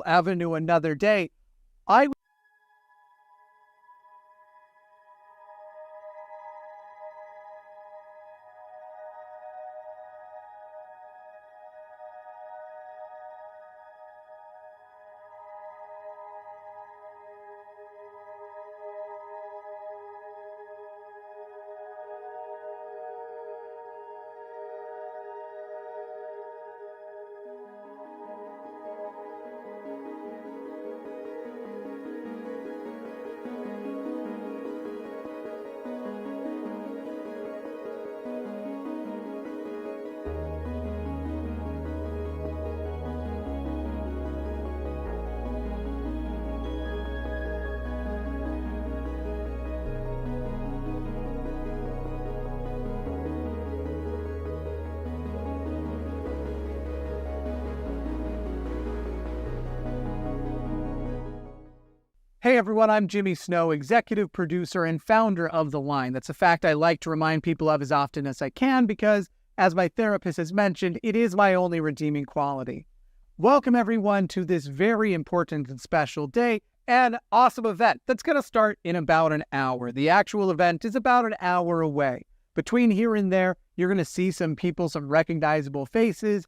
avenue another day. I Hey everyone, I'm Jimmy Snow, executive producer and founder of The Line. That's a fact I like to remind people of as often as I can because, as my therapist has mentioned, it is my only redeeming quality. Welcome everyone to this very important and special day and awesome event that's going to start in about an hour. The actual event is about an hour away. Between here and there, you're going to see some people, some recognizable faces,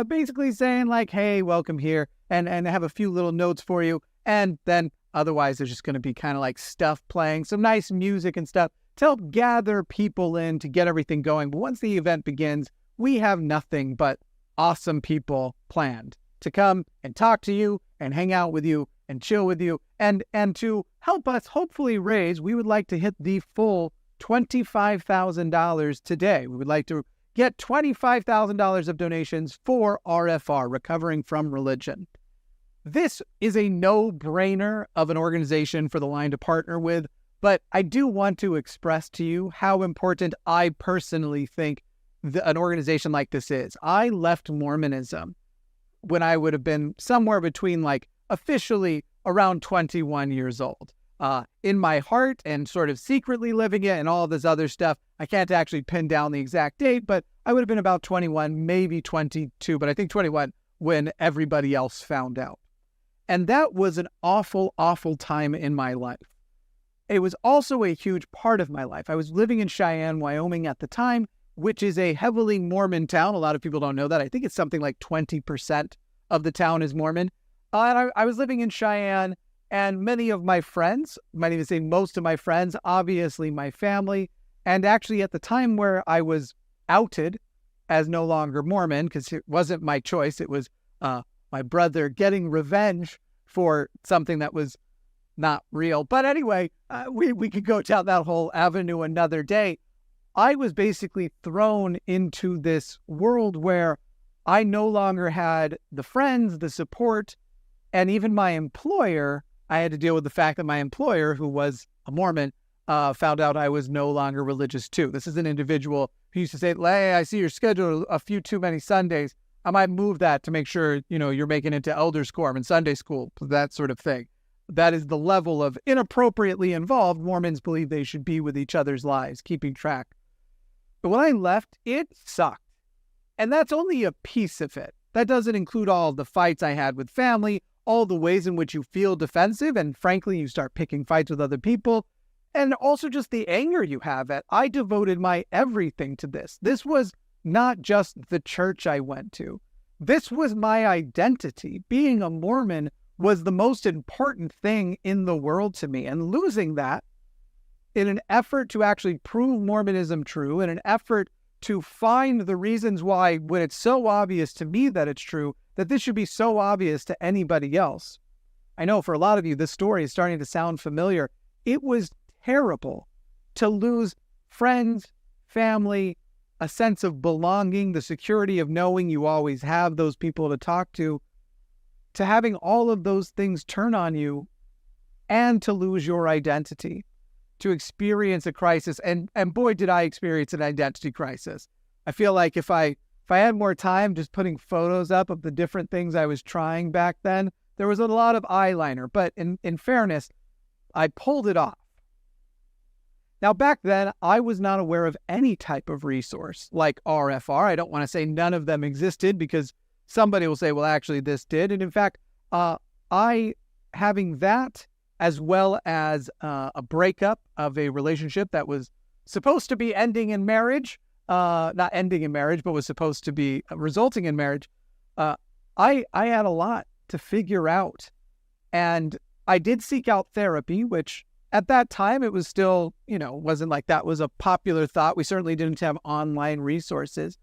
basically saying like, hey, welcome here, and have a few little notes for you, and then otherwise, there's just going to be kind of like stuff playing, some nice music and stuff to help gather people in to get everything going. But once the event begins, we have nothing but awesome people planned to come and talk to you and hang out with you and chill with you. And to help us hopefully raise, we would like to hit the full $25,000 today. We would like to get $25,000 of donations for RFR, Recovering from Religion. This is a no-brainer of an organization for The Line to partner with, but I do want to express to you how important I personally think an organization like this is. I left Mormonism when I would have been somewhere between like officially around 21 years old. In my heart and sort of secretly living it and all this other stuff, I can't actually pin down the exact date, but I would have been about 21, maybe 22, but I think 21 when everybody else found out. And that was an awful, awful time in my life. It was also a huge part of my life. I was living in Cheyenne, Wyoming at the time, which is a heavily Mormon town. A lot of people don't know that. I think it's something like 20% of the town is Mormon. And I was living in Cheyenne, and many of my friends, might even say most of my friends, obviously my family, and actually at the time where I was outed as no longer Mormon, because it wasn't my choice, it was my brother getting revenge for something that was not real. But anyway, we could go down that whole avenue another day. I was basically thrown into this world where I no longer had the friends, the support, and even my employer. I had to deal with the fact that my employer, who was a Mormon, found out I was no longer religious too. This is an individual who used to say, hey, I see your schedule a few too many Sundays. I might move that to make sure, you're making it to Elders Quorum and Sunday school, that sort of thing. That is the level of inappropriately involved Mormons believe they should be with each other's lives, keeping track. But when I left, it sucked. And that's only a piece of it. That doesn't include all of the fights I had with family, all the ways in which you feel defensive, and frankly, you start picking fights with other people, and also just the anger you have at, I devoted my everything to this. This was not just the church I went to. This was my identity. Being a Mormon was the most important thing in the world to me. And losing that in an effort to actually prove Mormonism true, in an effort to find the reasons why, when it's so obvious to me that it's true, that this should be so obvious to anybody else. I know for a lot of you, this story is starting to sound familiar. It was terrible to lose friends, family, a sense of belonging, the security of knowing you always have those people to talk to having all of those things turn on you, and to lose your identity, to experience a crisis. And boy, did I experience an identity crisis. I feel like if I had more time just putting photos up of the different things I was trying back then, there was a lot of eyeliner. But in fairness, I pulled it off. Now, back then, I was not aware of any type of resource like RFR. I don't want to say none of them existed because somebody will say, well, actually, this did. And in fact, having that, as well as a breakup of a relationship that was supposed to be ending in marriage, not ending in marriage, but was supposed to be resulting in marriage, I had a lot to figure out. And I did seek out therapy, which at that time it was still, wasn't like that was a popular thought. We certainly didn't have online resources,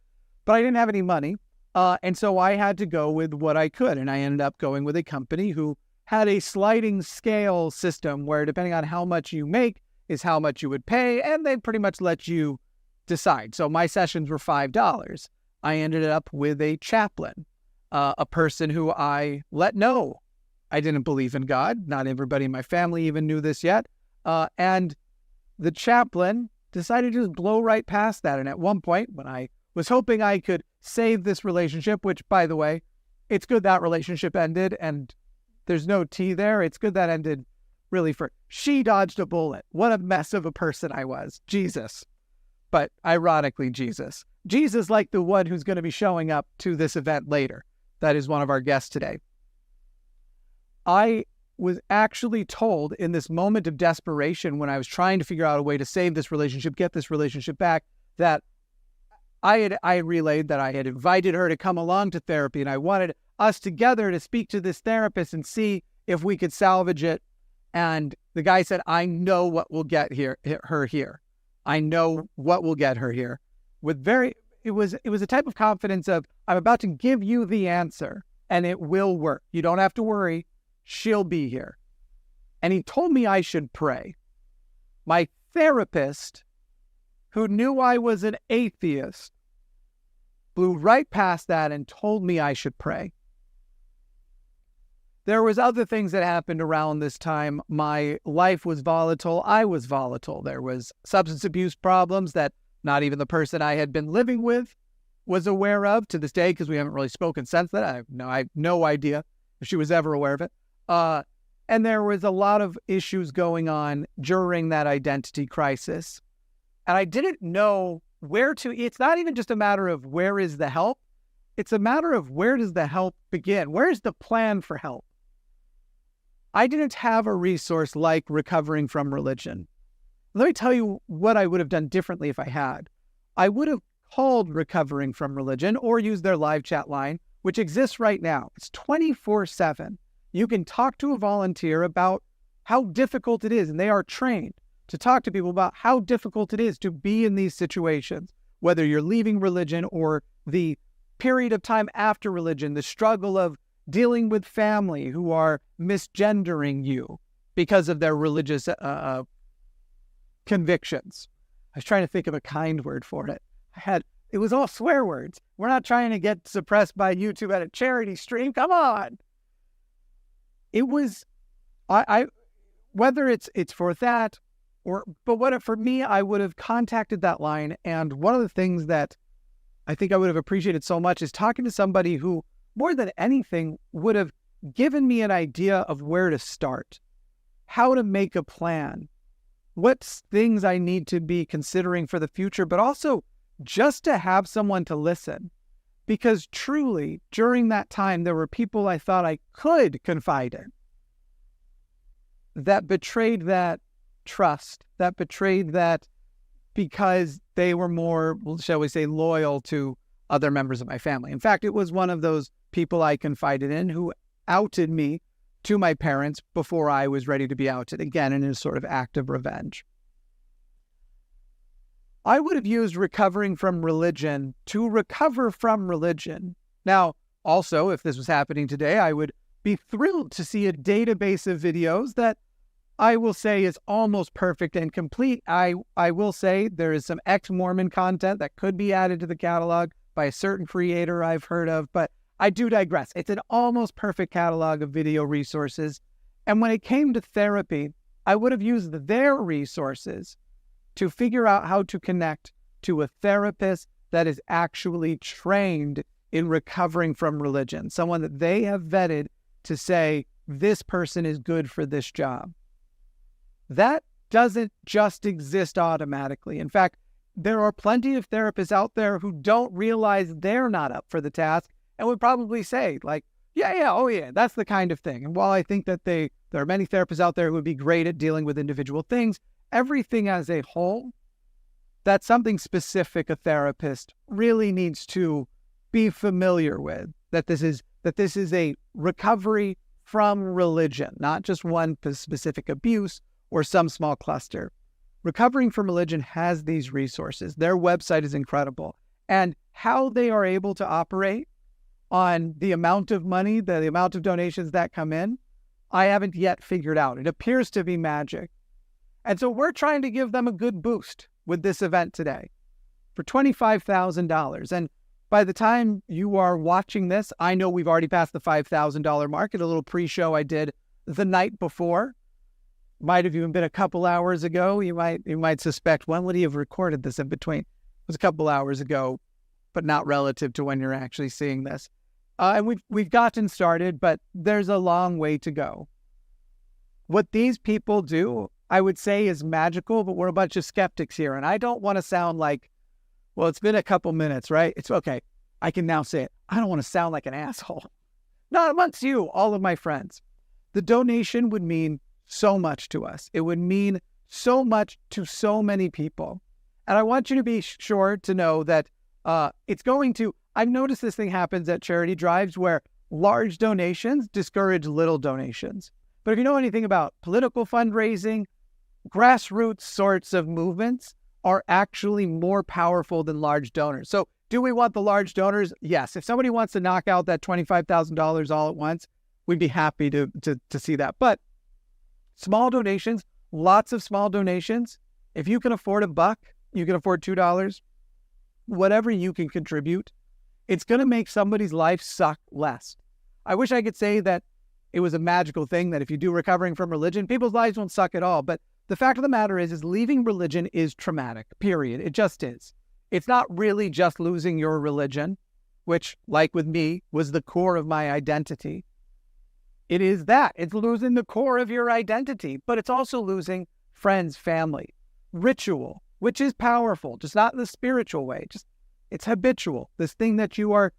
but I didn't have any money. And so I had to go with what I could. And I ended up going with a company who had a sliding scale system where depending on how much you make is how much you would pay. And they pretty much let you decide. So my sessions were $5. I ended up with a chaplain, a person who I let know I didn't believe in God. Not everybody in my family even knew this yet. And the chaplain decided to just blow right past that. And at one point, when I was hoping I could save this relationship, which, by the way, it's good that relationship ended, and there's no tea there. It's good that ended really she dodged a bullet. What a mess of a person I was. Jesus. But ironically, Jesus, like the one who's going to be showing up to this event later. That is one of our guests today. I was actually told in this moment of desperation when I was trying to figure out a way to save this relationship, get this relationship back, that I relayed that I had invited her to come along to therapy, and I wanted us together to speak to this therapist and see if we could salvage it. And the guy said, I know what will get her here. I know what will get her here. It was a type of confidence of, I'm about to give you the answer and it will work. You don't have to worry. She'll be here. And he told me I should pray. My therapist, who knew I was an atheist, blew right past that and told me I should pray. There was other things that happened around this time. My life was volatile. I was volatile. There was substance abuse problems that not even the person I had been living with was aware of to this day, because we haven't really spoken since then. I have no idea if she was ever aware of it. And there was a lot of issues going on during that identity crisis. And I didn't know where to. It's not even just a matter of where is the help. It's a matter of where does the help begin? Where's the plan for help? I didn't have a resource like Recovering from Religion. Let me tell you what I would have done differently if I had. I would have called Recovering from Religion or used their live chat line, which exists right now. It's 24/7. You can talk to a volunteer about how difficult it is, and they are trained to talk to people about how difficult it is to be in these situations, whether you're leaving religion or the period of time after religion, the struggle of dealing with family who are misgendering you because of their religious convictions. I was trying to think of a kind word for it. It was all swear words. We're not trying to get suppressed by YouTube at a charity stream. Come on. It was, whether it's for that but for me, I would have contacted that line. And one of the things that I think I would have appreciated so much is talking to somebody who, more than anything, would have given me an idea of where to start, how to make a plan, what things I need to be considering for the future, but also just to have someone to listen. Because truly, during that time, there were people I thought I could confide in that betrayed that trust, that betrayed that because they were more, shall we say, loyal to other members of my family. In fact, it was one of those people I confided in who outed me to my parents before I was ready to be outed, again, in a sort of act of revenge. I would have used Recovering from Religion to recover from religion. Now, also, if this was happening today, I would be thrilled to see a database of videos that I will say is almost perfect and complete. I will say there is some ex-Mormon content that could be added to the catalog by a certain creator I've heard of, but I do digress. It's an almost perfect catalog of video resources. And when it came to therapy, I would have used their resources to figure out how to connect to a therapist that is actually trained in recovering from religion, someone that they have vetted to say, this person is good for this job. That doesn't just exist automatically. In fact, there are plenty of therapists out there who don't realize they're not up for the task and would probably say, like, Oh yeah, that's the kind of thing. And while I think that there are many therapists out there who would be great at dealing with individual things, everything as a whole, that's something specific a therapist really needs to be familiar with. That this is a recovery from religion, not just one specific abuse or some small cluster. Recovering from Religion has these resources. Their website is incredible. And how they are able to operate on the amount of money, the amount of donations that come in, I haven't yet figured out. It appears to be magic. And so we're trying to give them a good boost with this event today for $25,000. And by the time you are watching this, I know we've already passed the $5,000 mark. At a little pre-show I did the night before. Might have even been a couple hours ago. You might suspect, when would he have recorded this in between? It was a couple hours ago, but not relative to when you're actually seeing this. And we've gotten started, but there's a long way to go. What these people do, I would say, is magical, but we're a bunch of skeptics here. And I don't want to sound like, well, it's been a couple minutes, right? It's okay. I can now say it. I don't want to sound like an asshole. Not amongst you, all of my friends. The donation would mean so much to us. It would mean so much to so many people. And I want you to be sure to know that it's going to, I've noticed this thing happens at charity drives where large donations discourage little donations. But if you know anything about political fundraising, grassroots sorts of movements are actually more powerful than large donors. So do we want the large donors? Yes. If somebody wants to knock out that $25,000 all at once, we'd be happy to see that. But small donations, lots of small donations. If you can afford $1, you can afford $2, whatever you can contribute, it's going to make somebody's life suck less. I wish I could say that it was a magical thing, that if you do recovering from religion, people's lives won't suck at all. But the fact of the matter is leaving religion is traumatic, period. It just is. It's not really just losing your religion, which, like with me, was the core of my identity. It is that. It's losing the core of your identity, but it's also losing friends, family, ritual, which is powerful, just not in the spiritual way. Just it's habitual, this thing that you are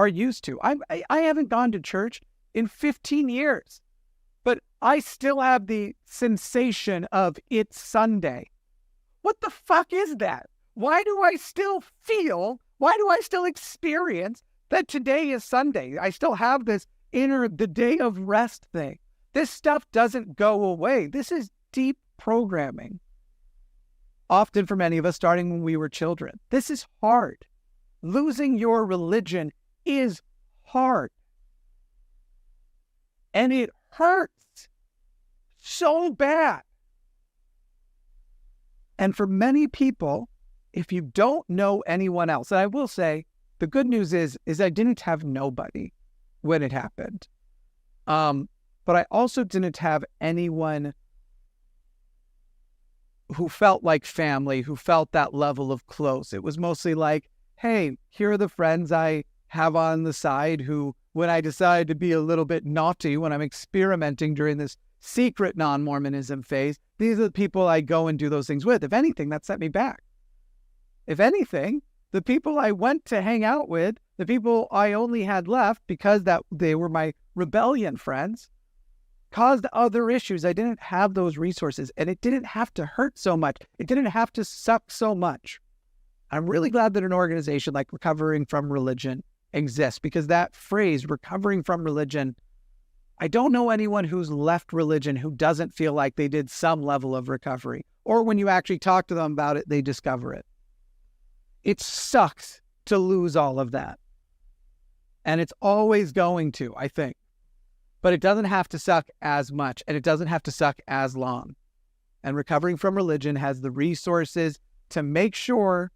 used to. I haven't gone to church in 15 years, but I still have the sensation of it's Sunday. What the fuck is that? Why do I still experience that today is Sunday? I still have this the day of rest thing. This stuff doesn't go away. This is deep programming. Often for many of us, starting when we were children. This is hard. Losing your religion is hard. And it hurts so bad. And for many people, if you don't know anyone else, and I will say, the good news is I didn't have nobody when it happened. But I also didn't have anyone who felt like family, who felt that level of close. It was mostly like, hey, here are the friends I have on the side who, when I decide to be a little bit naughty, when I'm experimenting during this secret non-Mormonism phase, these are the people I go and do those things with. If anything, that set me back. If anything, the people I went to hang out with, the people I only had left because they were my rebellion friends, caused other issues. I didn't have those resources, and it didn't have to hurt so much. It didn't have to suck so much. I'm really glad that an organization like Recovering from Religion exists, because that phrase, recovering from religion, I don't know anyone who's left religion who doesn't feel like they did some level of recovery, or when you actually talk to them about it, they discover it. It sucks to lose all of that. And it's always going to, I think. But it doesn't have to suck as much, and it doesn't have to suck as long. And Recovering from Religion has the resources to make sure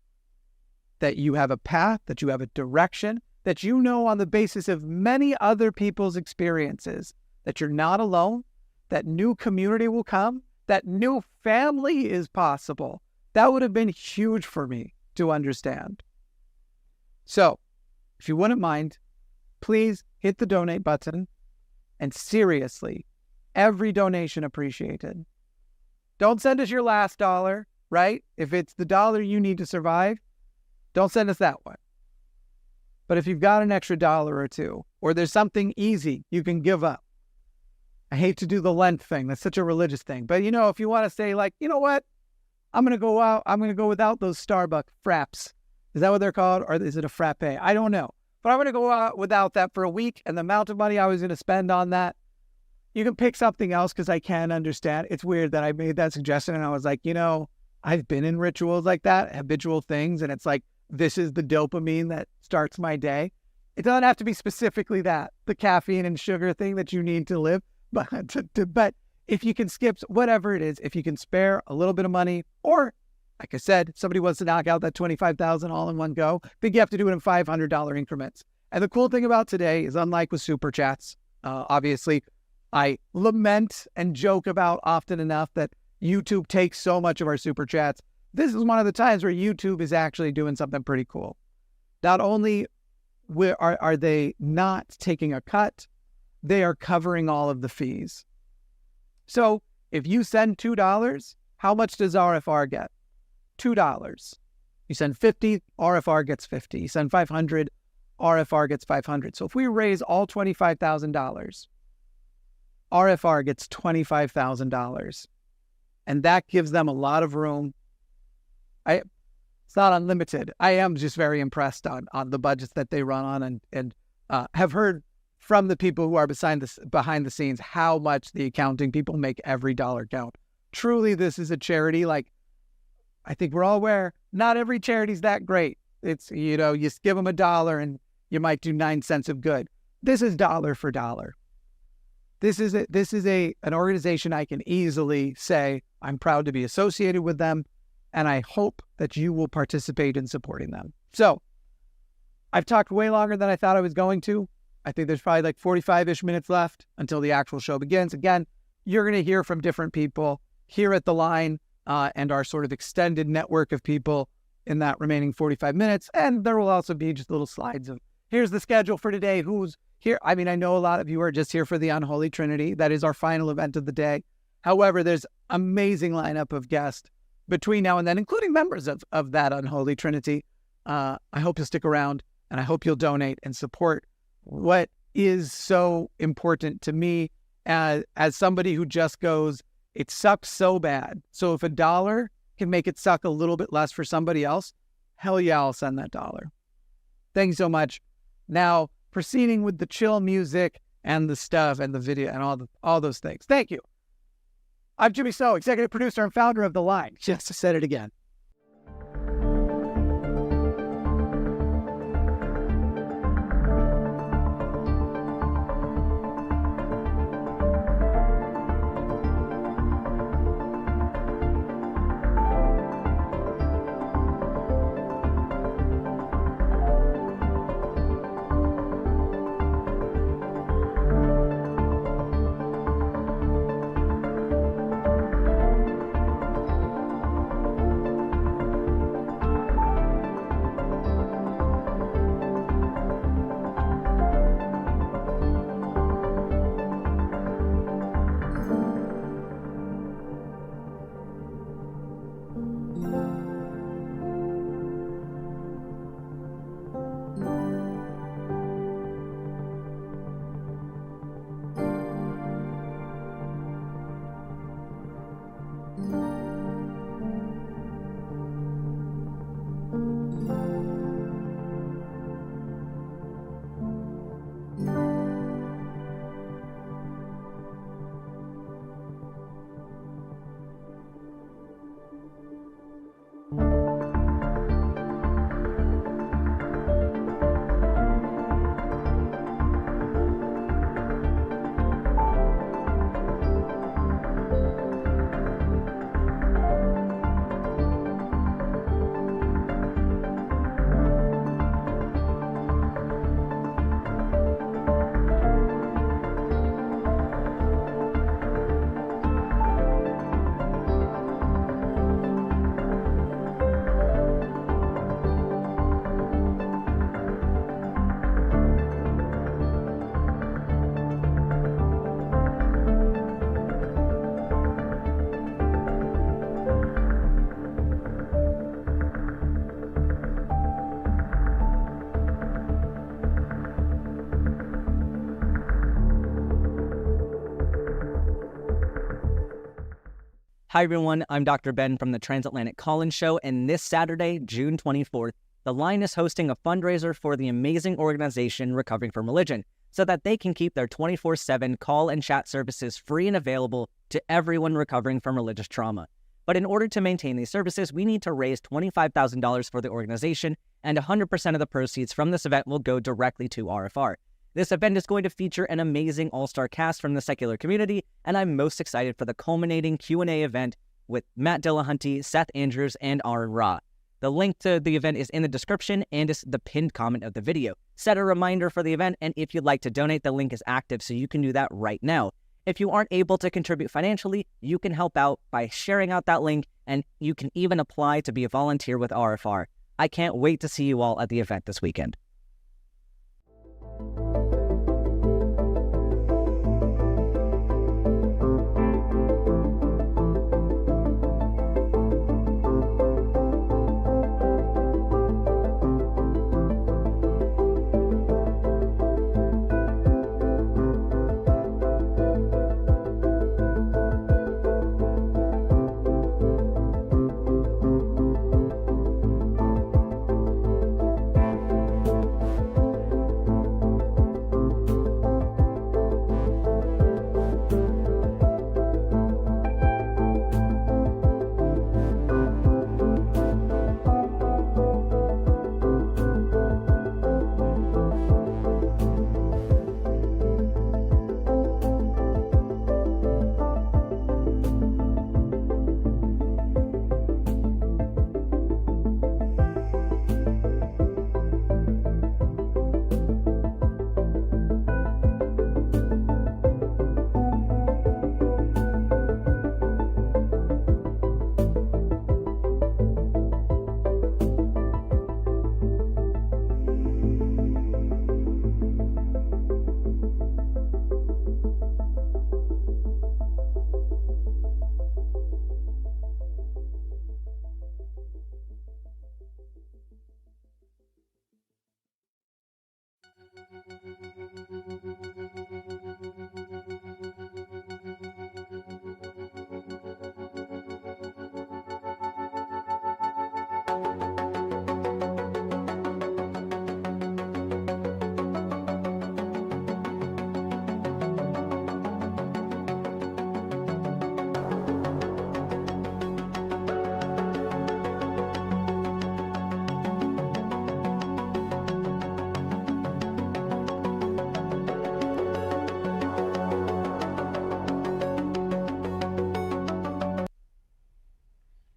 that you have a path, that you have a direction, that you know on the basis of many other people's experiences, that you're not alone, that new community will come, that new family is possible. That would have been huge for me to understand. So, if you wouldn't mind, please hit the donate button. And seriously, every donation appreciated. Don't send us your last dollar, right? If it's the dollar you need to survive, don't send us that one. But if you've got an extra dollar or two, or there's something easy you can give up. I hate to do the Lent thing. That's such a religious thing. But, you know, if you want to say, like, you know what? I'm going to go out. I'm going to go without those Starbucks fraps. Is that what they're called? Or is it a frappe? I don't know. But I'm going to go out without that for a week. And the amount of money I was going to spend on that, you can pick something else because I can understand. It's weird that I made that suggestion. And I was like, you know, I've been in rituals like that, habitual things. And it's like, this is the dopamine that starts my day. It doesn't have to be specifically that, the caffeine and sugar thing that you need to live. But if you can skip whatever it is, if you can spare a little bit of money, or like I said, if somebody wants to knock out that $25,000 all in one go, I think you have to do it in $500 increments. And the cool thing about today is, unlike with super chats, obviously, I lament and joke about often enough that YouTube takes so much of our super chats. This is one of the times where YouTube is actually doing something pretty cool. Not only are they not taking a cut, they are covering all of the fees. So if you send $2, how much does RFR get? $2. You send 50, RFR gets 50. You send 500, RFR gets 500. So if we raise all $25,000, RFR gets $25,000. And that gives them a lot of room. It's not unlimited. I am just very impressed on the budgets that they run on, and have heard from the people who are behind the scenes how much the accounting people make every dollar count. Truly, this is a charity. Like, I think we're all aware, not every charity's that great. It's, you know, you give them $1 and you might do 9 cents of good. This is dollar for dollar. This is an organization I can easily say I'm proud to be associated with them, and I hope that you will participate in supporting them. So I've talked way longer than I thought I was going to. I think there's probably like 45-ish minutes left until the actual show begins. Again, you're going to hear from different people here at the line and our sort of extended network of people in that remaining 45 minutes. And there will also be just little slides of, here's the schedule for today. Who's here? I mean, I know a lot of you are just here for the Unholy Trinity. That is our final event of the day. However, there's amazing lineup of guests between now and then, including members of that Unholy Trinity. I hope you'll stick around, and I hope you'll donate and support what is so important to me as somebody who just goes, it sucks so bad. So if $1 can make it suck a little bit less for somebody else, hell yeah, I'll send that $1. Thank you so much. Now, proceeding with the chill music and the stuff and the video and all those things. Thank you. I'm Jimmy So, executive producer and founder of The Line. Just said it again. Hi everyone, I'm Dr. Ben from the Transatlantic Call-In Show, and this Saturday, June 24th, the Line is hosting a fundraiser for the amazing organization Recovering from Religion, so that they can keep their 24/7 call and chat services free and available to everyone recovering from religious trauma. But in order to maintain these services, we need to raise $25,000 for the organization, and 100% of the proceeds from this event will go directly to RFR. This event is going to feature an amazing all-star cast from the secular community, and I'm most excited for the culminating Q&A event with Matt Dillahunty, Seth Andrews, and Aron Ra. The link to the event is in the description and is the pinned comment of the video. Set a reminder for the event, and if you'd like to donate, the link is active, so you can do that right now. If you aren't able to contribute financially, you can help out by sharing out that link, and you can even apply to be a volunteer with RFR. I can't wait to see you all at the event this weekend.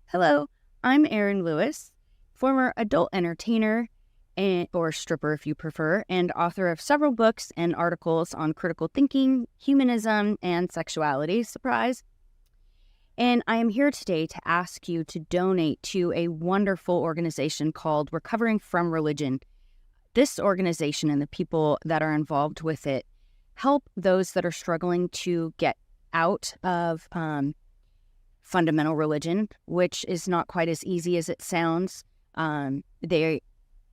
Hello, I'm Erin Lewis, former adult entertainer or stripper if you prefer, and author of several books and articles on critical thinking, humanism, and sexuality. Surprise. And I am here today to ask you to donate to a wonderful organization called Recovering from Religion. This organization and the people that are involved with it help those that are struggling to get out of fundamental religion, which is not quite as easy as it sounds. They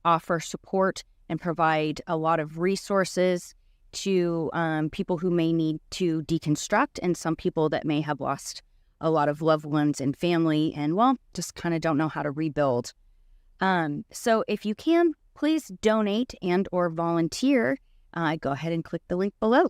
offer support and provide a lot of resources to people who may need to deconstruct, and some people that may have lost a lot of loved ones and family and, well, just kind of don't know how to rebuild. So if you can, please donate and or volunteer. Go ahead and click the link below.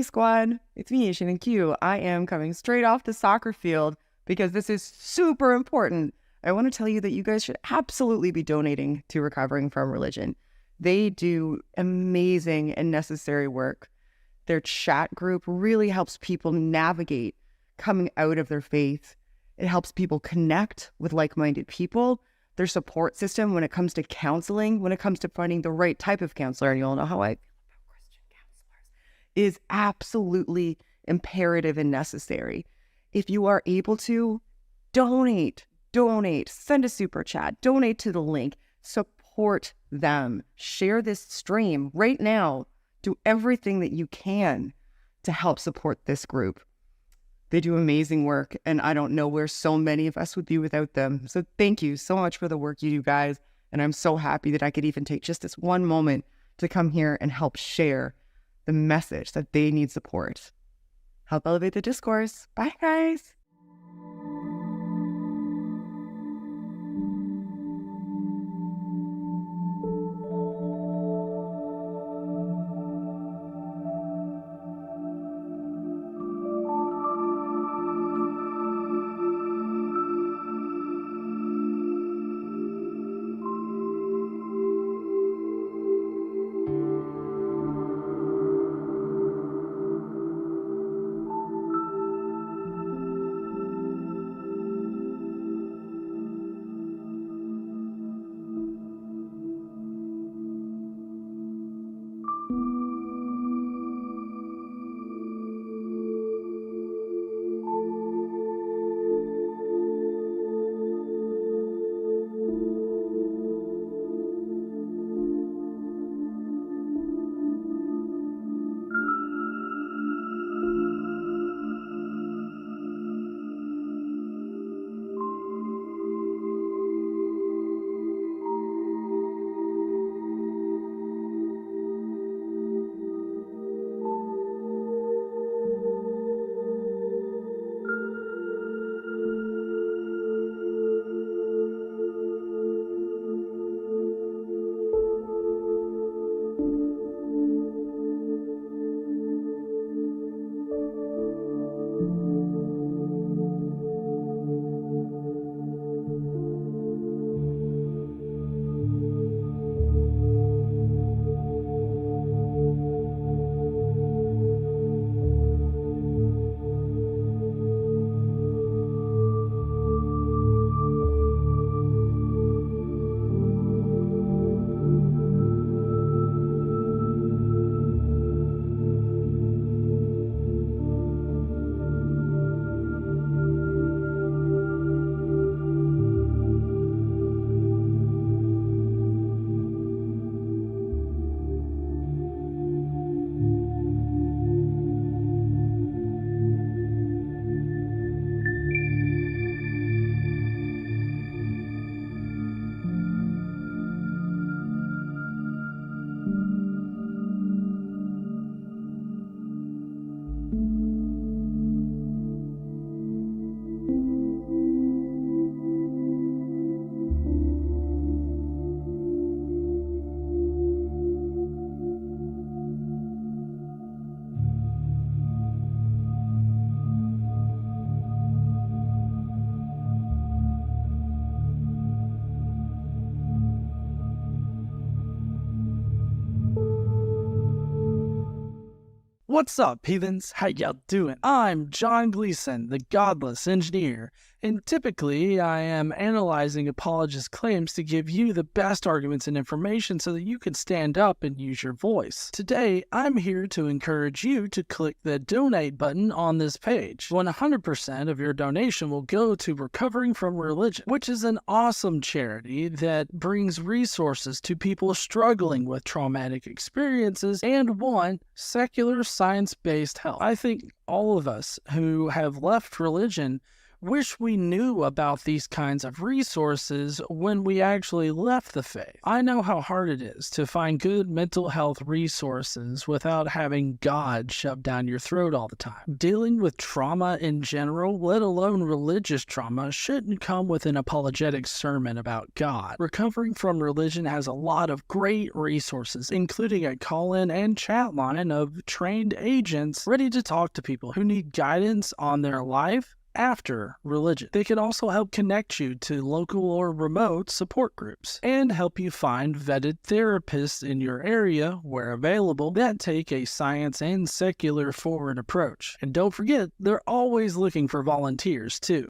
squad, it's me, Shannon Q. I am coming straight off the soccer field because this is super important. I want to tell you that you guys should absolutely be donating to Recovering from Religion. They do amazing and necessary work. Their chat group really helps people navigate coming out of their faith. It helps people connect with like-minded people. Their support system when it comes to counseling, when it comes to finding the right type of counselor, and you all know how I feel about Christian counselors, is absolutely imperative and necessary. If you are able to, donate, send a super chat, donate to the link, support them, share this stream right now, do everything that you can to help support this group. They do amazing work, and I don't know where so many of us would be without them. So thank you so much for the work you do, guys. And I'm so happy that I could even take just this one moment to come here and help share the message that they need support. Help elevate the discourse. Bye, guys. What's up, heathens? How y'all doing? I'm John Gleason, the Godless Engineer, and typically I am analyzing apologist claims to give you the best arguments and information so that you can stand up and use your voice. Today, I'm here to encourage you to click the donate button on this page. 100% of your donation will go to Recovering from Religion, which is an awesome charity that brings resources to people struggling with traumatic experiences and want secular science-based help. I think all of us who have left religion wish we knew about these kinds of resources when we actually left the faith. I know how hard it is to find good mental health resources without having God shoved down your throat all the time. Dealing with trauma in general, let alone religious trauma, shouldn't come with an apologetic sermon about God. Recovering from religion has a lot of great resources, including a call-in and chat line of trained agents ready to talk to people who need guidance on their life after religion. They can also help connect you to local or remote support groups and help you find vetted therapists in your area where available that take a science and secular forward approach. And don't forget, they're always looking for volunteers too.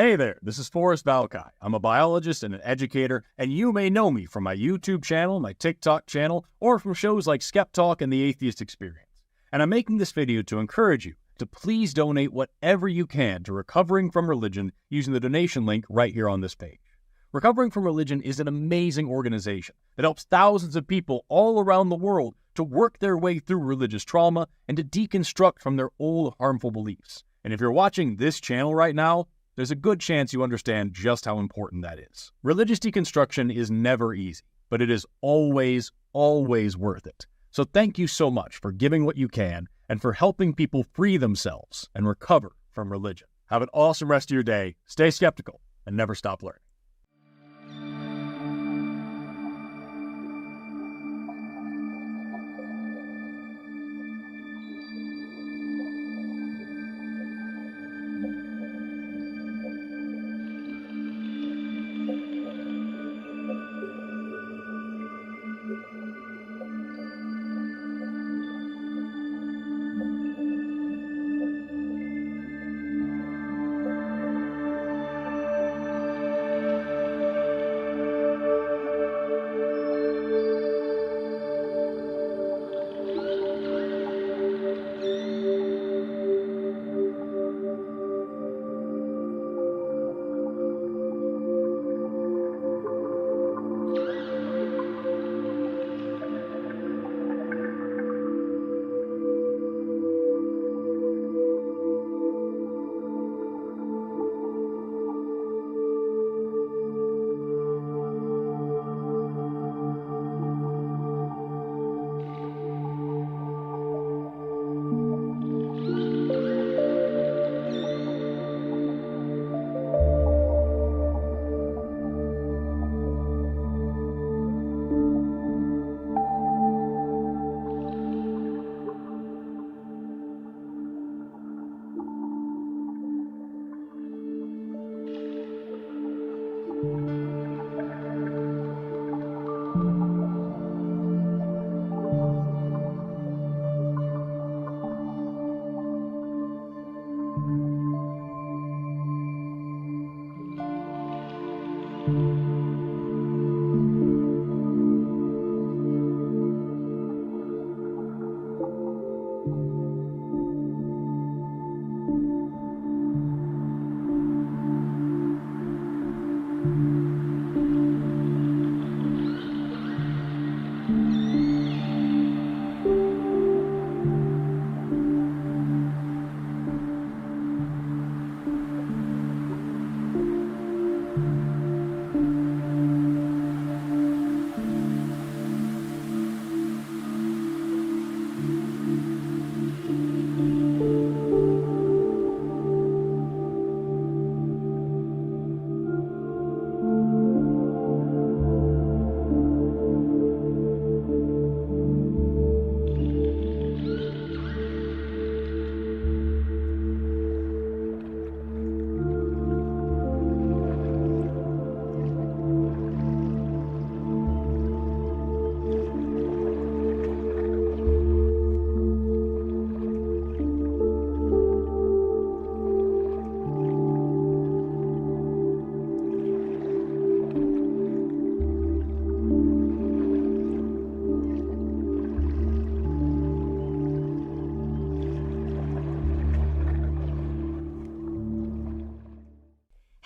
Hey there, this is Forrest Valkai. I'm a biologist and an educator, and you may know me from my YouTube channel, my TikTok channel, or from shows like Skeptalk and The Atheist Experience. And I'm making this video to encourage you to please donate whatever you can to Recovering from Religion using the donation link right here on this page. Recovering from Religion is an amazing organization that helps thousands of people all around the world to work their way through religious trauma and to deconstruct from their old harmful beliefs. And if you're watching this channel right now, there's a good chance you understand just how important that is. Religious deconstruction is never easy, but it is always, always worth it. So thank you so much for giving what you can and for helping people free themselves and recover from religion. Have an awesome rest of your day, stay skeptical, and never stop learning.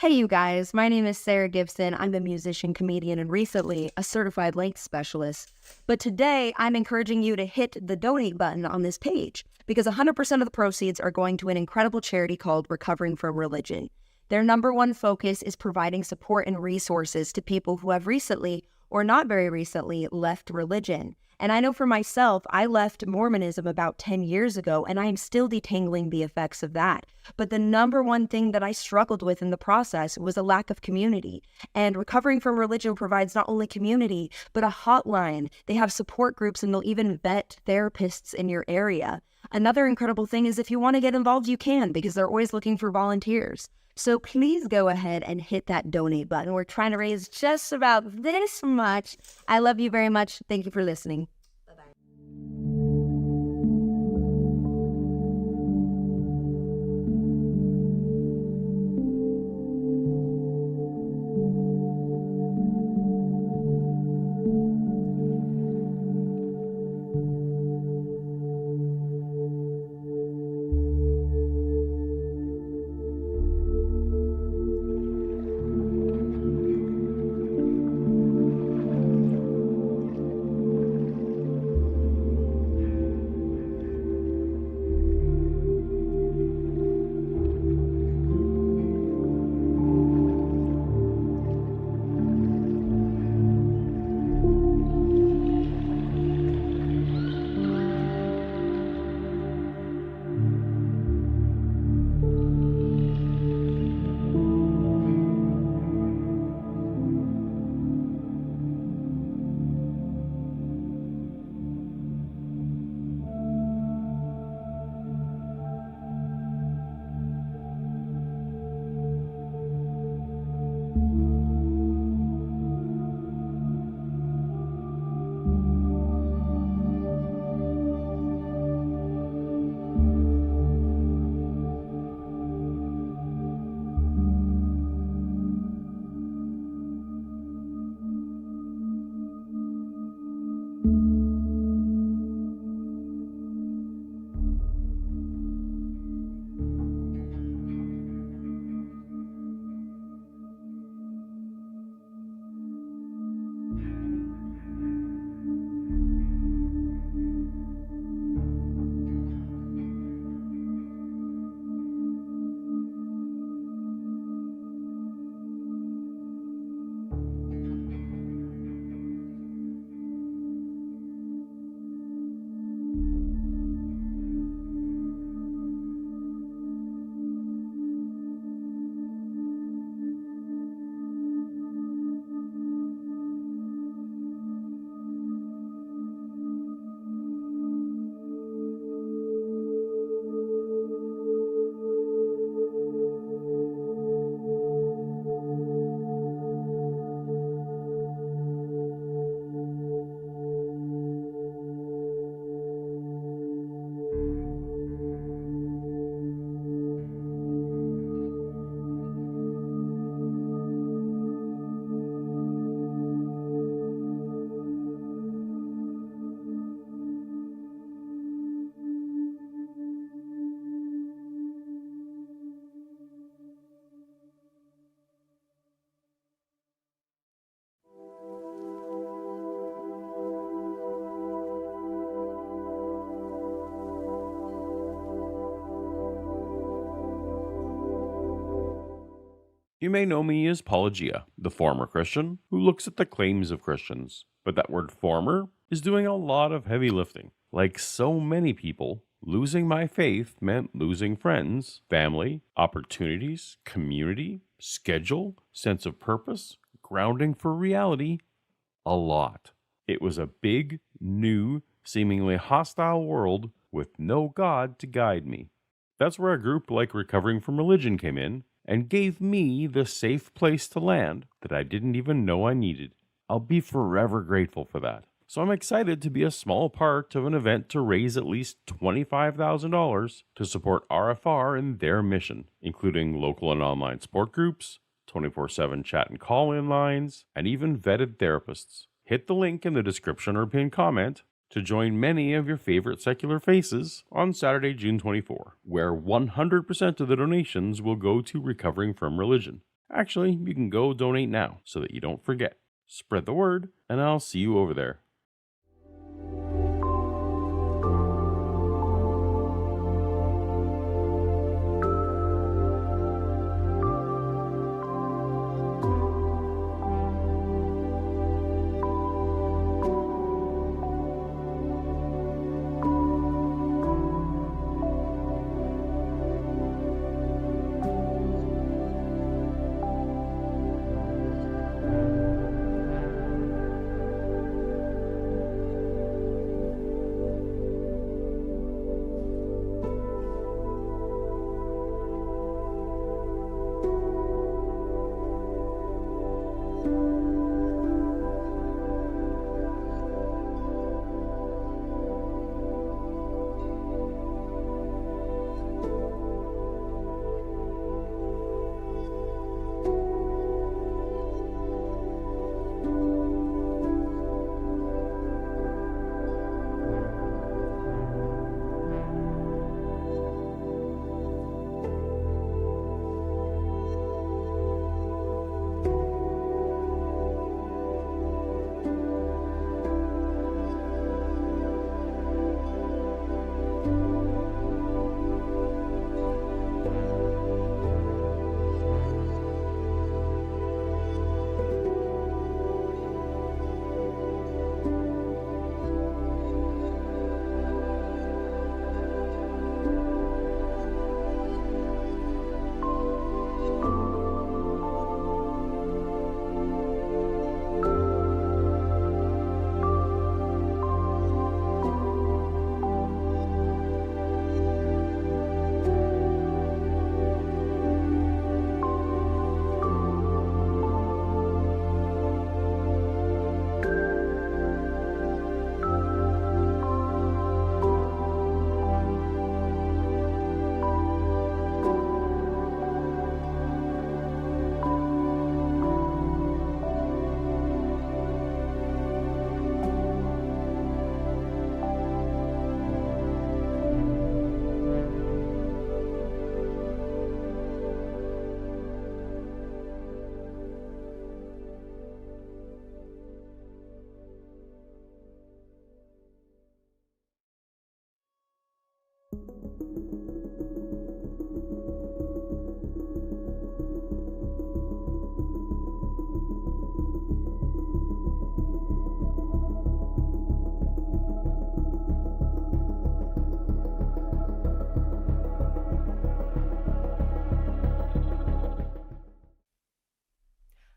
Hey, you guys. My name is Sarah Gibson. I'm a musician, comedian, and recently a certified length specialist. But today, I'm encouraging you to hit the donate button on this page because 100% of the proceeds are going to an incredible charity called Recovering from Religion. Their number one focus is providing support and resources to people who have recently, or not very recently, left religion. And I know for myself, I left Mormonism about 10 years ago, and I am still detangling the effects of that. But the number one thing that I struggled with in the process was a lack of community. And Recovering from Religion provides not only community, but a hotline. They have support groups, and they'll even vet therapists in your area. Another incredible thing is if you want to get involved, you can, because they're always looking for volunteers. So please go ahead and hit that donate button. We're trying to raise just about this much. I love you very much. Thank you for listening. You may know me as Apologia, the former Christian who looks at the claims of Christians. But that word former is doing a lot of heavy lifting. Like so many people, losing my faith meant losing friends, family, opportunities, community, schedule, sense of purpose, grounding for reality, a lot. It was a big, new, seemingly hostile world with no God to guide me. That's where a group like Recovering from Religion came in and gave me the safe place to land that I didn't even know I needed. I'll be forever grateful for that. So I'm excited to be a small part of an event to raise at least $25,000 to support RFR in their mission, including local and online support groups, 24/7 chat and call-in lines, and even vetted therapists. Hit the link in the description or pinned comment to join many of your favorite secular faces on Saturday, June 24, where 100% of the donations will go to Recovering from Religion. Actually, you can go donate now so that you don't forget. Spread the word, and I'll see you over there.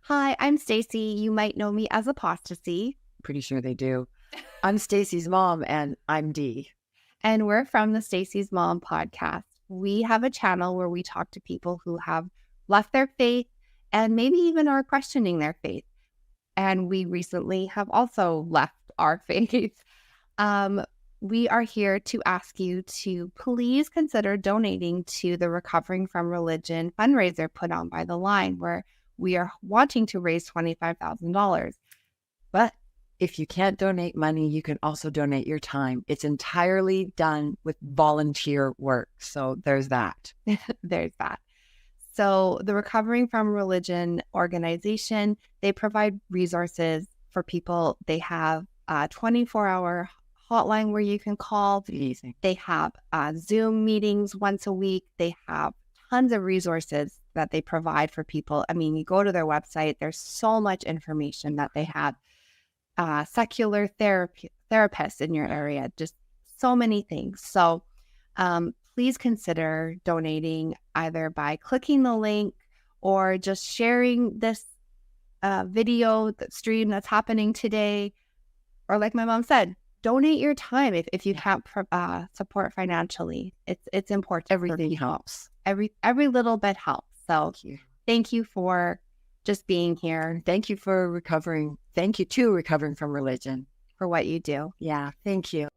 Hi, I'm Stacy. You might know me as Apostasy. Pretty sure they do. I'm Stacy's mom, and I'm Dee. And we're from the Stacy's Mom podcast. We have a channel where we talk to people who have left their faith and maybe even are questioning their faith. And we recently have also left our faith. We are here to ask you to please consider donating to the Recovering from Religion fundraiser put on by The Line, where we are wanting to raise $25,000. But if you can't donate money, you can also donate your time. It's entirely done with volunteer work. So there's that. There's that. So the Recovering from Religion organization, they provide resources for people. They have a 24-hour hotline where you can call. Easy. They have Zoom meetings once a week. They have tons of resources that they provide for people. I mean, you go to their website, there's so much information that they have. Secular therapists in your area, just so many things. So please consider donating either by clicking the link or just sharing this video, the stream that's happening today. Or like my mom said, donate your time if you can't support financially. It's important. Everything helps. Every little bit helps. So thank you for just being here. Thank you for recovering. Thank you to Recovering from Religion for what you do. Yeah, thank you.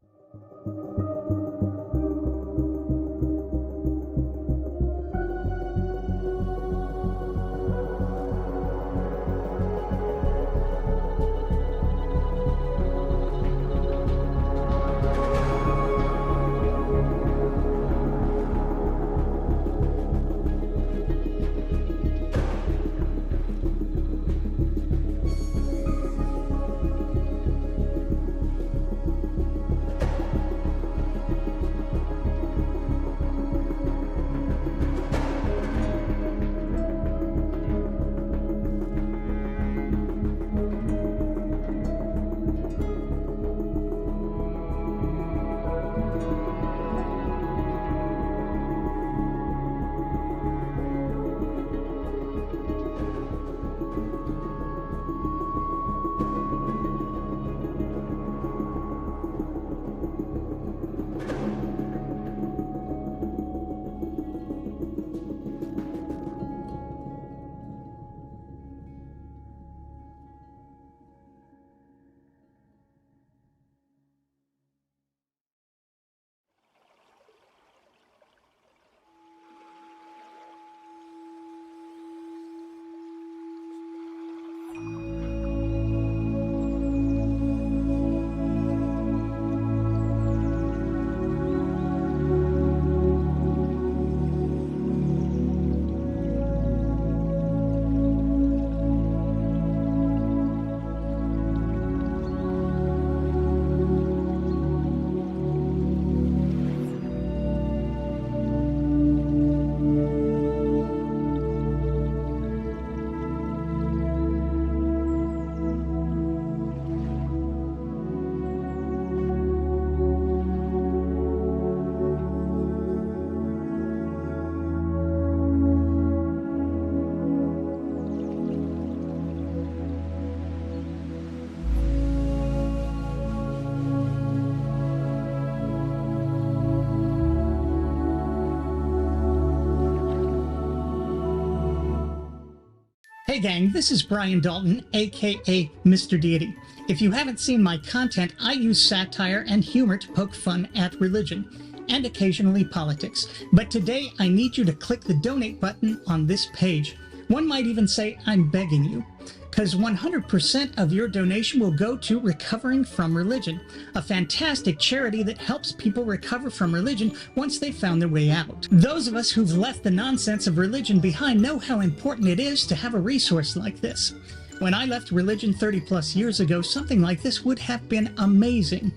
Hey gang, this is Brian Dalton, aka Mr. Deity. If you haven't seen my content, I use satire and humor to poke fun at religion, and occasionally politics. But today I need you to click the donate button on this page. One might even say I'm begging you, because 100% of your donation will go to Recovering from Religion, a fantastic charity that helps people recover from religion once they've found their way out. Those of us who've left the nonsense of religion behind know how important it is to have a resource like this. When I left religion 30 plus years ago, something like this would have been amazing.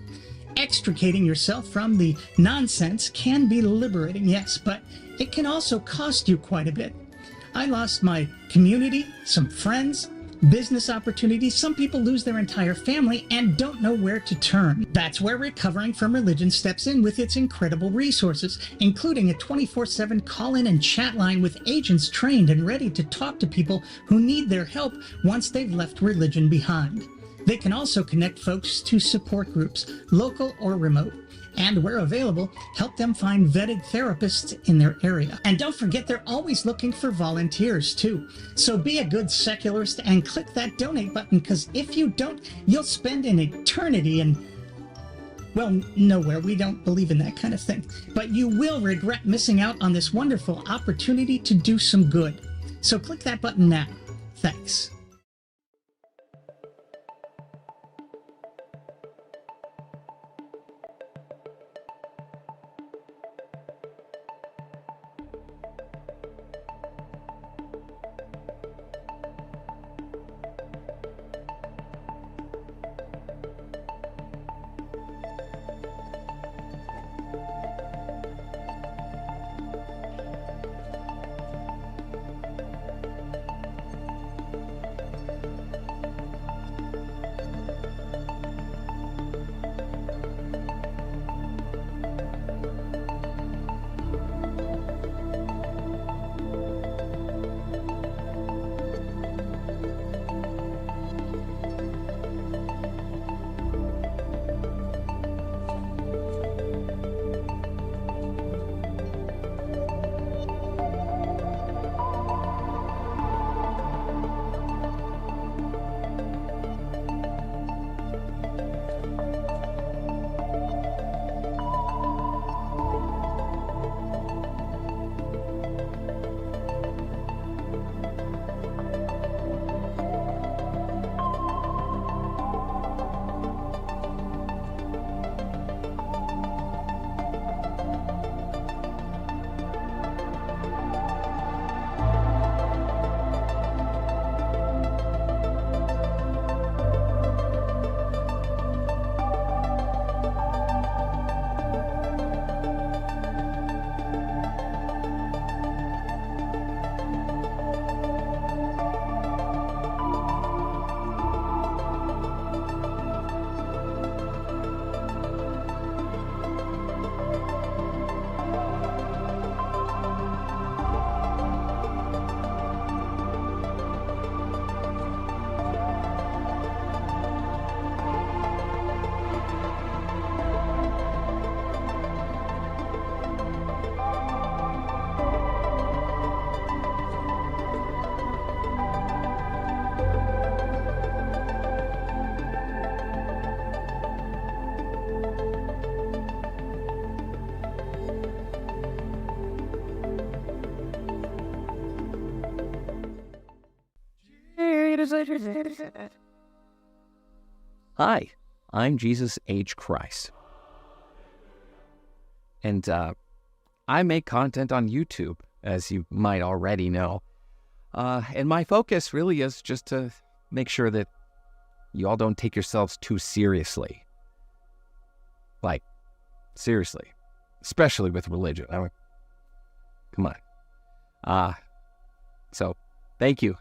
Extricating yourself from the nonsense can be liberating, yes, but it can also cost you quite a bit. I lost my community, some friends, business opportunities. Some people lose their entire family and don't know where to turn. That's where Recovering from Religion steps in with its incredible resources, including a 24/7 call-in and chat line with agents trained and ready to talk to people who need their help once they've left religion behind. They can also connect folks to support groups, local or remote, and where available, help them find vetted therapists in their area. And don't forget, they're always looking for volunteers too. So be a good secularist and click that donate button, because if you don't, you'll spend an eternity in, well, nowhere. We don't believe in that kind of thing. But you will regret missing out on this wonderful opportunity to do some good. So click that button now. Thanks. Hi, I'm Jesus H. Christ. And I make content on YouTube, as you might already know. And my focus really is just to make sure that you all don't take yourselves too seriously. Like, seriously. Especially with religion. Come on. So, thank you,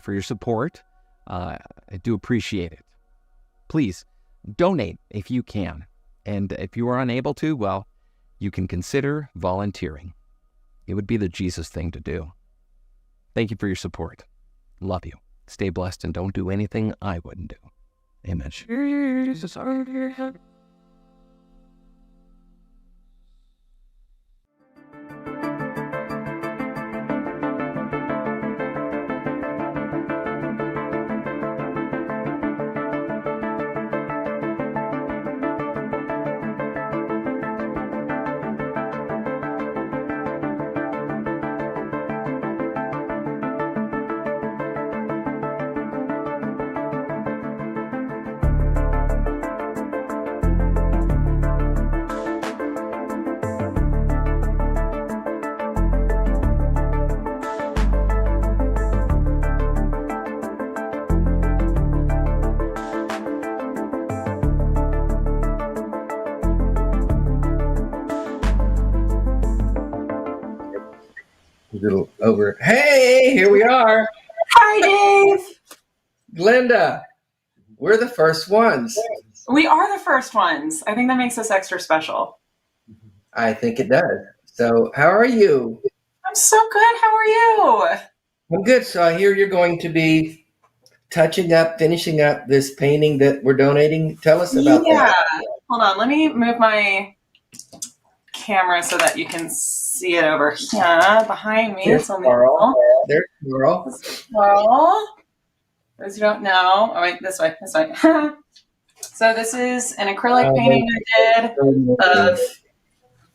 for your support. I do appreciate it. Please, donate if you can. And if you are unable to, well, you can consider volunteering. It would be the Jesus thing to do. Thank you for your support. Love you. Stay blessed and don't do anything I wouldn't do. Amen. over. Hey, here we are. Hi, Dave. Glenda, we're the first ones. We are the first ones. I think that makes us extra special. I think it does. So how are you? I'm so good. How are you? I'm good. So I hear you're going to be finishing up this painting that we're donating. Tell us about that. Yeah. Hold on. Let me move my camera so that you can see it over here behind me. There's Carl. There's Carl. Carl. Those who don't know. Oh, wait, this way. So this is an acrylic painting I did of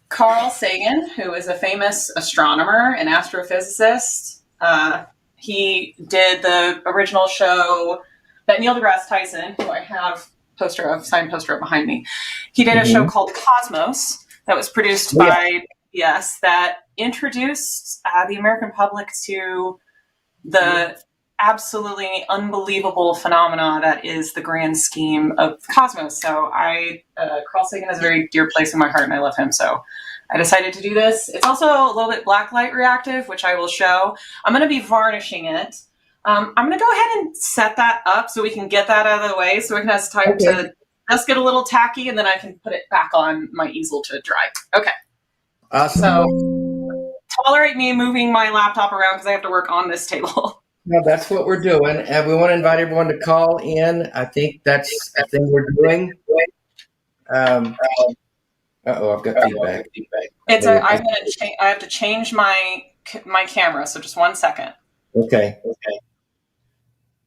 Carl Sagan, who is a famous astronomer and astrophysicist. He did the original show that Neil deGrasse Tyson, who I have signed poster up behind me. He did a show called Cosmos that was produced by PBS that introduced the American public to the absolutely unbelievable phenomena that is the grand scheme of Cosmos. So Carl Sagan has a very dear place in my heart, and I love him. So I decided to do this. It's also a little bit blacklight reactive, which I will show. I'm going to be varnishing it. I'm going to go ahead and set that up so we can get that out of the way so we can have time to just get a little tacky, and then I can put it back on my easel to dry. Okay. Awesome. So tolerate me moving my laptop around because I have to work on this table. No, that's what we're doing. And we want to invite everyone to call in. I think that's the thing we're doing. I've got feedback. I have to change my camera, so just 1 second. Okay.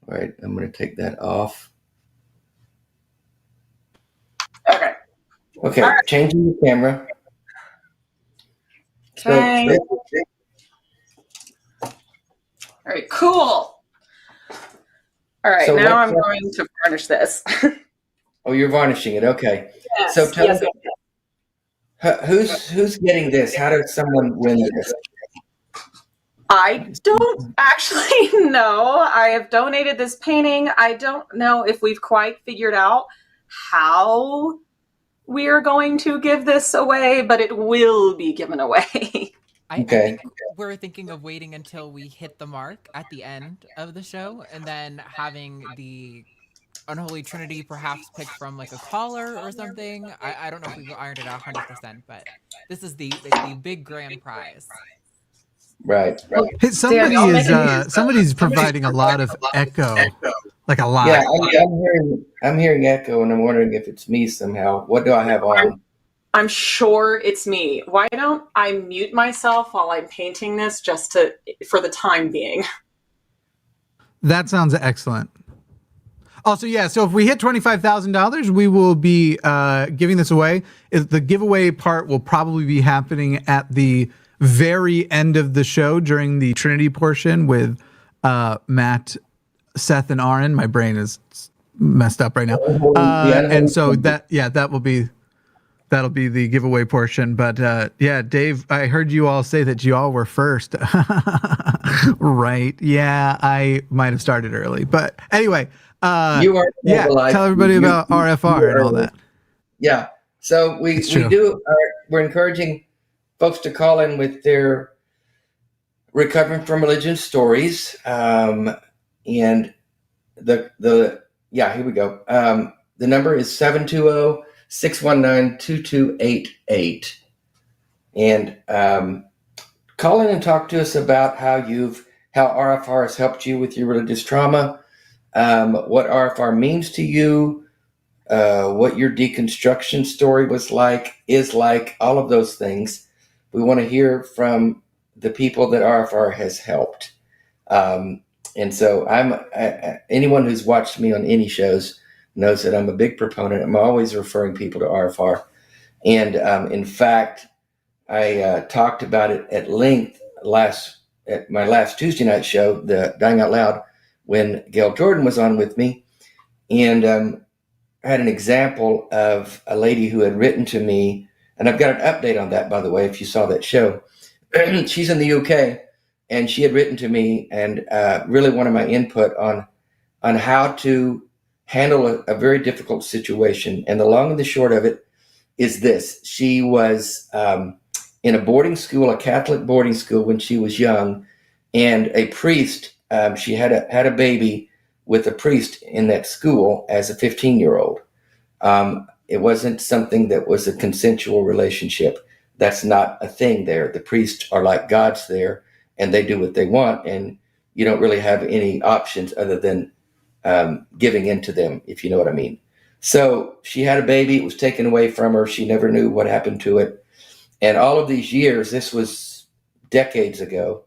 All right, I'm going to take that off. Okay. Okay, right. Changing the camera. Okay. All right, cool. All right, so now I'm going to varnish this. Oh, you're varnishing it. Okay. Yes, so tell us, who's getting this? How does someone win this? I don't actually know. I have donated this painting. I don't know if we've quite figured out how we are going to give this away, but it will be given away. I think we're thinking of waiting until we hit the mark at the end of the show and then having the Unholy Trinity perhaps picked from like a caller or something. I don't know if we've ironed it out 100%, but this is the big grand prize. Right. Hey, somebody's providing a lot of echo, like a lot. Yeah, I'm hearing echo, and I'm wondering if it's me somehow. What do I have on? I'm sure it's me. Why don't I mute myself while I'm painting this for the time being? That sounds excellent. Also, yeah, so if we hit $25,000, we will be giving this away. The giveaway part will probably be happening at the very end of the show during the Trinity portion with Matt, Seth, and Aron. My brain is messed up right now. And so that'll be the giveaway portion. But Dave, I heard you all say that you all were first. Right. Yeah, I might have started early. But anyway, tell everybody about RFR and all that. Yeah. So we're encouraging folks to call in with their recovering from religion stories. And here we go. The number is 720-619-2288. And call in and talk to us about how RFR has helped you with your religious trauma, what RFR means to you, what your deconstruction story is like, all of those things. We want to hear from the people that RFR has helped. And so anyone who's watched me on any shows knows that I'm a big proponent. I'm always referring people to RFR. And in fact, I talked about it at length at my last Tuesday night show, the Dying Out Loud, when Gail Jordan was on with me. And I had an example of a lady who had written to me, and I've got an update on that, by the way, if you saw that show. She's in the UK, and she had written to me and really wanted my input on how to handle a very difficult situation. And the long and the short of it is this. She was in a boarding school, a Catholic boarding school, when she was young, and a priest. She had a baby with a priest in that school as a 15-year-old. It wasn't something that was a consensual relationship. That's not a thing there. The priests are like gods there, and they do what they want, and you don't really have any options other than giving in to them, if you know what I mean. So she had a baby. It was taken away from her. She never knew what happened to it. And all of these years, this was decades ago,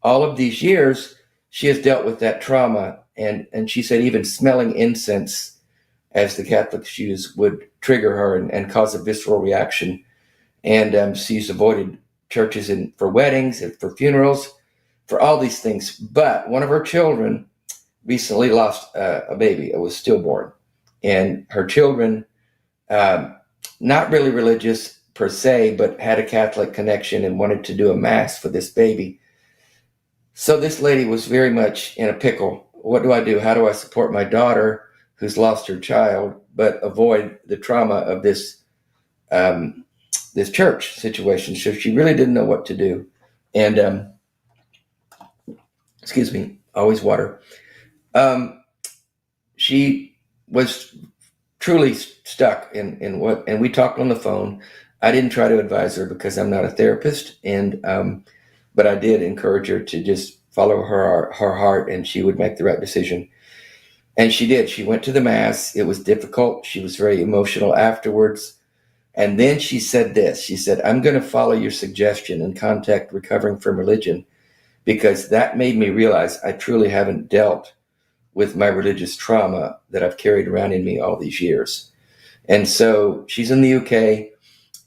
all of these years, she has dealt with that trauma. And she said even smelling incense, as the Catholics use, would trigger her and cause a visceral reaction. And she's avoided churches for weddings and for funerals, for all these things. But one of her children recently lost a baby. It was stillborn. And her children, not really religious per se, but had a Catholic connection and wanted to do a mass for this baby. So this lady was very much in a pickle. What do I do? How do I support my daughter who's lost her child, but avoid the trauma of this this church situation? So she really didn't know what to do. And excuse me, always water. She was truly stuck in what, and we talked on the phone. I didn't try to advise her because I'm not a therapist, and but I did encourage her to just follow her heart, and she would make the right decision. And she did. She went to the mass. It was difficult. She was very emotional afterwards. And then she said this. She said, I'm going to follow your suggestion and contact Recovering from Religion, because that made me realize I truly haven't dealt with my religious trauma that I've carried around in me all these years. And so she's in the UK.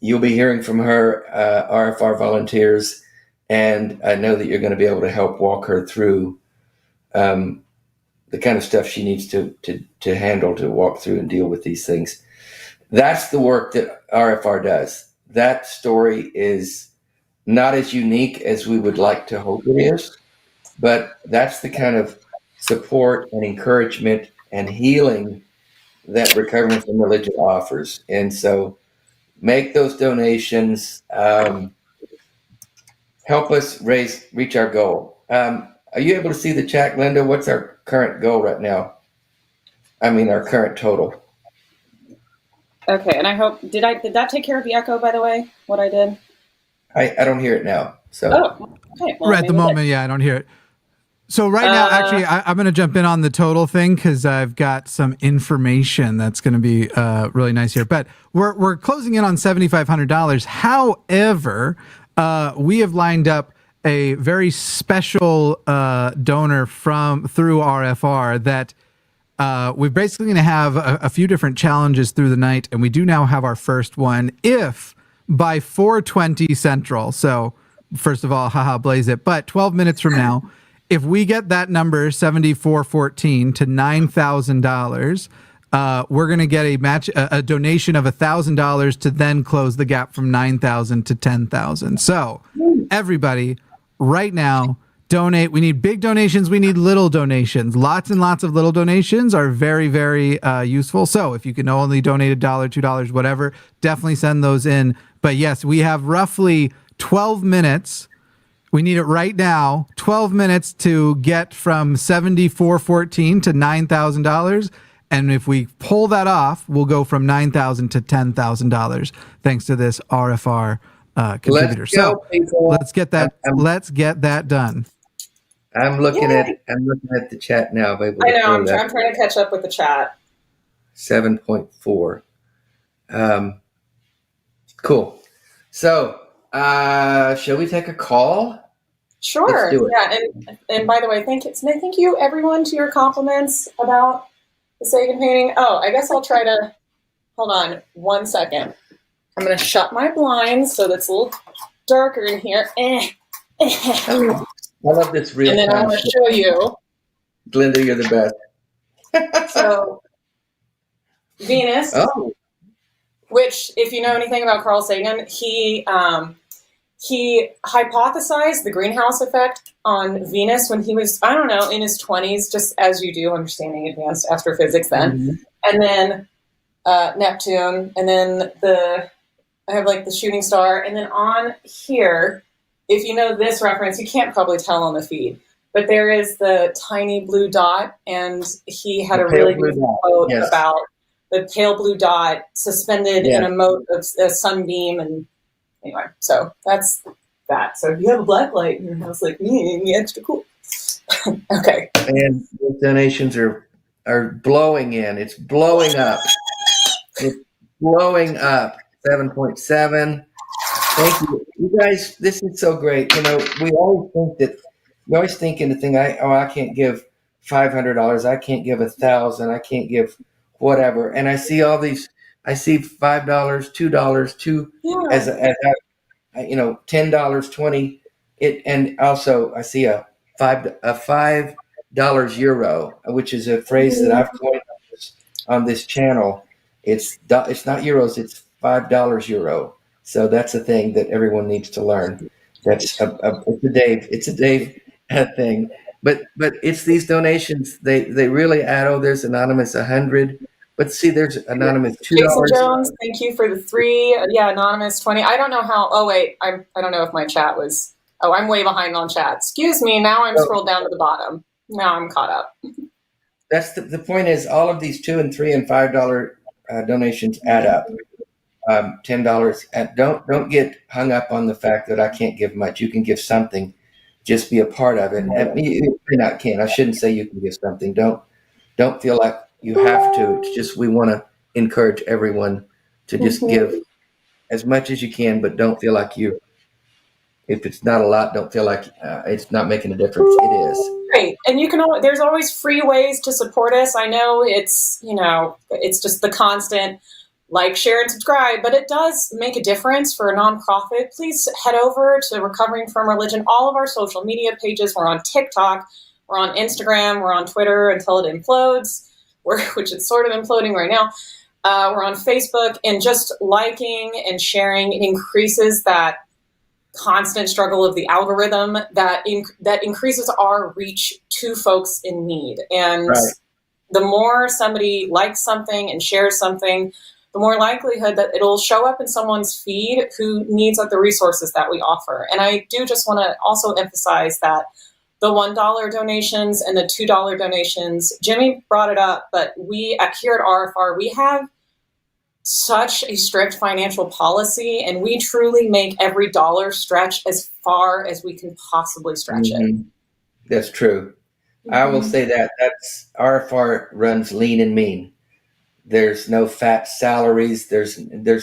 You'll be hearing from her, RFR volunteers, and I know that you're going to be able to help walk her through the kind of stuff she needs to handle, to walk through and deal with these things. That's the work that RFR does. That story is not as unique as we would like to hope it is, but that's the kind of support and encouragement and healing that Recovering from Religion offers. And so make those donations, help us reach our goal. Are you able to see the chat, Glenda? What's our current goal right now? I mean, our current total. Okay, and I hope, did that take care of the echo, by the way, what I did? I don't hear it now. So. Oh, okay. Well, right at the moment, yeah, I don't hear it. So right now, actually, I'm going to jump in on the total thing because I've got some information that's going to be really nice here. But we're closing in on $7,500. However, we have lined up a very special donor through RFR that we're basically going to have a few different challenges through the night, and we do now have our first one. If by 4:20 Central, so first of all, haha, blaze it, but 12 minutes from now, if we get that number 7414 to $9,000, we're going to get a donation of $1,000 to then close the gap from 9,000 to 10,000. So everybody, right now, donate. We need big donations. We need little donations. Lots and lots of little donations are very, very useful. So if you can only donate $1, $2, whatever, definitely send those in. But yes, we have roughly 12 minutes. We need it right now. 12 minutes to get from $7,414 to $9,000. And if we pull that off, we'll go from $9,000 to $10,000 thanks to this RFR contributor. So let's get that. Let's get that done. I'm looking at the chat now. I know. I'm trying to catch up with the chat. 7.4. Cool. So, shall we take a call? Sure. Yeah. And by the way, thank you everyone to your compliments about the Sagan painting. Oh, I guess I'll try to hold on 1 second. I'm going to shut my blinds so that's a little darker in here. I love this real. And then I want to show you. Glenda, you're the best. So, Venus. Oh. Which, if you know anything about Carl Sagan, he hypothesized the greenhouse effect on Venus when he was, I don't know, in his 20s, just as you do, understanding advanced astrophysics then. Mm-hmm. And then Neptune, and then I have like the shooting star, and then on here, if you know this reference, you can't probably tell on the feed, but there is the tiny blue dot, and he had The a pale really blue good dot, quote yes. about the pale blue dot suspended in a mote of a sunbeam, and anyway, so that's that. So if you have a black light in your house like me, you're extra cool. Okay. And the donations are blowing in. It's blowing up. It's blowing up. 7.7. Thank you. You guys, this is so great. You know, we always think in the thing, I can't give $500, I can't give $1,000, I can't give whatever. And I see all these, I see $5, $2, as $10, 20. And also I see a $5 euro, which is a phrase that I've coined on this channel. It's not euros, it's $5 euro. So that's a thing that everyone needs to learn. That's it's a Dave thing. But it's these donations. They really add. Oh, there's anonymous 100. But see, there's anonymous $2. Jason Jones, thank you for the 3. Yeah, anonymous 20. I don't know how. Oh wait, I don't know if my chat was. Oh, I'm way behind on chat. Excuse me. Now I'm scrolled down to the bottom. Now I'm caught up. That's the point. Is all of these $2 and $3 and $5 donations add up. $10. And don't get hung up on the fact that I can't give much. You can give something. Just be a part of it. And you not can. I shouldn't say you can give something. Don't feel like you have to. It's just we want to encourage everyone to just give as much as you can, but don't feel like you. If it's not a lot, don't feel like it's not making a difference. It is. Right, and you can. There's always free ways to support us. I know it's just the constant like, share, and subscribe, but it does make a difference for a nonprofit. Please head over to Recovering from Religion. All of our social media pages. We're on TikTok, we're on Instagram, we're on Twitter until it implodes, which is sort of imploding right now. We're on Facebook, and just liking and sharing, it increases that constant struggle of the algorithm that increases our reach to folks in need. And the more somebody likes something and shares something, the more likelihood that it'll show up in someone's feed who needs the resources that we offer. And I do just want to also emphasize that the $1 donations and the $2 donations, Jimmy brought it up, but we here at RFR, we have such a strict financial policy, and we truly make every dollar stretch as far as we can possibly stretch it. That's true. I will say that's RFR runs lean and mean. There's no fat salaries. There's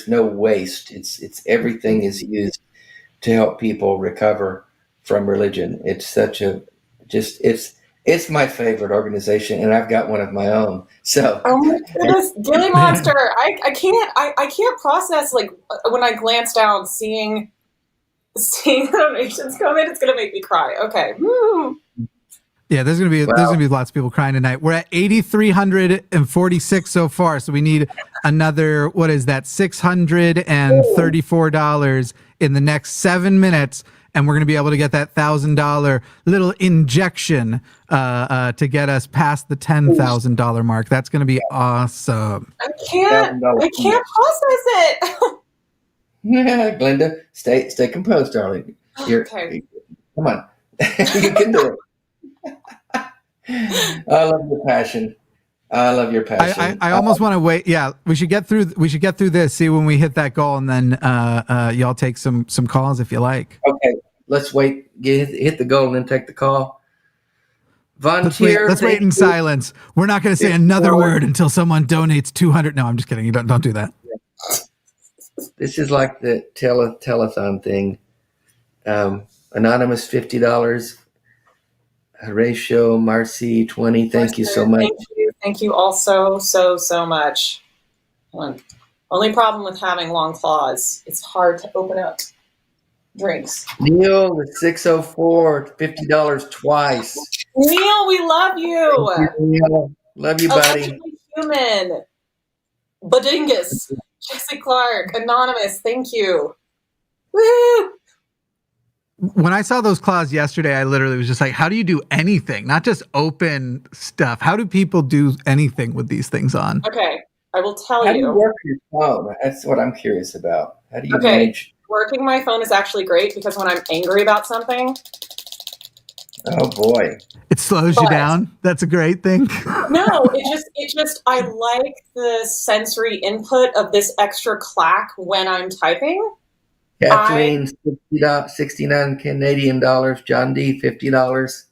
no waste. It's everything is used to help people recover from religion. It's such it's my favorite organization, and I've got one of my own. So, oh my goodness, Gilly Monster! I can't process, like, when I glance down, seeing the donations come in. It's gonna make me cry. Okay. Woo. Yeah, there's gonna be lots of people crying tonight. We're at 8,346 so far, so we need another, what is that, $634 in the next 7 minutes, and we're gonna be able to get that $1,000 little injection to get us past the $10,000 mark. That's gonna be awesome. I can't process it. Yeah, Glenda, stay composed, darling. Okay. Come on, you can do it. I love your passion. I almost want to wait. Yeah, we should get through this. See when we hit that goal, and then y'all take some calls if you like. Okay, let's wait. Hit the goal and then take the call. Volunteer. Let's wait in silence. We're not going to say another word until someone donates 200. No, I'm just kidding. You don't do that. This is like the telethon thing. Anonymous $50. Horatio, Marcy, 20. Thank you so much. Thank you all so much. Only problem with having long claws, it's hard to open up drinks. Neil with 604, $50 twice. Neil, we love you. Thank you, Neil. Love you, buddy. Allegedly Human. Badingus. Jesse Clark. Anonymous. Thank you. Woo! When I saw those claws yesterday, I literally was just like, how do you do anything? Not just open stuff. How do people do anything with these things on? Okay, I will tell you. How do you work your phone? That's what I'm curious about. How do you manage? Working my phone is actually great because when I'm angry about something, Oh boy. It slows you down. That's a great thing. No, it just I like the sensory input of this extra clack when I'm typing. Kathleen, 69 Canadian dollars. John D, $50.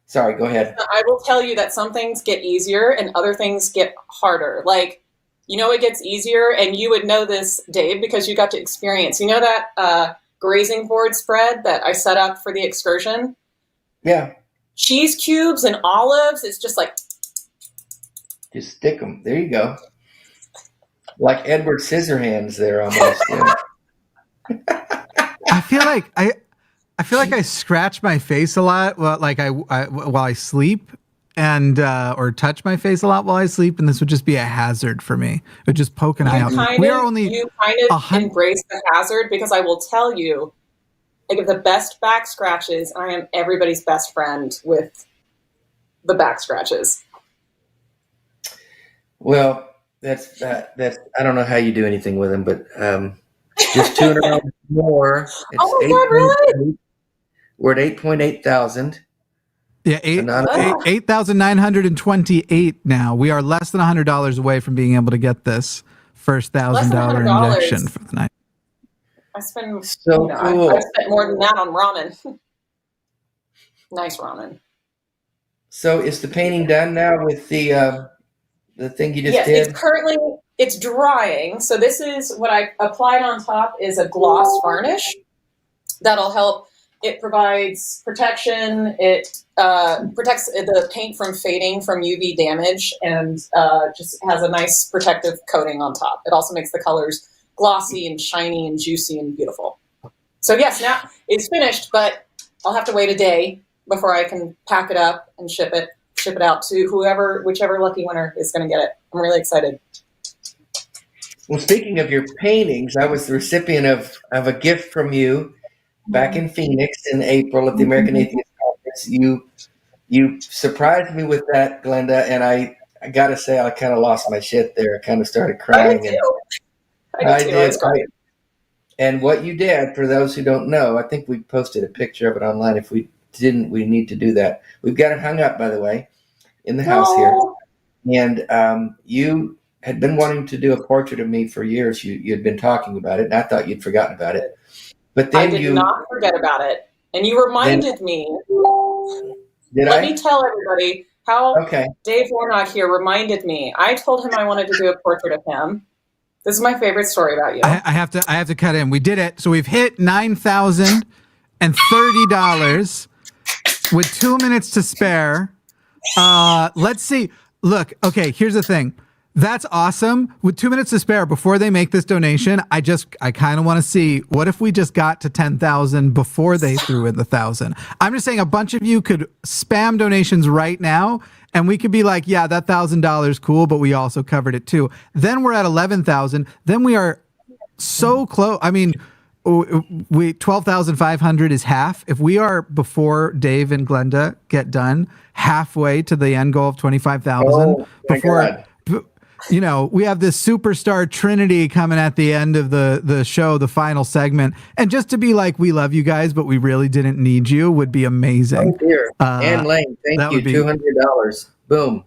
Sorry, go ahead. I will tell you that some things get easier and other things get harder. Like, it gets easier, and you would know this, Dave, because you got to experience. You know that grazing board spread that I set up for the excursion? Yeah. Cheese cubes and olives. It's just like, just stick them. There you go. Like Edward Scissorhands there almost. Yeah. I feel like I scratch my face a lot while I sleep, and or touch my face a lot while I sleep, and this would just be a hazard for me. It would just poke an eye out. You kind of embrace the hazard, because I will tell you, I give the best back scratches. I am everybody's best friend with the back scratches. Well, that's I don't know how you do anything with them, but just $200 more. It's oh my God, really? We're at 8.8 thousand. Yeah, 8,928 now. We are less than $100 away from being able to get this first $1,000 injection for the night. I spend cool. I've spent more than that on ramen. Nice ramen. So is the painting done now with the thing you just did? Yes, it's drying. So this is what I applied on top is a gloss varnish that'll help. It provides protection. It protects the paint from fading from UV damage, and just has a nice protective coating on top. It also makes the colors glossy and shiny and juicy and beautiful. So yes, now it's finished, but I'll have to wait a day before I can pack it up and ship it out to whichever lucky winner is going to get it. I'm really excited. Well, speaking of your paintings, I was the recipient of a gift from you back in Phoenix in April at the American Atheist Conference. You surprised me with that, Glenda, and I got to say I kind of lost my shit there. I kind of started crying. I did. And what you did, for those who don't know, I think we posted a picture of it online. If we didn't, we need to do that. We've got it hung up, by the way, in the house here. And you had been wanting to do a portrait of me for years. You had been talking about it, and I thought you'd forgotten about it. But then I did not forget about it. And you reminded me. Let me tell everybody how Dave Warnock here reminded me. I told him I wanted to do a portrait of him. This is my favorite story about you. I have to cut in. We did it. So we've hit $9,030 with 2 minutes to spare. Let's see. Look, okay, here's the thing. That's awesome. With 2 minutes to spare before they make this donation, I kind of want to see, what if we just got to 10,000 before they threw in the 1,000? I'm just saying a bunch of you could spam donations right now, and we could be like, yeah, that $1,000 cool, but we also covered it too. Then we're at 11,000. Then we are so close. I mean, 12,500 is half. If we are before Dave and Glenda get done, halfway to the end goal of 25,000 before. You know, we have this superstar Trinity coming at the end of the show, the final segment. And just to be like, we love you guys, but we really didn't need you would be amazing. Oh, dear. Ann Lane, thank you. $200. Boom.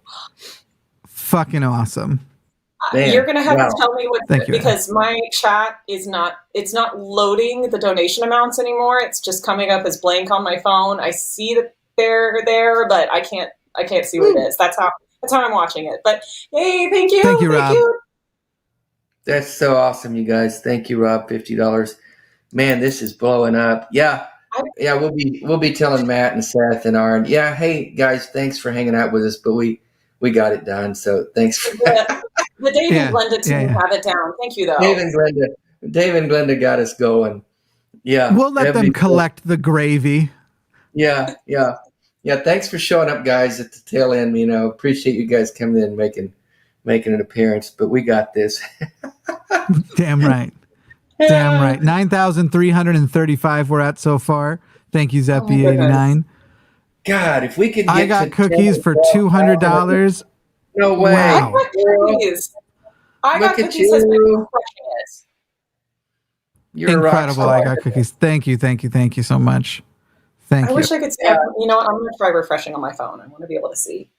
Fucking awesome. You're going to have to tell me because my chat is it's not loading the donation amounts anymore. It's just coming up as blank on my phone. I see that they're there, but I can't see what it is. That's how I'm watching it. But hey, thank you. Thank you, Rob. That's so awesome, you guys. Thank you, Rob. $50. Man, this is blowing up. Yeah. We'll be telling Matt and Seth and Aron. Yeah, hey guys, thanks for hanging out with us, but we got it done. So thanks for that. The Dave and Glenda team have it down. Thank you though. Dave and Glenda got us going. Yeah. We'll let them collect the gravy. Yeah. Thanks for showing up, guys, at the tail end. You know, appreciate you guys coming in and making an appearance, but we got this. Damn right. 9,335 we're at so far. Thank you, Zeppy89. God, if we could get I got cookies for $200. No way. I Wow. got cookies. Has been crushing it. You're incredible. I got cookies. Thank you so much. Thank I you. wish I could see. You know what? I'm going to try refreshing on my phone. I want to be able to see.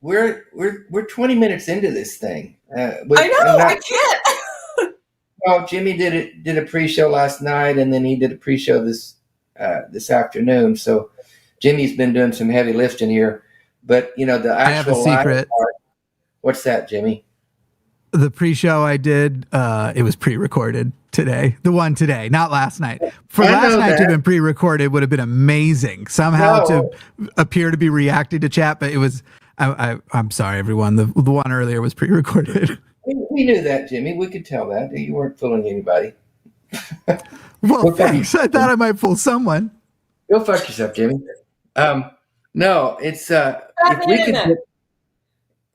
We're 20 minutes into this thing. I know. I can't. Well, Jimmy did a pre-show last night, and then he did a pre-show this afternoon. So Jimmy's been doing some heavy lifting here. But the actual I have a secret. part, what's that, Jimmy? The pre-show I did, it was pre-recorded today. The one today, not last night. For last night to have been pre-recorded would have been amazing. Somehow to appear to be reacting to chat, but it was. I'm sorry, everyone. The one earlier was pre-recorded. We knew that, Jimmy. We could tell that. You weren't fooling anybody. Well, thanks. I thought I might fool someone. Go fuck yourself, Jimmy. No, it's if we could get,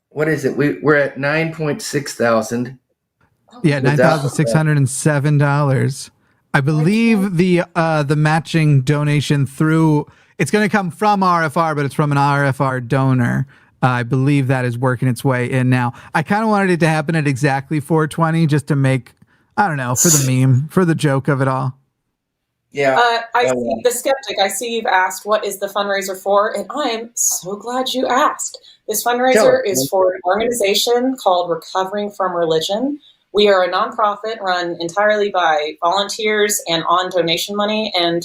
what is it? We're at 9.6 thousand. Yeah, $9,607. I believe the matching donation through it's going to come from RFR, but it's from an RFR donor. I believe that is working its way in now. I kind of wanted it to happen at exactly 420 just to make, I don't know, for the meme, for the joke of it all. Yeah. I see the skeptic. I see you've asked, what is the fundraiser for? And I am so glad you asked. This fundraiser is for an organization called Recovering from Religion. We are a nonprofit run entirely by volunteers and on donation money. And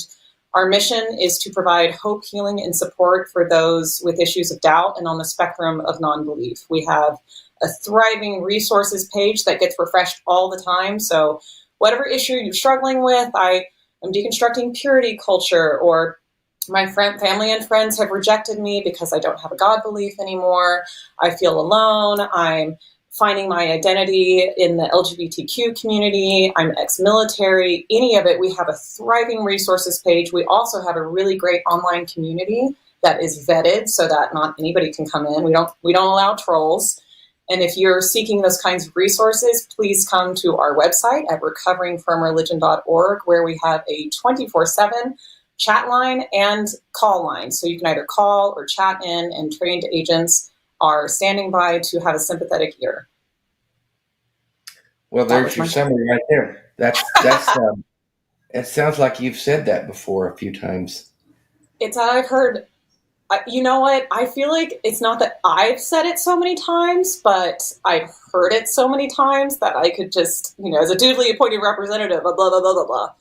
our mission is to provide hope, healing, and support for those with issues of doubt and on the spectrum of non-belief. We have a thriving resources page that gets refreshed all the time. So whatever issue you're struggling with, I am deconstructing purity culture, or my family and friends have rejected me because I don't have a God belief anymore. I feel alone. I'm finding my identity in the LGBTQ community. I'm ex-military, any of it. We have a thriving resources page. We also have a really great online community that is vetted so that not anybody can come in. We don't allow trolls. And if you're seeking those kinds of resources, please come to our website at recoveringfromreligion.org, where we have a 24/7 chat line and call line. So you can either call or chat in, and trained agents are standing by to have a sympathetic ear. Well, there's your summary right there. That's it sounds like you've said that before a few times. It's I've heard. You know what? I feel like it's not that I've said it so many times, but I've heard it so many times that I could just, as a duly appointed representative, blah, blah, blah, blah, blah.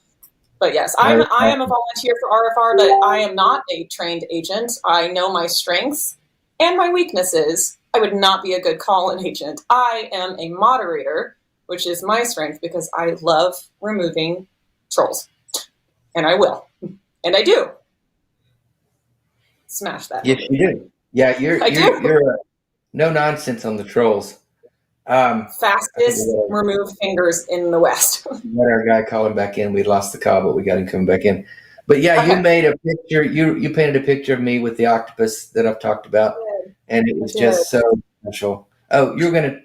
But yes, I am a volunteer for RFR, but I am not a trained agent. I know my strengths and my weaknesses. I would not be a good call-in agent. I am a moderator, which is my strength because I love removing trolls. And I will. And I do. Smash that. Yes, you do. Yeah, you're no nonsense on the trolls. Fastest remove fingers in the West. We had our guy calling back in. We lost the call, but we got him coming back in. But yeah, you made a picture. You painted a picture of me with the octopus that I've talked about, and it was just so special. Oh, you're gonna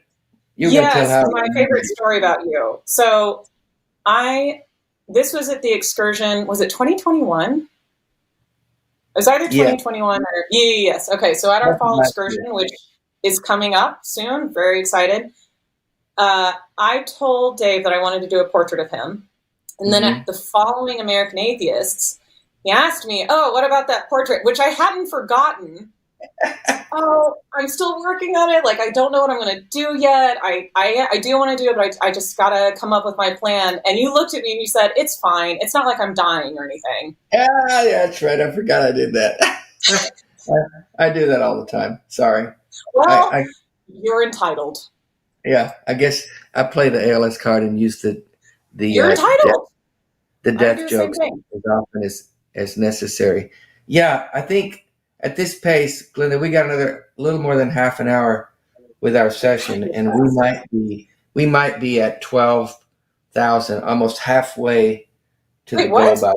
tell how my favorite story about you. So, this was at the excursion. Was it 2021? It was either 2021 or yes. Okay, so at our fall excursion, which is coming up soon, very excited. I told Dave that I wanted to do a portrait of him. And then at the following American Atheists, he asked me, "Oh, what about that portrait?" Which I hadn't forgotten. Oh, I'm still working on it. Like, I don't know what I'm going to do yet. I do want to do it, but I just got to come up with my plan. And you looked at me and you said, "It's fine. It's not like I'm dying or anything." Yeah, that's right. I forgot I did that. I do that all the time. Sorry. Well, you're entitled. Yeah, I guess I play the ALS card and use the you're entitled. The death jokes as often as necessary. Yeah, I think at this pace, Glenda, we got another little more than half an hour with our session, and we might be at 12,000, almost halfway to the goal.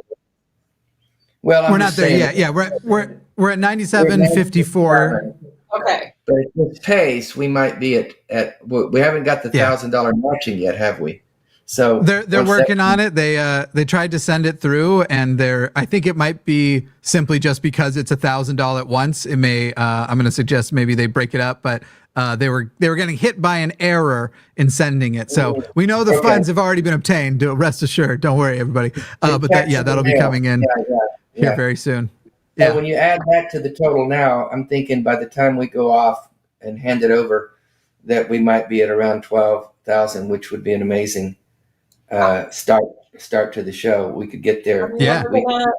Well, we're not there yet. Yeah, we're at 97.54. Okay. But at this pace, we might be at we haven't got the $1,000 matching yet, have we? So they're working on it. They tried to send it through, and I think it might be simply just because it's $1,000 at once. It may I'm going to suggest maybe they break it up, but they were getting hit by an error in sending it. So we know the funds have already been obtained. Rest assured. Don't worry, everybody. But that'll be coming in here very soon. So when you add that to the total now, I'm thinking by the time we go off and hand it over, that we might be at around 12,000, which would be an amazing start to the show. We could get there. Yeah. We're going to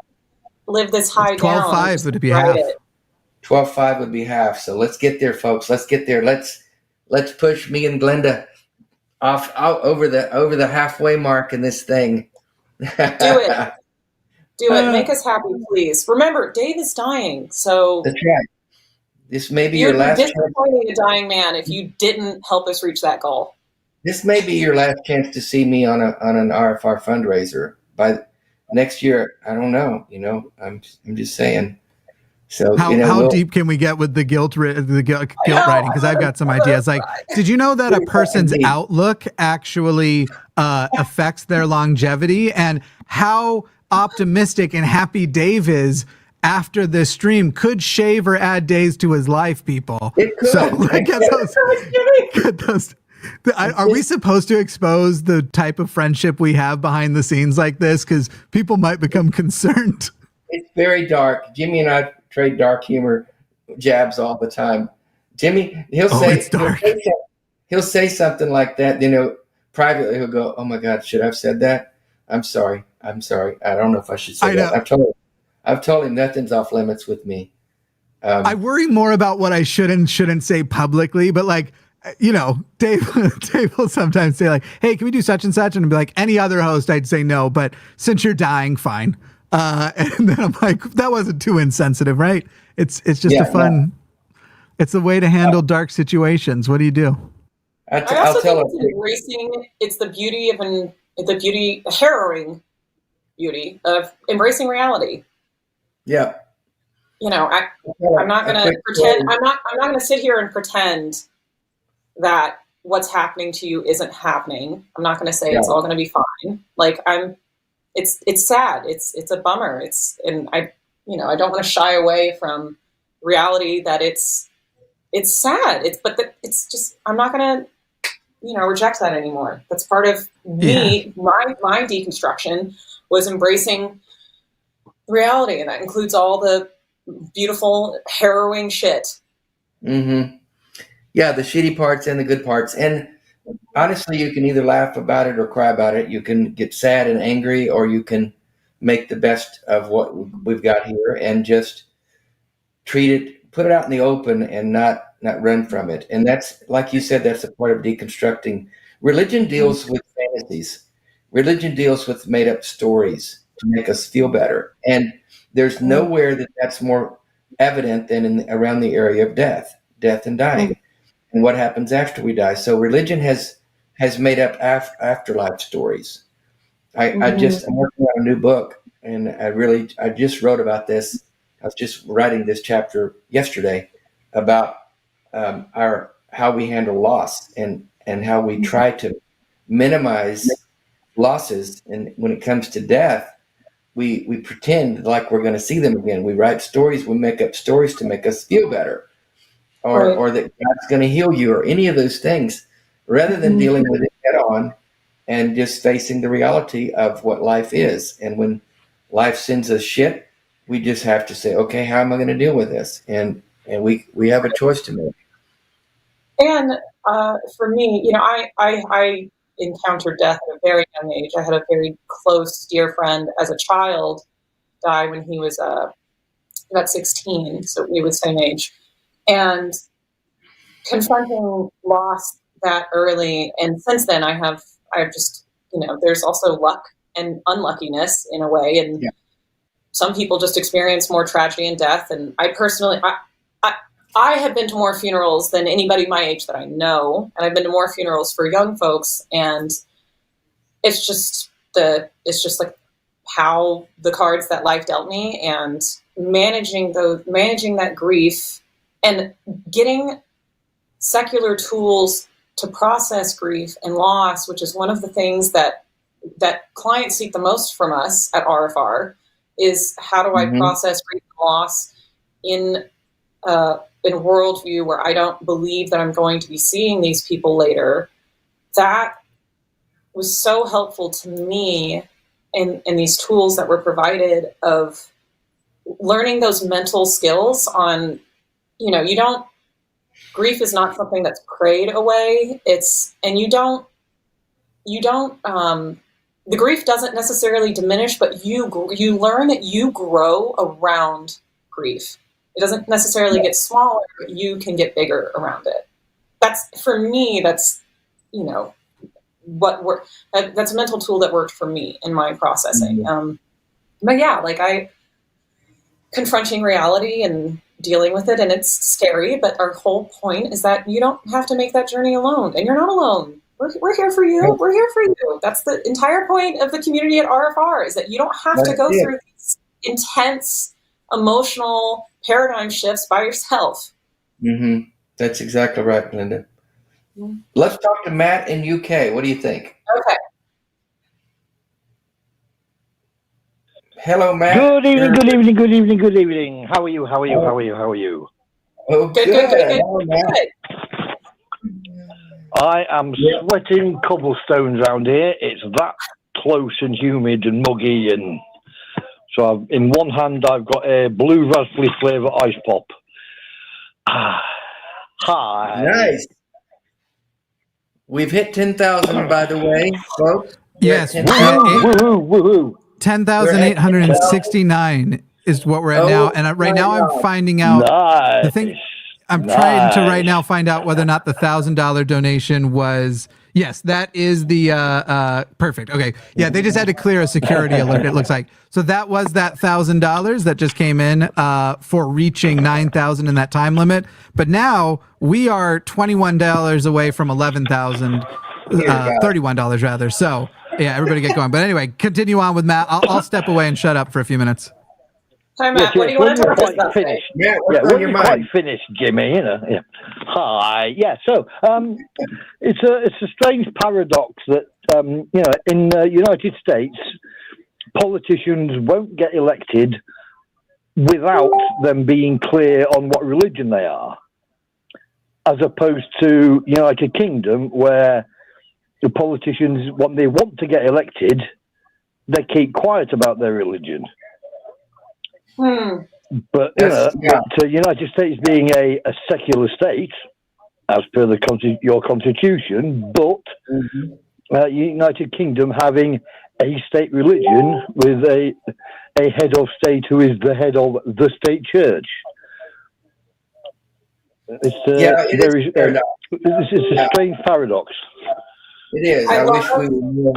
live this high down. 12.5 would be half. 12.5 would be half. So let's get there, folks. Let's get there. Let's push me and Glenda off out over the halfway mark in this thing. Do it. Do it. Make us happy, please. Remember, Dave is dying. So that's right. This may be your last chance. You're disappointing a dying man if you didn't help us reach that goal. This may be your last chance to see me on an RFR fundraiser. By next year, I don't know. I'm just saying. So how deep can we get with the guilt writing? Because I've got some ideas. Like, did you know that a person's outlook actually affects their longevity, and how optimistic and happy Dave is after this stream could shave or add days to his life, people. It could. So get those. Are we supposed to expose the type of friendship we have behind the scenes like this? Because people might become concerned. It's very dark. Jimmy and I trade dark humor jabs all the time. Jimmy, he'll say something like that. Privately he'll go, "Oh my God, should I have said that? I'm sorry. I don't know if I should say that." I've told him nothing's off limits with me. I worry more about what I should and shouldn't say publicly, but Dave will sometimes say like, "Hey, can we do such and such?" And I'd be like, any other host, I'd say no, but since you're dying, fine. And then I'm like, that wasn't too insensitive, right? It's just it's a way to handle dark situations. What do you do? I also think it's embracing. It's the harrowing beauty of embracing reality. Yeah. I'm not going to pretend. I'm not going to sit here and pretend that what's happening to you isn't happening. I'm not going to say it's all going to be fine. Like it's sad. It's a bummer. I don't want to shy away from reality that it's sad. It's just, I'm not going to, reject that anymore. That's part of me. My deconstruction was embracing reality, and that includes all the beautiful, harrowing shit. Mm-hmm. Yeah, the shitty parts and the good parts. And honestly, you can either laugh about it or cry about it. You can get sad and angry, or you can make the best of what we've got here and just treat it, put it out in the open and not run from it. And that's, like you said, that's a part of deconstructing. Religion deals with fantasies. Religion deals with made up stories to make us feel better. And there's nowhere that's more evident than around the area of death and dying, and what happens after we die. So religion has made up afterlife stories. I'm working on a new book, and I just wrote about this. I was just writing this chapter yesterday about how we handle loss and how we try to minimize losses. And when it comes to death, we pretend like we're going to see them again. We write stories. We make up stories to make us feel better, or that God's going to heal you, or any of those things, rather than dealing with it head on and just facing the reality of what life is. And when life sends us shit, we just have to say, okay, how am I going to deal with this? And we have a choice to make. And for me, I encountered death at a very young age. I had a very close, dear friend as a child die when he was about 16, so we were the same age. And confronting loss that early, and since then I've just, there's also luck and unluckiness in a way, and some people just experience more tragedy and death. And I personally, I have been to more funerals than anybody my age that I know, and I've been to more funerals for young folks, and it's just like how the cards that life dealt me, and managing that grief and getting secular tools to process grief and loss, which is one of the things that clients seek the most from us at RFR, is how do I process grief and loss in a worldview where I don't believe that I'm going to be seeing these people later. That was so helpful to me in these tools that were provided of learning those mental skills on, grief is not something that's prayed away. The grief doesn't necessarily diminish, but you learn that you grow around grief. It doesn't necessarily get smaller, but you can get bigger around it. For me, that's a mental tool that worked for me in my processing. But yeah, confronting reality and dealing with it, and it's scary, but our whole point is that you don't have to make that journey alone, and you're not alone. We're here for you. We're here for you. That's the entire point of the community at RFR, is that you don't have to go through these intense emotional paradigm shifts by yourself. Mm-hmm. That's exactly right, Linda. Mm-hmm. Let's talk to Matt in UK. What do you think? Okay. Hello, Matt. Good evening. How are you? Oh, good. I am sweating cobblestones around here. It's that close and humid and muggy, and so in one hand I've got a blue raspberry flavour ice pop. Hi. Nice. We've hit 10,000, by the way, folks. Yes. Woohoo. 10,869 is what we're at now. And right now I'm finding out the thing. I'm trying to right now find out whether or not the $1,000 donation was. Yes, that is the perfect. Okay. Yeah, they just had to clear a security alert, it looks like. So that was that $1,000 that just came in for reaching 9,000 in that time limit. But now we are $21 away from 11,000, $31 rather. So yeah, everybody get going. But anyway, continue on with Matt. I'll step away and shut up for a few minutes. Hi, Matt. What do you want to talk about? When you're quite finished, Jimmy, Yeah. Hi. Yeah. So it's a strange paradox that in the United States, politicians won't get elected without them being clear on what religion they are, as opposed to United Kingdom, where the politicians, when they want to get elected, they keep quiet about their religion. But the United States being a secular state, as per your constitution, but United Kingdom having a state religion with a head of state who is the head of the state church. It's a strange paradox. It is. I wish we were more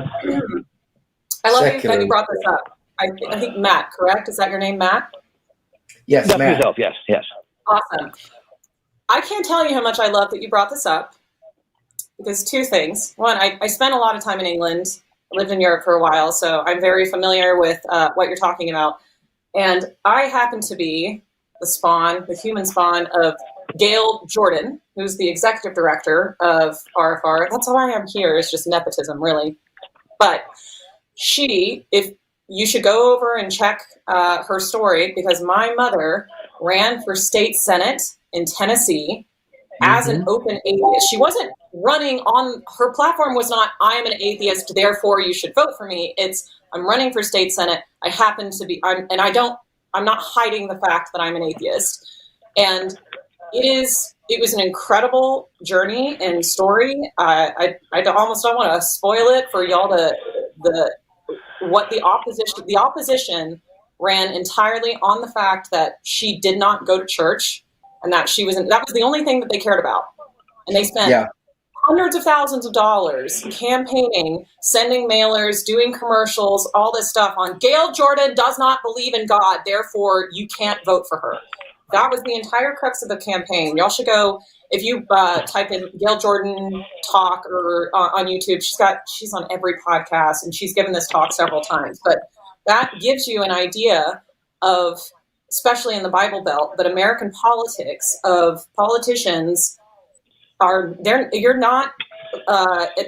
I love secular. that you brought this up. I think Matt, correct? Is that your name, Matt? Yes, That's Matt. myself, yes. Awesome. I can't tell you how much I love that you brought this up, because two things. One, I spent a lot of time in England. I lived in Europe for a while, so I'm very familiar with what you're talking about. And I happen to be the human spawn of Gail Jordan, who's the executive director of RFR. That's why I'm here. It's just nepotism, really. But if you should go over and check her story, because my mother ran for state senate in Tennessee as an open atheist. She wasn't running on, her platform was not, I am an atheist, therefore you should vote for me. It's, I'm running for state senate. I happen to be, I'm not hiding the fact that I'm an atheist. And it was an incredible journey and story. I almost don't want to spoil it for y'all the opposition ran entirely on the fact that she did not go to church, and that that was the only thing that they cared about. And they spent hundreds of thousands of dollars campaigning, sending mailers, doing commercials, all this stuff on Gail Jordan does not believe in God, therefore you can't vote for her. That was the entire crux of the campaign. Y'all should go, if you type in Gail Jordan talk or on YouTube, she's on every podcast, and she's given this talk several times. But that gives you an idea of, especially in the Bible Belt, but American politics of politicians you're not,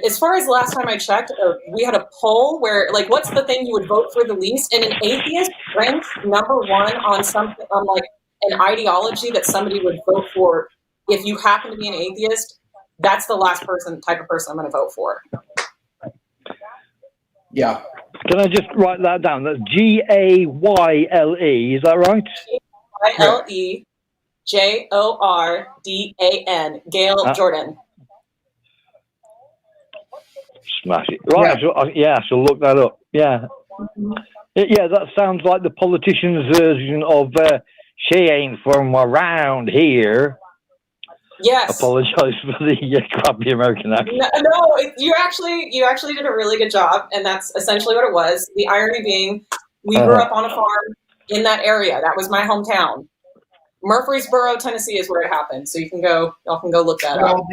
as far as the last time I checked, we had a poll where, like, what's the thing you would vote for the least? And an atheist ranked number one on something, on like an ideology that somebody would vote for. If you happen to be an atheist, that's the last type of person I'm going to vote for. Yeah. Can I just write that down? That's Gayle. Is that right? GaylJordan. Gayle Jordan. Smash it. Right. I shall look that up. Yeah. Yeah, that sounds like the politician's version of she ain't from around here. Yes. Apologize for the crappy American accent. No, you actually did a really good job, and that's essentially what it was. The irony being, we grew up on a farm in that area. That was my hometown. Murfreesboro, Tennessee is where it happened. So y'all can go look that up.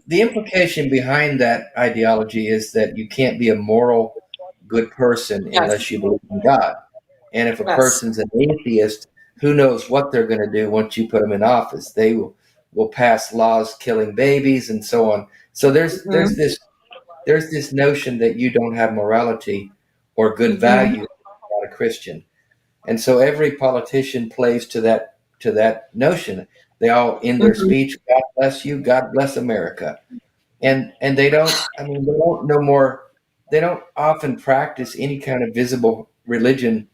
The implication behind that ideology is that you can't be a moral good person unless you believe in God. And if a person's an atheist, who knows what they're going to do once you put them in office? They will pass laws killing babies and so on. So there's this notion that you don't have morality or good value if you're not a Christian. And so every politician plays to that notion. They all in their speech, God bless you, God bless America. And they don't they don't often practice any kind of visible religion.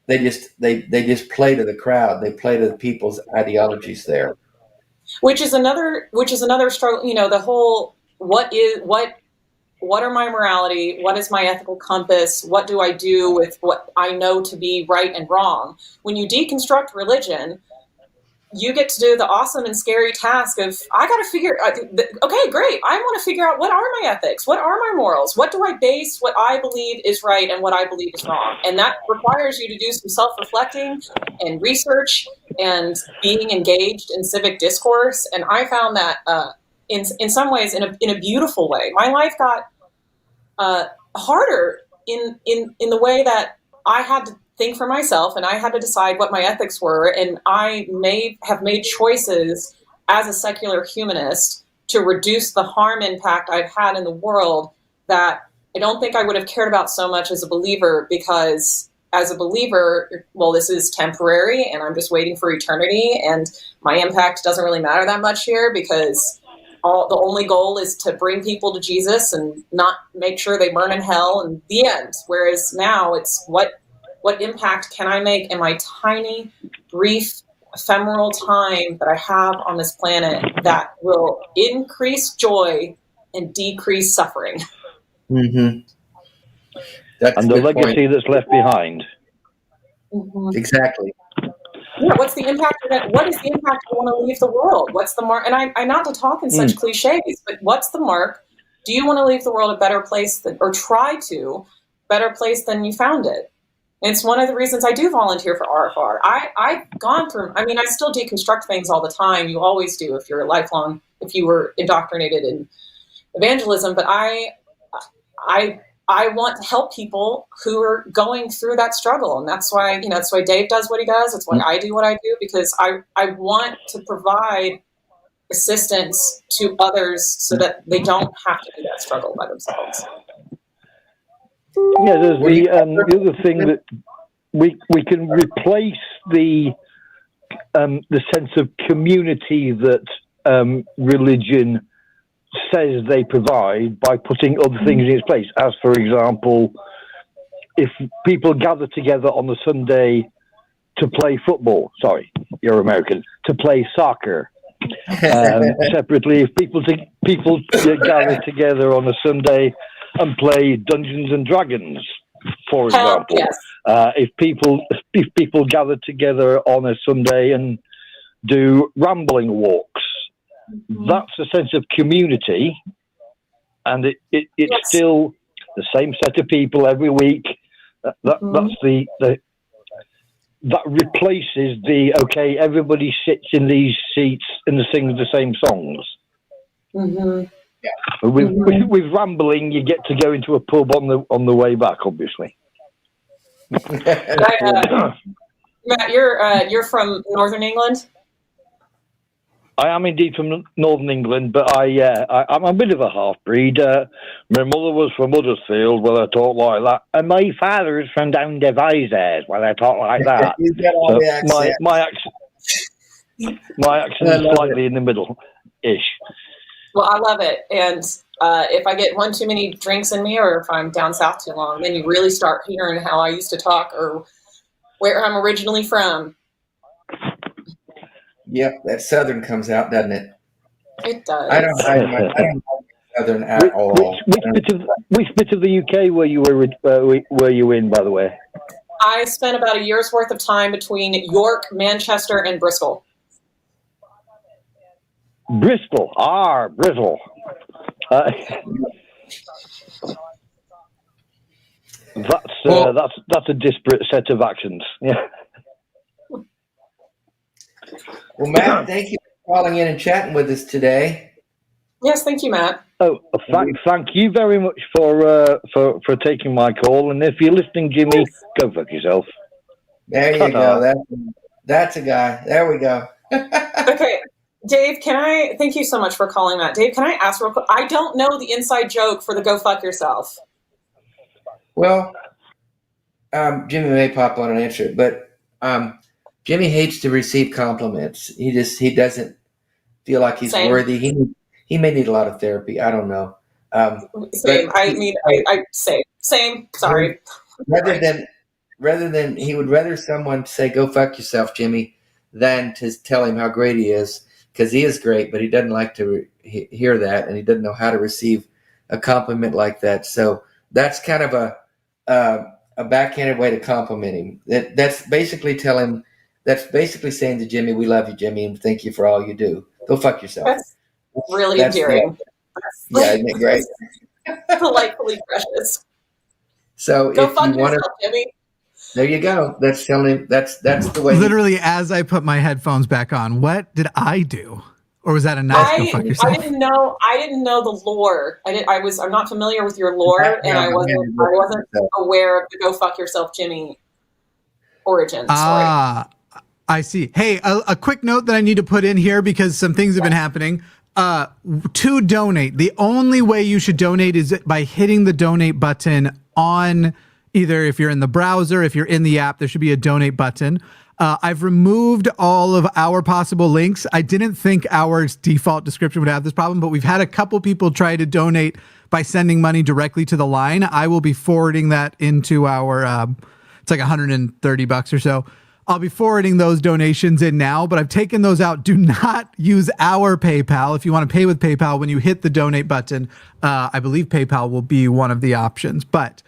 They just play to the crowd. They play to the people's ideologies there. Which is another struggle, the whole what are my morality? What is my ethical compass? What do I do with what I know to be right and wrong? When you deconstruct religion, you get to do the awesome and scary task of, I got to figure, okay, great. I want to figure out, what are my ethics? What are my morals? What do I base what I believe is right and what I believe is wrong? And that requires you to do some self-reflecting and research and being engaged in civic discourse. And I found that in some ways, in a beautiful way, my life got harder in the way that I had to think for myself, and I had to decide what my ethics were, and I have made choices as a secular humanist to reduce the harm impact I've had in the world that I don't think I would have cared about so much as a believer, because as a believer, well, this is temporary and I'm just waiting for eternity, and my impact doesn't really matter that much here, because the only goal is to bring people to Jesus and not make sure they burn in hell, and the end. Whereas now it's what impact can I make in my tiny, brief, ephemeral time that I have on this planet that will increase joy and decrease suffering. Mm-hmm. And the legacy that's left behind. Mm-hmm. Exactly. Yeah, what's the impact of that? What is the impact I want to leave the world? What's the mark? And I not to talk in such cliches, but what's the mark? Do you want to leave the world a better place or try to better place than you found it? And it's one of the reasons I do volunteer for RFR. I've gone through, I still deconstruct things all the time. You always do if you were indoctrinated in evangelism. But I want to help people who are going through that struggle. And that's why, that's why Dave does what he does. It's why I do what I do, because I want to provide assistance to others so that they don't have to do that struggle by themselves. Yeah, there's the other thing that we can replace the sense of community that religion says they provide by putting other things in its place. As for example, if people gather together on a Sunday to play football, sorry, you're American, to play soccer. Separately, if people gather together on a Sunday and play Dungeons and Dragons, for example. Yes. If people gather together on a Sunday and do rambling walks, that's a sense of community, and it's still the same set of people every week. That's that replaces the everybody sits in these seats and sings the same songs. Mm-hmm. With rambling, you get to go into a pub on the way back, obviously. Matt, you're from Northern England? I am indeed from Northern England, but I'm a bit of a half-breed. My mother was from Huddersfield, where I talk like that, and my father is from down Devizes, where I talk like that. You get all the accent. My accent is slightly in the middle-ish. Well, I love it, and If I get one too many drinks in me, or if I'm down south too long, then you really start hearing how I used to talk or where I'm originally from. Yep, that Southern comes out, doesn't it? It does. I don't hide Southern at all. Which bit of the UK were you in, by the way? I spent about a year's worth of time between York, Manchester, and Bristol. Bristol. Bristol. That's a disparate set of actions. Yeah. Well, Matt, thank you for calling in and chatting with us today. Yes, thank you, Matt. Oh, thank you very much for taking my call. And if you're listening, Jimmy, go fuck yourself. There you go. That's a guy. There we go. Okay, Dave, thank you so much for calling that. Dave, can I ask real quick? I don't know the inside joke for the go fuck yourself. Well, Jimmy may pop on and answer it, but Jimmy hates to receive compliments. He doesn't feel like he's worthy. He may need a lot of therapy. I don't know. Same. Same. Sorry. Rather than he would rather someone say "go fuck yourself, Jimmy," than to tell him how great he is, because he is great, but he doesn't like to hear that, and he doesn't know how to receive a compliment like that. So that's kind of a backhanded way to compliment him. That's basically saying to Jimmy, "We love you, Jimmy, and thank you for all you do. Go fuck yourself." That's really endearing. Yeah, isn't it great? Delightfully precious. So go if fuck you want yourself, Jimmy. There you go. That's telling him. That's the way. Literally, as I put my headphones back on, what did I do? Or was that a nice go fuck yourself? I didn't know the lore. I'm not familiar with your lore, and I wasn't aware of the go fuck yourself, Jimmy origin story. I see. Hey, a quick note that I need to put in here because some things have been happening. To donate, the only way you should donate is by hitting the donate button on either if you're in the browser, if you're in the app, there should be a donate button. I've removed all of our possible links. I didn't think our default description would have this problem, but we've had a couple people try to donate by sending money directly to the line. I will be forwarding that into our, it's like $130 or so. I'll be forwarding those donations in now, but I've taken those out. Do not use our PayPal. If you want to pay with PayPal, when you hit the donate button, I believe PayPal will be one of the options, but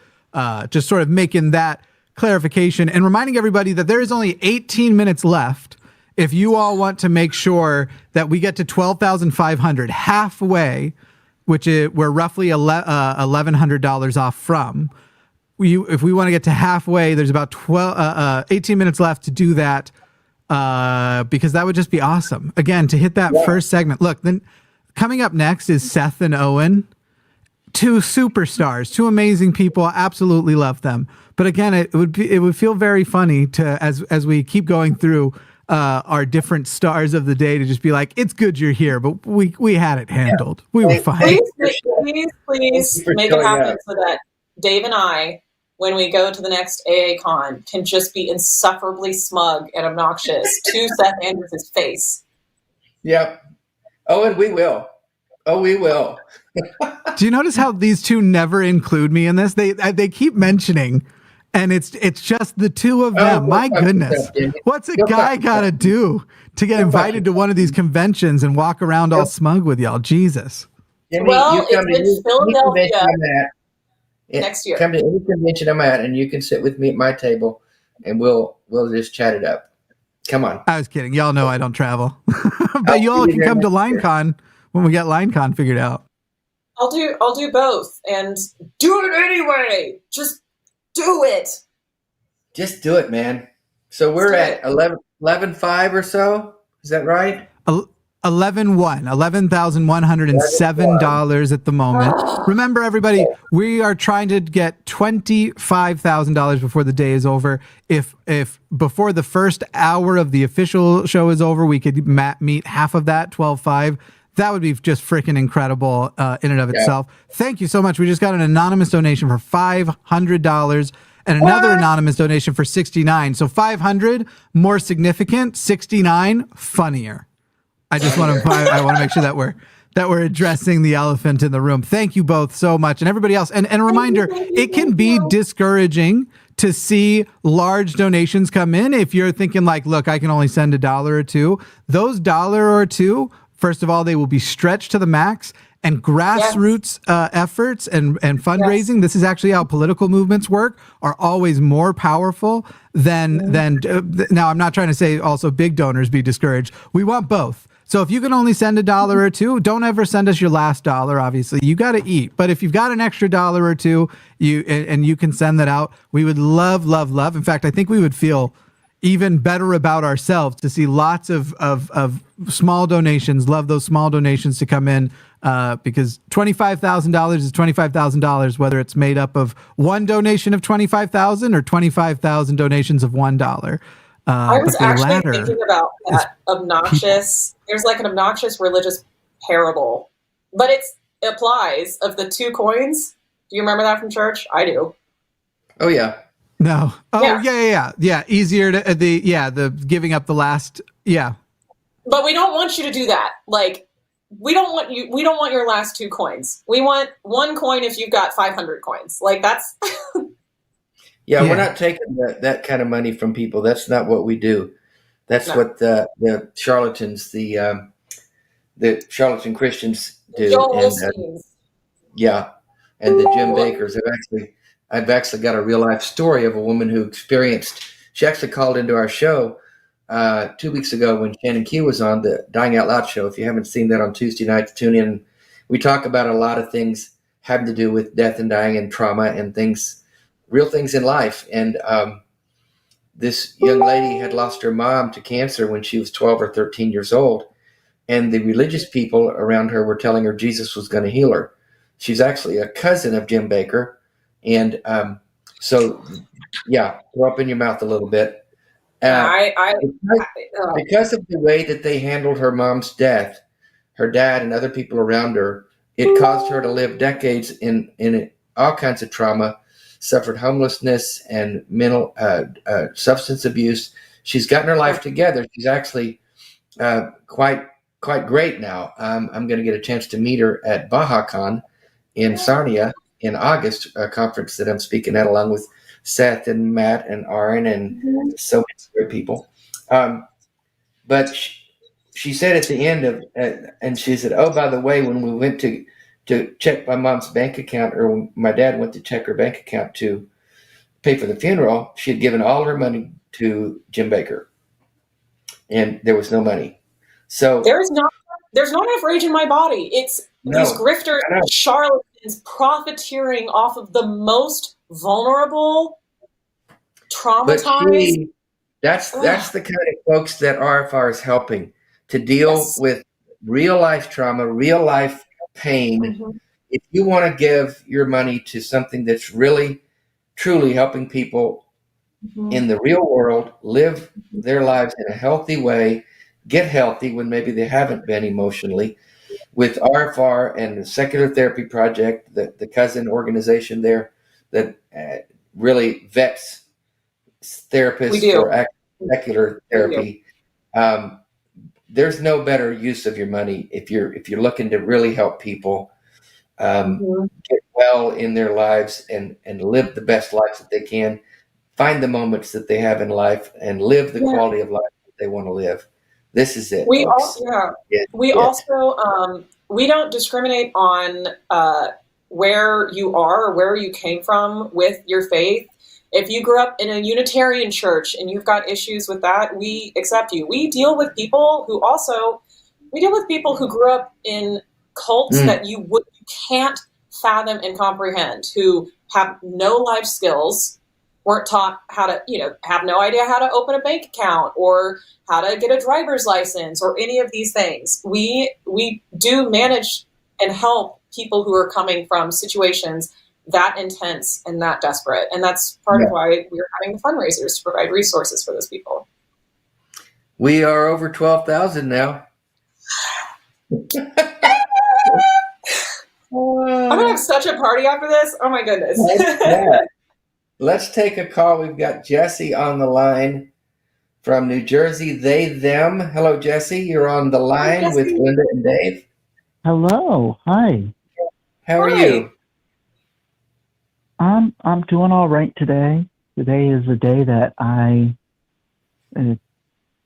just sort of making that clarification and reminding everybody that there is only 18 minutes left. If you all want to make sure that we get to 12,500 halfway, which we're roughly $1,100 off from. If we want to get to halfway, there's about 18 minutes left to do that, because that would just be awesome. Again, to hit that first segment. Look, then coming up next is Seth and Owen, two superstars, two amazing people. Absolutely love them. But again, it would feel very funny to as we keep going through our different stars of the day to just be like, it's good you're here, but we had it handled. We were fine. Please make it happen so that Dave and I, when we go to the next AA Con, can just be insufferably smug and obnoxious to Seth Andrews' face. Yep. Oh, and we will. Oh, we will. Do you notice how these two never include me in this? They keep mentioning, and it's just the two of them. My goodness. What's a guy got to do to get invited to one of these conventions and walk around all smug with y'all? Jesus. Well, it's Philadelphia. Next year. Come to any convention I'm at, and you can sit with me at my table, and we'll just chat it up. Come on. I was kidding. Y'all know I don't travel, but you all can come to LineCon when we get LineCon figured out. I'll do both, and do it anyway. Just do it. Just do it, man. So we're at 11.5 or so. Is that right? 11,107 at the moment. Remember, everybody, we are trying to get $25,000 before the day is over. If before the first hour of the official show is over, we could meet half of that, 12.5. That would be just freaking incredible in and of itself. Thank you so much. We just got an anonymous donation for $500 and another anonymous donation for $69. So 500 more significant, 69 funnier. I just want to make sure that that we're addressing the elephant in the room. Thank you both so much. And everybody else. And a reminder, it can be discouraging to see large donations come in. If you're thinking like, look, I can only send $1 or $2, those $1 or $2, first of all, they will be stretched to the max. And grassroots efforts and fundraising, this is actually how political movements work, are always more powerful than now I'm not trying to say also big donors be discouraged. We want both. So if you can only send $1 or $2, don't ever send us your last dollar, obviously. You got to eat. But if you've got an extra $1 or $2, you can send that out, we would love. In fact, I think we would feel even better about ourselves to see lots of small donations. Love those small donations to come in, because $25,000 is $25,000, whether it's made up of one donation of $25,000 or 25,000 donations of $1. I was actually thinking about that obnoxious. There's like an obnoxious religious parable, but it applies of the 2 coins. Do you remember that from church? I do. Oh yeah. No. Oh yeah. Easier to the giving up the last. Yeah. But we don't want you to do that. Like, we don't want your last 2 coins. We want 1 coin if you've got 500 coins. Like, that's. Yeah, we're not taking that kind of money from people. That's not what we do. That's what the charlatans, the charlatan Christians do. And the Jim Bakkers. I've actually got a real life story of a woman who experienced. She actually called into our show 2 weeks ago when Shannon Q was on the Dying Out Loud show. If you haven't seen that on Tuesday nights, tune in. We talk about a lot of things having to do with death and dying and trauma and things, real things in life. And this young lady had lost her mom to cancer when she was 12 or 13 years old. And the religious people around her were telling her Jesus was going to heal her. She's actually a cousin of Jim Bakker. And throw up in your mouth a little bit. Because of the way that they handled her mom's death, her dad and other people around her, it caused her to live decades in all kinds of trauma, suffered homelessness and mental substance abuse. She's gotten her life together. She's actually quite great now. I'm going to get a chance to meet her at BajaCon in Sarnia in August, a conference that I'm speaking at along with Seth and Matt and Aron and so many great people. But she said at the end of, and she said, oh, by the way, when we went to check my mom's bank account, or when my dad went to check her bank account to pay for the funeral, she had given all her money to Jim Bakker, and there was no money. So there's not enough rage in my body. It's these grifters, charlatans, profiteering off of the most vulnerable, traumatized. That's the kind of folks that RFR is helping to deal with real life trauma, real life pain. If you want to give your money to something that's really, truly helping people in the real world live their lives in a healthy way, get healthy when maybe they haven't been emotionally, with RFR and the Secular Therapy Project, the cousin organization there that really vets therapists for secular therapy. There's no better use of your money if you're looking to really help people get well in their lives and live the best lives that they can, find the moments that they have in life, and live the quality of life that they want to live. This is it. We also we don't discriminate on where you are or where you came from with your faith. If you grew up in a Unitarian church and you've got issues with that, we accept you. We deal with people who grew up in cults that you can't fathom and comprehend, who have no life skills, weren't taught how to, have no idea how to open a bank account or how to get a driver's license or any of these things. We do manage and help people who are coming from situations that intense and that desperate. And that's part of why we're having the fundraisers to provide resources for those people. We are over 12,000 now. I'm going to have such a party after this. Oh my goodness. Let's take a call. We've got Jesse on the line from New Jersey. They, them. Hello, Jesse. You're on the line with Linda and Dave. Hello. Hi. How are you? I'm doing all right today. Today is a day that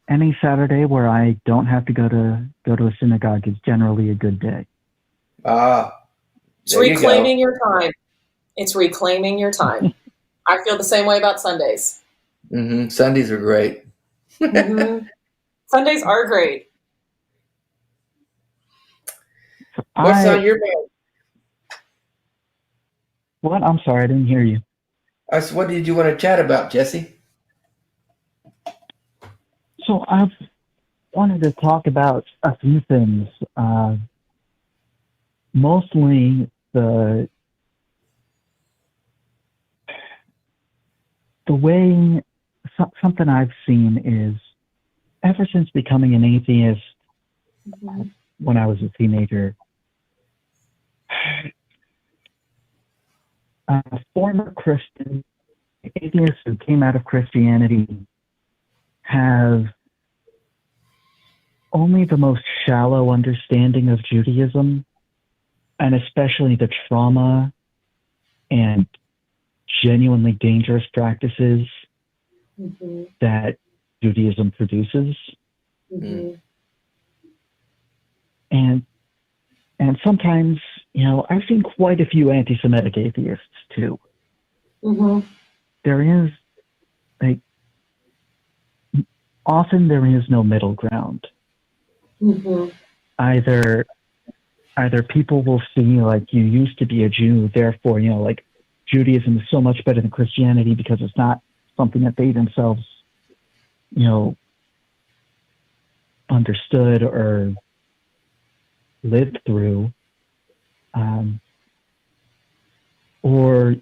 any Saturday where I don't have to go to a synagogue is generally a good day. It's reclaiming your time. It's reclaiming your time. I feel the same way about Sundays. Mm-hmm. Sundays are great. Mm-hmm. Sundays are great. What's on your mind? What? I'm sorry, I didn't hear you. What did you want to chat about, Jesse? So I've wanted to talk about a few things. Mostly the way something I've seen is ever since becoming an atheist when I was a teenager, former Christian atheists who came out of Christianity have only the most shallow understanding of Judaism, and especially the trauma and genuinely dangerous practices that Judaism produces. And sometimes, I've seen quite a few anti-Semitic atheists too. There is, often there is no middle ground. Either people will see, you used to be a Jew, therefore, Judaism is so much better than Christianity because it's not something that they themselves, understood or lived through. Or,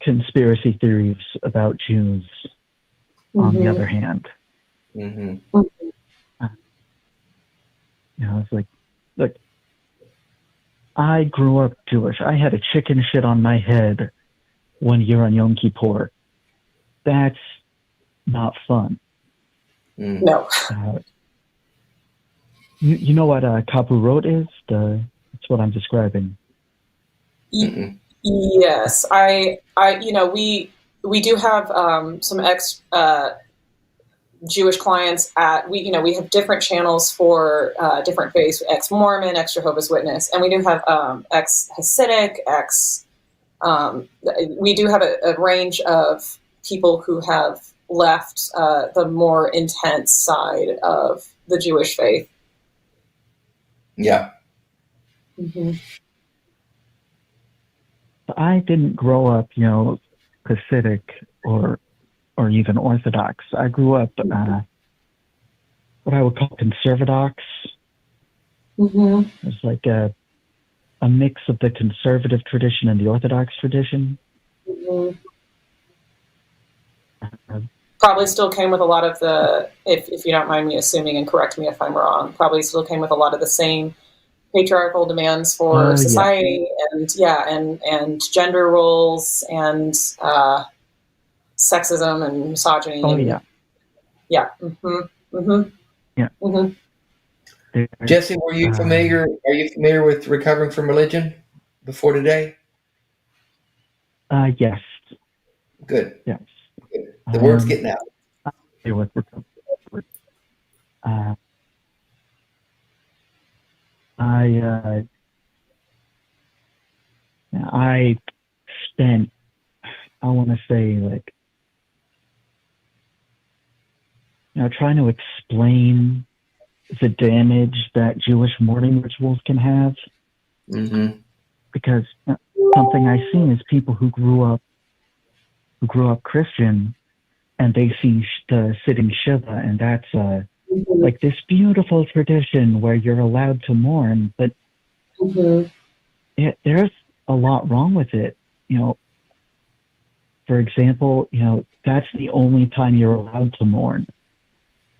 conspiracy theories about Jews, on the other hand. It's look, I grew up Jewish. I had a chicken shit on my head one year on Yom Kippur. That's not fun. No. You know what kapurot is? That's what I'm describing. Yes, we do have some Jewish clients we have different channels for different faiths, ex-Mormon, ex-Jehovah's Witness, and we do have ex-Hasidic, we do have a range of people who have left the more intense side of the Jewish faith. Yeah. I didn't grow up, Hasidic or even Orthodox. I grew up what I would call conservadox. It's like a mix of the conservative tradition and the Orthodox tradition. Probably still came with a lot of the, if you don't mind me assuming, and correct me if I'm wrong, probably still came with a lot of the same patriarchal demands for society and gender roles and sexism and misogyny. Jesse, were you familiar? Are you familiar with recovering from religion before today? Yes. Good. Yes. Good. The word's getting out. I spent, I want to say, trying to explain the damage that Jewish mourning rituals can have. Because something I see is people who grew up Christian, and they see the sitting Shiva, and that's like this beautiful tradition where you're allowed to mourn, but there's a lot wrong with it. For example, that's the only time you're allowed to mourn.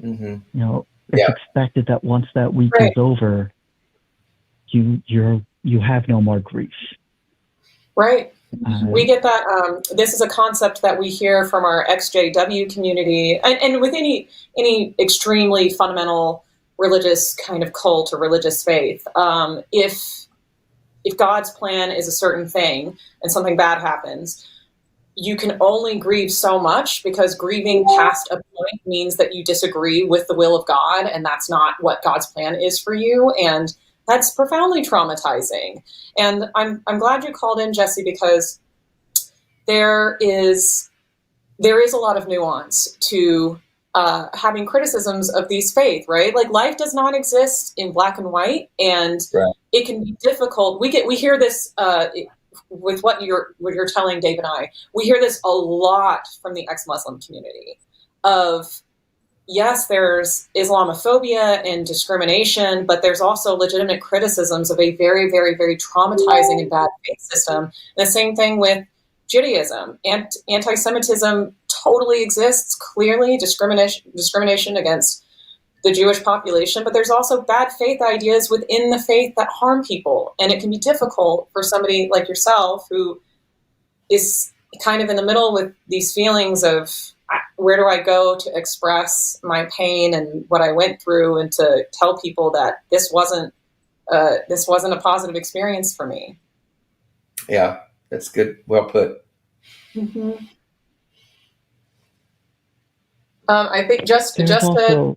It's expected that once that week is over, you have no more grief. Right. We get that. This is a concept that we hear from our XJW community, and with any extremely fundamental religious kind of cult or religious faith. If God's plan is a certain thing and something bad happens, you can only grieve so much, because grieving past a point means that you disagree with the will of God, and that's not what God's plan is for you. And that's profoundly traumatizing. And I'm glad you called in, Jesse, because there is a lot of nuance to having criticisms of these faith, right? Like, life does not exist in black and white, and it can be difficult. We hear this with what you're telling Dave and I. We hear this a lot from the ex-Muslim community of, yes, there's Islamophobia and discrimination, but there's also legitimate criticisms of a very, very, very traumatizing and bad faith system. And the same thing with Judaism. Anti-Semitism totally exists, clearly, discrimination against the Jewish population, but there's also bad faith ideas within the faith that harm people. And it can be difficult for somebody like yourself who is kind of in the middle with these feelings of, where do I go to express my pain and what I went through, and to tell people that this wasn't a positive experience for me. Yeah, that's good. Well put. Mm-hmm. I think just a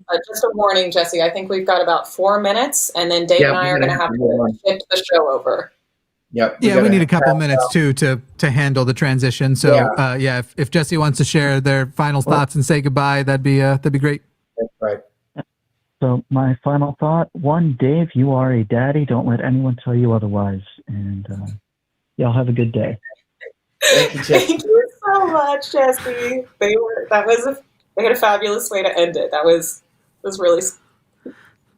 warning, Jesse. I think we've got about 4 minutes, and then Dave and I are going to have to shift the show over. Yep. Yeah, we need a couple minutes too to handle the transition. So if Jesse wants to share their final thoughts and say goodbye, that'd be great. That's right. So my final thought: one, Dave, you are a daddy. Don't let anyone tell you otherwise. And y'all have a good day. Thank you, Jesse. Thank you so much, Jesse. They had a fabulous way to end it. That was really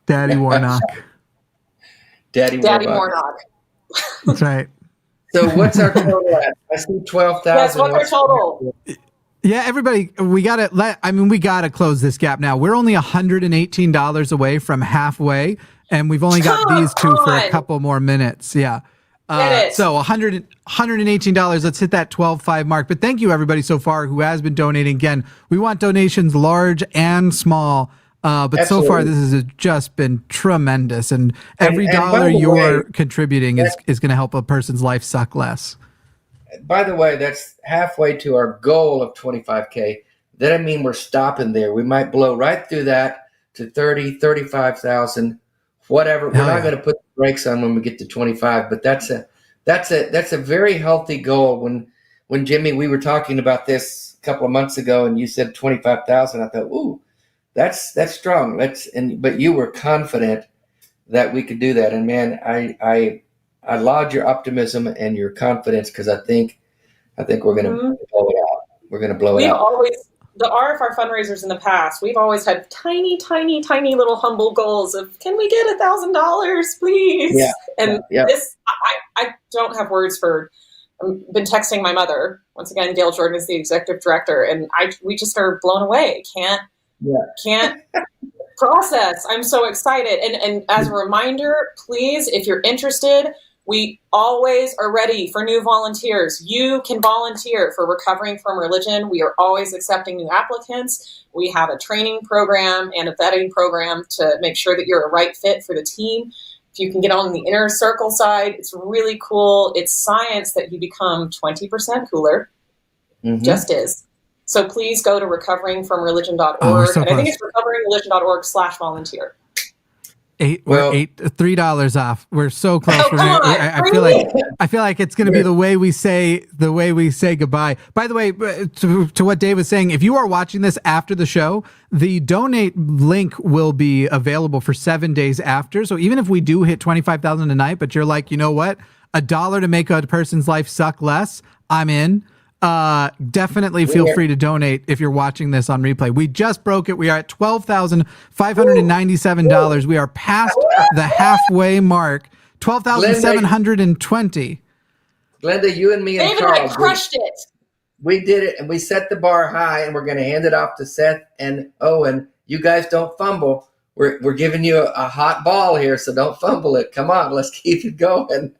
Daddy Warnock. Daddy Warnock. That's right. So what's our total at? I see 12,000. Yes, what's our total? Yeah, everybody, we gotta close this gap now. We're only $118 away from halfway, and we've only got these two for a couple more minutes. Yeah. So $118. Let's hit that 12.5 mark. But thank you everybody so far who has been donating. Again, we want donations large and small. But Absolutely. So far, this has just been tremendous. And every dollar you're contributing is going to help a person's life suck less. By the way, that's halfway to our goal of 25K. That doesn't mean we're stopping there. We might blow right through that to 30, 35,000, whatever. We're not going to put the brakes on when we get to 25, but that's a very healthy goal. When Jimmy, we were talking about this a couple of months ago, and you said 25,000, I thought, ooh, that's strong. But you were confident that we could do that. And man, I laud your optimism and your confidence, because I think we're going to blow it out. We're going to blow it out. The RFR fundraisers in the past, we've always had tiny, tiny, tiny little humble goals of, can we get $1,000, please? Yeah. And this, I don't have words for. I've been texting my mother. Once again, Gail Jordan is the executive director, and we just are blown away. Can't process. I'm so excited. And as a reminder, please, if you're interested, we always are ready for new volunteers. You can volunteer for Recovering from Religion. We are always accepting new applicants. We have a training program and a vetting program to make sure that you're a right fit for the team. If you can get on the inner circle side, it's really cool. It's science that you become 20% cooler. Mm-hmm. Just is. So please go to recoveringfromreligion.org. And I think it's recoveringreligion.org/volunteer. $3 off. We're so close. I feel like it's going to be the way we say goodbye. By the way, to what Dave was saying, if you are watching this after the show, the donate link will be available for 7 days after. So even if we do hit 25,000 tonight, but you're like, you know what, $1 to make a person's life suck less, I'm in. Definitely feel free to donate if you're watching this on replay. We just broke it. We are at $12,597. We are past the halfway mark. 12,720. Glenda, you and me and David Charles, and I crushed it. We did it, and we set the bar high, and we're going to hand it off to Seth and Owen. You guys don't fumble. We're giving you a hot ball here, so don't fumble it. Come on, let's keep it going.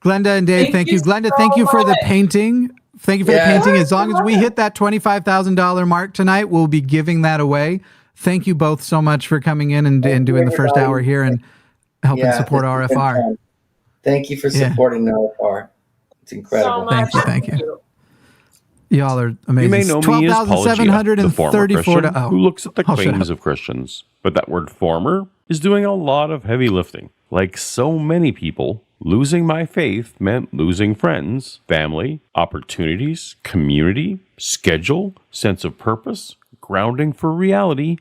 Glenda and Dave, thank you. Glenda, thank you for the painting. Thank you for the painting. As long as we hit that $25,000 mark tonight, we'll be giving that away. thank you both so much for coming in and doing the first hour here and helping support RFR. Thank you for supporting RFR. It's incredible. Thank you. Y'all are amazing. You may know me as Apologia, the former Christian who looks at the shut claims up. of Christians. But that word former is doing a lot of heavy lifting. Like so many people, losing my faith meant losing friends, family, opportunities, community, schedule, sense of purpose, grounding for reality,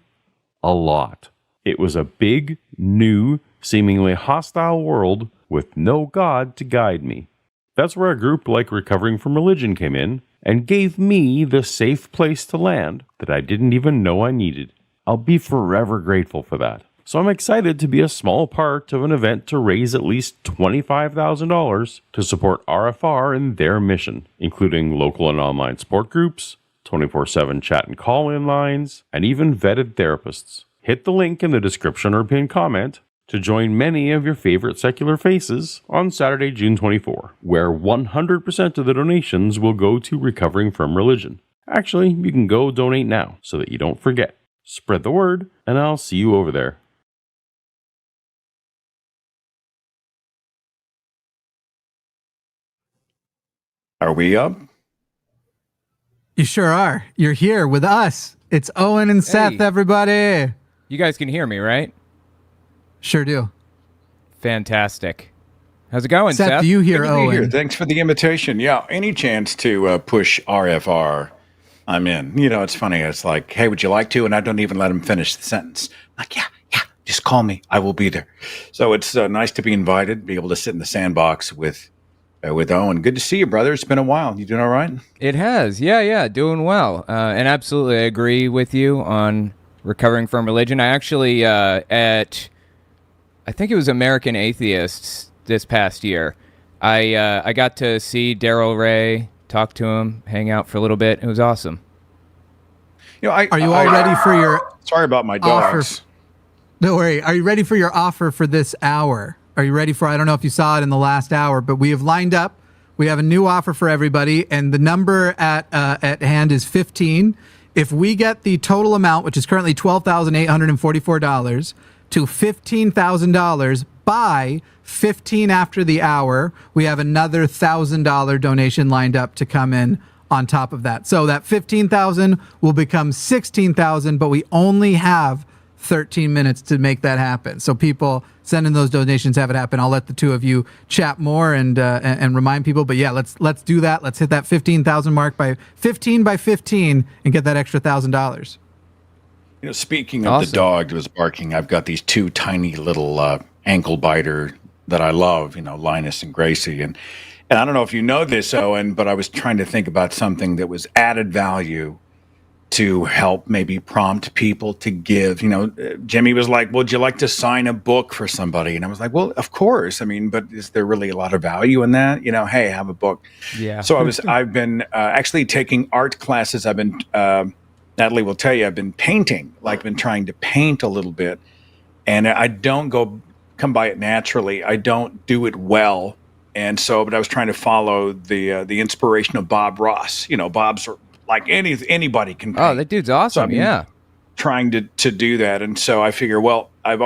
a lot. It was a big, new, seemingly hostile world with no God to guide me. That's where a group like Recovering from Religion came in and gave me the safe place to land that I didn't even know I needed. I'll be forever grateful for that. So I'm excited to be a small part of an event to raise at least $25,000 to support RFR in their mission, including local and online support groups, 24/7 chat and call-in lines, and even vetted therapists. Hit the link in the description or pinned comment to join many of your favorite secular faces on Saturday, June 24, where 100% of the donations will go to Recovering from Religion. Actually, you can go donate now so that you don't forget. Spread the word, and I'll see you over there. Are we up? You sure are. You're here with us. It's Owen and Seth, everybody. You guys can hear me, right? Sure do. Fantastic. How's it going, Seth? Do you hear Good to be Owen? here. Thanks for the invitation. Yeah, any chance to push RFR, I'm in. You know, it's funny. It's like, hey, would you like to? And I don't even let them finish the sentence. I'm like, yeah, just call me. I will be there. So it's nice to be invited, be able to sit in the sandbox with Owen. Good to see you, brother. It's been a while. You doing all right? It has. Yeah, doing well. And absolutely, I agree with you on Recovering from Religion. I actually, I think it was American Atheists this past year, I got to see Daryl Ray, talk to him, hang out for a little bit. It was awesome. You know, Are you all ready for your Sorry about my dogs. Don't worry. Are you ready for your offer for this hour? Are you ready for, I don't know if you saw it in the last hour, but we have lined up. We have a new offer for everybody, and the number at hand is 15. If we get the total amount, which is currently $12,844, to $15,000 by 15 after the hour, we have another $1,000 donation lined up to come in on top of that. So that 15,000 will become 16,000, but we only have 13 minutes to make that happen. So people send in those donations, have it happen. I'll let the two of you chat more and remind people. But yeah, let's do that. Let's hit that 15,000 mark by 15 by 15 and get that extra $1,000. You know, speaking of the dog that was barking, I've got these two tiny little ankle biter that I love, you know, Linus and Gracie. And I don't know if you know this, Owen, but I was trying to think about something that was added value to help maybe prompt people to give. You know, Jimmy was like, well, would you like to sign a book for somebody? And I was like, well, of course. I mean, but is there really a lot of value in that? You know, hey, have a book. Yeah. So I've been actually taking art classes. I've been, Natalie will tell you, I've been painting, like been trying to paint a little bit. And I don't come by it naturally. I don't do it well. And so, but I was trying to follow the inspiration of Bob Ross. You know, Bob's like anybody can paint. Oh, that dude's awesome. So trying to do that. And so I figure, well, I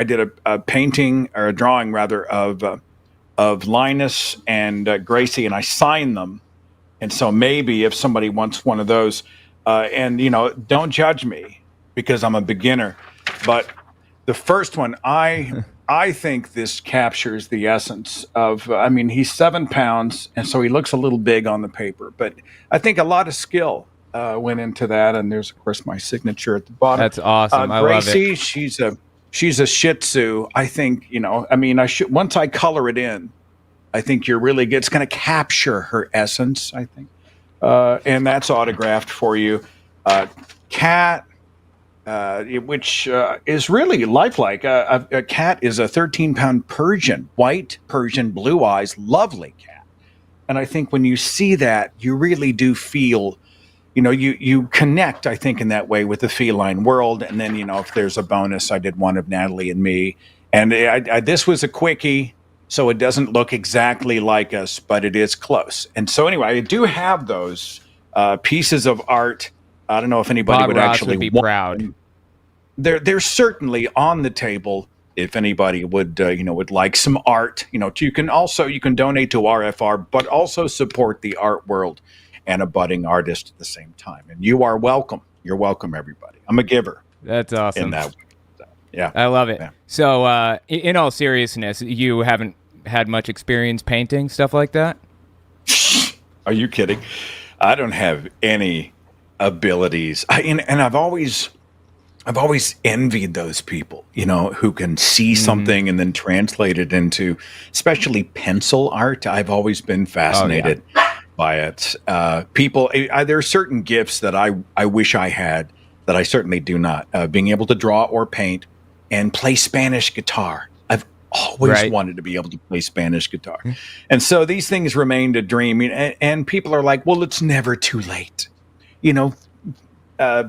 did a painting or a drawing rather of Linus and Gracie, and I signed them. And so maybe if somebody wants one of those, and you know, don't judge me because I'm a beginner, but the first one, I think this captures the essence of, I mean, he's 7 pounds, and so he looks a little big on the paper, but I think a lot of skill went into that, and there's, of course, my signature at the bottom. That's awesome. I love Gracie, it. she's a Shih Tzu. I think, you know, I mean, once I color it in, I think it's going to capture her essence, I think. And that's autographed for you. Cat, which is really lifelike. A cat is a 13-pound Persian, white Persian, blue eyes, lovely cat. And I think when you see that, you really do feel, you know, you connect, I think, in that way with the feline world. And then, you know, if there's a bonus, I did one of Natalie and me. And this was a quickie, so it doesn't look exactly like us, but it is close. And so anyway, I do have those pieces of art. I don't know if anybody Bob would Ross actually would be proud. they're certainly on the table. If anybody would would like some art, you can donate to RFR, but also support the art world and a budding artist at the same time. And you are welcome. You're welcome, everybody. I'm a giver. That's awesome. In that, yeah, I love it. Yeah. So, in all seriousness, you haven't had much experience painting stuff like that? Are you kidding? I don't have any abilities. And I've always envied those people, who can see something and then translate it into, especially pencil art. I've always been fascinated by it. There are certain gifts that I wish I had that I certainly do not. Being able to draw or paint and play Spanish guitar. I've always wanted to be able to play Spanish guitar. And so these things remained a dream. And people are like, well, it's never too late.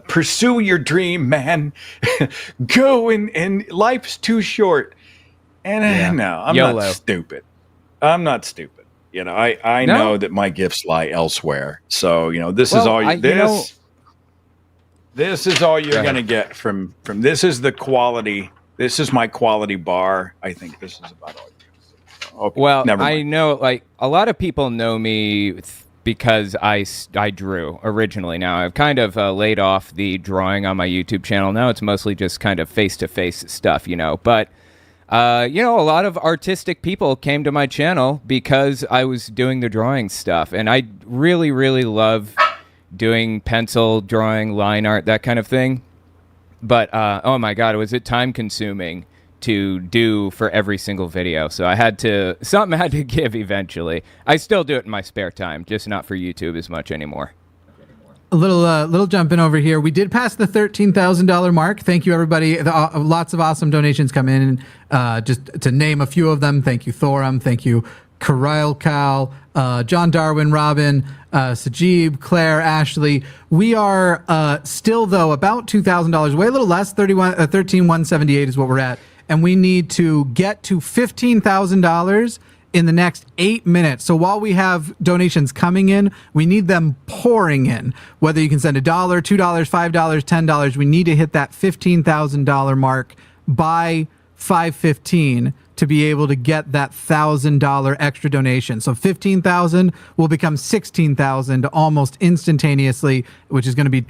Pursue your dream, man. Go and life's too short. And no, I'm YOLO. not stupid. I'm not stupid. I know that my gifts lie elsewhere. So, this is all this is all you're going to get from this is the quality. This is my quality bar. I think this is about all. Okay, well, never mind. I know, like, a lot of people know me because I drew originally. Now I've kind of laid off the drawing on my YouTube channel. Now it's mostly just kind of face-to-face stuff, But, a lot of artistic people came to my channel because I was doing the drawing stuff. And I really, really love doing pencil drawing, line art, that kind of thing. But, oh my God, was it time-consuming to do for every single video. So something had to give eventually. I still do it in my spare time, just not for YouTube as much anymore. A little jump in over here. We did pass the $13,000 mark. Thank you, everybody. Lots of awesome donations come in. Just to name a few of them, thank you, Thorum. Thank you, Karail Cal, John Darwin, Robin, Sajib, Claire, Ashley. We are still, though, about $2,000, way a little less. $13,178 is what we're at. And we need to get to $15,000 in the next 8 minutes. So while we have donations coming in, we need them pouring in. Whether you can send $1, $2, $5, $10, we need to hit that $15,000 mark by 5:15 to be able to get that $1,000 extra donation. So 15,000 will become 16,000 almost instantaneously, which is going to be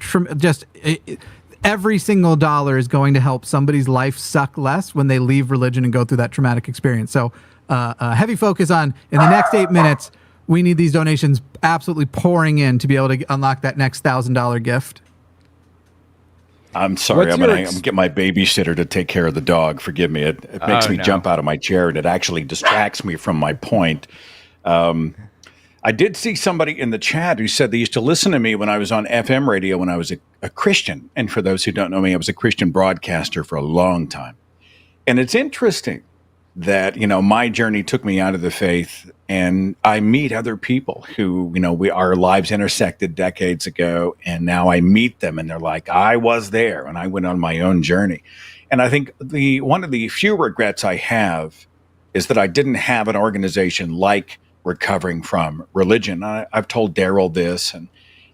every single dollar is going to help somebody's life suck less when they leave religion and go through that traumatic experience. So a heavy focus on, in the next 8 minutes, we need these donations absolutely pouring in to be able to unlock that next $1,000 gift. I'm sorry, I'm going to get my babysitter to take care of the dog. Forgive me. It makes me jump out of my chair, and it actually distracts me from my point. I did see somebody in the chat who said they used to listen to me when I was on FM radio when I was a Christian. And for those who don't know me, I was a Christian broadcaster for a long time. And it's interesting that, my journey took me out of the faith, and I meet other people who, our lives intersected decades ago, and now I meet them and they're like, I was there and I went on my own journey. And I think one of the few regrets I have is that I didn't have an organization like Recovering from Religion. I've told Daryl this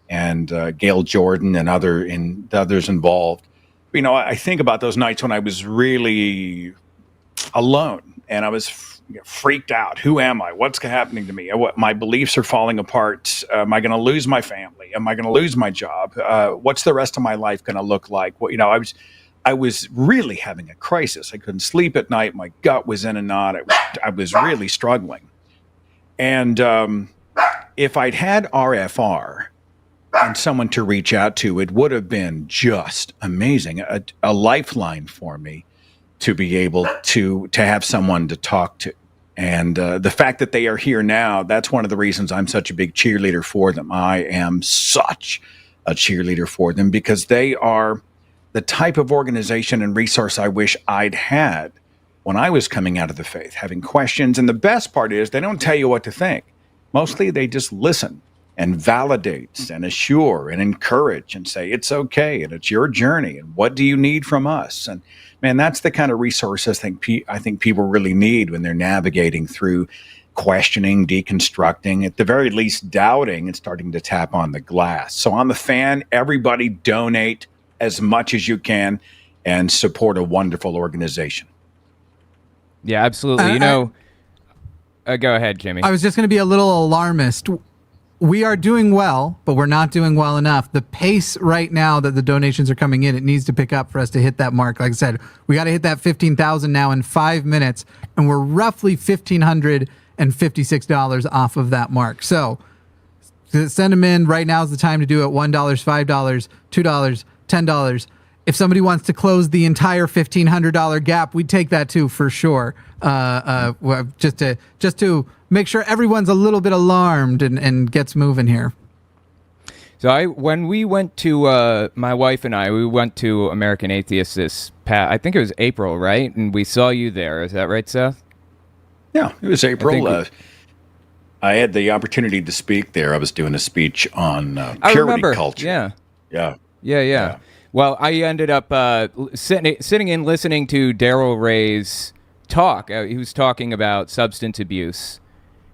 and Gail Jordan and others involved. I think about those nights when I was really alone and I was freaked out. Who am I? What's happening to me? My beliefs are falling apart. Am I going to lose my family? Am I going to lose my job? What's the rest of my life going to look like? I was really having a crisis. I couldn't sleep at night. My gut was in a knot. I was really struggling. And if I'd had RFR and someone to reach out to, it would have been just amazing, a lifeline for me to be able to have someone to talk to. And the fact that they are here now, that's one of the reasons I'm such a big cheerleader for them. I am such a cheerleader for them because they are the type of organization and resource I wish I'd had when I was coming out of the faith, having questions. And the best part is they don't tell you what to think. Mostly they just listen and validate and assure and encourage and say, it's okay and it's your journey and what do you need from us? And man, that's the kind of resources I think people really need when they're navigating through questioning, deconstructing, at the very least doubting and starting to tap on the glass. So I'm a fan. Everybody donate as much as you can. and support a wonderful organization. Yeah, absolutely. Go ahead, Jimmy. I was just going to be a little alarmist. We are doing well, but we're not doing well enough. The pace right now that the donations are coming in, it needs to pick up for us to hit that mark. Like I said, we got to hit that 15,000 now in 5 minutes, and we're roughly $1,556 off of that mark. So send them in. Right now is the time to do it. $1, $5, $2, $10. If somebody wants to close the entire $1,500 gap, we'd take that too for sure. Just to make sure everyone's a little bit alarmed and gets moving here. So when we went to my wife and we went to American Atheist I think it was April, right? And we saw you there. Is that right, Seth? Yeah, it was April. I had the opportunity to speak there. I was doing a speech on purity culture. Yeah. Well, I ended up sitting and listening to Daryl Ray's talk. He was talking about substance abuse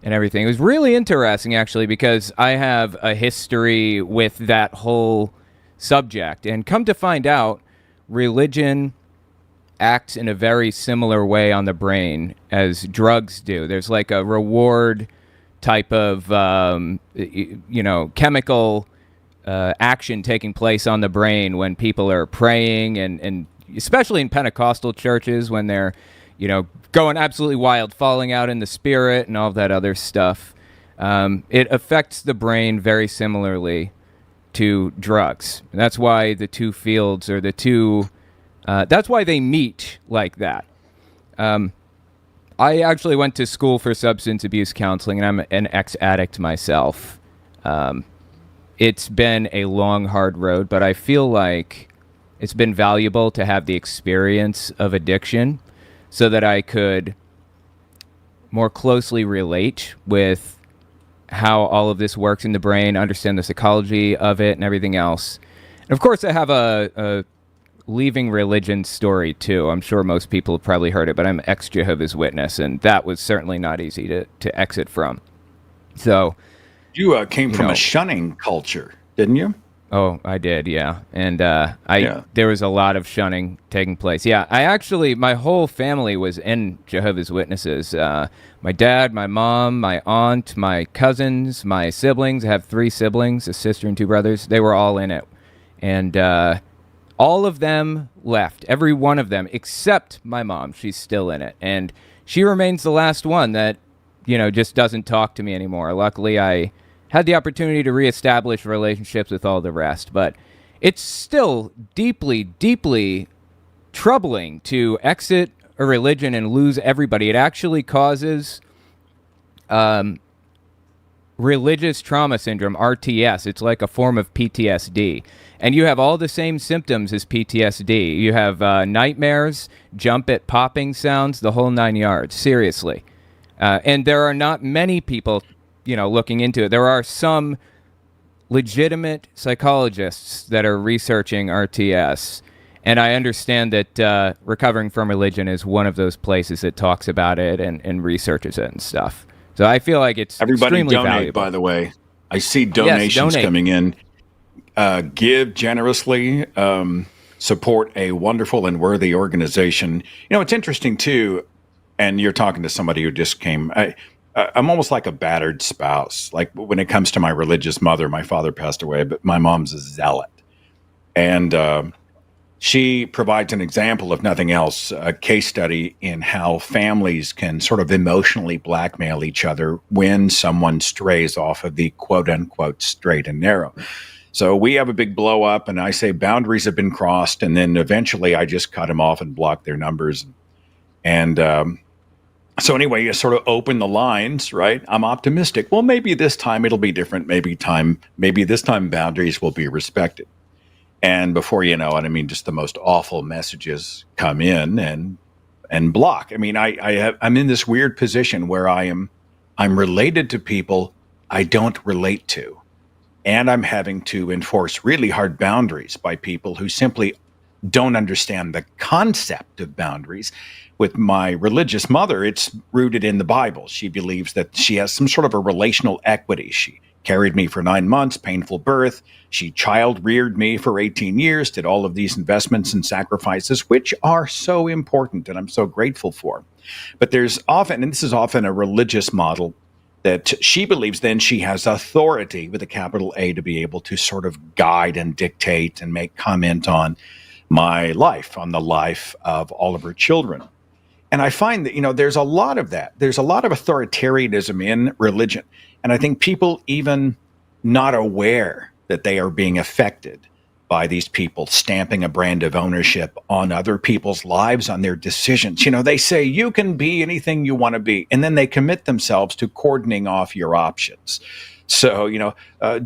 and everything. It was really interesting, actually, because I have a history with that whole subject. And come to find out, religion acts in a very similar way on the brain as drugs do. There's like a reward type of, chemical action taking place on the brain when people are praying, and especially in Pentecostal churches when they're, going absolutely wild, falling out in the spirit and all of that other stuff. It affects the brain very similarly to drugs. And that's why the two fields are that's why they meet like that. I actually went to school for substance abuse counseling, and I'm an ex-addict myself. It's been a long, hard road, but I feel like it's been valuable to have the experience of addiction so that I could more closely relate with how all of this works in the brain, understand the psychology of it and everything else. And of course, I have a leaving religion story, too. I'm sure most people have probably heard it, but I'm ex-Jehovah's Witness, and that was certainly not easy to exit from. So you came from a shunning culture, didn't you? Oh, I did, yeah. And there was a lot of shunning taking place. Yeah, my whole family was in Jehovah's Witnesses. My dad, my mom, my aunt, my cousins, my siblings. I have 3 siblings, a sister and 2 brothers. They were all in it. And all of them left, every one of them, except my mom. She's still in it. And she remains the last one that, just doesn't talk to me anymore. Luckily, I had the opportunity to reestablish relationships with all the rest. But it's still deeply, deeply troubling to exit a religion and lose everybody. It actually causes religious trauma syndrome, RTS. It's like a form of PTSD. And you have all the same symptoms as PTSD. You have nightmares, jump at popping sounds, the whole 9 yards. Seriously. And there are not many people, looking into it. There are some legitimate psychologists that are researching RTS. And I understand that Recovering from Religion is one of those places that talks about it and researches it and stuff. So I feel like it's extremely valuable. By the way. I see donations coming in. Give generously, support a wonderful and worthy organization. It's interesting, too, and you're talking to somebody who just came. I'm almost like a battered spouse. Like when it comes to my religious mother, my father passed away, but my mom's a zealot. And she provides an example, if nothing else, a case study in how families can sort of emotionally blackmail each other when someone strays off of the quote-unquote straight and narrow. So we have a big blow up, and I say boundaries have been crossed, and then eventually I just cut them off and block their numbers. And so anyway, you sort of open the lines, right? I'm optimistic. Well, maybe this time it'll be different. Maybe this time boundaries will be respected. And before you know it, just the most awful messages come in and block. I'm in this weird position where I'm related to people I don't relate to. And I'm having to enforce really hard boundaries by people who simply don't understand the concept of boundaries. With my religious mother, it's rooted in the Bible. She believes that she has some sort of a relational equity. She carried me for 9 months, painful birth. She child reared me for 18 years, did all of these investments and sacrifices, which are so important and I'm so grateful for. But there's often, and this is often a religious model, that she believes then she has authority with a capital A to be able to sort of guide and dictate and make comment on my life, on the life of all of her children. And I find that, there's a lot of that. There's a lot of authoritarianism in religion. And I think people even not aware that they are being affected by these people stamping a brand of ownership on other people's lives, on their decisions. They say you can be anything you want to be, and then they commit themselves to cordoning off your options. So,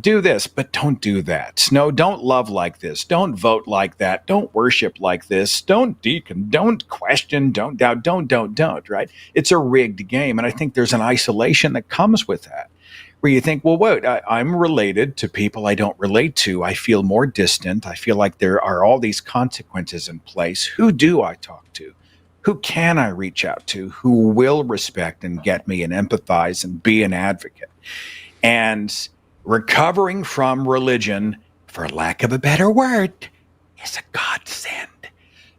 do this, but don't do that. No, don't love like this. Don't vote like that. Don't worship like this. Don't deacon. Don't question. Don't doubt. Don't, right? It's a rigged game. And I think there's an isolation that comes with that, where you think, well, wait, I'm related to people I don't relate to. I feel more distant. I feel like there are all these consequences in place. Who do I talk to? Who can I reach out to? Who will respect and get me and empathize and be an advocate? And recovering from religion, for lack of a better word, is a godsend,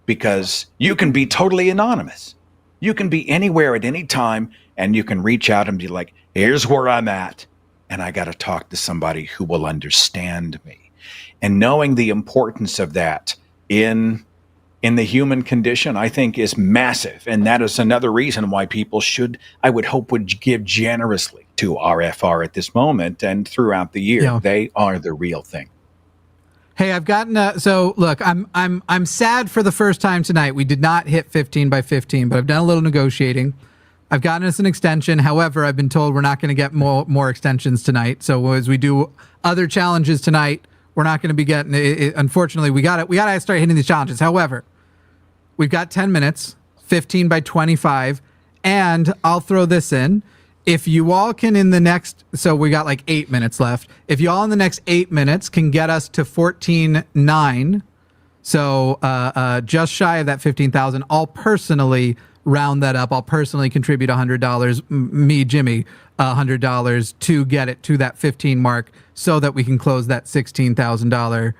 because you can be totally anonymous. You can be anywhere at any time, and you can reach out and be like, here's where I'm at, and I got to talk to somebody who will understand me. And knowing the importance of that in the human condition, I think, is massive. And that is another reason why people should, I would hope, would give generously to RFR at this moment and throughout the year. Yeah. They are the real thing. Hey, I've gotten so look, I'm sad for the first time tonight. We did not hit 15 by 15, but I've done a little negotiating. I've gotten us an extension. However, I've been told we're not going to get more extensions tonight. So as we do other challenges tonight, we're not going to be getting it. Unfortunately, we got to start hitting these challenges. However, we've got 10 minutes, 15 by 25, and I'll throw this in. If you all can in the next, so we got like 8 minutes left. If you all in the next 8 minutes can get us to 14.9, so just shy of that 15,000, I'll personally round that up. I'll personally contribute $100, me, Jimmy, $100 to get it to that 15 mark, so that we can close that $16,000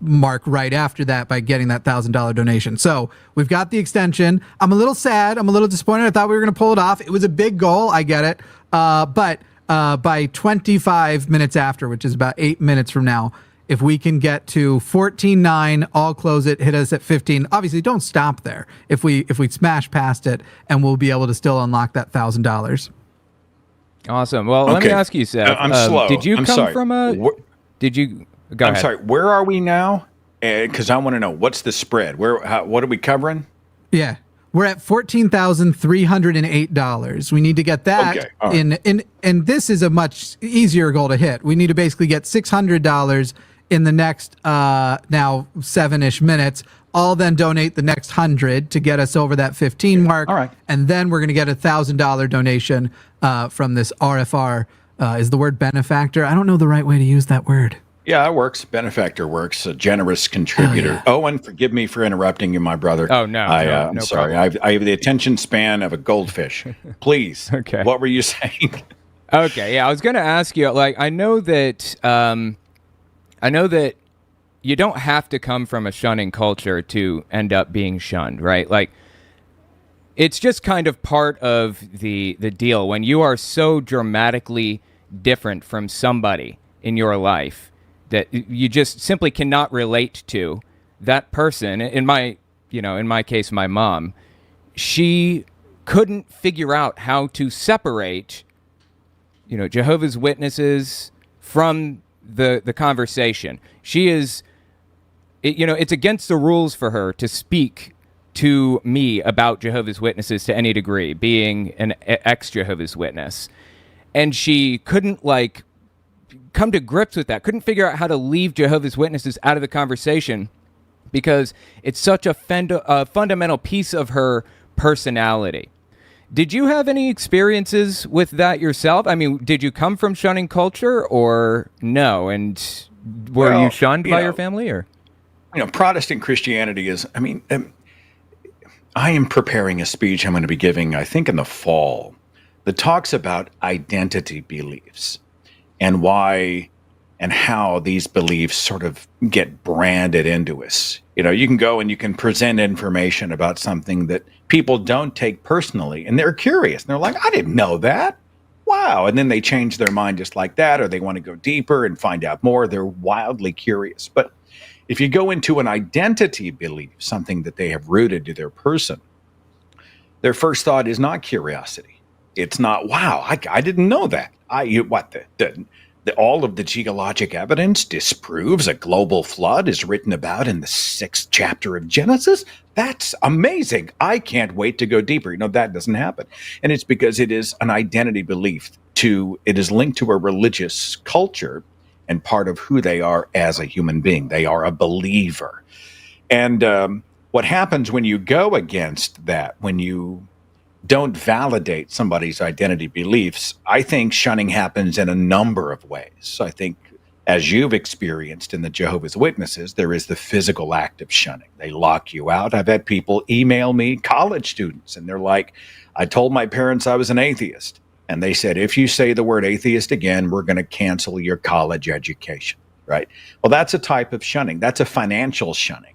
mark right after that by getting that $1,000 donation. So we've got the extension. I'm a little sad. I'm a little disappointed. I thought we were going to pull it off. It was a big goal. I get it. But by 25 minutes after, which is about 8 minutes from now, if we can get to 14.9, I'll close it, hit us at 15. Obviously, don't stop there. If we smash past it, and we'll be able to still unlock that $1,000. Awesome. Well, let me ask you, Seth. I'm slow. Did you come from a? Did you? Go ahead. I'm sorry. Where are we now? Because I want to know what's the spread. What are we covering? Yeah, we're at $14,308. We need to get that in, and this is a much easier goal to hit. We need to basically get $600 in the next now 7-ish minutes. I'll then donate the next 100 to get us over that 15 mark. All right. And then we're going to get a $1,000 donation from this RFR. Is the word benefactor? I don't know the right way to use that word. Yeah, that works. Benefactor works. A generous contributor. Owen, forgive me for interrupting you, my brother. Oh, no. I'm sorry. I have the attention span of a goldfish. Please. Okay. What were you saying? Okay. Yeah, I was going to ask you, I know that you don't have to come from a shunning culture to end up being shunned, right? Like, it's just kind of part of the deal. When you are so dramatically different from somebody in your life that you just simply cannot relate to, that person, in my case, my mom, she couldn't figure out how to separate, Jehovah's Witnesses from the conversation. She is, it's against the rules for her to speak to me about Jehovah's Witnesses to any degree, being an ex-Jehovah's Witness. And she couldn't, come to grips with that, couldn't figure out how to leave Jehovah's Witnesses out of the conversation because it's such a fundamental piece of her personality. Did you have any experiences with that yourself? I mean, did you come from shunning culture or no? And were you shunned by your family or? Protestant Christianity is, I am preparing a speech I'm going to be giving, I think, in the fall that talks about identity beliefs and why and how these beliefs sort of get branded into us. You can go and you can present information about something that people don't take personally, and they're curious. And they're like, I didn't know that. Wow. And then they change their mind just like that, or they want to go deeper and find out more. They're wildly curious. But if you go into an identity belief, something that they have rooted to their person, their first thought is not curiosity. It's not, wow, I didn't know that. All of the geologic evidence disproves a global flood is written about in the 6th chapter of Genesis. That's amazing. I can't wait to go deeper. That doesn't happen. And it's because it is an identity belief. It is linked to a religious culture and part of who they are as a human being. They are a believer. And what happens when you go against that, when you don't validate somebody's identity beliefs, I think shunning happens in a number of ways. I think, as you've experienced in the Jehovah's Witnesses, there is the physical act of shunning. They lock you out. I've had people email me, college students, and they're like, I told my parents I was an atheist. And they said, if you say the word atheist again, we're going to cancel your college education, right? Well, that's a type of shunning. That's a financial shunning.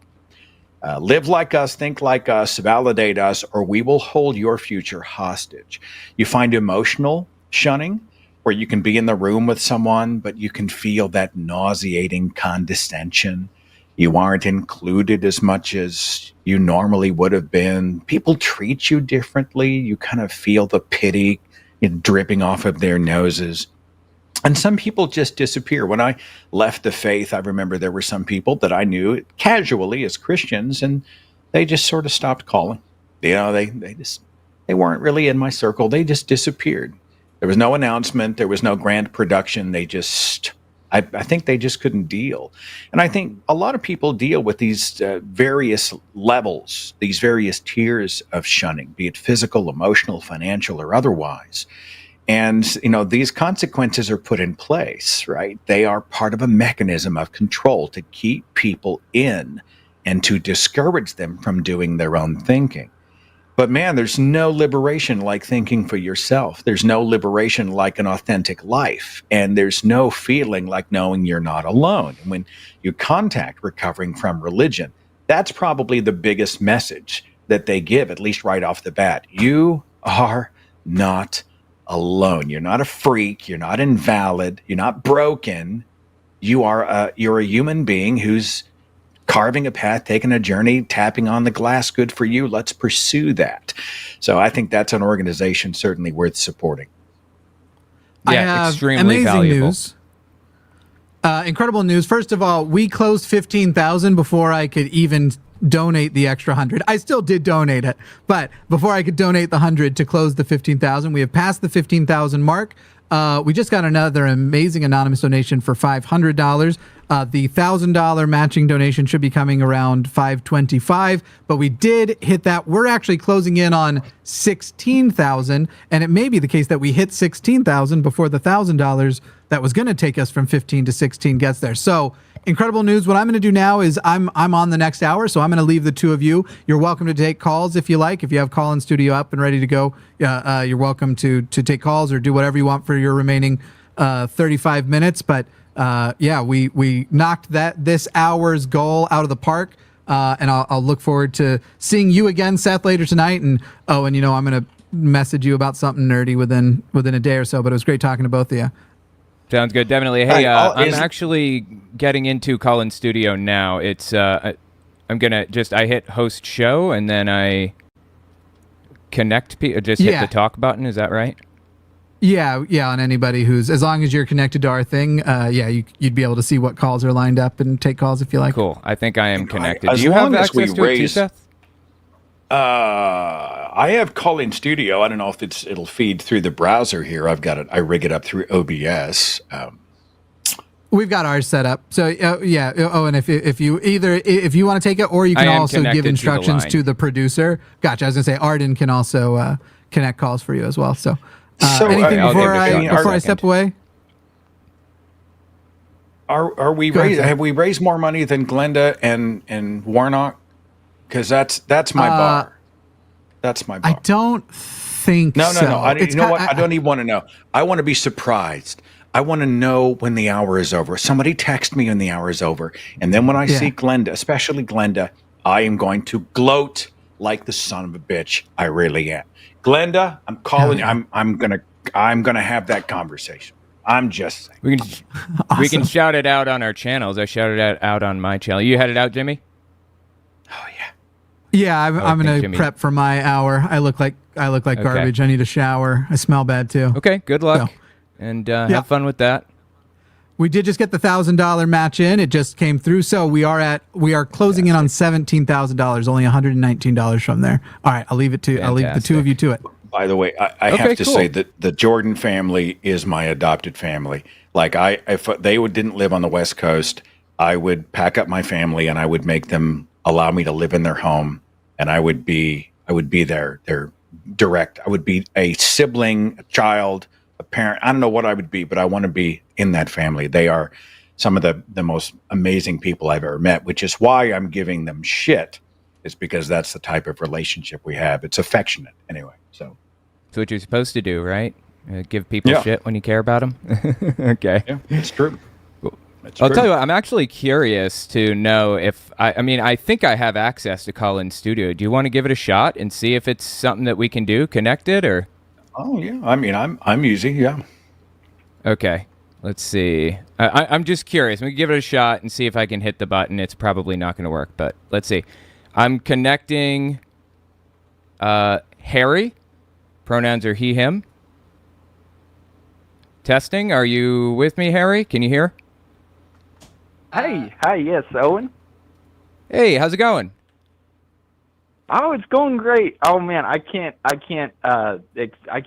Live like us, think like us, validate us, or we will hold your future hostage. You find emotional shunning, where you can be in the room with someone, but you can feel that nauseating condescension. You aren't included as much as you normally would have been. People treat you differently. You kind of feel the pity dripping off of their noses. And some people just disappear. When I left the faith, I remember there were some people that I knew casually as Christians, and they just sort of stopped calling. They weren't really in my circle. They just disappeared. There was no announcement. There was no grand production. I think they just couldn't deal. And I think a lot of people deal with these various levels, these various tiers of shunning, be it physical, emotional, financial, or otherwise. And, these consequences are put in place, right? They are part of a mechanism of control to keep people in and to discourage them from doing their own thinking. But man, there's no liberation like thinking for yourself. There's no liberation like an authentic life. And there's no feeling like knowing you're not alone. And when you contact recovering from religion, that's probably the biggest message that they give, at least right off the bat. You are not alone. You're not a freak. You're not invalid. You're not broken. You're a human being who's carving a path, taking a journey, tapping on the glass. Good for you. Let's pursue that. So I think that's an organization certainly worth supporting. Yeah, extremely amazing valuable. News. Incredible news. First of all, we closed 15,000 before I could even donate the extra 100. I still did donate it, but before I could donate the 100 to close the 15,000, we have passed the 15,000 mark. We just got another amazing anonymous donation for $500. The $1,000 matching donation should be coming around $525, but we did hit that. We're actually closing in on 16,000, and it may be the case that we hit 16,000 before the $1,000 that was going to take us from 15 to 16 gets there. So incredible news. What I'm going to do now is I'm on the next hour, so I'm going to leave the two of you. You're welcome to take calls if you like. If you have call-in studio up and ready to go, you're welcome to take calls or do whatever you want for your remaining 35 minutes. But we knocked this hour's goal out of the park, and I'll look forward to seeing you again, Seth, later tonight. And I'm going to message you about something nerdy within a day or so. But it was great talking to both of you. Sounds good. Definitely. Hey, I'm actually getting into call-in studio now. It's I'm gonna I hit host show and then I connect people. Hit the talk button. Is that right? Yeah. On anybody as long as you're connected to our thing, you'd be able to see what calls are lined up and take calls if you like. Cool. I think I am connected. Do you have access to it too, Seth? I have call-in studio. I don't know if it'll feed through the browser here. I've got it. I rig it up through OBS. We've got ours set up. So and if you want to take it, or you can also give instructions to the producer. Gotcha. I was gonna say Arden can also connect calls for you as well. So anything before I step away? Are we have we raised more money than Glenda and Warnock? Because that's my bar. That's my bar. I don't think no. so. You know what? I don't even want to know. I want to be surprised. I want to know when the hour is over. Somebody text me when the hour is over. And then when I see Glenda, especially Glenda, I am going to gloat like the son of a bitch. I really am. Glenda, I'm calling you. I'm gonna have that conversation. I'm just saying. We can shout it out on our channels. I shouted it out on my channel. You had it out, Jimmy? Yeah, I'm gonna prep for my hour. I look like garbage. I need a shower. I smell bad too. Okay, good luck, and have fun with that. We did just get the $1,000 match in. It just came through, so we are closing in on $17,000. Only $119 from there. All right, I'll leave it to I'll leave the two of you to it. By the way, I have to say that the Jordan family is my adopted family. Like if they didn't live on the West Coast, I would pack up my family and I would make them allow me to live in their home, and I would be their direct. I would be a sibling, a child, a parent. I don't know what I would be, but I want to be in that family. They are some of the most amazing people I've ever met, which is why I'm giving them shit. It's because that's the type of relationship we have. It's affectionate anyway. So it's what you're supposed to do, right? Give people shit when you care about them. Okay. Yeah, it's true. I'll tell you what, I'm actually curious to know if I think I have access to Call In Studio. Do you want to give it a shot and see if it's something that we can do connected or? Oh yeah. I mean, I'm easy. Yeah. Okay. Let's see. I'm just curious. We can give it a shot and see if I can hit the button. It's probably not going to work, but let's see. I'm connecting Harry. Pronouns are he, him. Testing. Are you with me, Harry? Can you hear? Hey, hi, yes, Owen. Hey, how's it going? Oh, it's going great. Oh man, I can't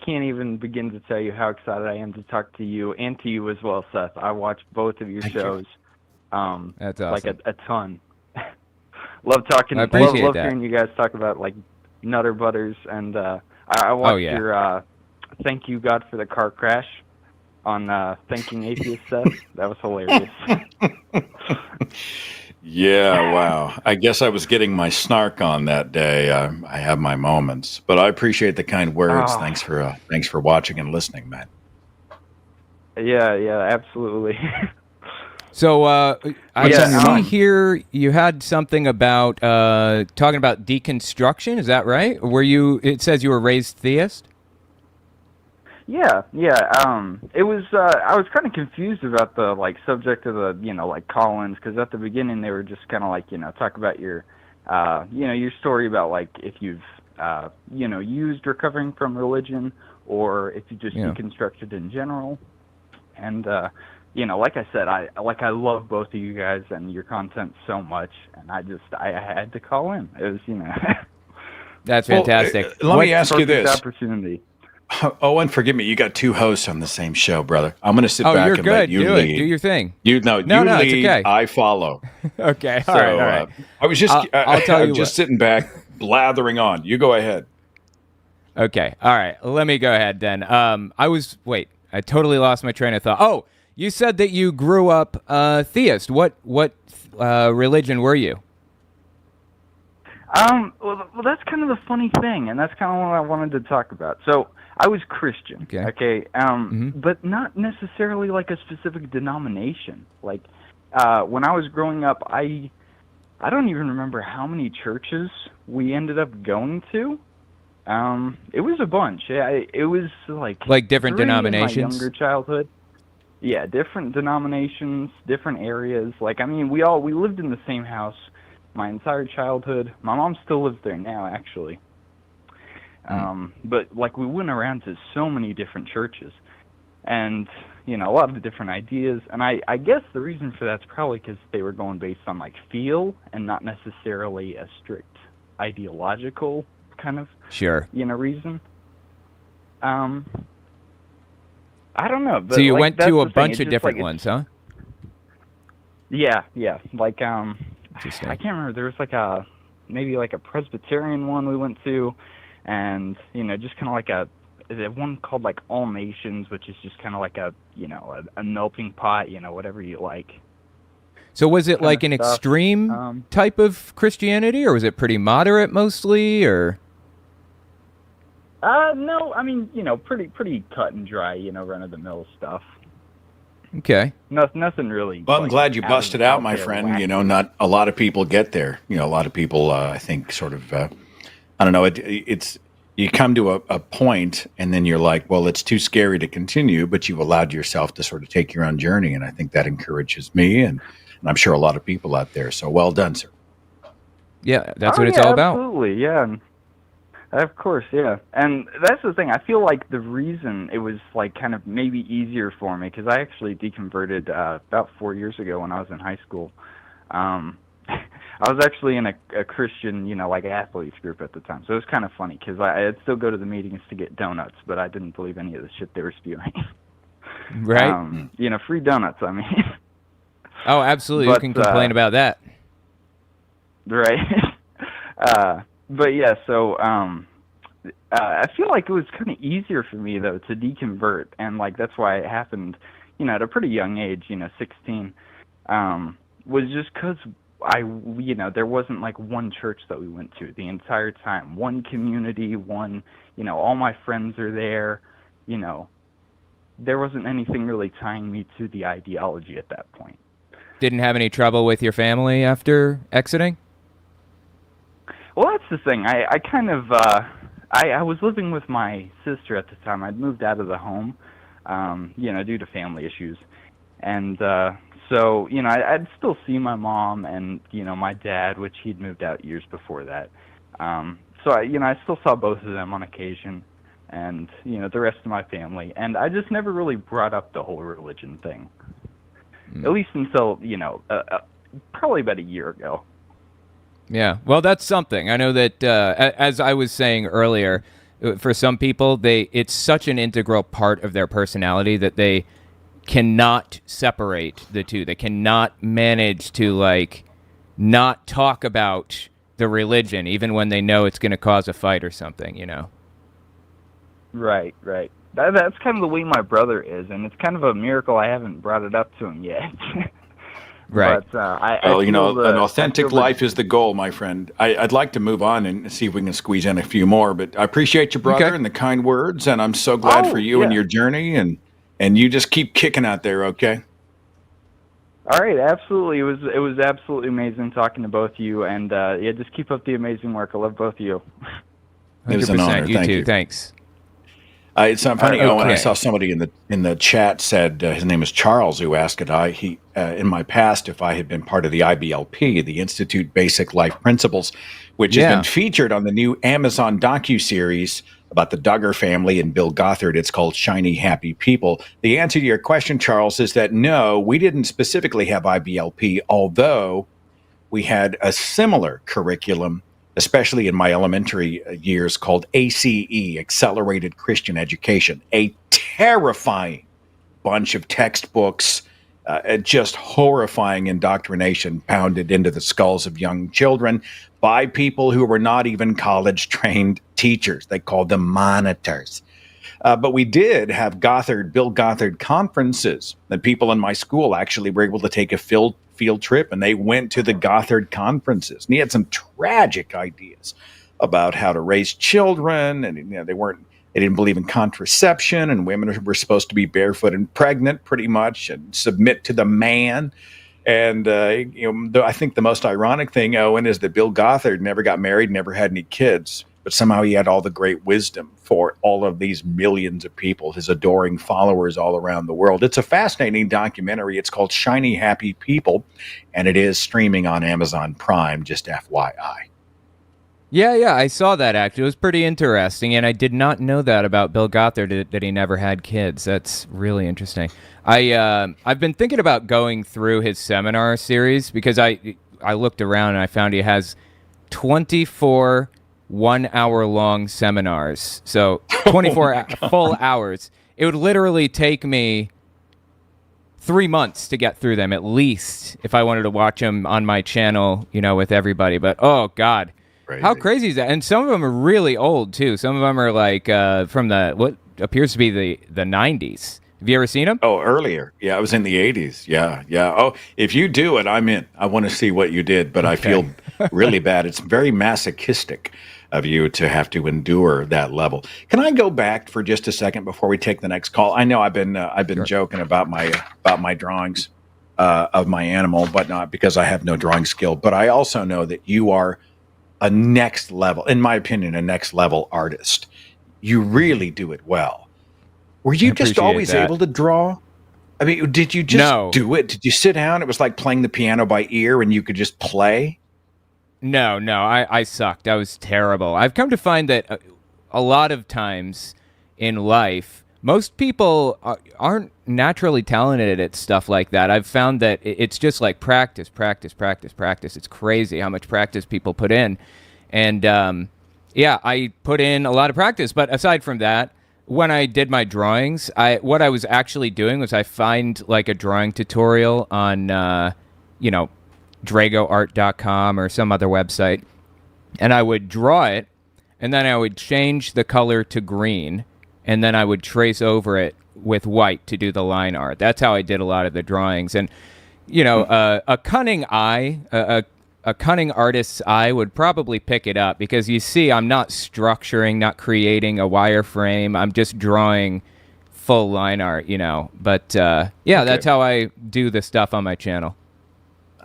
even begin to tell you how excited I am to talk to you and to you as well, Seth. I watch both of your shows. That's awesome. Like a ton. Love talking. I appreciate love that. hearing you guys talk about like Nutter Butters, and I watched your "Thank You God for the Car Crash" on Thanking Atheist Seth. That was hilarious. Yeah, wow. I guess I was getting my snark on that day. I have my moments, but I appreciate the kind words. Oh. Thanks for watching and listening, man. Yeah, absolutely. So I see here you had something about talking about deconstruction. Is that right? It says you were raised theist? Yeah. It was. I was kind of confused about the subject of the call-ins, because at the beginning they were just kind of talk about your your story about if you've used recovering from religion, or if you just deconstructed in general. And like I said, I love both of you guys and your content so much, and I had to call in. It was That's fantastic. Let me ask you this. Opportunity. Owen, forgive me. You got two hosts on the same show, brother. I'm going to sit back you're and good. let you Do lead. it. Do your thing. You No, lead. it's okay. I follow. Okay. All So, right. I was just. I'll tell you I'm just what. sitting back, blathering on. You go ahead. Okay. All right. Let me go ahead then. I totally lost my train of thought. Oh, you said that you grew up theist. What religion were you? Well, that's kind of the funny thing, and that's kind of what I wanted to talk about. So I was Christian, okay, but not necessarily like a specific denomination. Like when I was growing up, I don't even remember how many churches we ended up going to. It was a bunch. It was like different 3 denominations. In my younger childhood. Yeah, different denominations, different areas. We lived in the same house my entire childhood. My mom still lives there now, actually. But we went around to so many different churches, and a lot of the different ideas. And I guess the reason for that's probably because they were going based on feel and not necessarily a strict ideological kind of reason. I don't know. But so you went to a thing. bunch It's of just, different ones, huh? Yeah. I can't remember. There was maybe a Presbyterian one we went to, and just kind of a one called All Nations, which is just kind of a melting pot, whatever you like. So was it kind like of an stuff. extreme type of Christianity, or was it pretty moderate mostly, or? No, I mean, pretty cut and dry, run-of-the-mill stuff. Okay. Nothing really. Well, I'm like, glad you busted out, my there, friend. wacky. Not a lot of people get there. A lot of people, I think, sort of, I don't know. It's you come to a point, and then you're like, well, it's too scary to continue, but you've allowed yourself to sort of take your own journey, and I think that encourages me, and I'm sure a lot of people out there. So well done, sir. Yeah, that's what it's all about. Absolutely, yeah. Of course, yeah. And that's the thing. I feel like the reason it was like kind of maybe easier for me, because I actually deconverted about 4 years ago when I was in high school. I was actually in a Christian, like athletes group at the time. So it was kind of funny because I'd still go to the meetings to get donuts, but I didn't believe any of the shit they were spewing. Right. Free donuts, I mean. Oh, absolutely. But, Who can complain about that? Right. But yeah, so I feel like it was kind of easier for me though to deconvert, and like that's why it happened, at a pretty young age, 16, was just because there wasn't like one church that we went to the entire time, one community, one, all my friends are there, there wasn't anything really tying me to the ideology at that point. Didn't have any trouble with your family after exiting? Well, that's the thing. I kind of, I was living with my sister at the time. I'd moved out of the home, due to family issues. And so, I'd still see my mom and, my dad, which he'd moved out years before that. So, I still saw both of them on occasion and, the rest of my family. And I just never really brought up the whole religion thing, at least until, probably about a year ago. Yeah, well, that's something. I know that, as I was saying earlier, for some people, it's such an integral part of their personality that they cannot separate the two. They cannot manage to, not talk about the religion, even when they know it's going to cause a fight or something, Right. That's kind of the way my brother is, and it's kind of a miracle I haven't brought it up to him yet. Right. But, an authentic life is the goal, my friend. I'd like to move on and see if we can squeeze in a few more, but I appreciate you, brother, and the kind words, and I'm so glad for you and your journey, and you just keep kicking out there, okay? All right, absolutely. It was absolutely amazing talking to both of you, and just keep up the amazing work. I love both of you. It was an honor. You too. Thanks. It's funny. Okay. When I saw somebody in the chat said his name is Charles, who asked it. In my past, if I had been part of the IBLP, the Institute Basic Life Principles, which has been featured on the new Amazon docuseries about the Duggar family and Bill Gothard. It's called Shiny Happy People. The answer to your question, Charles, is that no, we didn't specifically have IBLP, although we had a similar curriculum, especially in my elementary years, called ACE, Accelerated Christian Education, a terrifying bunch of textbooks, just horrifying indoctrination pounded into the skulls of young children by people who were not even college-trained teachers. They called them monitors. But we did have Bill Gothard conferences, and people in my school actually were able to take a field trip, and they went to the Gothard conferences. And he had some tragic ideas about how to raise children, and they didn't believe in contraception, and women were supposed to be barefoot and pregnant, pretty much, and submit to the man. And I think the most ironic thing, Owen, is that Bill Gothard never got married, never had any kids, but somehow he had all the great wisdom for all of these millions of people, his adoring followers all around the world. It's a fascinating documentary. It's called Shiny Happy People, and it is streaming on Amazon Prime, just FYI. Yeah, I saw that act. It was pretty interesting, and I did not know that about Bill Gothard, that he never had kids. That's really interesting. I've been thinking about going through his seminar series because I looked around and I found he has 24 1-hour-long seminars. So 24 full hours. It would literally take me 3 months to get through them, at least, if I wanted to watch them on my channel, with everybody. But, oh, God. Crazy. How crazy is that? And some of them are really old, too. Some of them are from what appears to be the 90s. Have you ever seen him? Oh, earlier. Yeah, it was in the 80s. Yeah, yeah. Oh, if you do it, I'm in. I want to see what you did, but I feel really bad. It's very masochistic of you to have to endure that level. Can I go back for just a second before we take the next call? I know I've been joking about my drawings of my animal, but not because I have no drawing skill. But I also know that you are a next level, in my opinion, a next level artist. You really do it well. Were you just always able to draw? I mean, did you just do it? Did you sit down? It was like playing the piano by ear and you could just play? No, I sucked. I was terrible. I've come to find that a lot of times in life, most people aren't naturally talented at stuff like that. I've found that it's just like practice. It's crazy how much practice people put in. And yeah, I put in a lot of practice. But aside from that, when I did my drawings, what I was actually doing was I find like a drawing tutorial on, dragoart.com or some other website, and I would draw it, and then I would change the color to green, and then I would trace over it with white to do the line art. That's how I did a lot of the drawings. And, a cunning eye, a cunning artist's eye would probably pick it up, because you see I'm not structuring, not creating a wireframe. I'm just drawing full line art, But That's how I do the stuff on my channel.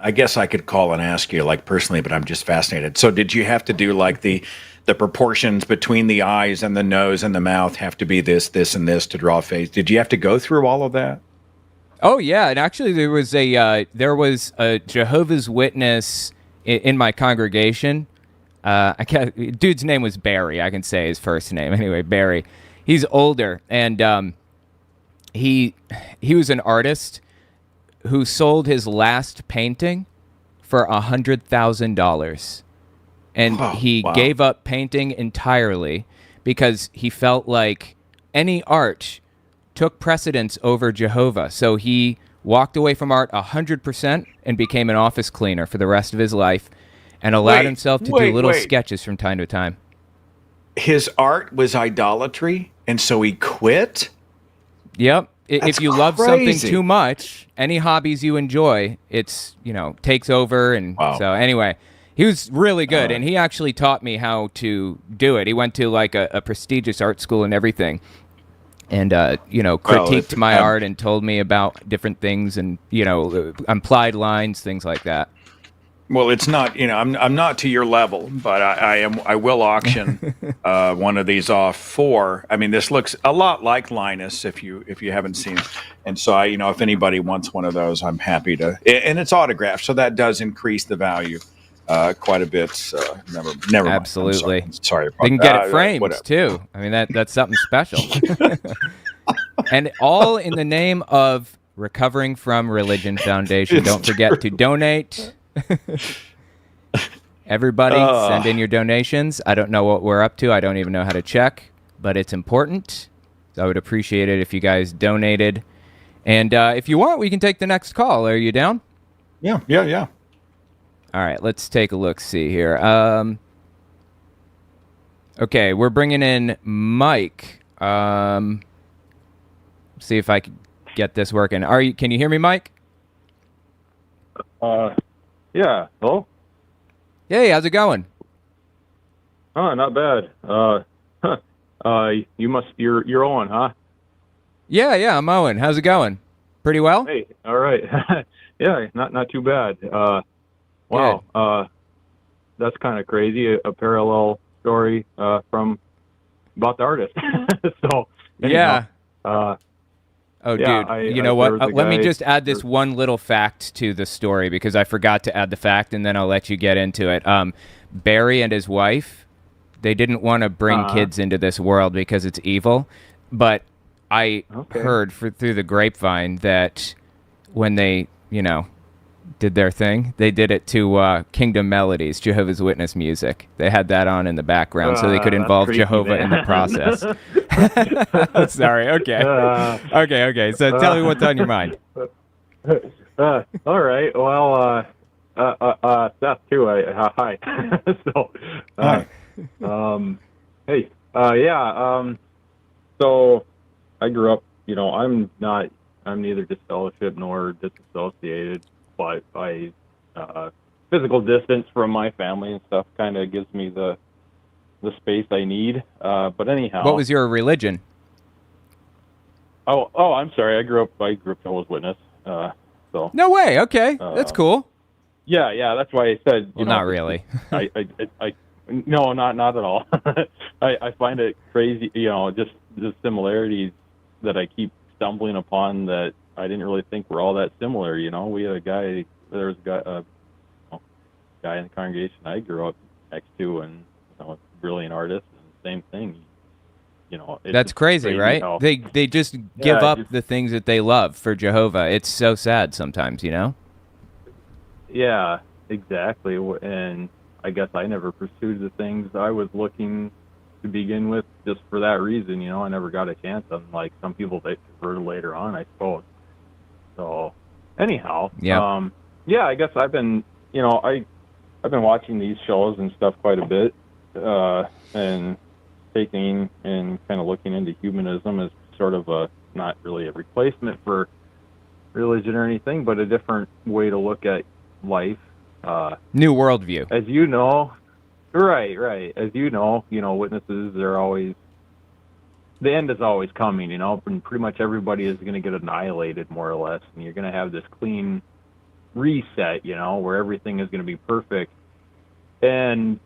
I guess I could call and ask you like personally, but I'm just fascinated. So did you have to do like the proportions between the eyes and the nose and the mouth have to be this, and this to draw a face? Did you have to go through all of that? Oh yeah, and actually there was a Jehovah's Witness in my congregation. Dude's name was Barry. I can say his first name anyway. Barry. He's older, and he was an artist who sold his last painting for $100,000, and he gave up painting entirely because he felt like any art took precedence over Jehovah. So he walked away from art 100% and became an office cleaner for the rest of his life, and allowed himself to do little sketches from time to time. His art was idolatry, and so he quit? Yep. That's if you love crazy. something too much, any hobbies you enjoy, it's, takes over. And so anyway, he was really good. And he actually taught me how to do it. He went to like a prestigious art school and everything. And, critiqued my art and told me about different things and, implied lines, things like that. Well, it's not, I'm not to your level, but I will auction one of these off for. I mean, this looks a lot like Linus if you haven't seen it. And so if anybody wants one of those, I'm happy to. And it's autographed, so that does increase the value quite a bit. Never mind. Absolutely. Sorry. They can get it framed too. I mean, that's something special. And all in the name of Recovering from Religion Foundation. Don't forget to donate. Everybody, send in your donations. I don't know what we're up to. I don't even know how to check, but it's important. So I would appreciate it if you guys donated. And if you want, we can take the next call. Are you down? Yeah. All right, let's take a look. See here. Okay, we're bringing in Mike. See if I can get this working. Can you hear me, Mike? Yeah. Hello? Hey, how's it going? Oh, not bad. You're Owen, huh? Yeah, I'm Owen. How's it going? Pretty well? Hey, all right. Yeah, not too bad. Wow. That's kind of crazy. A parallel story from about the artist. So anyhow, yeah. Oh, yeah, dude, you know what? Let me just add this one little fact to the story, because I forgot to add the fact, and then I'll let you get into it. Barry and his wife, they didn't want to bring kids into this world because it's evil, but I heard through the grapevine that when they, did their thing, they did it to Kingdom Melodies, Jehovah's Witness music. They had that on in the background so they could involve creepy, Jehovah in the process. Sorry, okay. Okay. So tell me what's on your mind. All right. Well, Seth too. Hi. So, hey. Yeah. So I grew up, I'm neither disfellowship nor disassociated, but physical distance from my family and stuff kind of gives me the space I need. But anyhow, What was your religion? Oh, I'm sorry. I grew up Jehovah's Witness. So No way. Okay, that's cool. Yeah. That's why I said. Well, not really. No, not at all. I find it crazy. Just the similarities that I keep stumbling upon that I didn't really think were all that similar. We had a guy. There was a guy in the congregation I grew up next to, and a brilliant artist, and same thing. That's crazy, right? How, they just give up the things that they love for Jehovah. It's so sad sometimes, Yeah, exactly. And I guess I never pursued the things I was looking to begin with just for that reason. I never got a chance. Unlike some people, they converted later on, I suppose. So, anyhow, yeah. I guess I've been, I've been watching these shows and stuff quite a bit, and taking and kind of looking into humanism as sort of not really a replacement for religion or anything, but a different way to look at life. New worldview. As you know, right. As you know, witnesses, the end is always coming, and pretty much everybody is going to get annihilated more or less, and you're going to have this clean reset, where everything is going to be perfect. And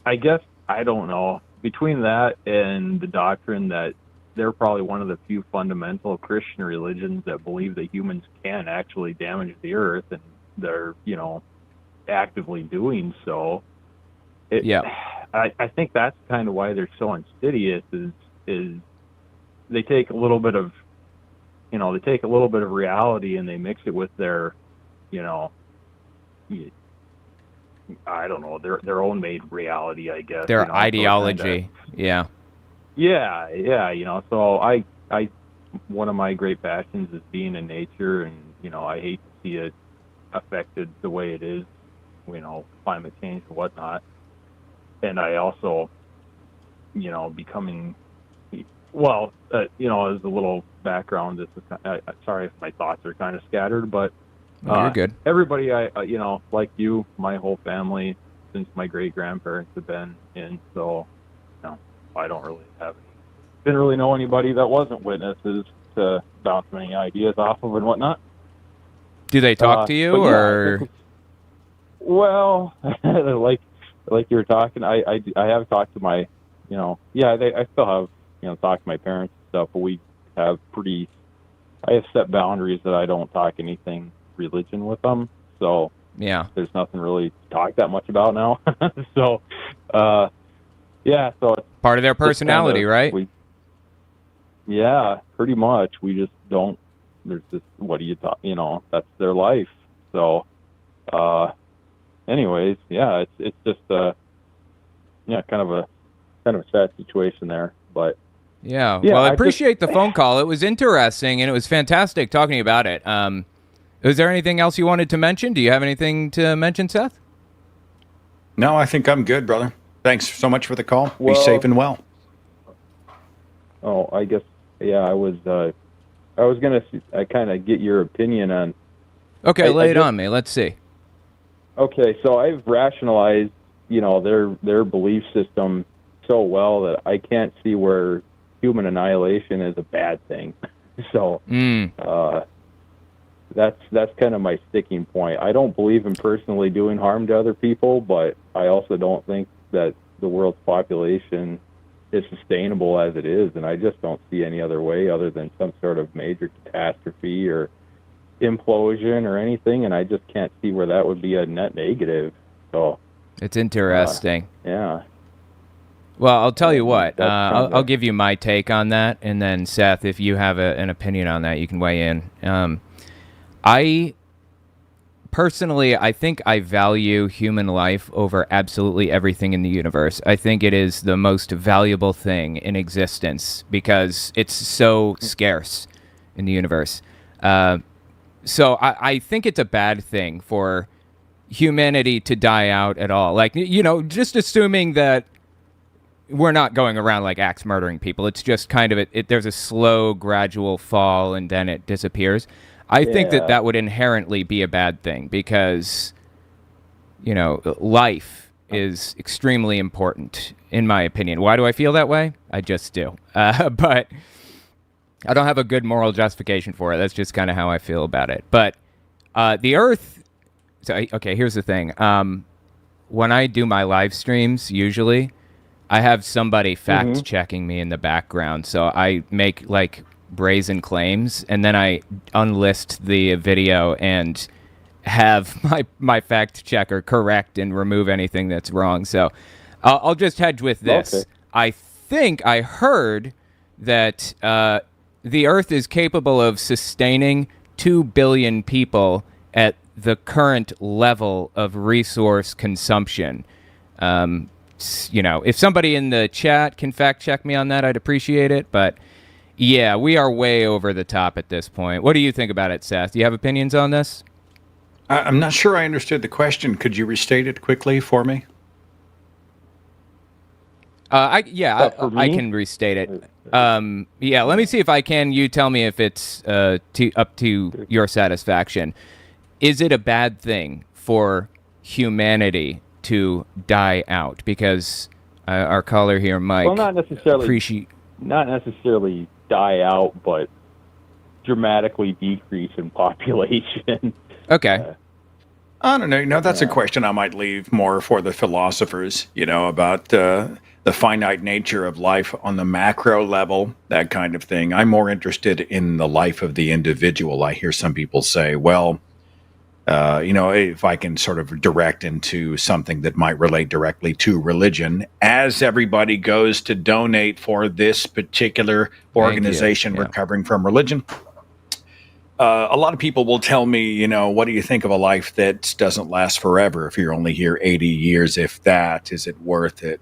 I guess, I don't know, between that and the doctrine that they're probably one of the few fundamental Christian religions that believe that humans can actually damage the earth, and they're, actively doing so. I think that's kind of why they're so insidious is they take a little bit of, reality and they mix it with their, I don't know, their own made reality, I guess. Their ideology. So Yeah. So I one of my great passions is being in nature, and I hate to see it affected the way it is, climate change and whatnot. And I also, becoming, as a little background, this is, sorry if my thoughts are kind of scattered, but you're good. Everybody, like you, my whole family, since my great grandparents have been in, so I don't really didn't really know anybody that wasn't witnesses to bounce any ideas off of and whatnot. Do they talk to you, or? Well, like you were talking, I have talked to my, I still have, talked to my parents and stuff, but we have I have set boundaries that I don't talk anything religion with them, so yeah, there's nothing really to talk that much about now. So so it's part of their personality, right? Pretty much. We just don't, there's just, what do you talk, that's their life. So anyways, it's just kind of a sad situation there, but yeah, well, I appreciate the phone call. It was interesting, and it was fantastic talking about it. Is there anything else you wanted to mention? Do you have anything to mention, Seth? No, I think I'm good, brother. Thanks so much for the call. Be safe and well. Oh, I guess, I was going to kind of get your opinion on. Okay, lay it on me. Let's see. Okay, so I've rationalized, their belief system so well that I can't see where human annihilation is a bad thing. So that's kind of my sticking point. I don't believe in personally doing harm to other people, but I also don't think that the world's population is sustainable as it is, and I just don't see any other way other than some sort of major catastrophe or implosion or anything, and I just can't see where that would be a net negative. So it's interesting. Yeah. Well, I'll tell you what. I'll give you my take on that, and then Seth, if you have an opinion on that, you can weigh in. I think I value human life over absolutely everything in the universe. I think it is the most valuable thing in existence because it's so scarce in the universe. So I think it's a bad thing for humanity to die out at all. Like, just assuming that we're not going around like axe murdering people. It's just kind of there's a slow, gradual fall, and then it disappears. I think that would inherently be a bad thing because, you know, life is extremely important, in my opinion. Why do I feel that way? I just do. But I don't have a good moral justification for it. That's just kind of how I feel about it. But the Earth... So, okay, here's the thing. When I do my live streams, usually, I have somebody fact-checking me in the background. So I make, like, brazen claims, and then I unlist the video and have my fact-checker correct and remove anything that's wrong. So I'll just hedge with this. Okay. I think I heard that the Earth is capable of sustaining 2 billion people at the current level of resource consumption. You know, if somebody in the chat can fact check me on that, I'd appreciate it. But yeah, we are way over the top at this point. What do you think about it, Seth? Do you have opinions on this? I'm not sure I understood the question. Could you restate it quickly for me? I can restate it. Yeah, let me see if I can. You tell me if it's up to your satisfaction. Is it a bad thing for humanity to die out? Because our caller here, Mike, well, not necessarily die out, but dramatically decrease in population. Okay. I don't know. You know, that's a question I might leave more for the philosophers, you know, about the finite nature of life on the macro level, that kind of thing. I'm more interested in the life of the individual. I hear some people say, well, you know, if I can sort of direct into something that might relate directly to religion, as everybody goes to donate for this particular organization recovering from religion, a lot of people will tell me, you know, what do you think of a life that doesn't last forever? If you're only here 80 years, if that, is it worth it?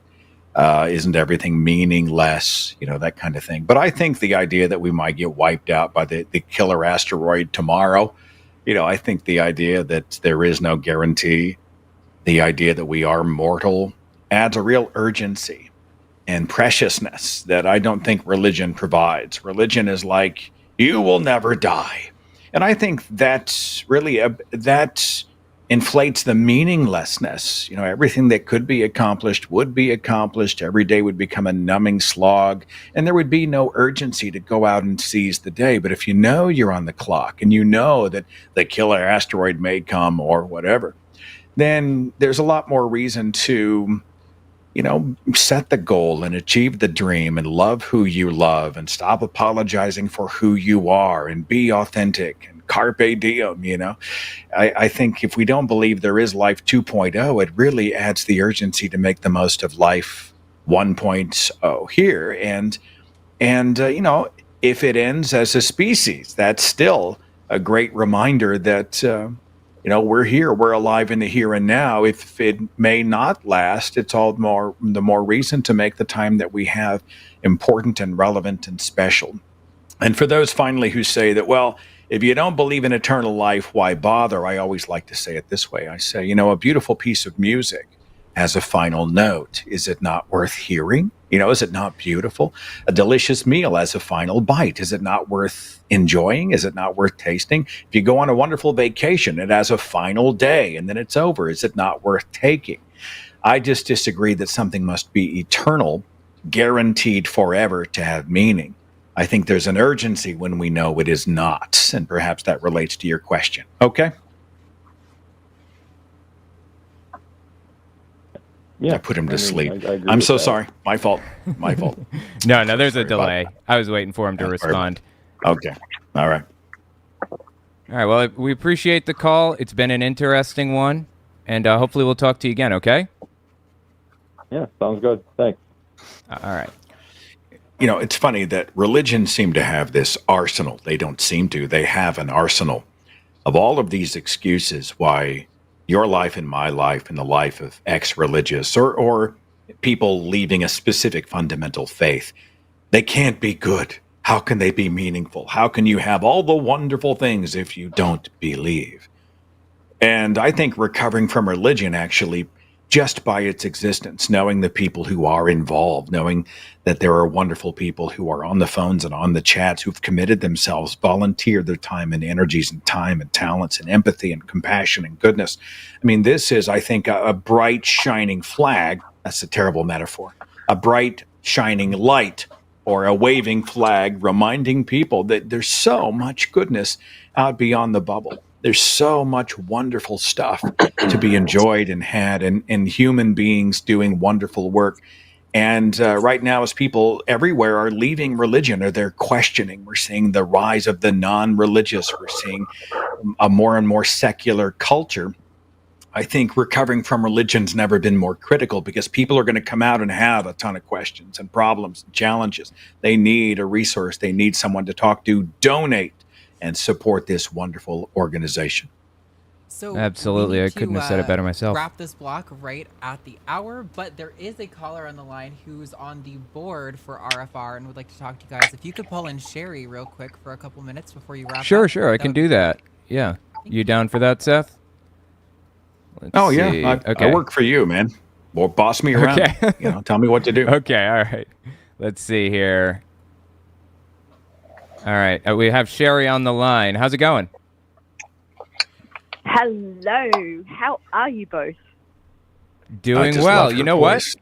Isn't everything meaningless? You know, that kind of thing. But I think the idea that we might get wiped out by the killer asteroid tomorrow, you know, I think the idea that there is no guarantee, the idea that we are mortal, adds a real urgency and preciousness that I don't think religion provides. Religion is like, you will never die. And I think that's really, that inflates the meaninglessness. You know, everything that could be accomplished would be accomplished. Every day would become a numbing slog, and there would be no urgency to go out and seize the day. But if you know you're on the clock and you know that the killer asteroid may come or whatever, then there's a lot more reason to, you know, set the goal and achieve the dream and love who you love and stop apologizing for who you are and be authentic and carpe diem, you know. I think if we don't believe there is life 2.0, it really adds the urgency to make the most of life 1.0 here. And you know, if it ends as a species, that's still a great reminder that, you know, we're here, we're alive in the here and now. If it may not last, it's all the more reason to make the time that we have important and relevant and special. And for those finally who say that, well, if you don't believe in eternal life, why bother? I always like to say it this way. I say, you know, a beautiful piece of music has a final note. Is it not worth hearing? You know, is it not beautiful? A delicious meal has a final bite. Is it not worth enjoying? Is it not worth tasting? If you go on a wonderful vacation, it has a final day and then it's over. Is it not worth taking? I just disagree that something must be eternal, guaranteed forever to have meaning. I think there's an urgency when we know it is not, and perhaps that relates to your question. Okay? Yeah, I put him to sleep. I'm so sorry. My fault. My fault. No, there's a delay. I was waiting for him to respond. Okay. All right. All right. Well, we appreciate the call. It's been an interesting one, and hopefully we'll talk to you again, okay? Yeah, sounds good. Thanks. All right. You know, it's funny that religions seem to have this arsenal. They don't seem to. They have an arsenal of all of these excuses why your life and my life and the life of ex-religious or people leaving a specific fundamental faith, they can't be good. How can they be meaningful? How can you have all the wonderful things if you don't believe? And I think recovering from religion actually just by its existence, knowing the people who are involved, knowing that there are wonderful people who are on the phones and on the chats who've committed themselves, volunteered their time and energies and time and talents and empathy and compassion and goodness. I mean, this is, I think, a bright, shining flag. That's a terrible metaphor. A bright, shining light or a waving flag reminding people that there's so much goodness out beyond the bubble. There's so much wonderful stuff to be enjoyed and had, and human beings doing wonderful work. And right now, as people everywhere are leaving religion or they're questioning, we're seeing the rise of the non-religious. We're seeing a more and more secular culture. I think recovering from religion's never been more critical because people are going to come out and have a ton of questions and problems and challenges. They need a resource. They need someone to talk to. Donate and support this wonderful organization. So absolutely, I couldn't have said it better myself. Wrap this block right at the hour, but there is a caller on the line who's on the board for RFR and would like to talk to you guys. If you could pull in Sherry real quick for a couple minutes before you wrap Sure, up. I can do that. Yeah. You down for that, Seth? Let's see. Yeah. I work for you, man. Well, boss me around. Okay. Tell me what to do. Okay, all right. Let's see here. All right, we have Sherry on the line. How's it going? Hello. How are you both? Doing well. You know voice.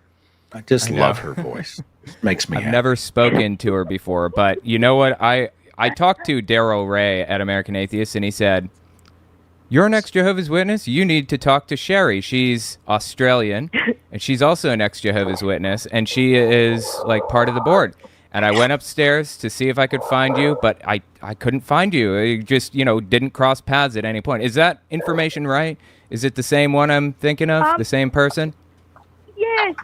what? I just love her voice. Makes me I've happy. never spoken to her before, but you know what? I talked to Daryl Ray at American Atheist, and he said, "You're an ex-Jehovah's Witness? You need to talk to Sherry. She's Australian, and she's also an ex-Jehovah's Witness, and she is, like, part of the board." And I went upstairs to see if I could find you, but I couldn't find you. It just, didn't cross paths at any point. Is that information right? Is it the same one I'm thinking of? The same person? Yes,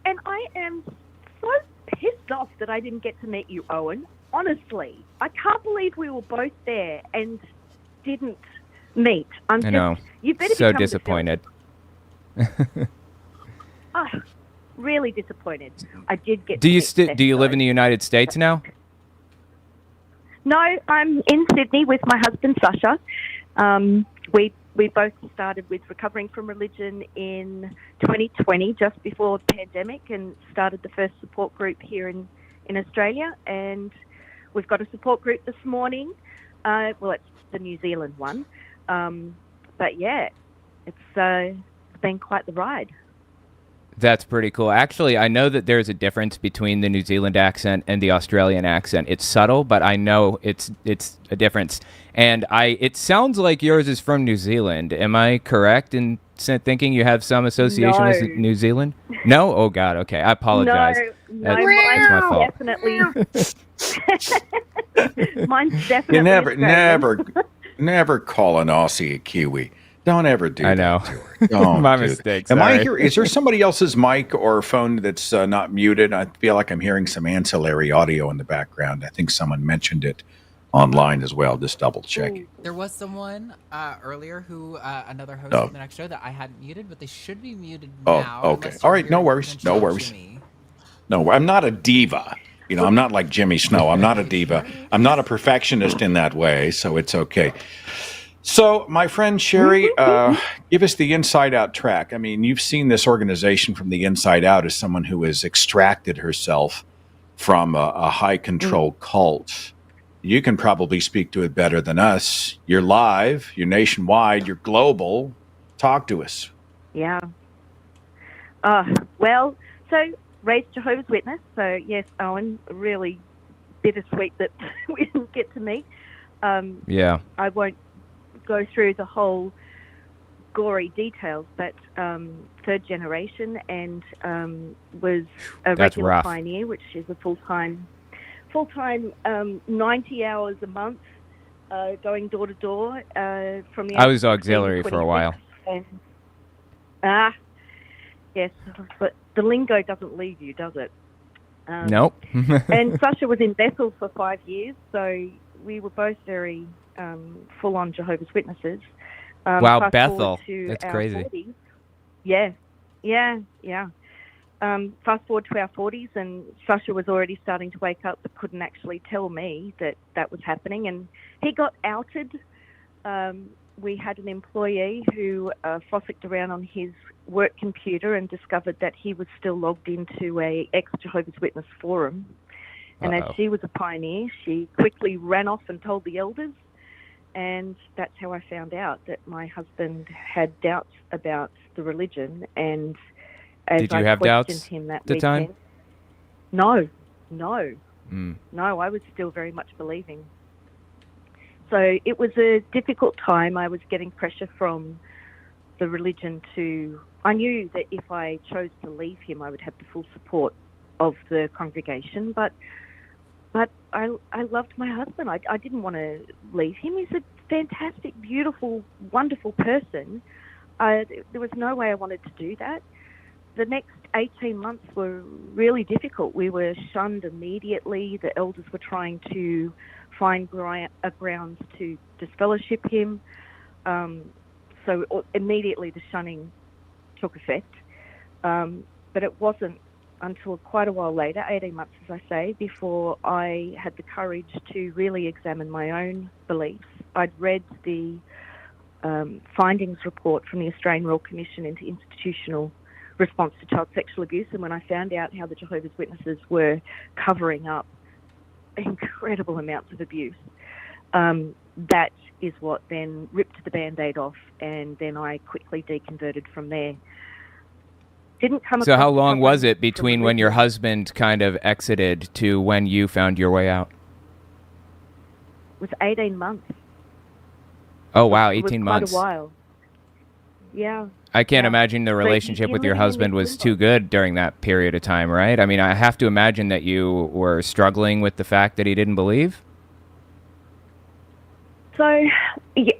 and I am so pissed off that I didn't get to meet you, Owen. Honestly, I can't believe we were both there and didn't meet. I know. You better so become disappointed. Really disappointed. I did get. Do you live in the United States now? No, I'm in Sydney with my husband Sasha. We both started with recovering from religion in 2020, just before the pandemic, and started the first support group here in Australia. And we've got a support group this morning. Well, it's the New Zealand one, but yeah, it's been quite the ride. That's pretty cool. Actually, I know that there's a difference between the New Zealand accent and the Australian accent. It's subtle, but I know it's a difference. And it sounds like yours is from New Zealand. Am I correct in thinking you have some association with New Zealand? No? Oh, God. Okay. I apologize. No, that's my fault. Definitely. Mine's definitely. You never call an Aussie a Kiwi. Don't ever do that. I know. To her. Don't My do mistake. Am I sorry. here? Is there somebody else's mic or phone that's not muted? I feel like I'm hearing some ancillary audio in the background. I think someone mentioned it online as well. Just double check. There was someone earlier who, another host of the next show that I hadn't muted, but they should be muted now. Okay. All right. No worries. No worries. No, I'm not a diva. I'm not like Jimmy Snow. I'm not a diva. I'm not a perfectionist in that way, so it's okay. So, my friend Sherry, give us the inside-out track. I mean, you've seen this organization from the inside out as someone who has extracted herself from a high-control cult. You can probably speak to it better than us. You're live, you're nationwide, you're global. Talk to us. Yeah. Well, so raised Jehovah's Witness. So, yes, Owen, really bittersweet that we didn't get to meet. Yeah. I won't go through the whole gory details, but third generation and was a regular rough. pioneer, which is a full-time 90 hours a month going door to door from the I was auxiliary for a while. And, yes, but the lingo doesn't leave you, does it? Nope. And Sasha was in Bethel for 5 years, so we were both very full-on Jehovah's Witnesses. Wow, fast Bethel. forward to That's our crazy. 40s. Yeah. Fast forward to our 40s, and Sasha was already starting to wake up, but couldn't actually tell me that was happening. And he got outed we had an employee who frolicked around on his work computer and discovered that he was still logged into a ex-Jehovah's Witness forum. And as she was a pioneer, she quickly ran off and told the elders. And that's how I found out that my husband had doubts about the religion. And as Did you I have questioned doubts him that at the weekend, time? No, I was still very much believing. So it was a difficult time. I was getting pressure from the religion I knew that if I chose to leave him, I would have the full support of the congregation, but I loved my husband. I didn't want to leave him. He's a fantastic, beautiful, wonderful person. There was no way I wanted to do that. The next 18 months were really difficult. We were shunned immediately. The elders were trying to find grounds to disfellowship him. So immediately the shunning took effect. But it wasn't until quite a while later, 18 months, as I say, before I had the courage to really examine my own beliefs. I'd read the findings report from the Australian Royal Commission into Institutional Response to Child Sexual Abuse, and when I found out how the Jehovah's Witnesses were covering up incredible amounts of abuse, that is what then ripped the Band-Aid off, and then I quickly deconverted from there. So how long was it between when your husband kind of exited to when you found your way out? It was 18 months. Oh, wow, It was 18 quite months. a while. Yeah. I can't imagine the relationship with your husband was too good during that period of time, right? I mean, I have to imagine that you were struggling with the fact that he didn't believe. So, yeah,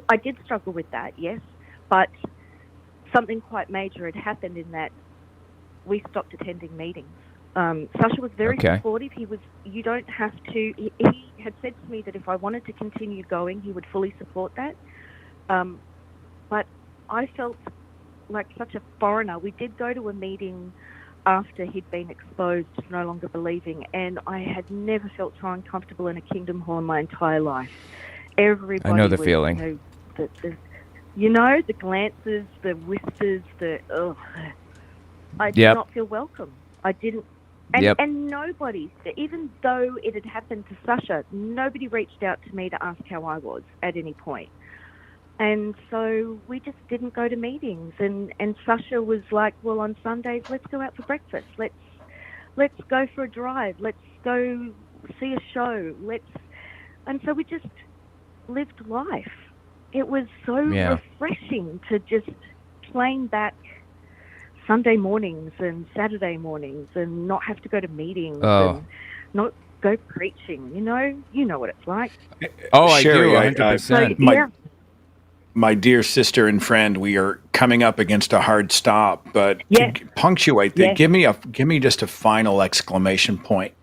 I did struggle with that, yes, but something quite major had happened in that we stopped attending meetings. Sasha was very supportive. You don't have to, he had said to me that if I wanted to continue going, he would fully support that. But I felt like such a foreigner. We did go to a meeting after he'd been exposed to no longer believing, and I had never felt so uncomfortable in a kingdom hall in my entire life. Everybody I know the feeling. The glances, the whispers, I did not feel welcome. I didn't. And nobody, even though it had happened to Sasha, nobody reached out to me to ask how I was at any point. And so we just didn't go to meetings. And Sasha was like, well, on Sundays, let's go out for breakfast. Let's go for a drive. Let's go see a show. And so we just lived life. It was so refreshing to just plain back Sunday mornings and Saturday mornings and not have to go to meetings and not go preaching. You know what it's like. Oh, Sherry, I do, 100%. My dear sister and friend, we are coming up against a hard stop, but to punctuate that, give me just a final exclamation point.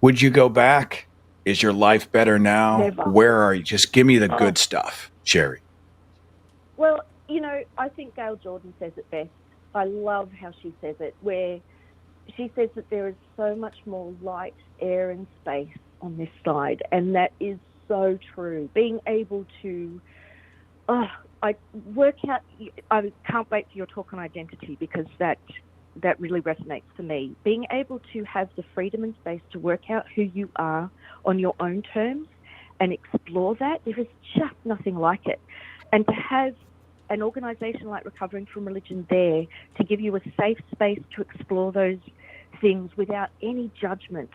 Would you go back? Is your life better now? Never. Where are you? Just give me the good stuff, Sherry. Well, I think Gail Jordan says it best. I love how she says it, where she says that there is so much more light, air, and space on this side, and that is so true. Being able to, I work out. I can't wait for your talk on identity, because that really resonates for me. Being able to have the freedom and space to work out who you are on your own terms and explore that, there is just nothing like it. And to have an organisation like Recovering from Religion there to give you a safe space to explore those things without any judgment,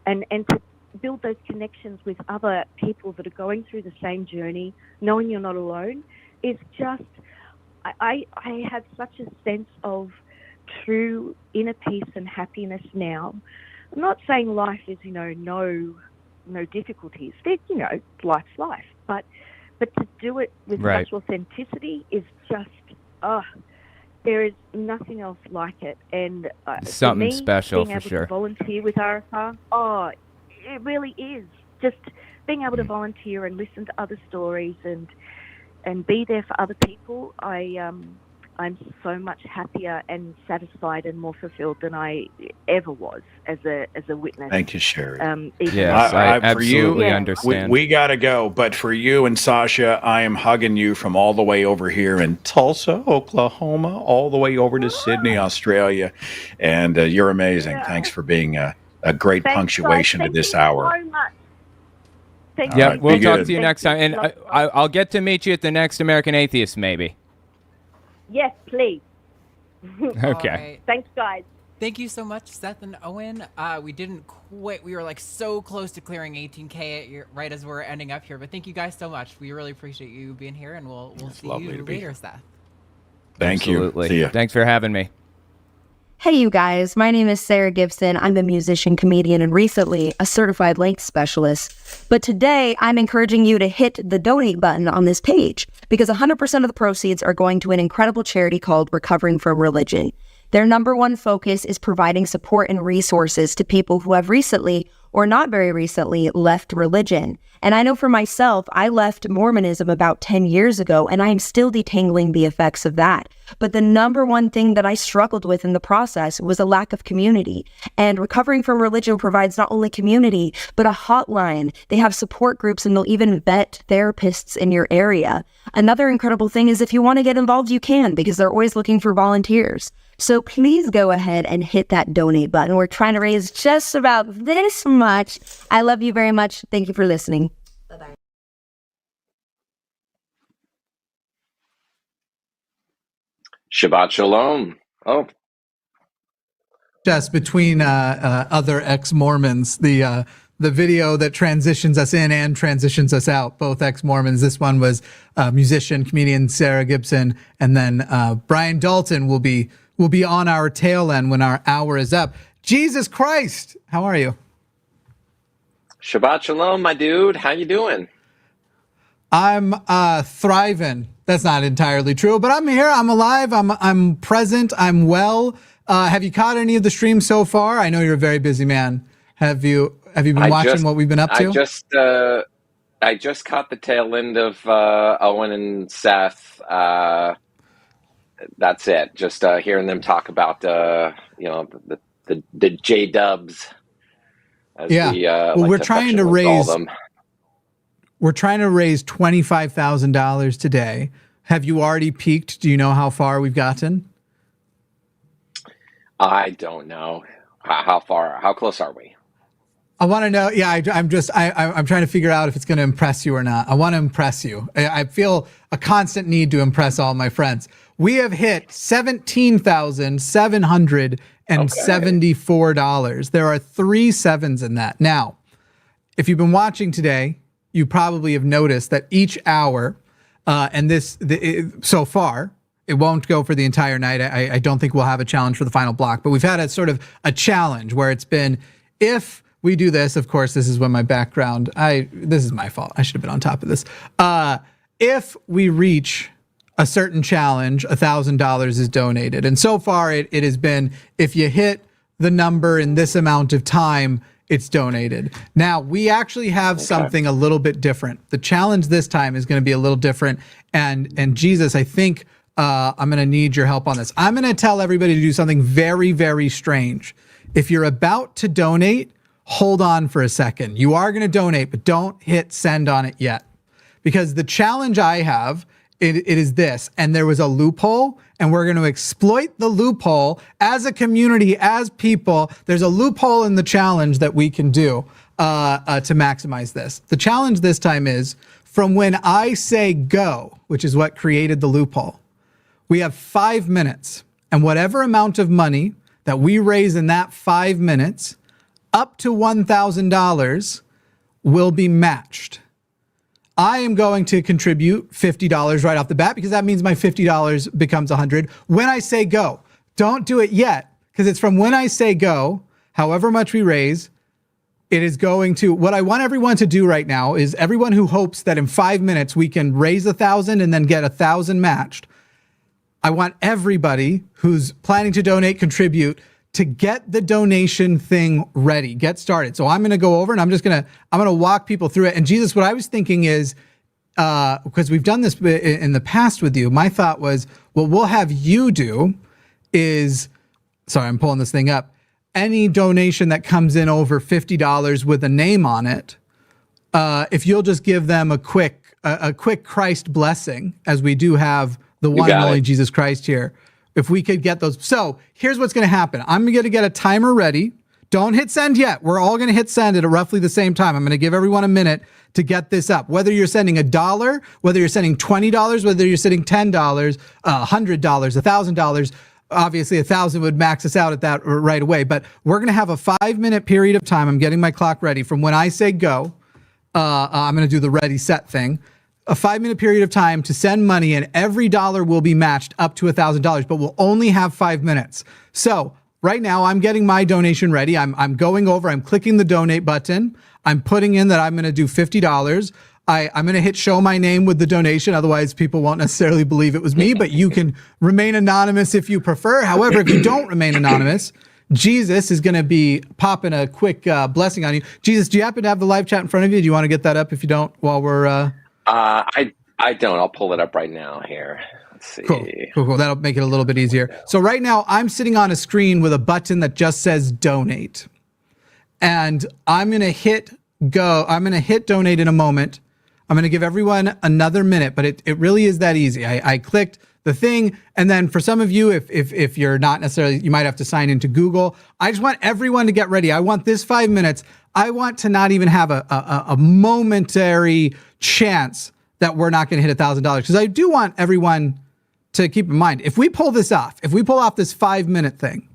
and to build those connections with other people that are going through the same journey, knowing you're not alone, is just, I have such a sense of true inner peace and happiness now. I'm not saying life is, no difficulties. Life's life. But to do it with such authenticity is just, there is nothing else like it. And something special, being for able sure. to volunteer with RFR, it really is. Just being able to volunteer and listen to other stories and be there for other people. I I'm so much happier and satisfied and more fulfilled than I ever was as a witness. Thank you, Sherry. Yes, I absolutely understand. We got to go. But for you and Sasha, I am hugging you from all the way over here in Tulsa, Oklahoma, all the way over to Sydney, Australia. And you're amazing. Yeah. Thanks for being a great punctuation to this hour. So much. Thank Yeah, you. we'll talk to you next time. And I'll get to meet you at the next American Atheist, maybe. Yes, please. Okay. All right. Thanks, guys. Thank you so much, Seth and Owen. We didn't quit. We were like so close to clearing 18K right as we're ending up here. But thank you guys so much. We really appreciate you being here, and we'll see you later, Seth. Thank you. See ya. Thanks for having me. Hey, you guys. My name is Sarah Gibson. I'm a musician, comedian, and recently a certified length specialist. But today, I'm encouraging you to hit the donate button on this page because 100% of the proceeds are going to an incredible charity called Recovering from Religion. Their number one focus is providing support and resources to people who have recently or not very recently left religion. And I know for myself, I left Mormonism about 10 years ago, and I am still detangling the effects of that. But the number one thing that I struggled with in the process was a lack of community. And Recovering from Religion provides not only community, but a hotline. They have support groups, and they'll even vet therapists in your area. Another incredible thing is if you want to get involved, you can, because they're always looking for volunteers. So please go ahead and hit that donate button. We're trying to raise just about this much. I love you very much. Thank you for listening. Bye-bye. Shabbat Shalom. Oh. Just between other ex-Mormons, the video that transitions us in and transitions us out, both ex-Mormons. This one was musician, comedian Sarah Gibson, and then Brian Dalton will be on our tail end when our hour is up. Jesus Christ, how are you? Shabbat Shalom, my dude. How you doing? I'm thriving. That's not entirely true, but I'm here. I'm alive. I'm present. I'm well. Have you caught any of the streams so far? I know you're a very busy man. Have you been watching what we've been up to? I just caught the tail end of Owen and Seth. That's it. Just hearing them talk about the J Dubs. We're trying to raise $25,000 today. Have you already peaked? Do you know how far we've gotten? I don't know. How far? How close are we? I want to know. Yeah, I'm trying to figure out if it's going to impress you or not. I want to impress you. I feel a constant need to impress all my friends. We have hit $17,774. There are 3 sevens in that. Now, if you've been watching today, you probably have noticed that each hour, so far, it won't go for the entire night. I don't think we'll have a challenge for the final block, but we've had a sort of a challenge where it's been, if we do this, of course, this is when my background, this is my fault. I should have been on top of this. If we reach a certain challenge, $1,000 is donated. And so far it has been, if you hit the number in this amount of time, it's donated. Now, we actually have something a little bit different. The challenge this time is going to be a little different. And Jesus, I think I'm going to need your help on this. I'm going to tell everybody to do something very, very strange. If you're about to donate, hold on for a second. You are going to donate, but don't hit send on it yet. Because the challenge I have, it is this, and there was a loophole, and we're going to exploit the loophole as a community, as people. There's a loophole in the challenge that we can do to maximize this. The challenge this time is, from when I say go, which is what created the loophole, we have 5 minutes, and whatever amount of money that we raise in that 5 minutes, up to $1,000, will be matched. I am going to contribute $50 right off the bat because that means my $50 becomes $100 when I say go. Don't do it yet because it's from when I say go, however much we raise, it is going to, what I want everyone to do right now is everyone who hopes that in 5 minutes we can raise 1,000 and then get 1,000 matched. I want everybody who's planning to donate, contribute, to get the donation thing ready, get started. So I'm going to go over and I'm going to walk people through it. And Jesus, what I was thinking is, because we've done this in the past with you, my thought was, what we'll have you do is, sorry, I'm pulling this thing up. Any donation that comes in over $50 with a name on it, if you'll just give them a quick Christ blessing, as we do have the one and only Jesus Christ here. If we could get those. So here's what's going to happen. I'm going to get a timer ready. Don't hit send yet. We're all going to hit send at roughly the same time. I'm going to give everyone a minute to get this up. Whether you're sending $1, whether you're sending $20, whether you're sending $10, $100, $1,000. Obviously, 1,000 would max us out at that right away. But we're going to have a 5-minute period of time. I'm getting my clock ready. From when I say go, I'm going to do the ready set thing. A 5-minute period of time to send money, and every dollar will be matched up to $1,000, but we'll only have 5 minutes. So right now I'm getting my donation ready. I'm going over, I'm clicking the donate button. I'm putting in that I'm going to do $50. I'm going to hit show my name with the donation. Otherwise people won't necessarily believe it was me, but you can remain anonymous if you prefer. However, if you don't remain anonymous, Jesus is going to be popping a quick blessing on you. Jesus, do you happen to have the live chat in front of you? Do you want to get that up if you don't while we're... I don't. I'll pull it up right now here. Let's see. Cool. That'll make it a little bit easier. So right now I'm sitting on a screen with a button that just says donate. And I'm going to hit go. I'm going to hit donate in a moment. I'm going to give everyone another minute, but it really is that easy. I clicked the thing. And then for some of you, if you're not necessarily, you might have to sign into Google. I just want everyone to get ready. I want this 5 minutes. I want to not even have a momentary chance that we're not going to hit $1,000, because I do want everyone to keep in mind, if we pull this off, if we pull off this 5-minute thing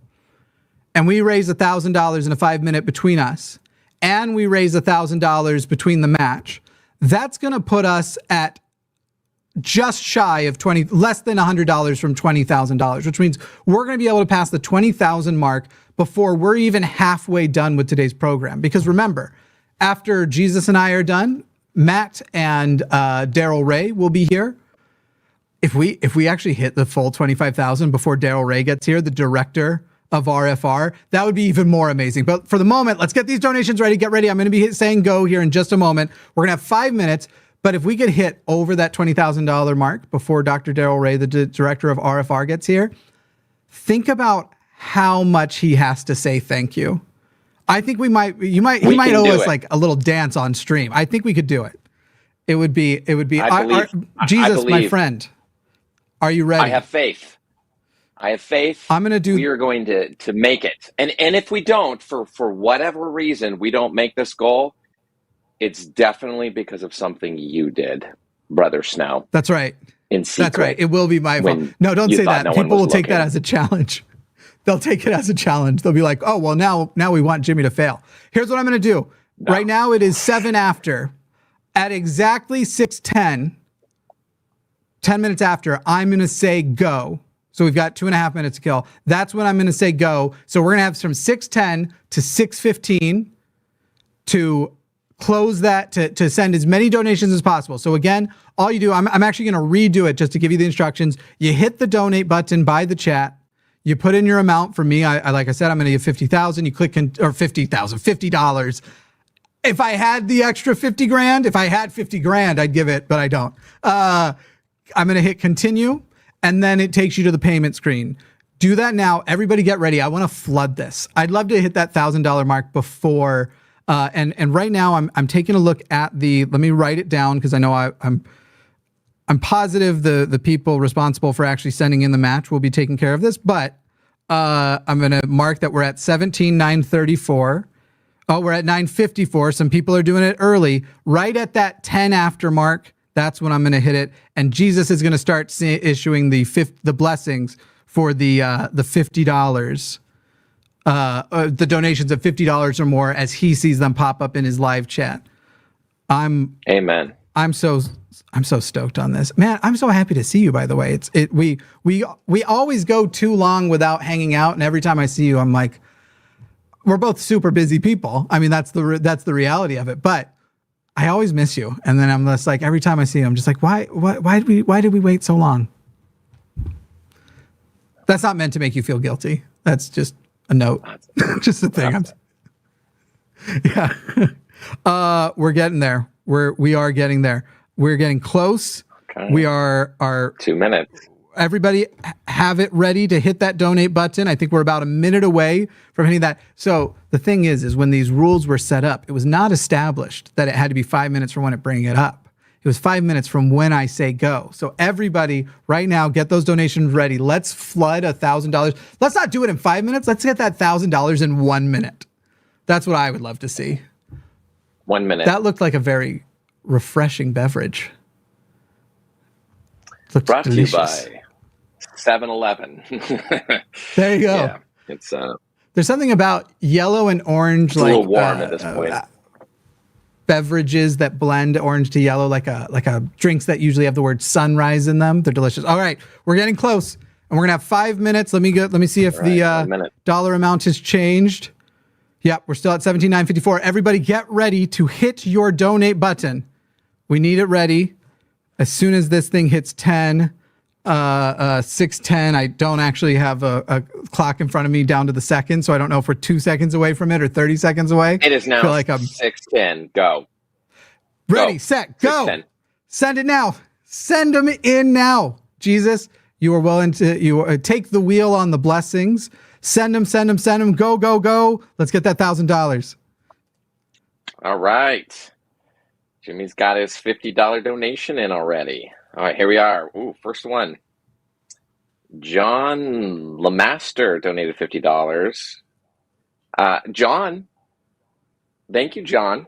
and we raise $1,000 in a 5-minute between us, and we raise $1,000 between the match, that's going to put us at just shy of less than $100 from $20,000, which means we're going to be able to pass the 20,000 mark before we're even halfway done with today's program. Because remember, after Jesus and I are done, Matt and Daryl Ray will be here. If we actually hit the full 25,000 before Daryl Ray gets here, the director of RFR, that would be even more amazing. But for the moment, let's get these donations ready. Get ready. I'm going to be saying go here in just a moment. We're going to have 5 minutes. But if we could hit over that $20,000 mark before Dr. Daryl Ray, the director of RFR, gets here, think about how much he has to say thank you. I think he might owe us like a little dance on stream. I think we could do it. It would be Jesus, my friend. Are you ready? I have faith. I'm going to do. We are going to make it. And if we don't, for whatever reason, we don't make this goal, it's definitely because of something you did, Brother Snow. That's right. In secret. That's right. It will be my fault. No, don't say that. People will take that as a challenge. They'll take it as a challenge. They'll be like, oh, well, now we want Jimmy to fail. Here's what I'm going to do. No. Right now it is 7 after. At exactly 6:10, 10 minutes after, I'm going to say go. So we've got 2.5 minutes to kill. That's when I'm going to say go. So we're going to have from 6:10 to 6:15 to close that, to send as many donations as possible. So again, all you do, I'm actually going to redo it just to give you the instructions. You hit the donate button by the chat. You put in your amount. For me, I like I said, I'm going to give 50,000. You click or 50,000, $50. If I had the extra 50 grand, if I had 50 grand, I'd give it, but I don't. I'm going to hit continue, and then it takes you to the payment screen. Do that now. Everybody get ready. I want to flood this. I'd love to hit that $1,000 mark before. And right now I'm taking a look at let me write it down, because I know I'm positive the people responsible for actually sending in the match will be taking care of this, but I'm going to mark that we're at 17,934. Oh, we're at 954. Some people are doing it early. Right at that 10 after mark, that's when I'm going to hit it. And Jesus is going to start issuing the blessings for the $50, the donations of $50 or more as he sees them pop up in his live chat. Amen. I'm so stoked on this, man. I'm so happy to see you, by the way. We always go too long without hanging out, and every time I see you, I'm like, we're both super busy people. I mean, that's the reality of it. But I always miss you, and then I'm just like, every time I see you, I'm just like, why did we wait so long? That's not meant to make you feel guilty. That's just a note, just a thing. Yeah, we're getting there. We are getting there. we're getting close. Okay. We are 2 minutes. Everybody have it ready to hit that donate button. I think we're about a minute away from hitting that. So the thing is when these rules were set up, it was not established that it had to be 5 minutes from when it bring it up. It was 5 minutes from when I say go. So everybody right now, get those donations ready. Let's flood $1,000. Let's not do it in 5 minutes. Let's get that $1,000 in 1 minute. That's what I would love to see. 1 minute. That looked like a very refreshing beverage. Looked Brought delicious. to you by 7-Eleven. There you go. Yeah, it's there's something about yellow and orange, it's a little warm at this point. Beverages that blend orange to yellow, like a drinks that usually have the word sunrise in them. They're delicious. All right, we're getting close, and we're gonna have 5 minutes. Let me see if the dollar amount has changed. Yep, we're still at $17,954. Everybody, get ready to hit your donate button. We need it ready as soon as this thing hits 6:10. I don't actually have a clock in front of me down to the second, so I don't know if we're 2 seconds away from it or 30 seconds away. It is now. I feel like I'm 6:10. Go. Ready, set, go. 6:10. Send it now. Send them in now. Jesus, you are willing to take the wheel on the blessings. Send them. Go, go, go. Let's get that $1,000. All right. Jimmy's got his $50 donation in already. All right, here we are. Ooh, first one. John Lemaster donated $50. John, thank you, John,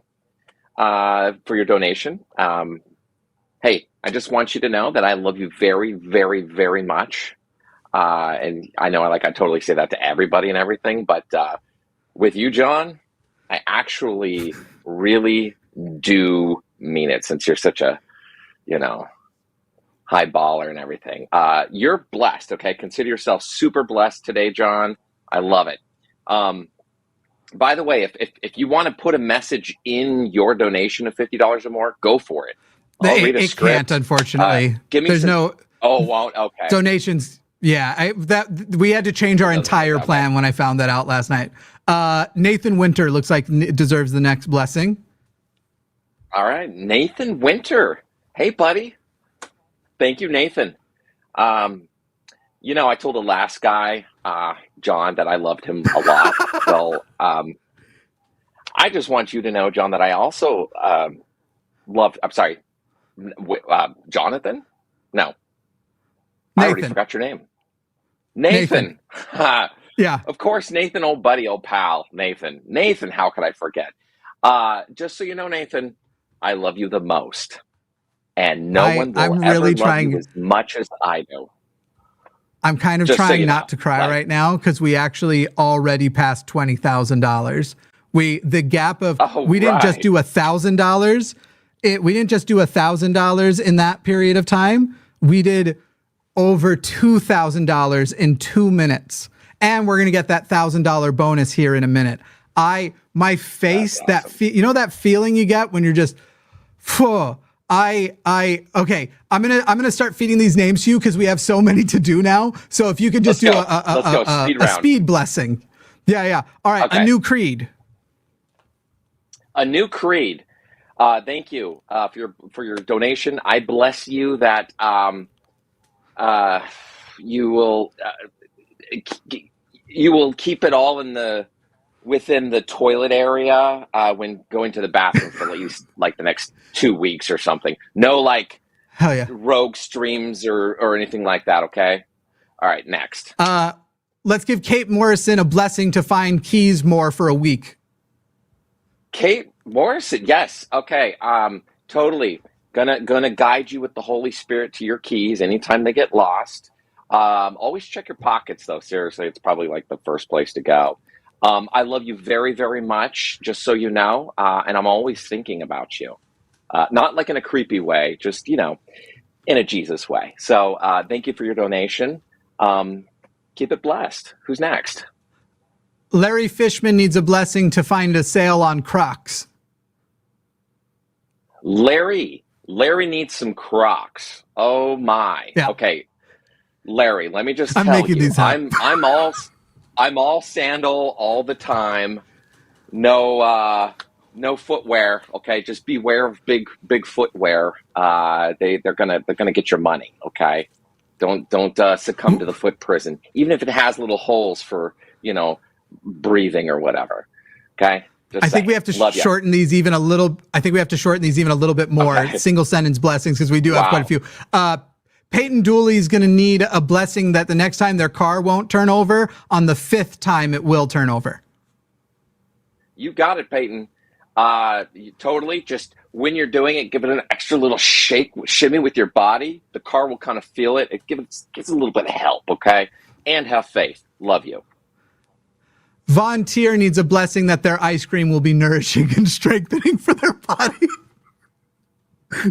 for your donation. Hey, I just want you to know that I love you very, very, very much. And I know I totally say that to everybody and everything, but with you, John, I actually really do mean it, since you're such a, high baller and everything. You're blessed, okay? Consider yourself super blessed today, John. I love it. By the way, if you want to put a message in your donation of $50 or more, go for it. I'll read a It script. can't, unfortunately. There's no. Oh, won't. Okay. Donations. Yeah, we had to change our entire plan when I found that out last night. Nathan Winter looks like deserves the next blessing. All right, Nathan Winter. Hey, buddy. Thank you, Nathan. I told the last guy, John, that I loved him a lot. Well, I just want you to know, John, that I also loved. I'm sorry, Jonathan? No, I already forgot your name. Nathan. Yeah. Of course, Nathan, old buddy, old pal, Nathan. Nathan, how could I forget? Just so you know, Nathan, I love you the most. And no one will ever love you as much as I do. I'm kind of trying not to cry right now because we actually already passed $20,000. The gap of we didn't just do $1,000. We didn't just do $1,000 in that period of time. We did over $2,000 in 2 minutes, and we're gonna get that $1,000 bonus here in a minute. My face, that that feeling you get when you're just, phew. Okay, I'm gonna start feeding these names to you because we have so many to do now. So if you could just do a speed blessing. Yeah. All right, okay. A new creed. A new creed. Thank you for your donation. I bless you that you will keep it all within the toilet area when going to the bathroom for at least the next 2 weeks or something. No hell yeah, rogue streams or anything like that. Okay. All right. Next. Let's give Kate Morrison a blessing to find keys more for a week. Kate Morrison. Yes. Okay. Totally. Gonna guide you with the Holy Spirit to your keys anytime they get lost. Always check your pockets though. Seriously, it's probably the first place to go. I love you very, very much, just so you know, and I'm always thinking about you. Not in a creepy way, just, in a Jesus way. So thank you for your donation. Keep it blessed. Who's next? Larry Fishman needs a blessing to find a sale on Crocs. Larry needs some Crocs. Oh, my. Yeah. Okay, Larry, let me just tell you. I'm all sandal all the time. No no footwear. Okay, just beware of big footwear. They're gonna get your money. Okay, don't succumb to the foot prison, even if it has little holes for breathing or whatever. Okay. I think we have to shorten these even a little. I think we have to shorten these even a little bit more. Okay. Single sentence blessings, because we do have quite a few. Peyton Dooley is going to need a blessing that the next time their car won't turn over. On the 5th time, it will turn over. You got it, Peyton. Totally. Just when you're doing it, give it an extra little shimmy with your body. The car will kind of feel it. It gives a little bit of help. Okay, and have faith. Love you. Von Tier needs a blessing that their ice cream will be nourishing and strengthening for their body.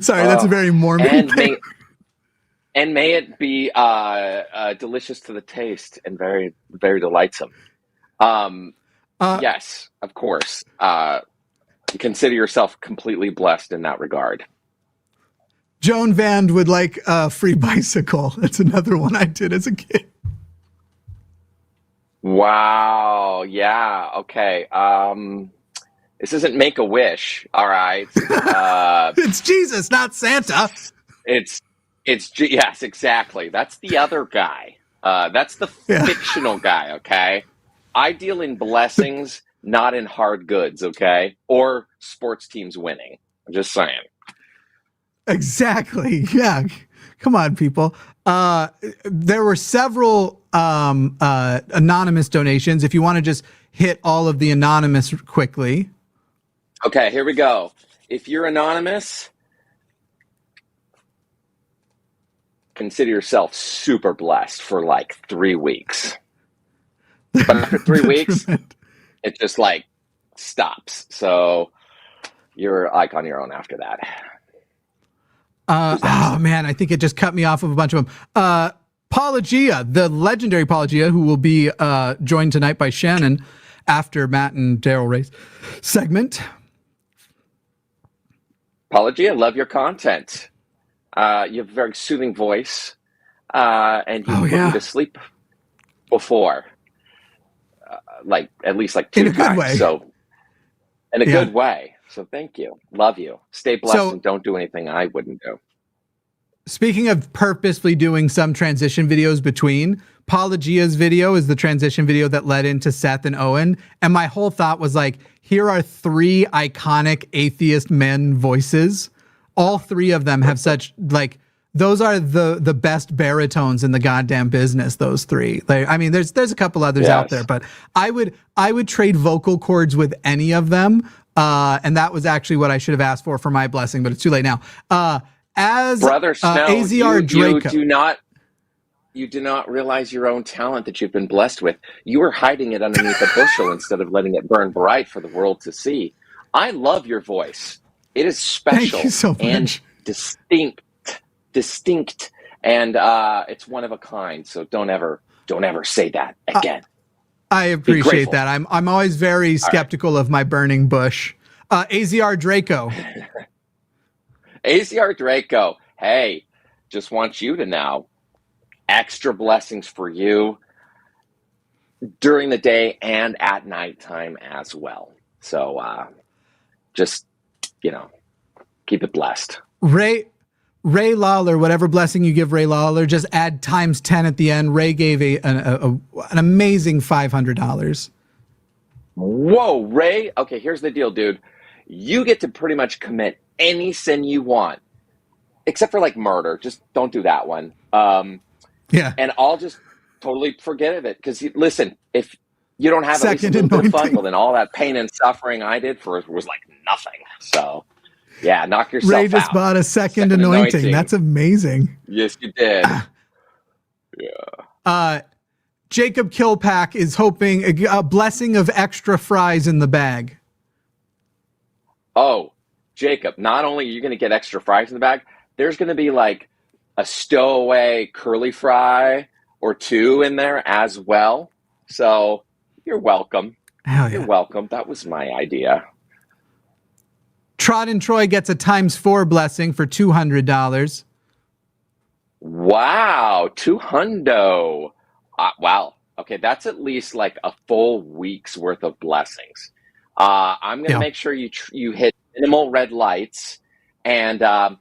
Sorry, that's a very Mormon thing. May it be delicious to the taste and very, very delightsome. Yes, of course. Consider yourself completely blessed in that regard. Joan Vand would like a free bicycle. That's another one I did as a kid. Wow. Yeah. Okay. This isn't Make-A-Wish. All right. It's Jesus, not Santa. Yes, exactly. That's the other guy. That's the fictional guy. Okay. I deal in blessings, not in hard goods. Okay. Or sports teams winning. I'm just saying. Exactly. Yeah. Come on, people. There were several anonymous donations. If you want to just hit all of the anonymous quickly. Okay, here we go. If you're anonymous, consider yourself super blessed for like 3 weeks. But after 3 weeks, it just like stops. So you're like on your own after that. Oh man, I think it just cut me off of a bunch of them. Paulogia, the legendary Paulogia, who will be joined tonight by Shannon after Matt and Daryl Ray's segment. Paulogia, love your content. You have a very soothing voice, and you put me to sleep before, like at least like 2 times. In a good way. So, in a good way. So thank you. Love you. Stay blessed and don't do anything I wouldn't do. Speaking of purposely doing some transition videos between, Paulogia's video is the transition video that led into Seth and Owen. And my whole thought was like, here are 3 iconic atheist men voices. All 3 of them have such like, those are the best baritones in the goddamn business, those 3. Like, I mean, there's a couple others out there, but I would trade vocal cords with any of them. And that was actually what I should have asked for my blessing, but it's too late now. As Brother Snow, AZR Draco. You do not realize your own talent that you've been blessed with. You are hiding it underneath a bushel instead of letting it burn bright for the world to see. I love your voice. It is special and distinct, and it's one of a kind. So don't ever say that again. I appreciate that. I'm always very skeptical of my burning bush. AZR Draco. AZR Draco. Hey, just want you to know, extra blessings for you during the day and at nighttime as well. So just, keep it blessed. Ray Lawler, whatever blessing you give Ray Lawler, just add times 10 at the end. Ray gave an amazing $500. Whoa, Ray. Okay, here's the deal, dude. You get to pretty much commit any sin you want, except for like murder. Just don't do that one. Yeah. And I'll just totally forget it. Because listen, if you don't have at least a little bit of fun, well, then all that pain and suffering I did for it was like nothing. So, yeah, knock yourself out. Ray just bought a second anointing. That's amazing. Yes, you did. Yeah. Jacob Kilpack is hoping a blessing of extra fries in the bag. Oh, Jacob, not only are you going to get extra fries in the bag, there's going to be like a stowaway curly fry or 2 in there as well. So you're welcome. Hell yeah. You're welcome. That was my idea. Trot and Troy gets a ×4 blessing for $200. Wow, $200. Wow. Okay, that's at least like a full week's worth of blessings. I'm going to make sure you hit minimal red lights and no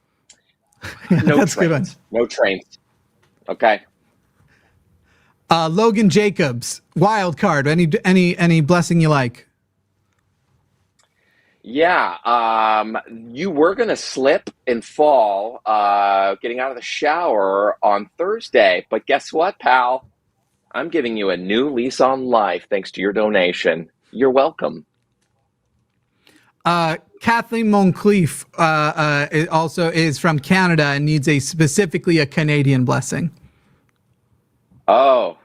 that's a good trains. No trains. Okay. Logan Jacobs, wild card. Any blessing you like? Yeah, you were going to slip and fall getting out of the shower on Thursday, but guess what, pal? I'm giving you a new lease on life thanks to your donation. You're welcome. Kathleen Moncrief also is from Canada and needs specifically a Canadian blessing. Oh,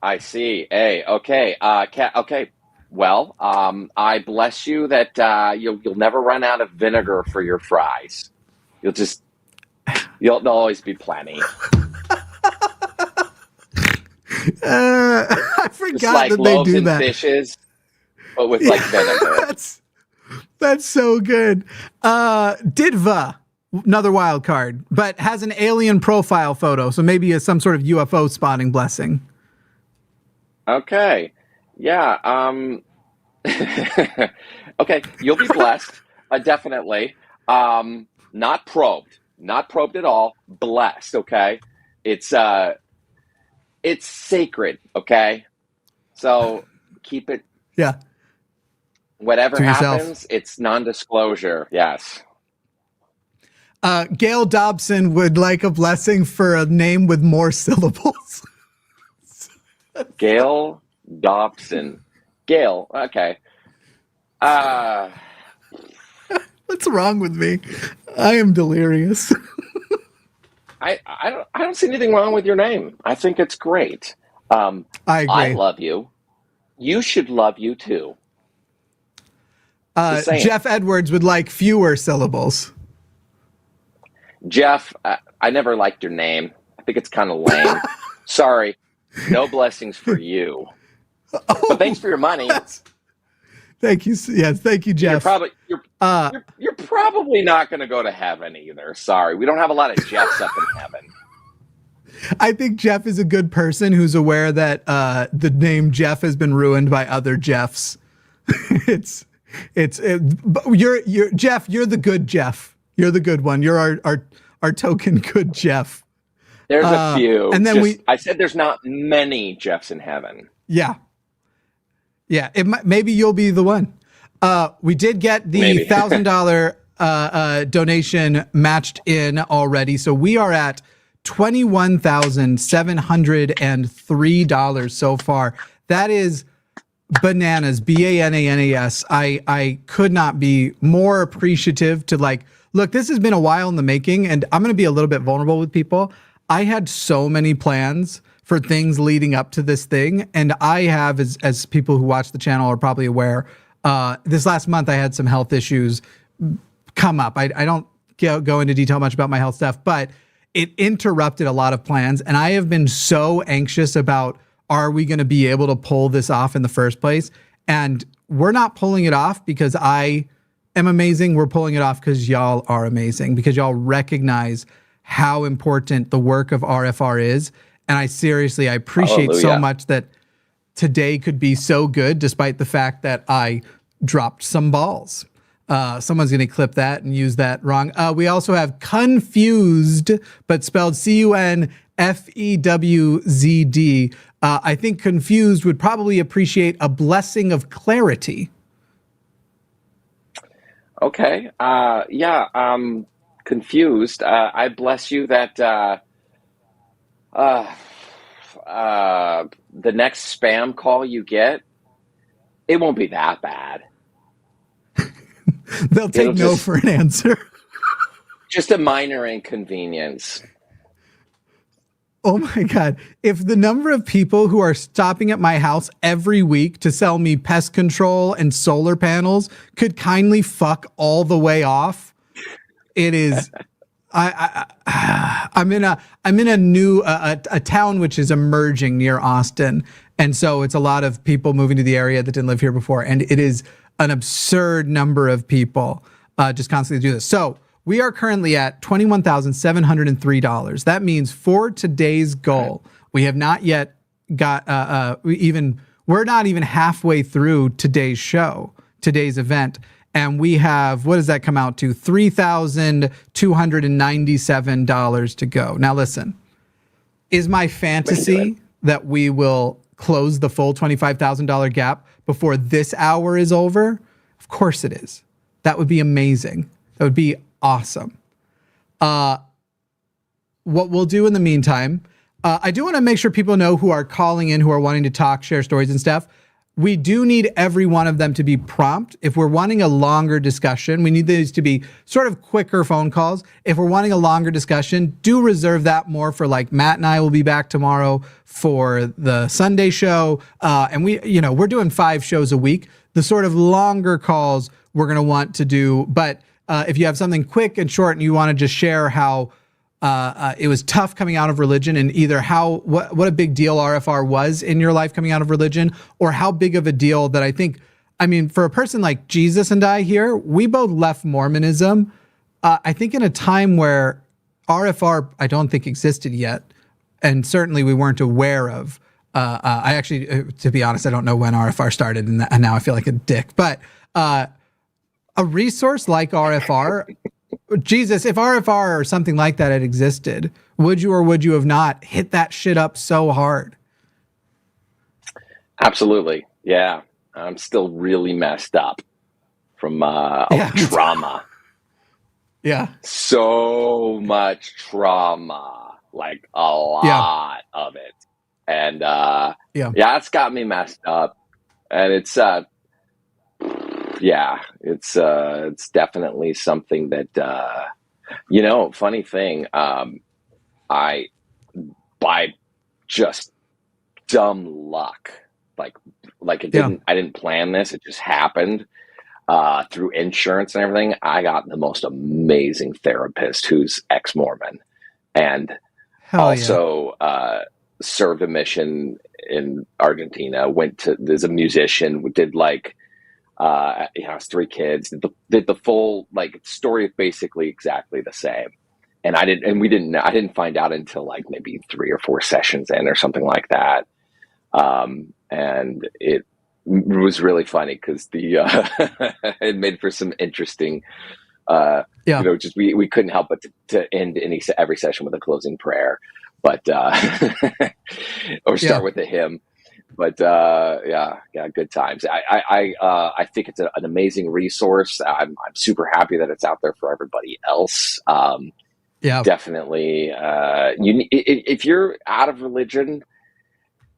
I see. Hey, okay. Okay. Well, I bless you that you'll never run out of vinegar for your fries. There'll always be plenty. I forgot just like that they loaves do and that. Fishes, but with like vinegar. That's so good. Didva, another wild card, but has an alien profile photo, so maybe some sort of UFO spotting blessing. Okay. Yeah. Okay. You'll be blessed. Definitely. Not probed. Not probed at all. Blessed. Okay. It's sacred. Okay. So keep it. Yeah. Whatever To yourself. happens, it's non-disclosure. Yes. Gail Dobson would like a blessing for a name with more syllables. Gail Dobson. Gail. Okay. What's wrong with me? I am delirious. I don't see anything wrong with your name. I think it's great. I agree. I love you. You should love you too. Just saying. Jeff Edwards would like fewer syllables. Jeff, I never liked your name. I think it's kind of lame. Sorry. No blessings for you. But thanks for your money. Thank you. Yes, thank you, Jeff. You're probably not going to go to heaven either. Sorry. We don't have a lot of Jeffs up in heaven. I think Jeff is a good person who's aware that the name Jeff has been ruined by other Jeffs. You're Jeff. You're the good Jeff. You're the good one. You're our token good Jeff. There's a few. And then I said there's not many Jeffs in heaven. Yeah. Yeah. Maybe you'll be the one. We did get the Maybe. $1,000 donation matched in already. So we are at $21,703 so far. That is bananas, BANANAS. I could not be more appreciative to look, this has been a while in the making, and I'm going to be a little bit vulnerable with people. I had so many plans for things leading up to this thing, and I have, as people who watch the channel are probably aware, this last month I had some health issues come up. I don't go into detail much about my health stuff, but it interrupted a lot of plans, and I have been so anxious about, are we going to be able to pull this off in the first place? And we're not pulling it off because I am amazing. We're pulling it off because y'all are amazing, because y'all recognize how important the work of RFR is. And I appreciate so much that today could be so good, despite the fact that I dropped some balls. Someone's going to clip that and use that wrong. We also have confused, but spelled CUNFEWZD. I think confused would probably appreciate a blessing of clarity. Okay. Confused. I bless you that the next spam call you get, it won't be that bad. They'll take no for an answer. Just a minor inconvenience. Oh my God. If the number of people who are stopping at my house every week to sell me pest control and solar panels could kindly fuck all the way off, it is. I'm in a new a town which is emerging near Austin, and so it's a lot of people moving to the area that didn't live here before, and it is an absurd number of people just constantly do this. So we are currently at $21,703. That means for today's goal, we have not yet got we're not even halfway through today's show. today's event. And we have, what does that come out to? $3,297 to go. Now listen, is my fantasy that we will close the full $25,000 gap before this hour is over? Of course it is. That would be amazing. That would be awesome. What we'll do in the meantime, I do want to make sure people know who are calling in, who are wanting to talk, share stories and stuff. We do need every one of them to be prompt. If we're wanting a longer discussion, we need these to be sort of quicker phone calls. If we're wanting a longer discussion, do reserve that more for like Matt and I will be back tomorrow for the Sunday show. And we're doing 5 shows a week. The sort of longer calls we're going to want to do. But if you have something quick and short and you want to just share how it was tough coming out of religion, and either what a big deal RFR was in your life coming out of religion, or how big of a deal that for a person like Jesus and I here, we both left Mormonism, I think in a time where RFR, I don't think existed yet. And certainly we weren't aware of, I actually, to be honest, I don't know when RFR started, and now I feel like a dick, but a resource like RFR, Jesus, if RFR or something like that had existed, would you or would you have not hit that shit up so hard? Absolutely. Yeah. I'm still really messed up from trauma. Yeah. So much trauma, like a lot of it. And it's got me messed up. And it's it's definitely something that funny thing, I by just dumb luck, like it didn't I didn't plan this, it just happened through insurance and everything. I got the most amazing therapist who's ex-Mormon, and served a mission in Argentina, there's a musician, did has 3 kids, did the full story of basically exactly the same. And I didn't find out until maybe 3 or 4 sessions in or something like that. And it was really funny because it made for some interesting, we couldn't help but to end every session with a closing prayer, but, or start with a hymn. But good times. I think it's an amazing resource. I'm super happy that it's out there for everybody else. Definitely. If you're out of religion,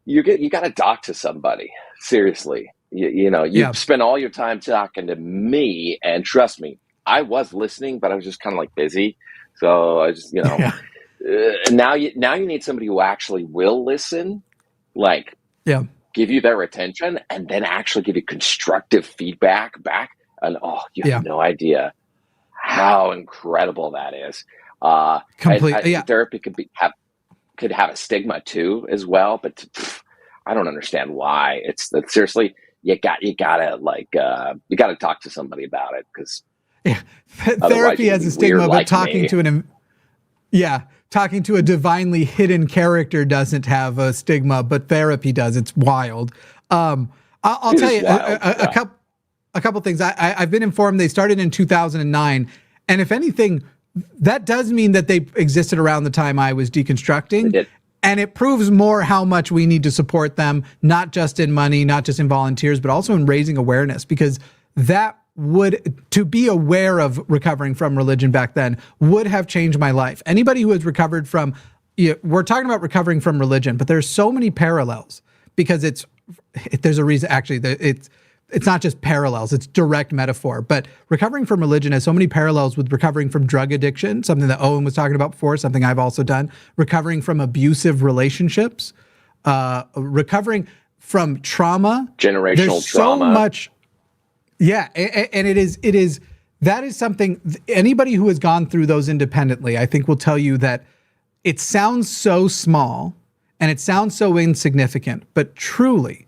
you got to talk to somebody. Seriously, you spend all your time talking to me, and trust me, I was listening, but I was just kind of busy. So I just now you need somebody who actually will listen, give you their attention, and then actually give you constructive feedback back. And you have no idea how incredible that is. Completely. Therapy could have a stigma too, as well. But I don't understand why. It's seriously, you gotta talk to somebody about it, because therapy has a stigma, but talking to a divinely hidden character doesn't have a stigma, but therapy does. It's wild. I'll tell you a couple things. I've been informed they started in 2009, and if anything, that does mean that they existed around the time I was deconstructing. And it proves more how much we need to support them, not just in money, not just in volunteers, but also in raising awareness, because to be aware of recovering from religion back then would have changed my life. Anybody who has recovered from, we're talking about recovering from religion, but there's so many parallels, because there's a reason, actually, it's not just parallels, it's direct metaphor. But recovering from religion has so many parallels with recovering from drug addiction, something that Owen was talking about before, something I've also done. Recovering from abusive relationships, recovering from trauma. Generational There's trauma. So much. Yeah, and that is something, anybody who has gone through those independently, I think will tell you that it sounds so small and it sounds so insignificant, but truly,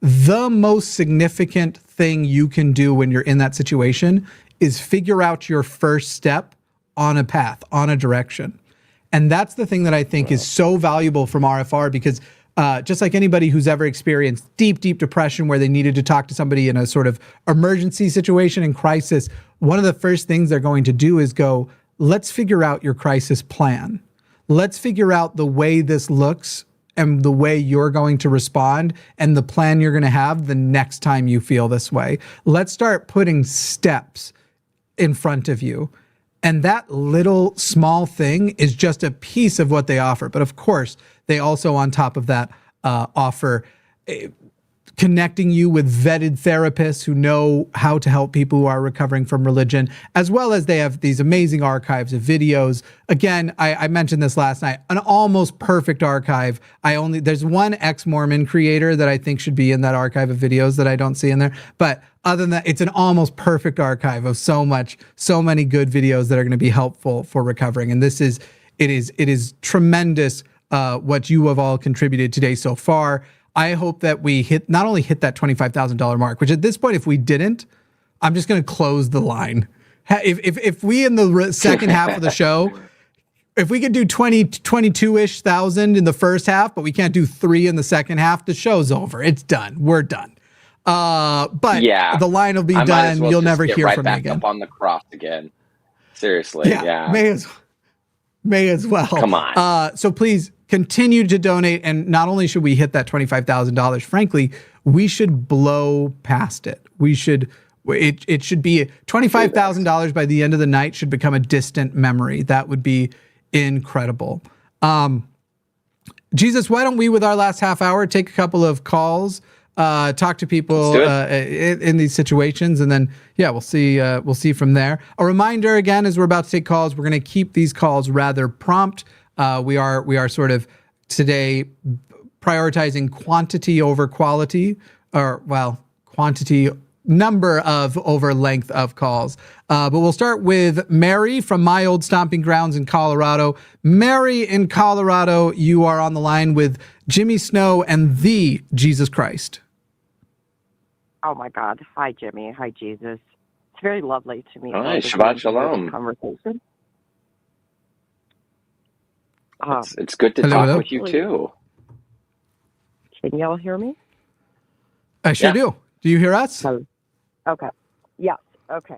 the most significant thing you can do when you're in that situation is figure out your first step on a path, on a direction. And that's the thing that I think is so valuable from RFR, because just like anybody who's ever experienced deep, deep depression where they needed to talk to somebody in a sort of emergency situation and crisis, one of the first things they're going to do is go, let's figure out your crisis plan. Let's figure out the way this looks and the way you're going to respond and the plan you're going to have the next time you feel this way. Let's start putting steps in front of you. And that little small thing is just a piece of what they offer. But of course, they also, on top of that, offer connecting you with vetted therapists who know how to help people who are recovering from religion, as well as they have these amazing archives of videos. Again, I mentioned this last night, an almost perfect archive. There's one ex-Mormon creator that I think should be in that archive of videos that I don't see in there. But other than that, it's an almost perfect archive of so many good videos that are going to be helpful for recovering. And it is tremendous what you have all contributed today so far. I hope that we not only hit that $25,000 mark, which at this point, if we didn't, I'm just going to close the line. If we in the second half of the show, if we could do 22-ish thousand in the first half, but we can't do 3 in the second half, the show's over. It's done. We're done. But yeah, the line will be I done. well You'll never get hear right from me back again. Up on the cross again. Seriously, yeah. May as well. Come on. So please continue to donate. And not only should we hit that $25,000, frankly, we should blow past it. It should be $25,000 by the end of the night should become a distant memory. That would be incredible. Jesus, why don't we, with our last half hour, take a couple of calls, talk to people in these situations, and then we'll see from there. A reminder again, as we're about to take calls, we're going to keep these calls rather prompt. We are sort of today prioritizing quantity over quality, quantity number of over length of calls. But we'll start with Mary from my old stomping grounds in Colorado. Mary in Colorado, you are on the line with Jimmy Snow and the Jesus Christ. Oh my God. Hi, Jimmy. Hi, Jesus. It's very lovely to meet you. Hi, Shabbat Shalom. Conversation. It's good to talk with you too. Can y'all hear me? I sure do. Do you hear us? Okay. Yes. Okay.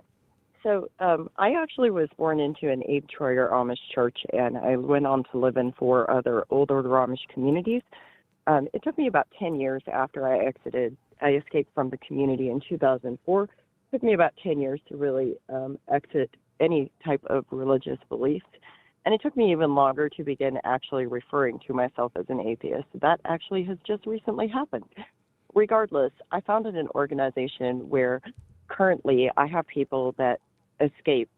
So I actually was born into an Abe Troyer Amish church, and I went on to live in 4 other older Amish communities. It took me about 10 years after I escaped from the community in 2004. It took me about 10 years to really exit any type of religious beliefs. And it took me even longer to begin actually referring to myself as an atheist. That actually has just recently happened. Regardless, I founded an organization where currently I have people that escape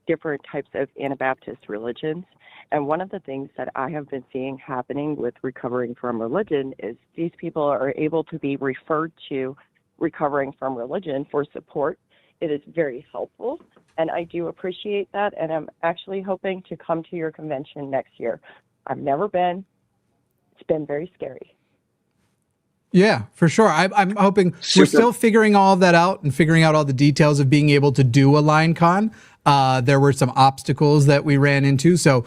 different types of Anabaptist religions. And one of the things that I have been seeing happening with recovering from religion is these people are able to be referred to recovering from religion for support. It is very helpful, and I do appreciate that, and I'm actually hoping to come to your convention next year. I've never been. It's been very scary. Yeah, for sure. I'm hoping we're still figuring all of that out and figuring out all the details of being able to do a line con. There were some obstacles that we ran into, so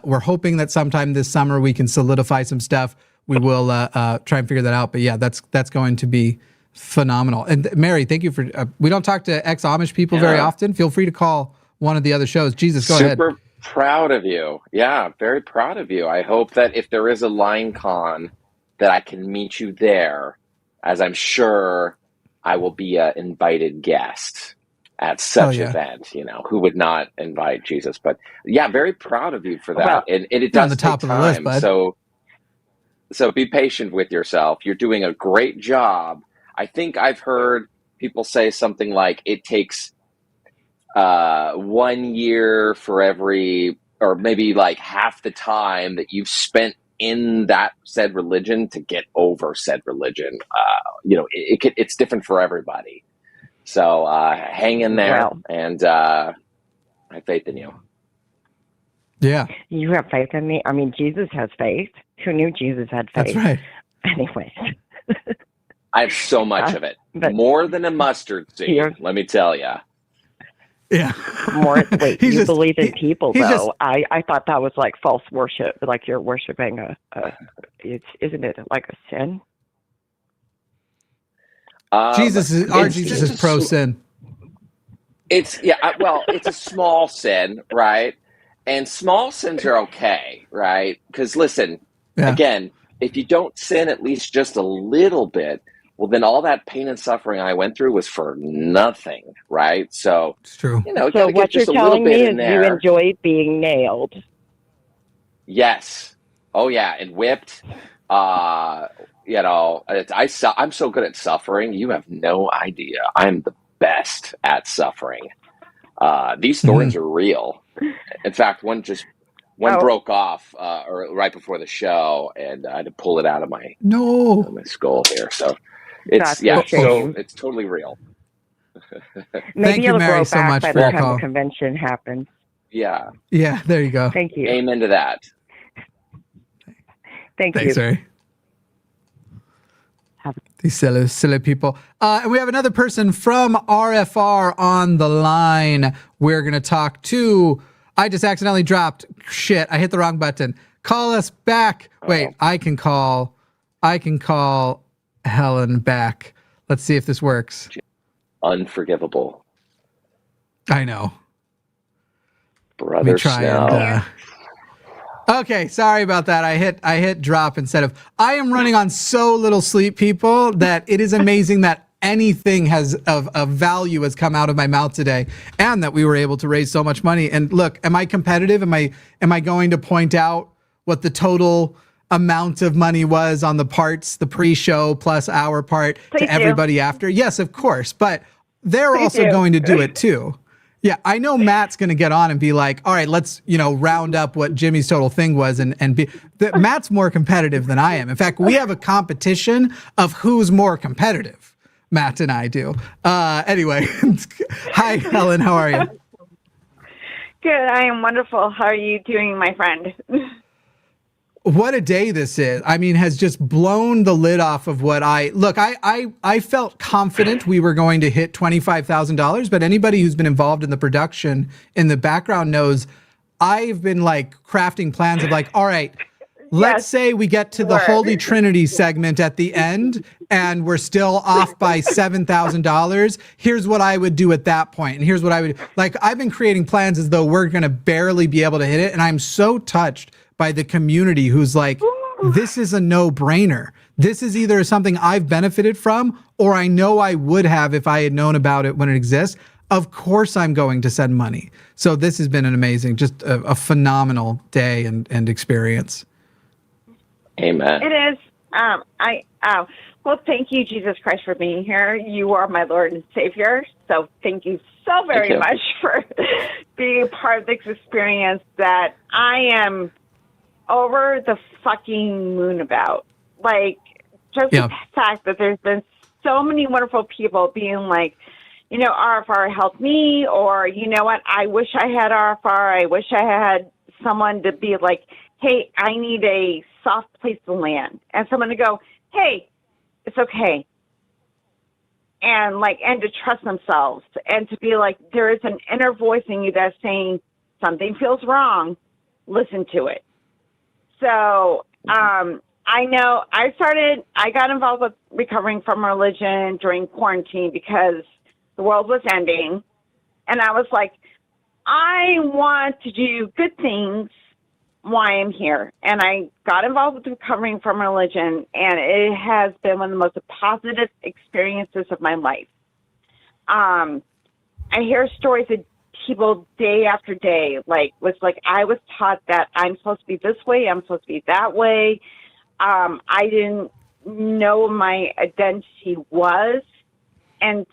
we're hoping that sometime this summer we can solidify some stuff. We will try and figure that out. But yeah, that's going to be phenomenal. And Mary, thank you for. We don't talk to ex-Amish people very often. Feel free to call one of the other shows. Jesus, go ahead. Super proud of you. Yeah, very proud of you. I hope that if there is a line con, that I can meet you there, as I'm sure I will be an invited guest at such event. You know, who would not invite Jesus? But yeah, very proud of you for that. Well, and it you're on does the top take of the list, time. bud. So be patient with yourself. You're doing a great job. I think I've heard people say something like it takes 1 year for every, or maybe like half the time that you've spent in that said religion to get over said religion. You know, it's different for everybody. So hang in there, and I have faith in you. Yeah. You have faith in me? I mean, Jesus has faith. Who knew Jesus had faith? That's right. Anyway. I have so much of it. More than a mustard seed, let me tell you. Yeah. More, wait, He's you just- believe in people, he's though. just- I thought that was like false worship, like you're worshiping isn't it like a sin? Jesus is pro sin. It's it's a small sin, right? And small sins are okay, right? Because listen, again, if you don't sin at least just a little bit, well, then all that pain and suffering I went through was for nothing, right? So it's true. You know, So gotta get what you're just a little telling bit me in is there. you enjoy being nailed. Yes. Oh yeah, and whipped. I'm so good at suffering. You have no idea. I'm the best at suffering. These thorns are real. In fact, one broke off or right before the show, and I had to pull it out of my skull here. So it's That's a shame. it's totally real. Maybe Thank you, it'll Mary, grow so back much by for the your time call. the convention happens. Yeah. Yeah, there you go. Thank you. Amen to that. Thank Thanks, you. Mary. These silly people. And we have another person from RFR on the line. We're going to talk to. I just accidentally dropped. Shit, I hit the wrong button. Call us back. Wait, I can call Helen back. Let's see if this works. Unforgivable. I know. Brother Let me try Snow. and. Okay, sorry about that. I hit drop instead of. I am running on so little sleep, people, that it is amazing that anything of value has come out of my mouth today, and that we were able to raise so much money. And look, am I competitive? Am I going to point out what the total amount of money was on the parts, the pre-show plus our part Please to everybody after? Yes, of course, but they're Please also do. going to do it too. Yeah, I know Matt's going to get on and be like, all right, let's, round up what Jimmy's total thing was and be Matt's more competitive than I am. In fact, we have a competition of who's more competitive. Matt and I do. Anyway, hi, Helen. How are you? Good. I am wonderful. How are you doing, my friend? What a day this is. I mean, has just blown the lid off of what I felt confident we were going to hit $25,000, but anybody who's been involved in the production in the background knows I've been crafting plans of all right, let's say we get to the Holy Trinity segment at the end and we're still off by $7,000. Here's what I would do at that point. And here's what I would I've been creating plans as though we're going to barely be able to hit it. And I'm so touched by the community who's this is a no-brainer. This is either something I've benefited from or I know I would have if I had known about it when it exists. Of course I'm going to send money. So this has been an amazing, just a phenomenal day and experience. Amen. It is. Well, thank you, Jesus Christ, for being here. You are my Lord and Savior. So thank you so very much for being a part of this experience that I am over the fucking moon about. The fact that there's been so many wonderful people being RFR helped me, or you know what, I wish I had RFR. I wish I had someone to be hey, I need a soft place to land, and someone to go, hey, it's okay, and to trust themselves, and to be there is an inner voice in you that's saying something feels wrong, listen to it. So I know I got involved with recovering from religion during quarantine because the world was ending, and I was I want to do good things while I'm here. And I got involved with recovering from religion, and it has been one of the most positive experiences of my life. I hear stories of people day after day, I was taught that I'm supposed to be this way, I'm supposed to be that way. I didn't know my identity was and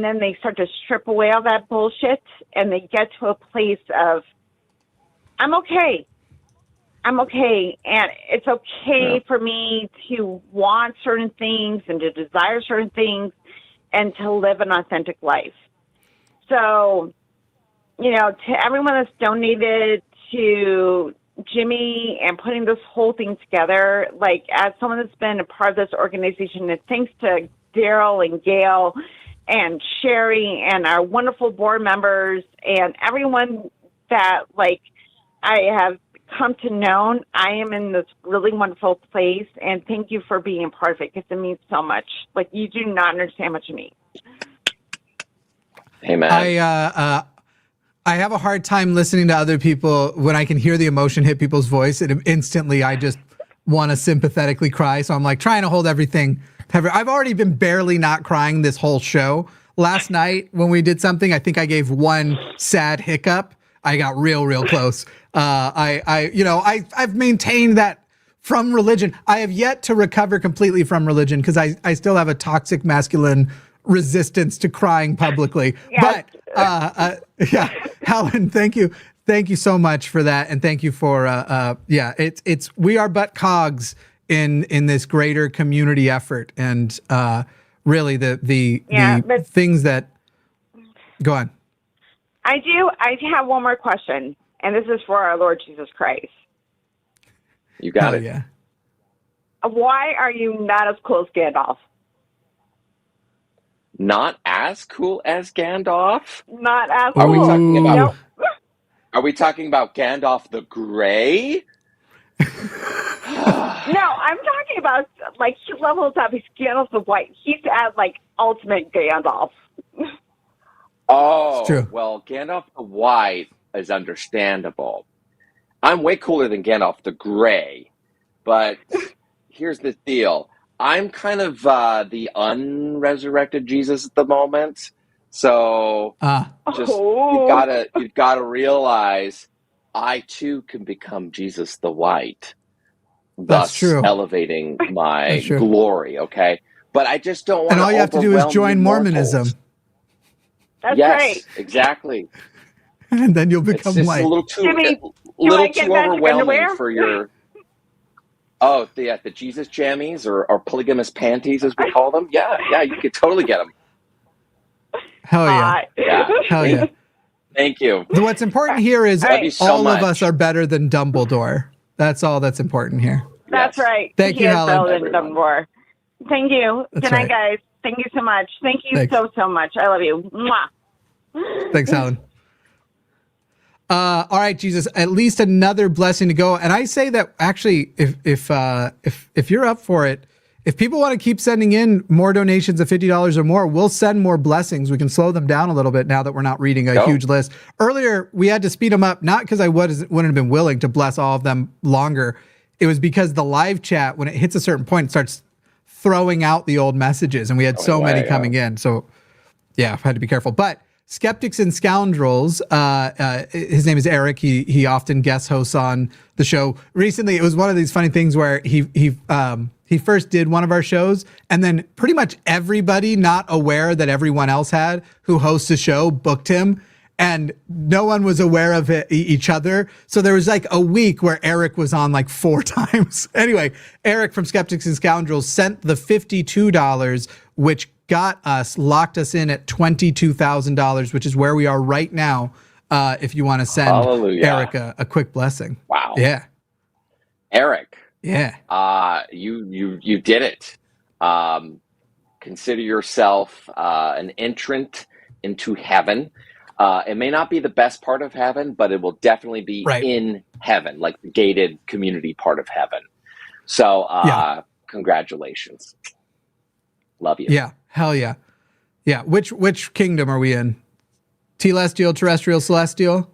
then they start to strip away all that bullshit, and they get to a place of, I'm okay. And it's okay for me to want certain things and to desire certain things and to live an authentic life. So, to everyone that's donated to Jimmy and putting this whole thing together, as someone that's been a part of this organization, and thanks to Daryl and Gail and Sherry and our wonderful board members and everyone that like I have come to know. I am in this really wonderful place, and thank you for being a part of it because it means so much. Like, you do not understand how much it means. Hey, man. I have a hard time listening to other people when I can hear the emotion hit people's voice, and instantly I just want to sympathetically cry. So I'm like trying to hold everything. I've already been barely not crying this whole show. Last night when we did something, I think I gave one sad hiccup. I got real close. I've maintained that from religion. I have yet to recover completely from religion because I still have a toxic masculine resistance to crying publicly. Yes. But Helen, thank you so much for that, and thank you for we are but cogs in this greater community effort, and really the things that go on. I have one more question, and this is for our Lord Jesus Christ. You got it. Yeah. Why are you not as cool as Gandalf? Not as cool as Gandalf? Not as Are cool. we talking about? Nope. Are we talking about Gandalf the Grey? No, I'm talking about like he levels up. He's Gandalf the White. He's at like ultimate Gandalf. Oh, well, Gandalf the White is understandable. I'm way cooler than Gandalf the Grey, but here's the deal. I'm kind of the unresurrected Jesus at the moment, so you've gotta realize I too can become Jesus the White, thus elevating my glory. Okay, but I just don't want. And all you have to do is join Mormonism. That's right. Exactly. And then you'll become white. A little too, Jimmy, too overwhelming for your. Oh, the Jesus jammies or polygamous panties, as we call them. Yeah, you could totally get them. Hell yeah. Hell yeah. Thank you. What's important here is so all of us are better than Dumbledore. That's all that's important here. That's right. Thank you, Helen. Thank you. That's Good night, guys. Thank you so much. Thank you so much. I love you. Mwah. Thanks, Helen. All right, Jesus, at least another blessing to go. And I say that actually, if you're up for it, if people want to keep sending in more donations of $50 or more, we'll send more blessings. We can slow them down a little bit now that we're not reading a huge list. Earlier, we had to speed them up, not because I wouldn't have been willing to bless all of them longer. It was because the live chat, when it hits a certain point, it starts throwing out the old messages, and we had so many coming in. So, yeah, I had to be careful. But Skeptics and Scoundrels, his name is Eric. He often guest hosts on the show. Recently, it was one of these funny things where he first did one of our shows, and then pretty much everybody not aware that everyone else had who hosts the show booked him, and no one was aware of each other. So there was like a week where Eric was on like 4 times. Anyway, Eric from Skeptics and Scoundrels sent the $52, which locked us in at $22,000, which is where we are right now. If you want to send Eric a quick blessing. Wow. Yeah. Eric. Yeah. You did it. Consider yourself an entrant into heaven. It may not be the best part of heaven, but it will definitely be in heaven, like the gated community part of heaven. So congratulations. Love you. Yeah. Hell yeah. Yeah. Which kingdom are we in? Telestial, terrestrial, celestial?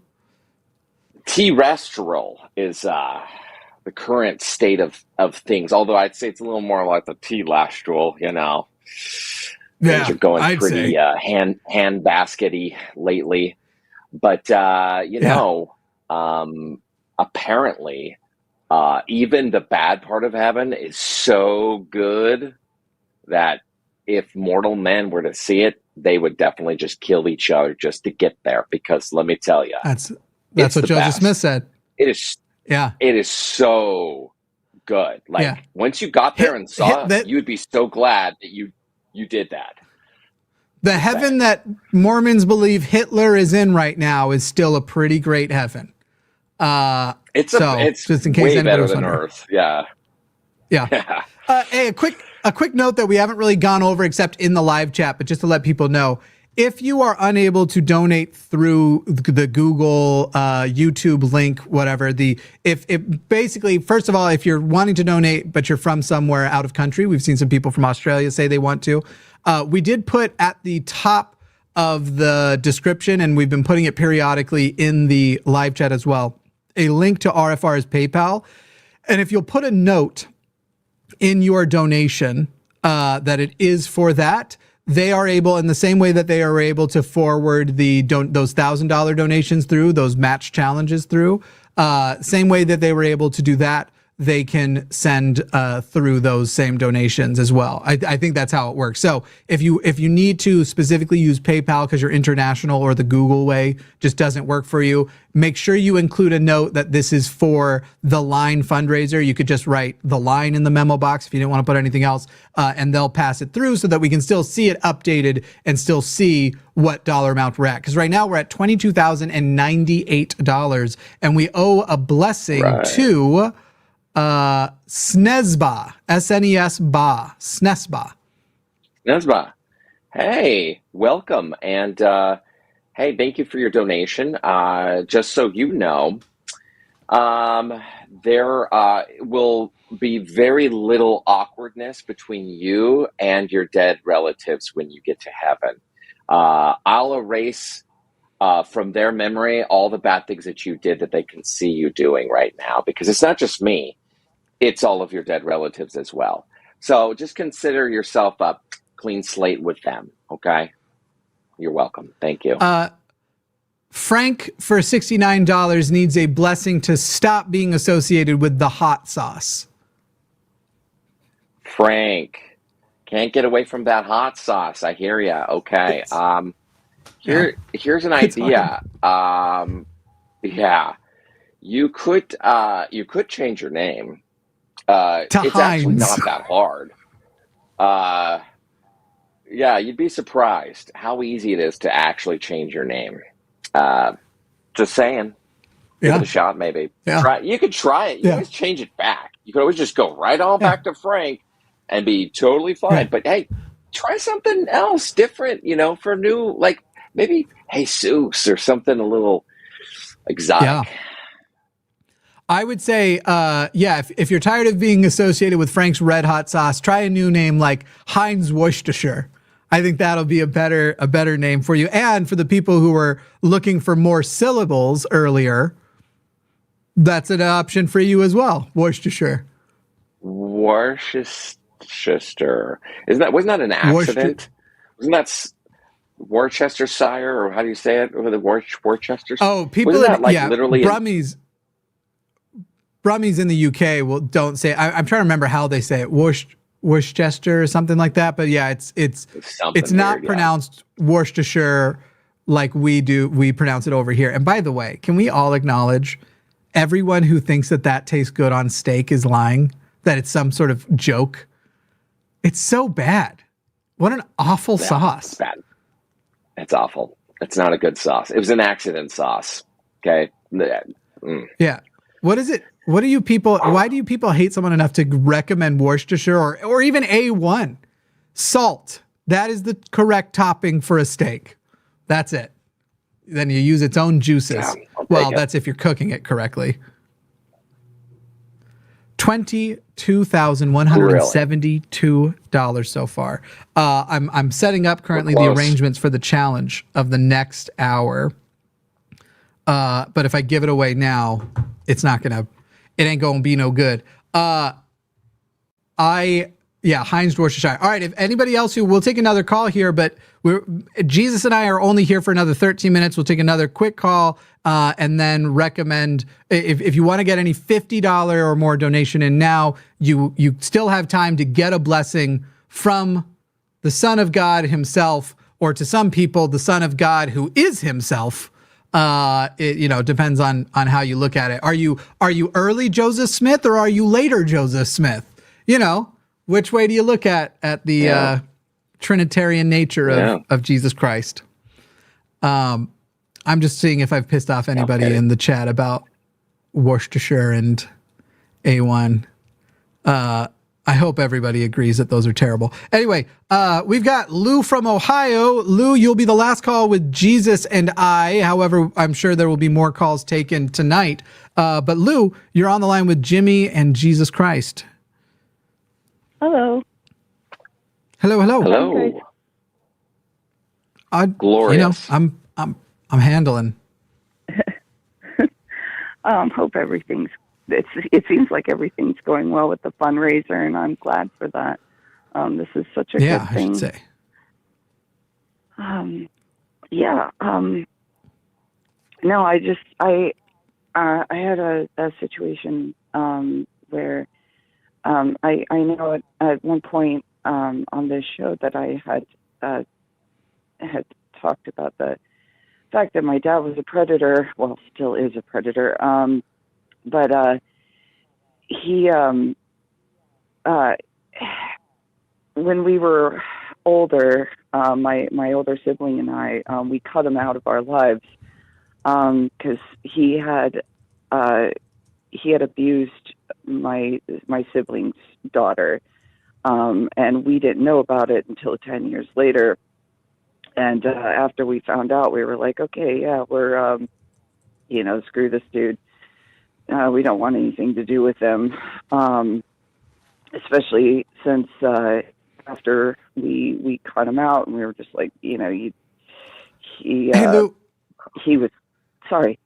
Terrestrial is the current state of things, although I'd say it's a little more like the telestial, you know. Things are going pretty hand baskety lately. But apparently even the bad part of heaven is so good that if mortal men were to see it, they would definitely just kill each other just to get there. Because let me tell you, that's what Joseph Smith said. It is. Yeah. It is so good. Like once you got there and saw it, you'd be so glad that you did that. The heaven that Mormons believe Hitler is in right now is still a pretty great heaven. It's just in case way better was than wondering. Earth. Yeah. Yeah. Hey, a quick a quick note that we haven't really gone over except in the live chat, but just to let people know, if you are unable to donate through the Google, YouTube link, whatever, if basically, first of all, if you're wanting to donate, but you're from somewhere out of country, we've seen some people from Australia say they want to. We did put at the top of the description, and we've been putting it periodically in the live chat as well, a link to RFR's PayPal. And if you'll put a note in your donation that it is for that, they are able, in the same way that they are able to forward those $1,000 donations through, those match challenges through, same way that they were able to do that, they can send through those same donations as well. I think that's how it works. So if you need to specifically use PayPal because you're international or the Google way just doesn't work for you, make sure you include a note that this is for the Line fundraiser. You could just write the Line in the memo box if you didn't want to put anything else, and they'll pass it through so that we can still see it updated and still see what dollar amount we're at. Because right now we're at $22,098, and we owe a blessing to Snesba, S-N-E-S-Ba, Snesba. Hey, welcome. And hey, thank you for your donation. Just so you know, there will be very little awkwardness between you and your dead relatives when you get to heaven. I'll erase from their memory all the bad things that you did that they can see you doing right now, because it's not just me. It's all of your dead relatives as well. So just consider yourself a clean slate with them, okay? You're welcome. Thank you. Frank, for $69, needs a blessing to stop being associated with the hot sauce. Frank, can't get away from that hot sauce. I hear ya. Okay. Here's an idea. Yeah. You could change your name. It's actually not that hard. Yeah, you'd be surprised how easy it is to actually change your name. Just saying. Give it a shot, maybe. Yeah. You could try it. You can always change it back. You could always just go right on back to Frank and be totally fine. Yeah. But hey, try something else different, for new, like maybe Jesus or something a little exotic. Yeah. I would say, if you're tired of being associated with Frank's Red Hot Sauce, try a new name like Heinz Worcestershire. I think that'll be a better name for you. And for the people who were looking for more syllables earlier, that's an option for you as well. Worcestershire. Worcestershire. Wasn't that an accident? Wasn't that Worcestershire, or how do you say it? Or the Worcestershire? Oh, people literally Brummies in the UK don't say. I'm trying to remember how they say it. Worcester or something like that. But yeah, it's not weird, pronounced Worcestershire like we do. We pronounce it over here. And by the way, can we all acknowledge everyone who thinks that tastes good on steak is lying? That it's some sort of joke. It's so bad. What an awful sauce. It's bad. It's awful. It's not a good sauce. It was an accident sauce. Okay. Yeah. What is it? Why do you people hate someone enough to recommend Worcestershire or even A1? Salt. That is the correct topping for a steak. That's it. Then you use its own juices. Yeah, that's if you're cooking it correctly. $22,172 so far. I'm setting up currently the arrangements for the challenge of the next hour. But if I give it away now, it ain't gonna be no good. Heinz Worcestershire. All right, if anybody else we'll take another call here, but Jesus and I are only here for another 13 minutes. We'll take another quick call and then recommend if you want to get any $50 or more donation in now, you still have time to get a blessing from the Son of God himself, or to some people, the Son of God who is himself. It depends on how you look at it. Are you early Joseph Smith or are you later Joseph Smith? Which way do you look at the Trinitarian nature of Jesus Christ? I'm just seeing if I've pissed off anybody in the chat about Worcestershire and A1. I hope everybody agrees that those are terrible. Anyway, we've got Lou from Ohio. Lou, you'll be the last call with Jesus and I. However, I'm sure there will be more calls taken tonight. But Lou, you're on the line with Jimmy and Jesus Christ. Hello. Hello, hello. Hello. Glorious. You know, I'm handling. Hope everything's. It seems like everything's going well with the fundraiser, and I'm glad for that. This is such a good thing. I should say. No, I had a situation where I know at one point on this show that I had talked about the fact that my dad was a predator. Well, still is a predator. But he, when we were older, my older sibling and I, we cut him out of our lives because he had abused my sibling's daughter, and we didn't know about it until 10 years later. And after we found out, we were like, okay, yeah, we're, screw this dude. We don't want anything to do with him, especially since after we cut him out, and we were just like, he was sorry.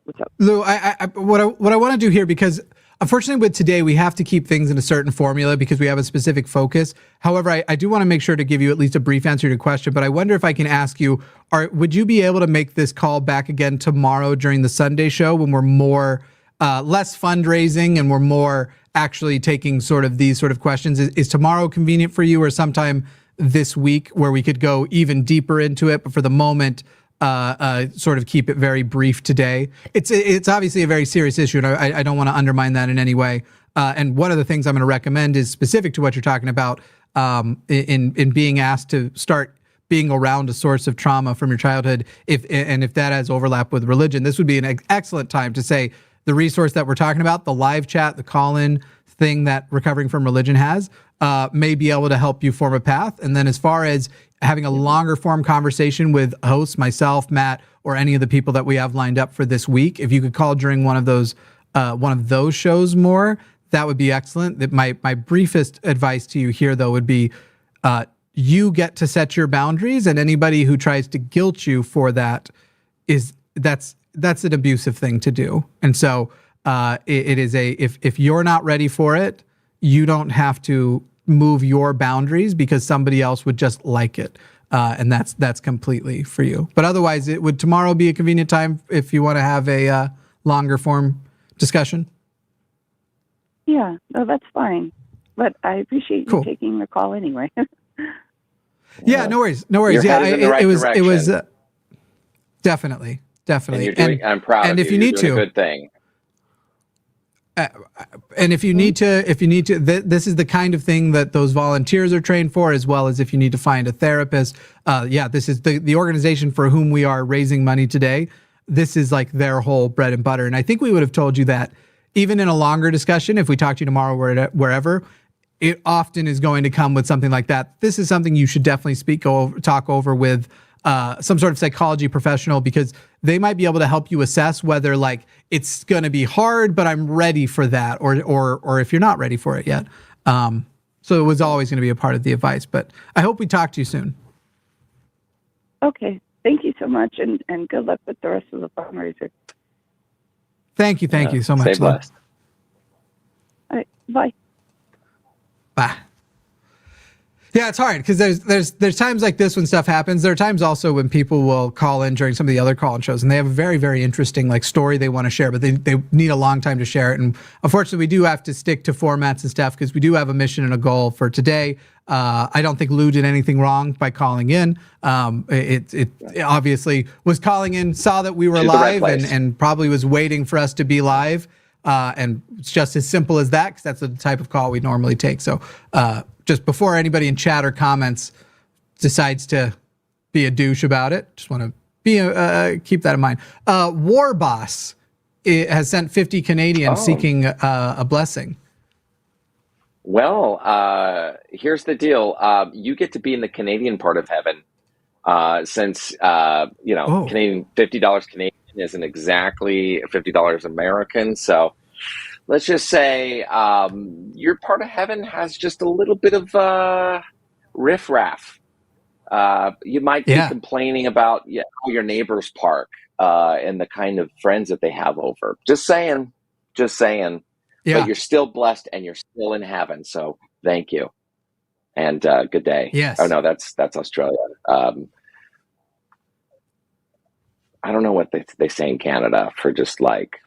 What's up, Lou? What I want to do here, because unfortunately with today we have to keep things in a certain formula because we have a specific focus. However, I do want to make sure to give you at least a brief answer to your question. But I wonder if I can ask you, would you be able to make this call back again tomorrow during the Sunday show when we're more less fundraising and we're more actually taking sort of these sort of questions? Is tomorrow convenient for you, or sometime this week where we could go even deeper into it? But for the moment, sort of keep it very brief today. It's obviously a very serious issue, and I don't want to undermine that in any way. And one of the things I'm going to recommend is specific to what you're talking about, in being asked to start being around a source of trauma from your childhood. If that has overlap with religion, this would be an excellent time to say the resource that we're talking about, the live chat, the call-in thing that Recovering from Religion has, may be able to help you form a path. And then as far as having a longer form conversation with hosts, myself, Matt, or any of the people that we have lined up for this week, if you could call during one of those shows more, that would be excellent. My briefest advice to you here, though, would be you get to set your boundaries, and anybody who tries to guilt you for that that's an abusive thing to do. And so it is if you're not ready for it, you don't have to move your boundaries because somebody else would just like it. And that's completely for you. But otherwise, would tomorrow be a convenient time if you want to have a longer form discussion? Yeah, no, that's fine. But I appreciate you taking the call anyway. Yeah, no worries. You're headed in the right direction. It was definitely. And you're doing, I'm proud of you. If you need doing a good thing. And if you need to, this is the kind of thing that those volunteers are trained for, as well as if you need to find a therapist. This is the organization for whom we are raising money today. This is like their whole bread and butter. And I think we would have told you that even in a longer discussion, if we talk to you tomorrow, wherever, it often is going to come with something like that. This is something you should definitely talk over with some sort of psychology professional, because they might be able to help you assess whether like it's going to be hard, but I'm ready for that, or if you're not ready for it yet. So it was always going to be a part of the advice, but I hope we talk to you soon. Okay. Thank you so much, and good luck with the rest of the fundraiser. Thank you so much. Stay blessed. All right. Bye. Bye. Yeah, it's hard because there's times like this when stuff happens. There are times also when people will call in during some of the other call-in shows, and they have a very, very interesting like story they want to share, but they need a long time to share it. And unfortunately, we do have to stick to formats and stuff because we do have a mission and a goal for today. I don't think Lou did anything wrong by calling in. It obviously was calling in, saw that we were live, and probably was waiting for us to be live. And it's just as simple as that, because that's the type of call we normally take. So just before anybody in chat or comments decides to be a douche about it, just want to keep that in mind. War Boss has sent 50 Canadian seeking a blessing. Well, here's the deal. You get to be in the Canadian part of heaven, since Canadian $50 Canadian isn't exactly $50 American. So let's just say your part of heaven has just a little bit of riffraff. You might be complaining about how your neighbors park and the kind of friends that they have over. Just saying. Yeah. But you're still blessed and you're still in heaven. So thank you. And good day. Yes. Oh, no, that's Australia. I don't know what they say in Canada for just like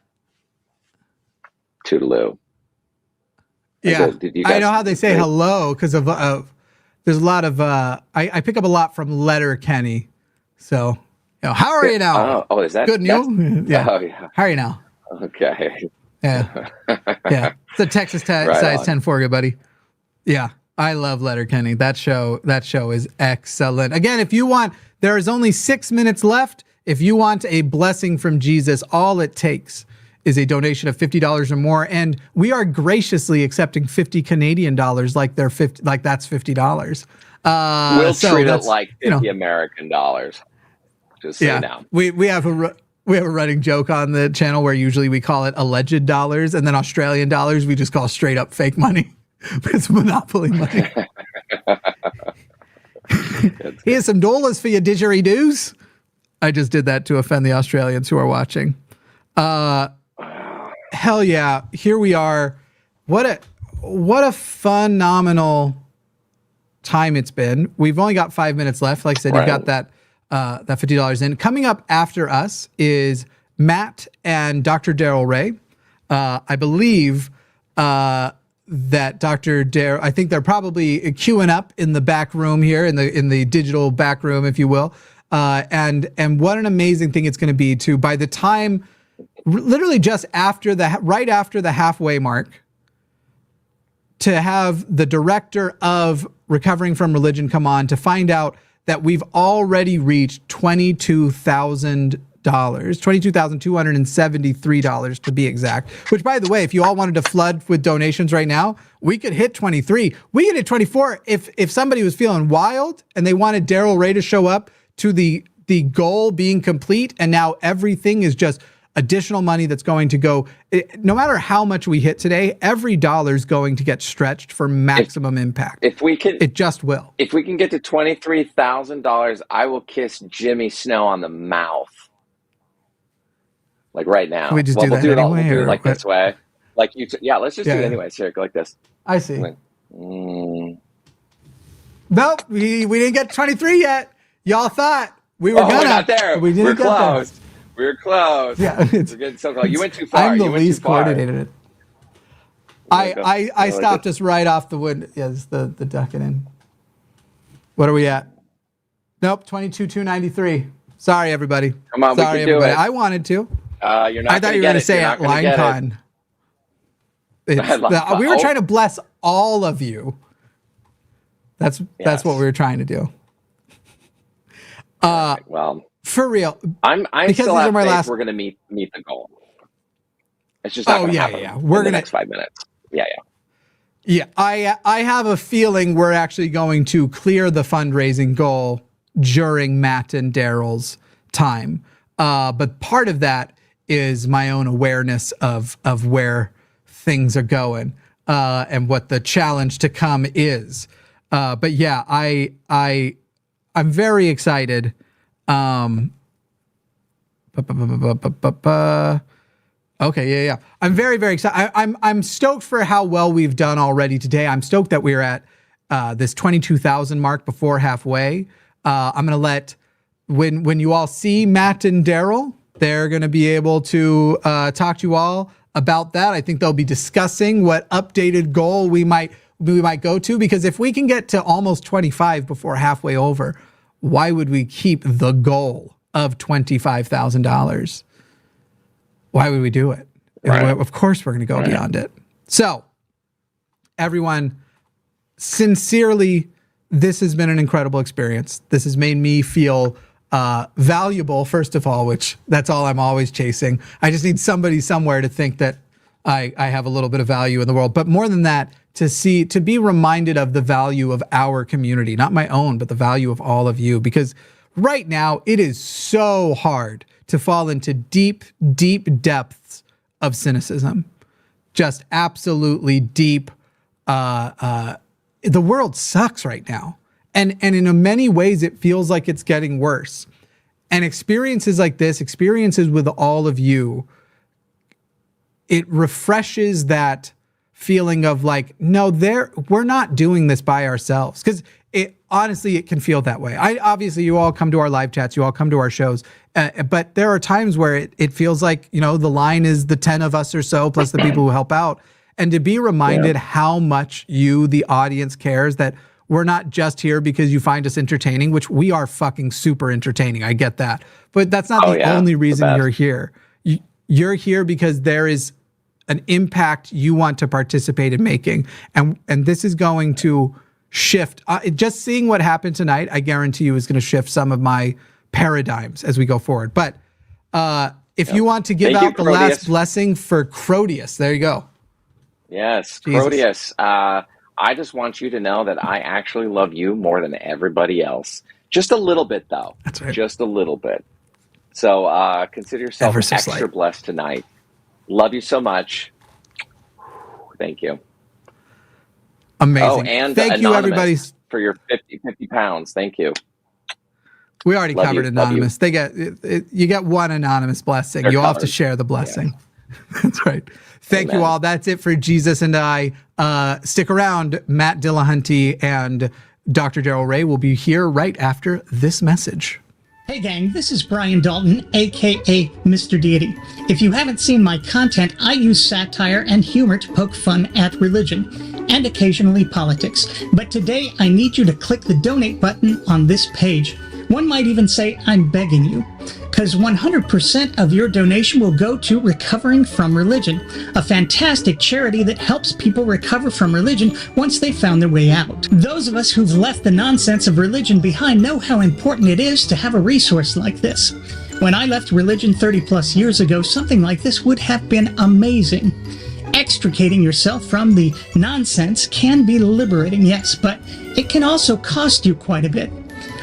toodaloo. Yeah. Did you guys, I know how they say hello because of there's a lot of I pick up a lot from Letterkenny. So, how are you now? Oh, is that good? You? Yeah. Oh, yeah. How are you now? Okay. Yeah. Yeah. It's a Texas size 10-4, good buddy. Yeah. I love Letterkenny. That show is excellent. Again, if you want, there is only 6 minutes left. If you want a blessing from Jesus, all it takes is a donation of $50 or more, and we are graciously accepting 50 Canadian dollars like they're 50, like that's $50. We'll treat it like 50 American dollars. Just so you know. We have a running joke on the channel where usually we call it alleged dollars, and then Australian dollars we just call straight up fake money. It's monopoly money. Here's some dollars for your didgeridoos. I just did that to offend the Australians who are watching. Hell yeah, here we are. What a phenomenal time it's been. We've only got 5 minutes left. Like I said, you've got that $50 in. Coming up after us is Matt and Dr. Daryl Ray. I believe that Dr. Daryl, I think they're probably queuing up in the back room here, in the digital back room, if you will. And what an amazing thing it's going to be to, by the time, literally just right after the halfway mark, to have the director of Recovering from Religion come on to find out that we've already reached $22,273 to be exact, which, by the way, if you all wanted to flood with donations right now, we could hit 23. We could hit 24 if somebody was feeling wild and they wanted Daryl Ray to show up to the goal being complete, and now everything is just additional money that's going to go. No matter how much we hit today, every dollar is going to get stretched for maximum impact. If we can, it just will. If we can get to $23,000, I will kiss Jimmy Snow on the mouth. Like right now. Can we just do that anyway? We'll do it like this way. Like you, let's just do it anyways. Here, go like this. I see. Nope, we didn't get 23 yet. Y'all thought we were gonna. We're not there. We didn't get close. We're close. Yeah, we're getting so close. You went too far. I'm the least coordinated. I stopped us right off the wood. Yes, the ducking in. What are we at? Nope, 22,293. Sorry, everybody. Come on, sorry, we can everybody. do it. I wanted to. You're not. I thought you were going to say at LineCon. We were trying to bless all of you. That's what we were trying to do. Well, for real, I'm still have faith we're going to meet the goal. It's just not going to happen. We're in the next 5 minutes. Yeah. I have a feeling we're actually going to clear the fundraising goal during Matt and Daryl's time. But part of that is my own awareness of where things are going and what the challenge to come is. But yeah, I'm very excited. Okay, yeah. I'm very, very excited. I'm stoked for how well we've done already today. I'm stoked that we're at this 22,000 mark before halfway. I'm gonna let when you all see Matt and Daryl, they're gonna be able to talk to you all about that. I think they'll be discussing what updated goal we might go to, because if we can get to almost 25 before halfway over, why would we keep the goal of $25,000? Why would we do it? Right. Of course, we're going to go beyond it. So, everyone, sincerely, this has been an incredible experience. This has made me feel valuable, first of all, which that's all I'm always chasing. I just need somebody somewhere to think that I have a little bit of value in the world. But more than that, to be reminded of the value of our community, not my own, but the value of all of you. Because right now it is so hard to fall into deep, deep depths of cynicism. Just absolutely deep. The world sucks right now. And in many ways it feels like it's getting worse. And experiences like this, experiences with all of you, it refreshes that feeling of like, no, we're not doing this by ourselves. Because honestly, it can feel that way. Obviously, you all come to our live chats, you all come to our shows, but there are times where it feels like, the line is the 10 of us or so, plus the people who help out. And to be reminded how much you, the audience, cares, that we're not just here because you find us entertaining, which we are fucking super entertaining. I get that. But that's not the only reason you're here. You're here because there is an impact you want to participate in making. And this is going to shift. Just seeing what happened tonight, I guarantee you, is going to shift some of my paradigms as we go forward. But if you want to give out the last blessing for Crodius, there you go. Yes, Crodius. I just want you to know that I actually love you more than everybody else. Just a little bit, though. That's right. Just a little bit. So consider yourself extra blessed tonight. Love you so much. Thank you. Amazing. Oh, and thank you, everybody, for your 50 pounds. Thank you. We already covered Anonymous. They get you get one anonymous blessing. You all have to share the blessing. Yeah. That's right. Thank you all. That's it for Jesus and I. Stick around. Matt Dillahunty and Dr. Daryl Ray will be here right after this message. Hey gang, this is Brian Dalton, aka Mr. Deity. If you haven't seen my content, I use satire and humor to poke fun at religion and occasionally politics. But today I need you to click the donate button on this page. One might even say I'm begging you, because 100% of your donation will go to Recovering from Religion, a fantastic charity that helps people recover from religion once they've found their way out. Those of us who've left the nonsense of religion behind know how important it is to have a resource like this. When I left religion 30 plus years ago, something like this would have been amazing. Extricating yourself from the nonsense can be liberating, yes, but it can also cost you quite a bit.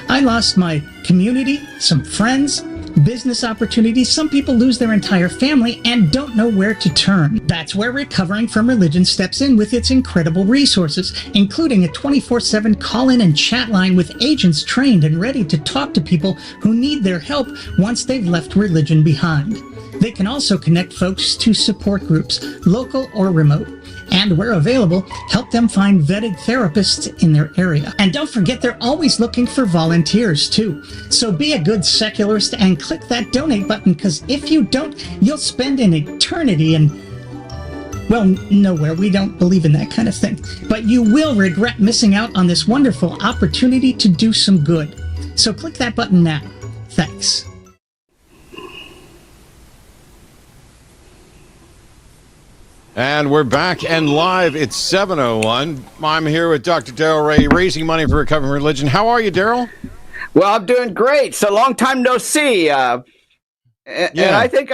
I lost my community, some friends, business opportunities. Some people lose their entire family and don't know where to turn. That's where Recovering from Religion steps in with its incredible resources, including a 24/7 call-in and chat line with agents trained and ready to talk to people who need their help once they've left religion behind. They can also connect folks to support groups, local or remote, and where available, help them find vetted therapists in their area. And don't forget, they're always looking for volunteers too. So be a good secularist and click that donate button, because if you don't, you'll spend an eternity in, well, nowhere. We don't believe in that kind of thing. But you will regret missing out on this wonderful opportunity to do some good. So click that button now. Thanks. And we're back and live. It's 7:01. I'm here with Dr. Daryl Ray, raising money for Recovering Religion. How are you, Daryl? Well, I'm doing great. So long time no see. And I think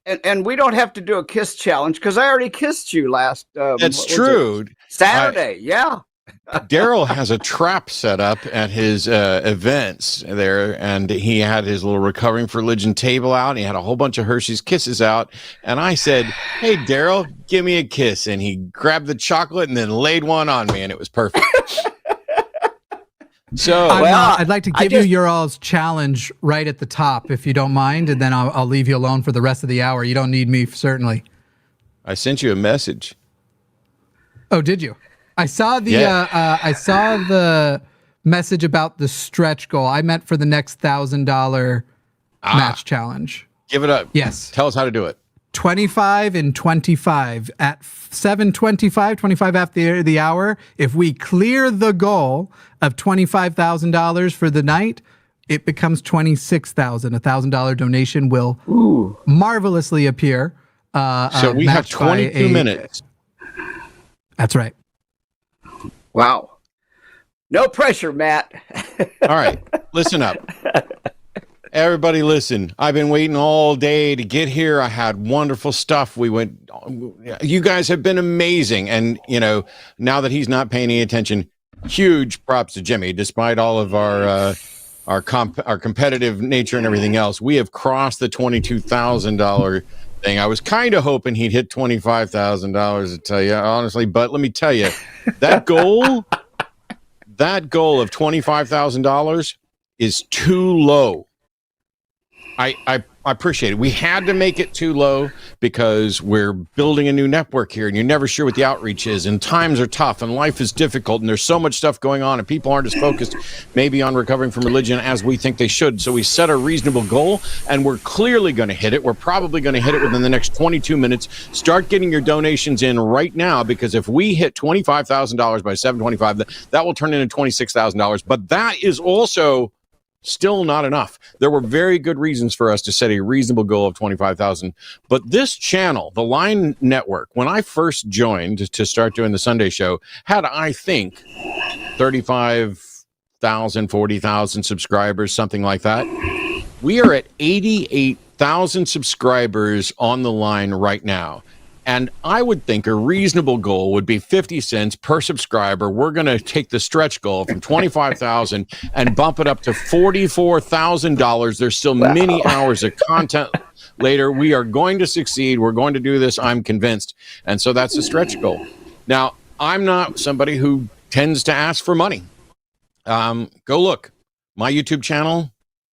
and we don't have to do a kiss challenge because I already kissed you last. That's true. Saturday, yeah. Daryl has a trap set up at his events there, and he had his little Recovering for Religion table out, and he had a whole bunch of Hershey's Kisses out, and I said, hey, Daryl, give me a kiss, and he grabbed the chocolate and then laid one on me, and it was perfect. So I'd like to give you your all's challenge right at the top, if you don't mind, and then I'll leave you alone for the rest of the hour. You don't need me, certainly. I sent you a message. Oh, did you? I saw the message about the stretch goal. I meant for the next $1,000 match challenge. Give it up. Yes. Tell us how to do it. 25 and 25 at 7:25, 25 after the hour. If we clear the goal of $25,000 for the night, it becomes $26,000. A $1,000 donation will marvelously appear. So we have 22 minutes. That's right. Wow. No pressure, Matt. All right. Listen up. Everybody listen, I've been waiting all day to get here. I had wonderful stuff. You guys have been amazing. And, now that he's not paying any attention, huge props to Jimmy. Despite all of our competitive nature and everything else, we have crossed the $22,000 thing. I was kind of hoping he'd hit $25,000, to tell you honestly, but let me tell you, that goal of $25,000 is too low. I appreciate it. We had to make it too low because we're building a new network here, and you're never sure what the outreach is, and times are tough, and life is difficult, and there's so much stuff going on, and people aren't as focused maybe on recovering from religion as we think they should. So we set a reasonable goal, and we're clearly going to hit it. We're probably going to hit it within the next 22 minutes. Start getting your donations in right now, because if we hit $25,000 by 7:25, that will turn into $26,000. But that is also still not enough. There were very good reasons for us to set a reasonable goal of 25,000. But this channel, the Line Network, when I first joined to start doing the Sunday show, had, I think, 35,000, 40,000 subscribers, something like that. We are at 88,000 subscribers on the line right now. And I would think a reasonable goal would be 50 cents per subscriber. We're going to take the stretch goal from 25,000 and bump it up to $44,000. There's still many hours of content later. We are going to succeed. We're going to do this. I'm convinced. And so that's the stretch goal. Now, I'm not somebody who tends to ask for money. Go look. My YouTube channel,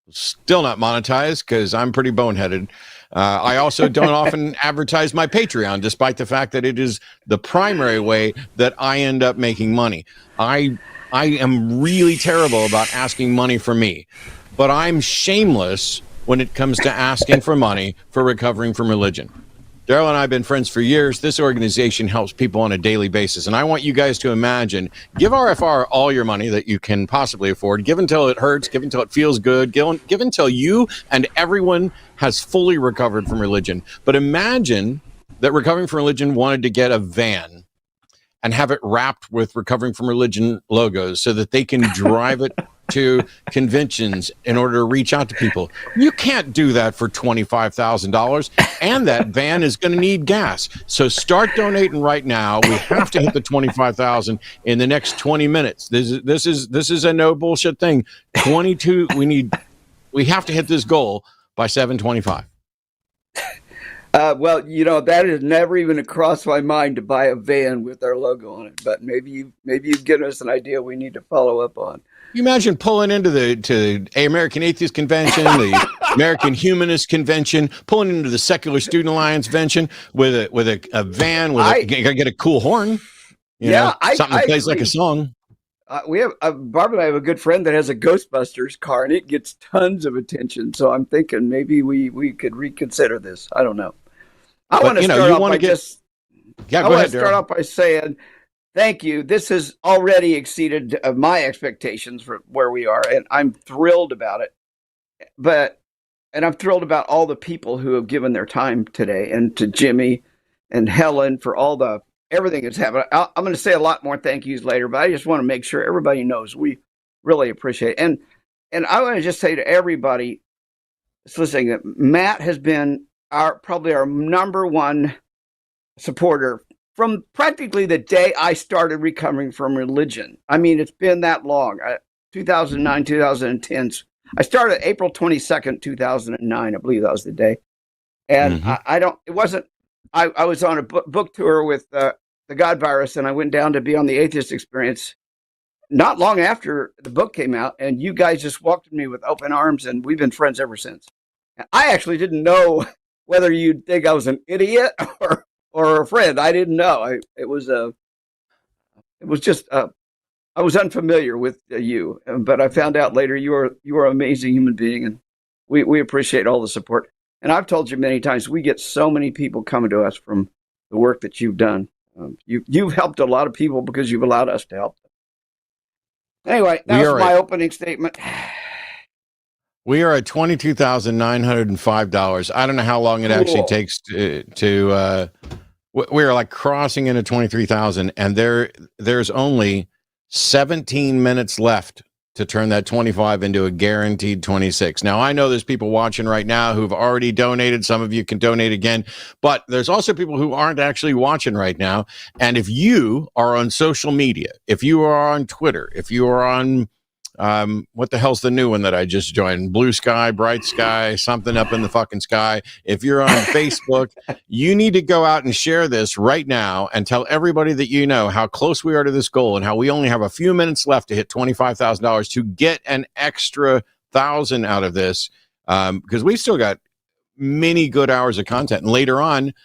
still not monetized because I'm pretty boneheaded. I also don't often advertise my Patreon, despite the fact that it is the primary way that I end up making money. I am really terrible about asking money for me, but I'm shameless when it comes to asking for money for recovering from religion. Daryl and I have been friends for years. This organization helps people on a daily basis. And I want you guys to imagine, give RFR all your money that you can possibly afford. Give until it hurts. Give until it feels good. Give until you and everyone has fully recovered from religion. But imagine that Recovering from Religion wanted to get a van and have it wrapped with Recovering from Religion logos so that they can drive it to conventions in order to reach out to people. You can't do that for $25,000, and that van is going to need gas. So start donating right now. We have to hit the 25,000 in the next 20 minutes. This is a no bullshit thing. 22. We have to hit this goal by 7:25. Well, that has never even crossed my mind to buy a van with our logo on it. But maybe you've given us an idea we need to follow up on. You imagine pulling into the American Atheist Convention, the American Humanist Convention, pulling into the Secular Student Alliance Convention with a van you gotta get a cool horn. Something that plays like a song. We have Barb and I have a good friend that has a Ghostbusters car, and it gets tons of attention. So I'm thinking maybe we could reconsider this. I don't know. I want to start off by saying thank you. This has already exceeded my expectations for where we are, and I'm thrilled about it. And I'm thrilled about all the people who have given their time today, and to Jimmy and Helen for everything that's happened. I'm going to say a lot more thank yous later, but I just want to make sure everybody knows we really appreciate it. And I want to just say to everybody that's listening that Matt has been probably our number one supporter from practically the day I started recovering from religion. I mean, it's been that long. 2009, 2010. I started April 22nd, 2009. I believe that was the day. And I was on a book tour with the God Virus, and I went down to be on the Atheist Experience not long after the book came out, and you guys just welcomed me with open arms, and we've been friends ever since. And I actually didn't know whether you'd think I was an idiot or a friend. I didn't know. I was unfamiliar with you, but I found out later you are an amazing human being, and we appreciate all the support. And I've told you many times, we get so many people coming to us from the work that you've done. You've helped a lot of people because you've allowed us to help them. Anyway, that was my opening statement. We are at $22,905. I don't know how long it actually takes to we are like crossing into 23,000, and there's only 17 minutes left to turn that 25 into a guaranteed 26. Now, I know there's people watching right now who've already donated. Some of you can donate again, but there's also people who aren't actually watching right now. And if you are on social media, if you are on Twitter, if you are on what the hell's the new one that I just joined? Blue Sky, Bright Sky, something up in the fucking sky. If you're on Facebook, you need to go out and share this right now and tell everybody that you know how close we are to this goal and how we only have a few minutes left to hit $25,000 to get an extra 1,000 out of this, because we've still got many good hours of content. And later on,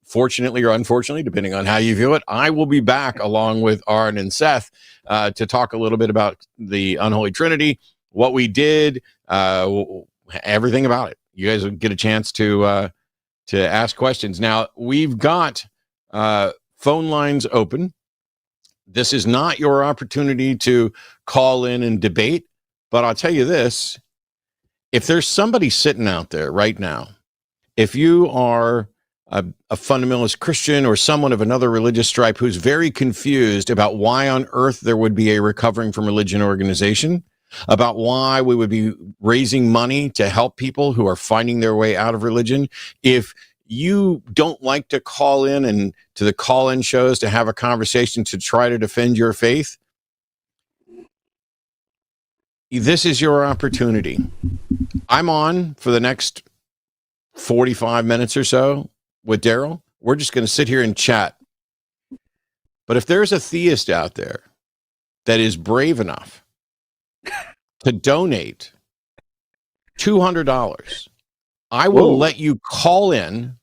fortunately or unfortunately, depending on how you view it, I will be back along with Aron and Seth to talk a little bit about the Unholy Trinity, what we did, everything about it. You guys will get a chance to ask questions. Now, we've got phone lines open. This is not your opportunity to call in and debate, but I'll tell you this. If there's somebody sitting out there right now, if you are a fundamentalist Christian or someone of another religious stripe who's very confused about why on earth there would be a recovering from religion organization, about why we would be raising money to help people who are finding their way out of religion, if you don't like to call in and to the call-in shows to have a conversation to try to defend your faith, this is your opportunity. I'm on for the next 45 minutes or so with Daryl. We're just going to sit here and chat. But if there's a theist out there that is brave enough to donate $200, I will let you call in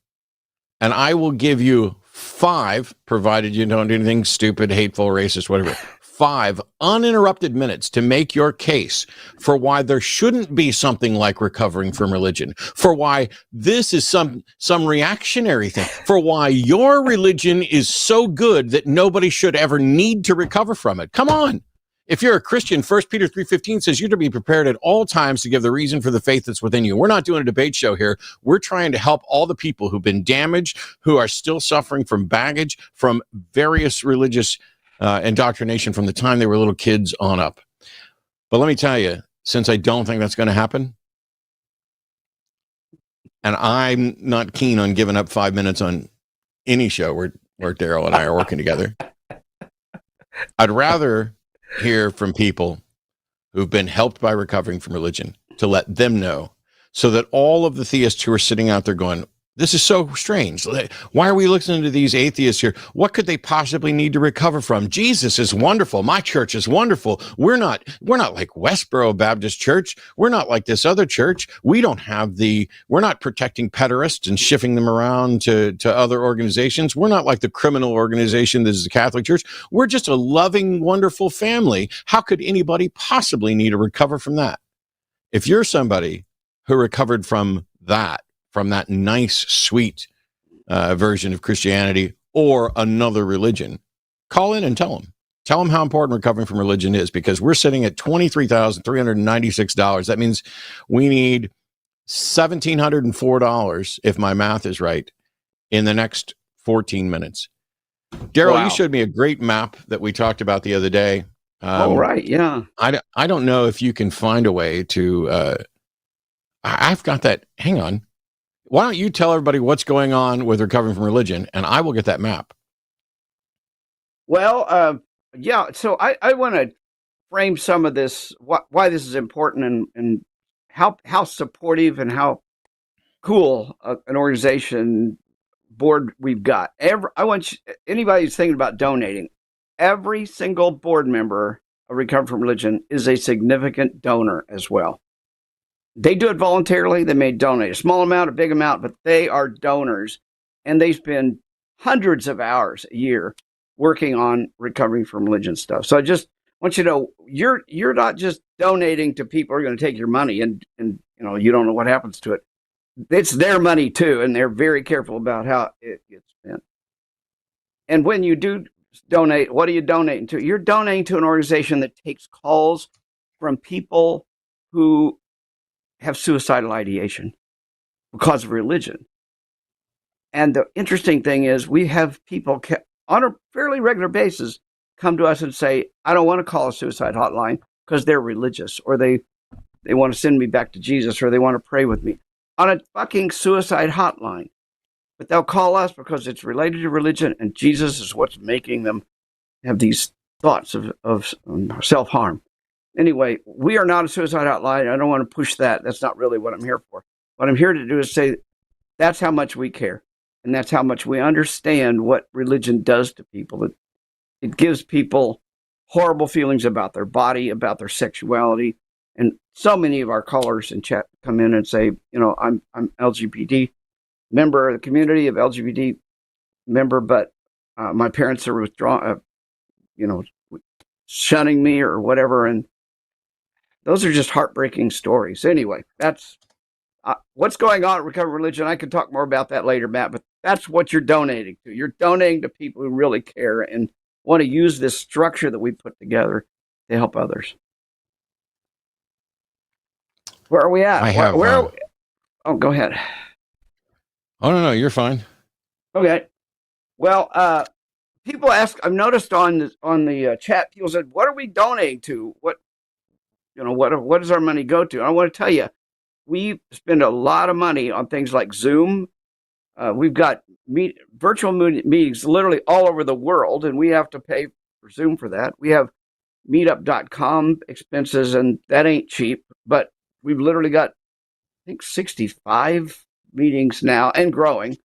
and I will give you 5, provided you don't do anything stupid, hateful, racist, whatever, 5 uninterrupted minutes to make your case for why there shouldn't be something like recovering from religion, for why this is some reactionary thing, for why your religion is so good that nobody should ever need to recover from it. Come on. If you're a Christian, 1 Peter 3:15 says you're to be prepared at all times to give the reason for the faith that's within you. We're not doing a debate show here. We're trying to help all the people who've been damaged, who are still suffering from baggage, from various religious indoctrination from the time they were little kids on up. But let me tell you, since I don't think that's going to happen, and I'm not keen on giving up 5 minutes on any show where Daryl and I are working together, I'd rather hear from people who've been helped by recovering from religion to let them know, so that all of the theists who are sitting out there going, this is so strange. Why are we listening to these atheists here? What could they possibly need to recover from? Jesus is wonderful. My church is wonderful. We're not like Westboro Baptist Church. We're not like this other church. We're not protecting pederasts and shifting them around to other organizations. We're not like the criminal organization that is the Catholic Church. We're just a loving, wonderful family. How could anybody possibly need to recover from that? If you're somebody who recovered from that nice, sweet version of Christianity or another religion, call in and tell them. Tell them how important recovering from religion is, because we're sitting at $23,396. That means we need $1,704, if my math is right, in the next 14 minutes. Daryl, Wow. You showed me a great map that we talked about the other day. All right, yeah. I don't know if you can find a way to... I've got that. Hang on. Why don't you tell everybody what's going on with recovering from religion, and I will get that map. Well, yeah. So I want to frame some of this, why this is important, and how supportive and how cool an organization board we've got. Anybody who's thinking about donating, every single board member of Recover from Religion is a significant donor as well. They do it voluntarily. They may donate a small amount, a big amount, but they are donors, and they spend hundreds of hours a year working on recovering from religion stuff. So I just want you to know, you're not just donating to people who are going to take your money and you don't know what happens to it. It's their money too, and they're very careful about how it gets spent. And when you do donate, what are you donating to? You're donating to an organization that takes calls from people who have suicidal ideation because of religion. And the interesting thing is, we have people on a fairly regular basis come to us and say, I don't want to call a suicide hotline. because they're religious, or they want to send me back to Jesus, or they want to pray with me on a fucking suicide hotline. But they'll call us because it's related to religion, and Jesus is what's making them have these thoughts of self-harm. Anyway, we are not a suicide hotline. I don't want to push that. That's not really what I'm here for. What I'm here to do is say that's how much we care. And that's how much we understand what religion does to people. It gives people horrible feelings about their body, about their sexuality. And so many of our callers in chat come in and say, I'm LGBT member of the community, of LGBT member, but my parents are withdrawn, shunning me or whatever. And those are just heartbreaking stories. Anyway, that's what's going on at Recovery Religion. I can talk more about that later, Matt, but that's what you're donating to. You're donating to people who really care and want to use this structure that we put together to help others. Where are we at? Where are we? Oh, go ahead. Oh, no, you're fine. Okay. Well, people ask, I've noticed on the chat, people said, what are we donating to? What does our money go to? And I want to tell you, we spend a lot of money on things like Zoom. We've got virtual meetings literally all over the world, and we have to pay for Zoom for that. We have meetup.com expenses, and that ain't cheap, but we've literally got, I think, 65 meetings now and growing.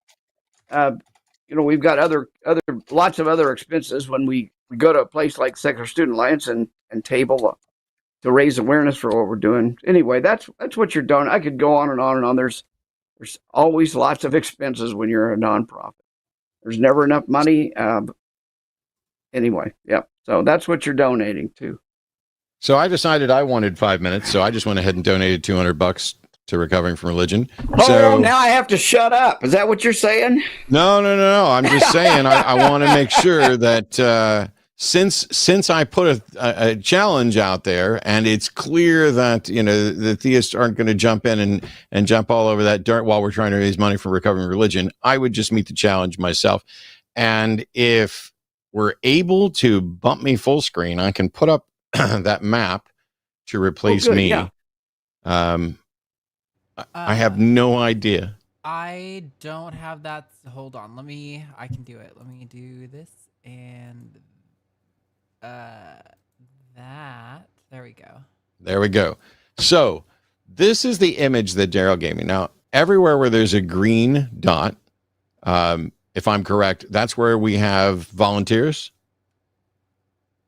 We've got lots of other expenses when we go to a place like Secular Student Alliance and table to raise awareness for what we're doing. Anyway, that's what you're doing. I could go on and on and on. There's always lots of expenses when you're a nonprofit. There's never enough money. Anyway, yeah. So that's what you're donating to. So I decided I wanted 5 minutes, so I just went ahead and donated $200 to Recovering from Religion. So now I have to shut up. Is that what you're saying? No. I'm just saying I want to make sure that since I put a challenge out there, and it's clear that the theists aren't going to jump in and jump all over that dirt while we're trying to raise money for Recovering Religion, I would just meet the challenge myself. And if we're able to bump me full screen, I can put up that map to replace me. Yeah. I have no idea. I don't have that. Hold on. I can do it. Let me do this and that. There we go. There we go. So this is the image that Daryl gave me. Now, everywhere where there's a green dot, if I'm correct, that's where we have volunteers.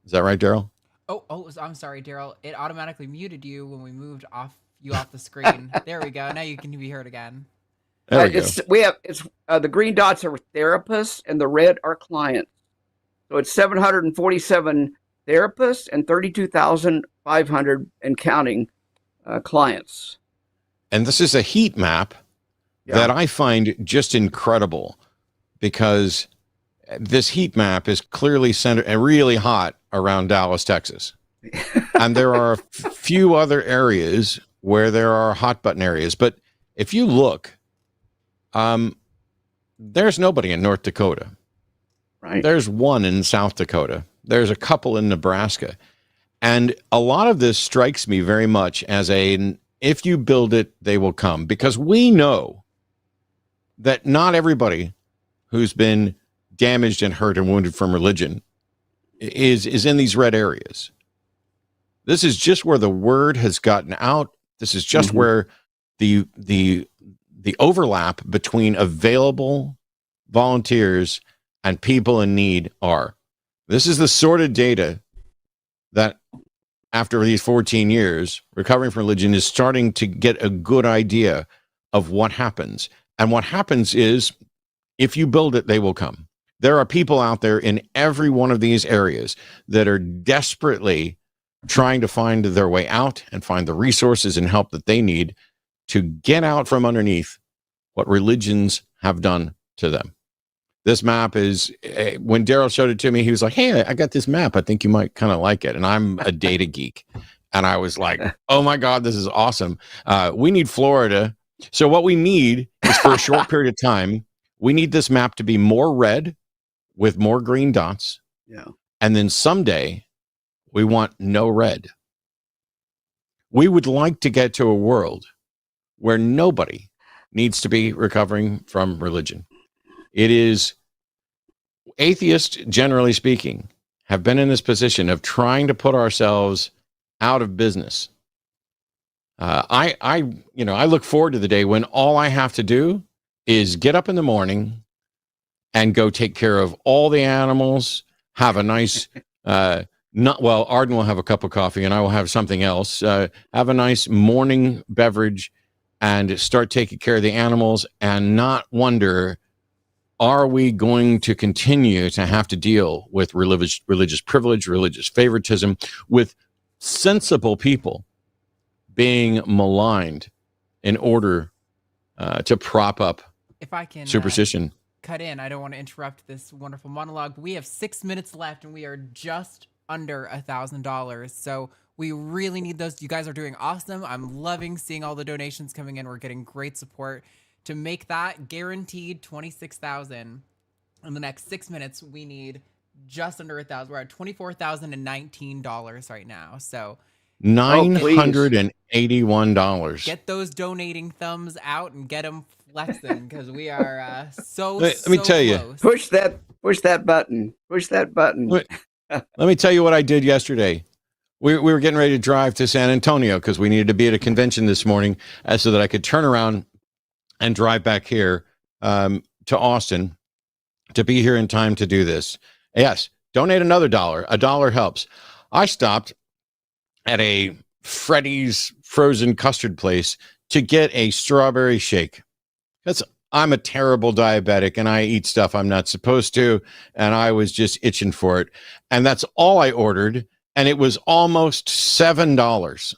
Is that right, Daryl? Oh, I'm sorry, Daryl. It automatically muted you when we moved you off the screen. There we go. Now you can be heard again. There we go. It's the green dots are therapists and the red are clients. So it's 747 therapists and 32,500 and counting clients. And this is a heat map that I find just incredible, because this heat map is clearly centered and really hot around Dallas, Texas. And there are a few other areas where there are hot button areas. But if you look, there's nobody in North Dakota. Right. There's one in South Dakota. There's a couple in Nebraska. And a lot of this strikes me very much as if you build it, they will come. Because we know that not everybody who's been damaged and hurt and wounded from religion is in these red areas. This is just where the word has gotten out. This is just where the overlap between available volunteers and people in need are. This is the sort of data that after these 14 years, Recovering from Religion is starting to get a good idea of what happens. And what happens is, if you build it, they will come. There are people out there in every one of these areas that are desperately trying to find their way out and find the resources and help that they need to get out from underneath what religions have done to them. This map is, when Daryl showed it to me, he was like, hey, I got this map. I think you might kind of like it. And I'm a data geek. And I was like, oh my God, this is awesome. We need Florida. So what we need is, for a short period of time, we need this map to be more red with more green dots. Yeah. And then someday we want no red. We would like to get to a world where nobody needs to be recovering from religion. It is, atheists, generally speaking, have been in this position of trying to put ourselves out of business. I look forward to the day when all I have to do is get up in the morning and go take care of all the animals, have a nice, Arden will have a cup of coffee and I will have something else, have a nice morning beverage and start taking care of the animals and not wonder, are we going to continue to have to deal with religious privilege, religious favoritism, with sensible people being maligned in order to prop up if I can superstition? Cut in. I don't want to interrupt this wonderful monologue. But we have 6 minutes left and we are just under $1,000. So we really need those. You guys are doing awesome. I'm loving seeing all the donations coming in. We're getting great support. To make that guaranteed 26,000 in the next 6 minutes, we need just under 1,000. We're at $24,019 right now. So $981. get those donating thumbs out and get them flexing because we are Let me tell you. Push that button. Push that button. Let me tell you what I did yesterday. We were getting ready to drive to San Antonio because we needed to be at a convention this morning so that I could turn around and drive back here to Austin to be here in time to do this. Yes, donate another $1. $1 helps. I stopped at a Freddy's frozen custard place to get a strawberry shake. Because I'm a terrible diabetic and I eat stuff I'm not supposed to, and I was just itching for it. And that's all I ordered, and it was almost $7.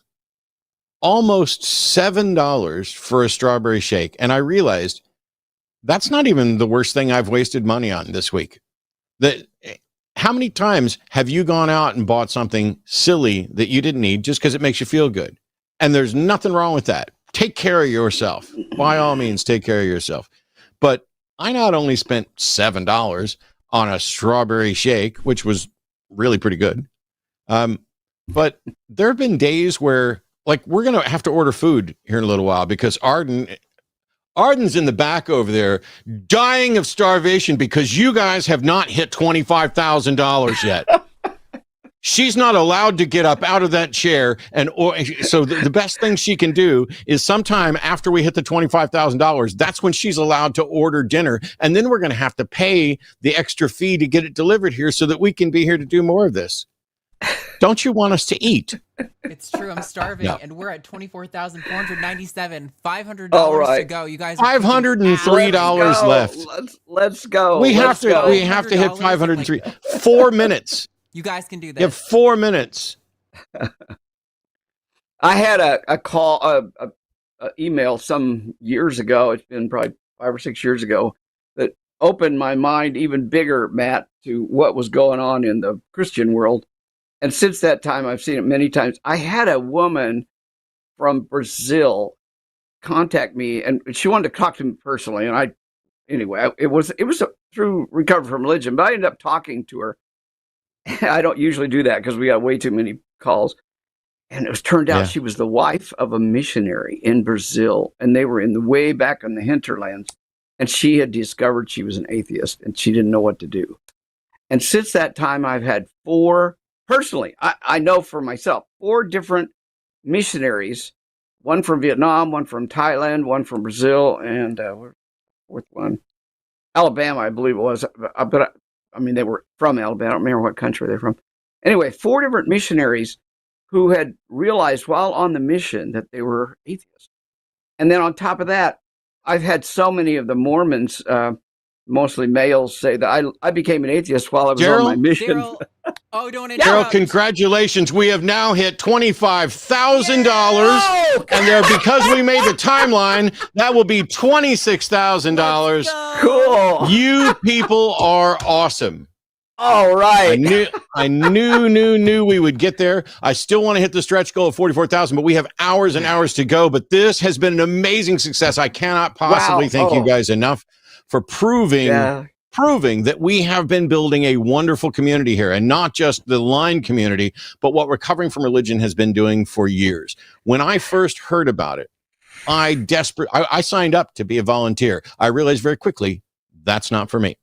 Almost $7 for a strawberry shake. And I realized that's not even the worst thing I've wasted money on this week. How many times have you gone out and bought something silly that you didn't need just because it makes you feel good? And there's nothing wrong with that. Take care of yourself. By all means, take care of yourself. But I not only spent $7 on a strawberry shake, which was really pretty good, but there have been days where, like, we're going to have to order food here in a little while because Arden's in the back over there dying of starvation because you guys have not hit $25,000 yet. She's not allowed to get up out of that chair. So the best thing she can do is sometime after we hit the $25,000, that's when she's allowed to order dinner. And then we're going to have to pay the extra fee to get it delivered here so that we can be here to do more of this. Don't you want us to eat? It's true. I'm starving, and we're at $24,497. $500 right. to go. You guys, $503 left. Let's go. We have to hit 503. 4 minutes. You guys can do this. You have 4 minutes. I had a call, a email some years ago. It's been probably 5 or 6 years ago that opened my mind even bigger, Matt, to what was going on in the Christian world. And since that time, I've seen it many times. I had a woman from Brazil contact me, and she wanted to talk to me personally. And it was through Recovery from Religion, but I ended up talking to her. I don't usually do that because we got way too many calls. And it turned out she was the wife of a missionary in Brazil, and they were way back in the hinterlands. And she had discovered she was an atheist, and she didn't know what to do. And since that time, I've had 4. Personally, I know for myself, 4 different missionaries, one from Vietnam, one from Thailand, one from Brazil, and fourth one, Alabama, I believe it was. But I mean, they were from Alabama. I don't remember what country they're from. Anyway, 4 different missionaries who had realized while on the mission that they were atheists. And then on top of that, I've had so many of the Mormons, mostly males, say that I became an athist while I was on my mission. Daryl, congratulations. We have now hit $25,000. And because we made the timeline, that will be $26,000. Cool. You people are awesome. All right. I knew we would get there. I still want to hit the stretch goal of 44,000, but we have hours and hours to go. But this has been an amazing success. I cannot possibly thank you guys enough for proving proving that we have been building a wonderful community here, and not just the line community, but what Recovering from Religion has been doing for years. When I first heard about it, I signed up to be a volunteer. I realized very quickly that's not for me.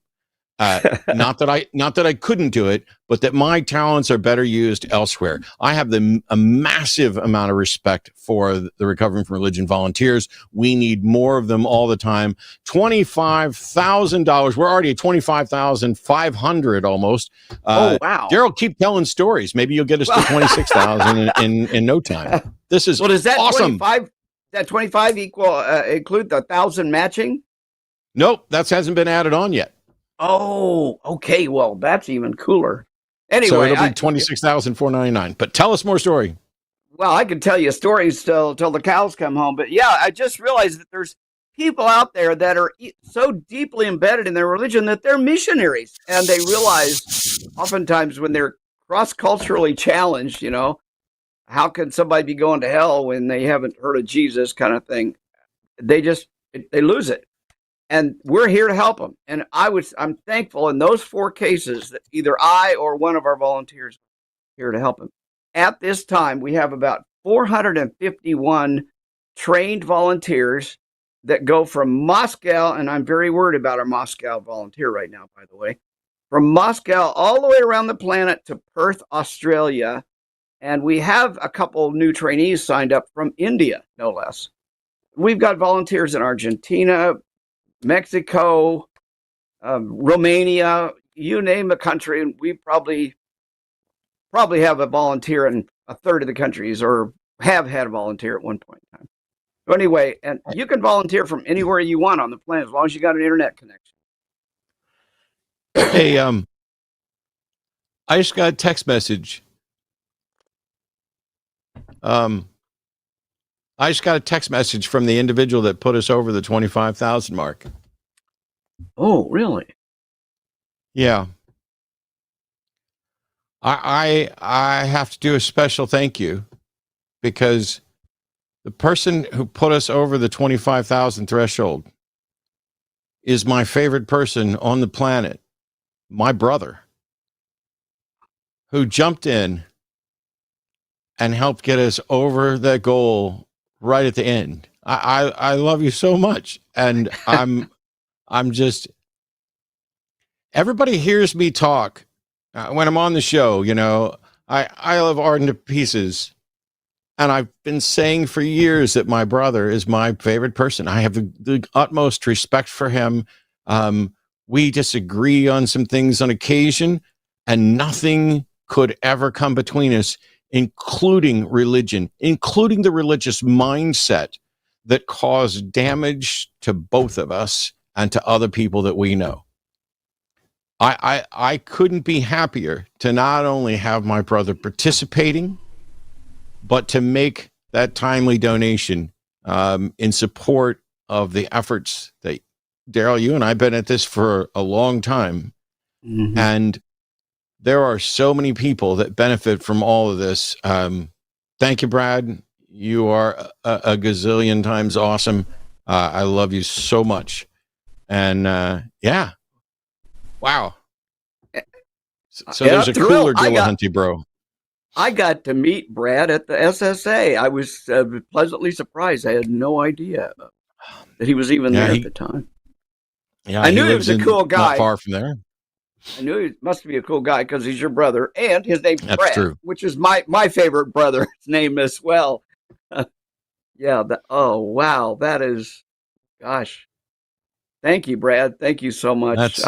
Not that I couldn't do it, but that my talents are better used elsewhere. I have a massive amount of respect for the Recovering from Religion volunteers. We need more of them all the time. $25,000. We're already at $25,500 almost. Oh, wow. Daryl, keep telling stories. Maybe you'll get us to $26,000 in no time. This is does that awesome. 25? That 25 include the 1,000 matching? Nope, that hasn't been added on yet. Oh, okay. Well, that's even cooler. Anyway, so it'll be $26,499. But tell us more story. Well, I could tell you stories till the cows come home. But yeah, I just realized that there's people out there that are so deeply embedded in their religion that they're missionaries, and they realize oftentimes when they're cross-culturally challenged, how can somebody be going to hell when they haven't heard of Jesus, kind of thing. They lose it. And we're here to help them. And I'm thankful in those 4 cases that either I or one of our volunteers are here to help them. At this time, we have about 451 trained volunteers that go from Moscow, and I'm very worried about our Moscow volunteer right now, by the way, from Moscow all the way around the planet to Perth, Australia. And we have a couple new trainees signed up from India, no less. We've got volunteers in Argentina, Mexico, Romania, you name a country, and we probably have a volunteer in a third of the countries, or have had a volunteer at one point in time. So anyway, and you can volunteer from anywhere you want on the planet as long as you got an internet connection. Hey, I just got a text message. I just got a text message from the individual that put us over the 25,000 mark. Oh, really? Yeah. I have to do a special thank you, because the person who put us over the 25,000 threshold is my favorite person on the planet, my brother, who jumped in and helped get us over that goal right at the end. I love you so much. And I'm just, everybody hears me talk when I'm on the show, I love Arden to pieces. And I've been saying for years that my brother is my favorite person. I have the utmost respect for him. We disagree on some things on occasion, and nothing could ever come between us, including religion, including the religious mindset that caused damage to both of us and to other people that we know. I couldn't be happier to not only have my brother participating, but to make that timely donation in support of the efforts that, Daryl, you and I have been at this for a long time. Mm-hmm. And there are so many people that benefit from all of this. Thank you, Brad. You are a gazillion times awesome. I love you so much. And yeah. Wow. So there's a cooler Dillahunty, bro. I got to meet Brad at the SSA. I was pleasantly surprised. I had no idea that he was even there at the time. Yeah, I knew he was a cool guy. Not far from there. I knew he must be a cool guy because he's your brother, and his name's That's Brad, true. which is my favorite brother's name as well. Yeah. Oh, wow. That is, gosh. Thank you, Brad. Thank you so much.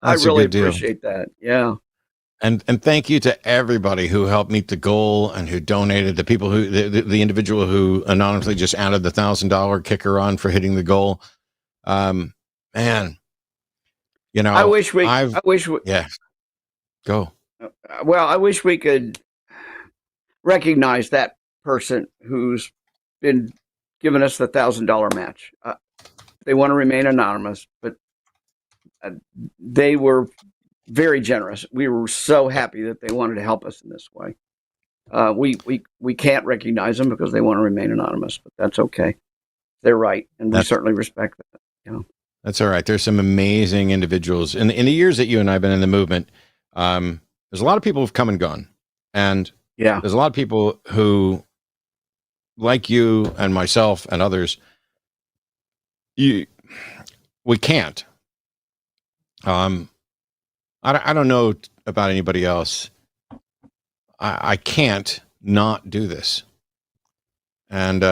I really appreciate that. Yeah. And thank you to everybody who helped meet the goal and who donated, the people who, the individual who anonymously just added the $1,000 kicker on for hitting the goal. Man, I wish we, yeah, go. Well, I wish we could recognize that person who's been giving us the $1,000 match. They want to remain anonymous, but they were very generous. We were so happy that they wanted to help us in this way. We can't recognize them because they want to remain anonymous, but that's okay. They're right, and we certainly respect that. That's all right. There's some amazing individuals in the years that you and I have been in the movement. There's a lot of people who've come and gone, and there's a lot of people who, like you and myself and others, we can't. I don't know about anybody else. I can't not do this. And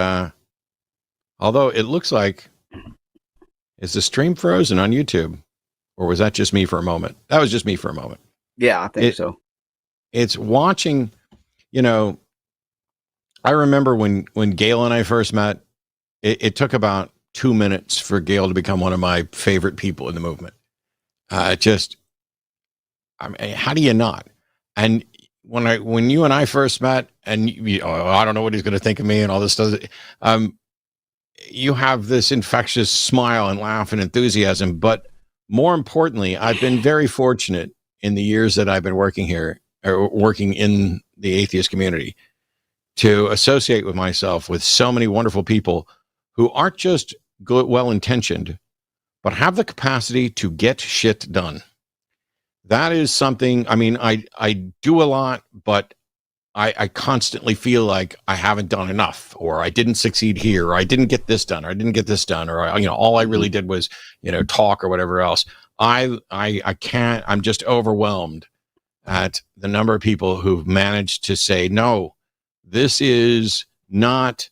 although it looks like, is the stream frozen on YouTube? Or was that just me for a moment? That was just me for a moment. Yeah, I think so. It's watching, I remember when Gail and I first met, it took about 2 minutes for Gail to become one of my favorite people in the movement. I mean, how do you not? And when you and I first met, and I don't know what he's going to think of me and all this stuff. You have this infectious smile and laugh and enthusiasm, but more importantly, I've been very fortunate in the years that I've been working here, or working in the atheist community, to associate with myself with so many wonderful people who aren't just good, well-intentioned, but have the capacity to get shit done. That is something, I mean, I do a lot, but I constantly feel like I haven't done enough, or I didn't succeed here, or I didn't get this done, or I didn't get this done, or all I really did was, talk or whatever else. I can't, I'm just overwhelmed at the number of people who've managed to say, no, this is not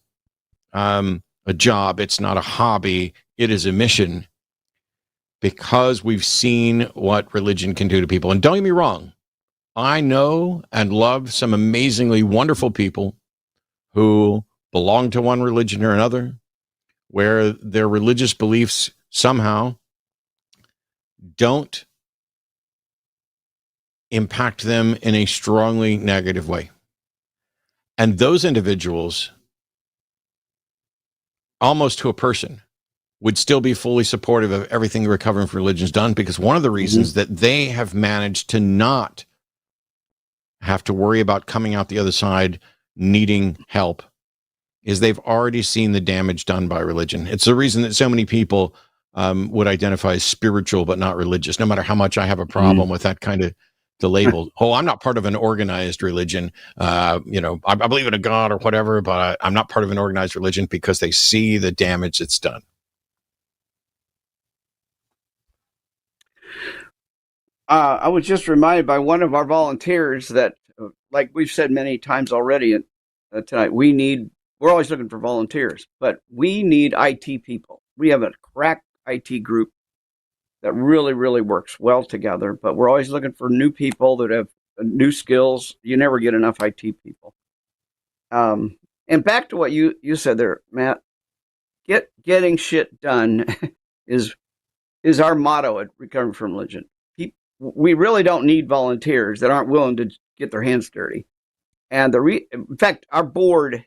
a job. It's not a hobby. It is a mission, because we've seen what religion can do to people. And don't get me wrong, I know and love some amazingly wonderful people who belong to one religion or another, where their religious beliefs somehow don't impact them in a strongly negative way. And those individuals, almost to a person, would still be fully supportive of everything the Recovering from Religion's done, because one of the reasons that they have managed to not have to worry about coming out the other side needing help is they've already seen the damage done by religion. It's the reason that so many people would identify as spiritual but not religious, no matter how much I have a problem with that kind of the label. Oh, I'm not part of an organized religion. I believe in a God or whatever, but I'm not part of an organized religion, because they see the damage it's done. I was just reminded by one of our volunteers that, like we've said many times already tonight, we're always looking for volunteers, but we need IT people. We have a crack IT group that really, really works well together, but we're always looking for new people that have new skills. You never get enough IT people. And back to what you said there, Matt, getting shit done is our motto at Recovering from Religion. We really don't need volunteers that aren't willing to get their hands dirty. And in fact, our board,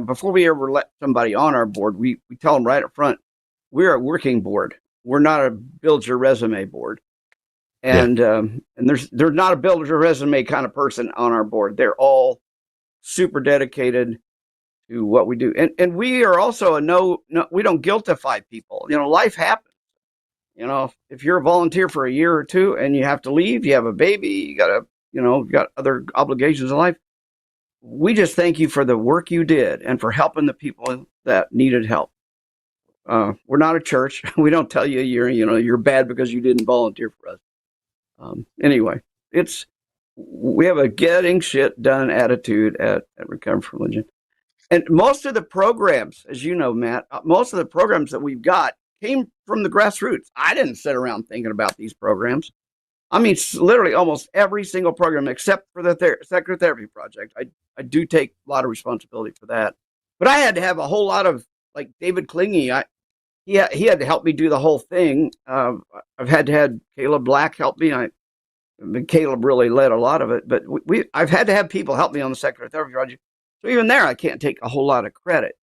before we ever let somebody on our board, we tell them right up front, we're a working board. We're not a build your resume board. And there's not a build your resume kind of person on our board. They're all super dedicated to what we do. And we are also we don't guiltify people. Life happens. If you're a volunteer for a year or two and you have to leave, you have a baby, you got other obligations in life. We just thank you for the work you did and for helping the people that needed help. We're not a church. We don't tell you you're bad because you didn't volunteer for us. Anyway, we have a getting shit done attitude at Recovering from Religion. And most of the programs, as you know, Matt, most of the programs that we've got came from the grassroots. I didn't sit around thinking about these programs. I mean, literally almost every single program except for the Secular Therapy Project. I do take a lot of responsibility for that. But I had to have a whole lot of, like David Klinge, he had to help me do the whole thing. I've had Caleb Black help me. Caleb really led a lot of it, but I've had to have people help me on the Secular Therapy Project. So even there, I can't take a whole lot of credit.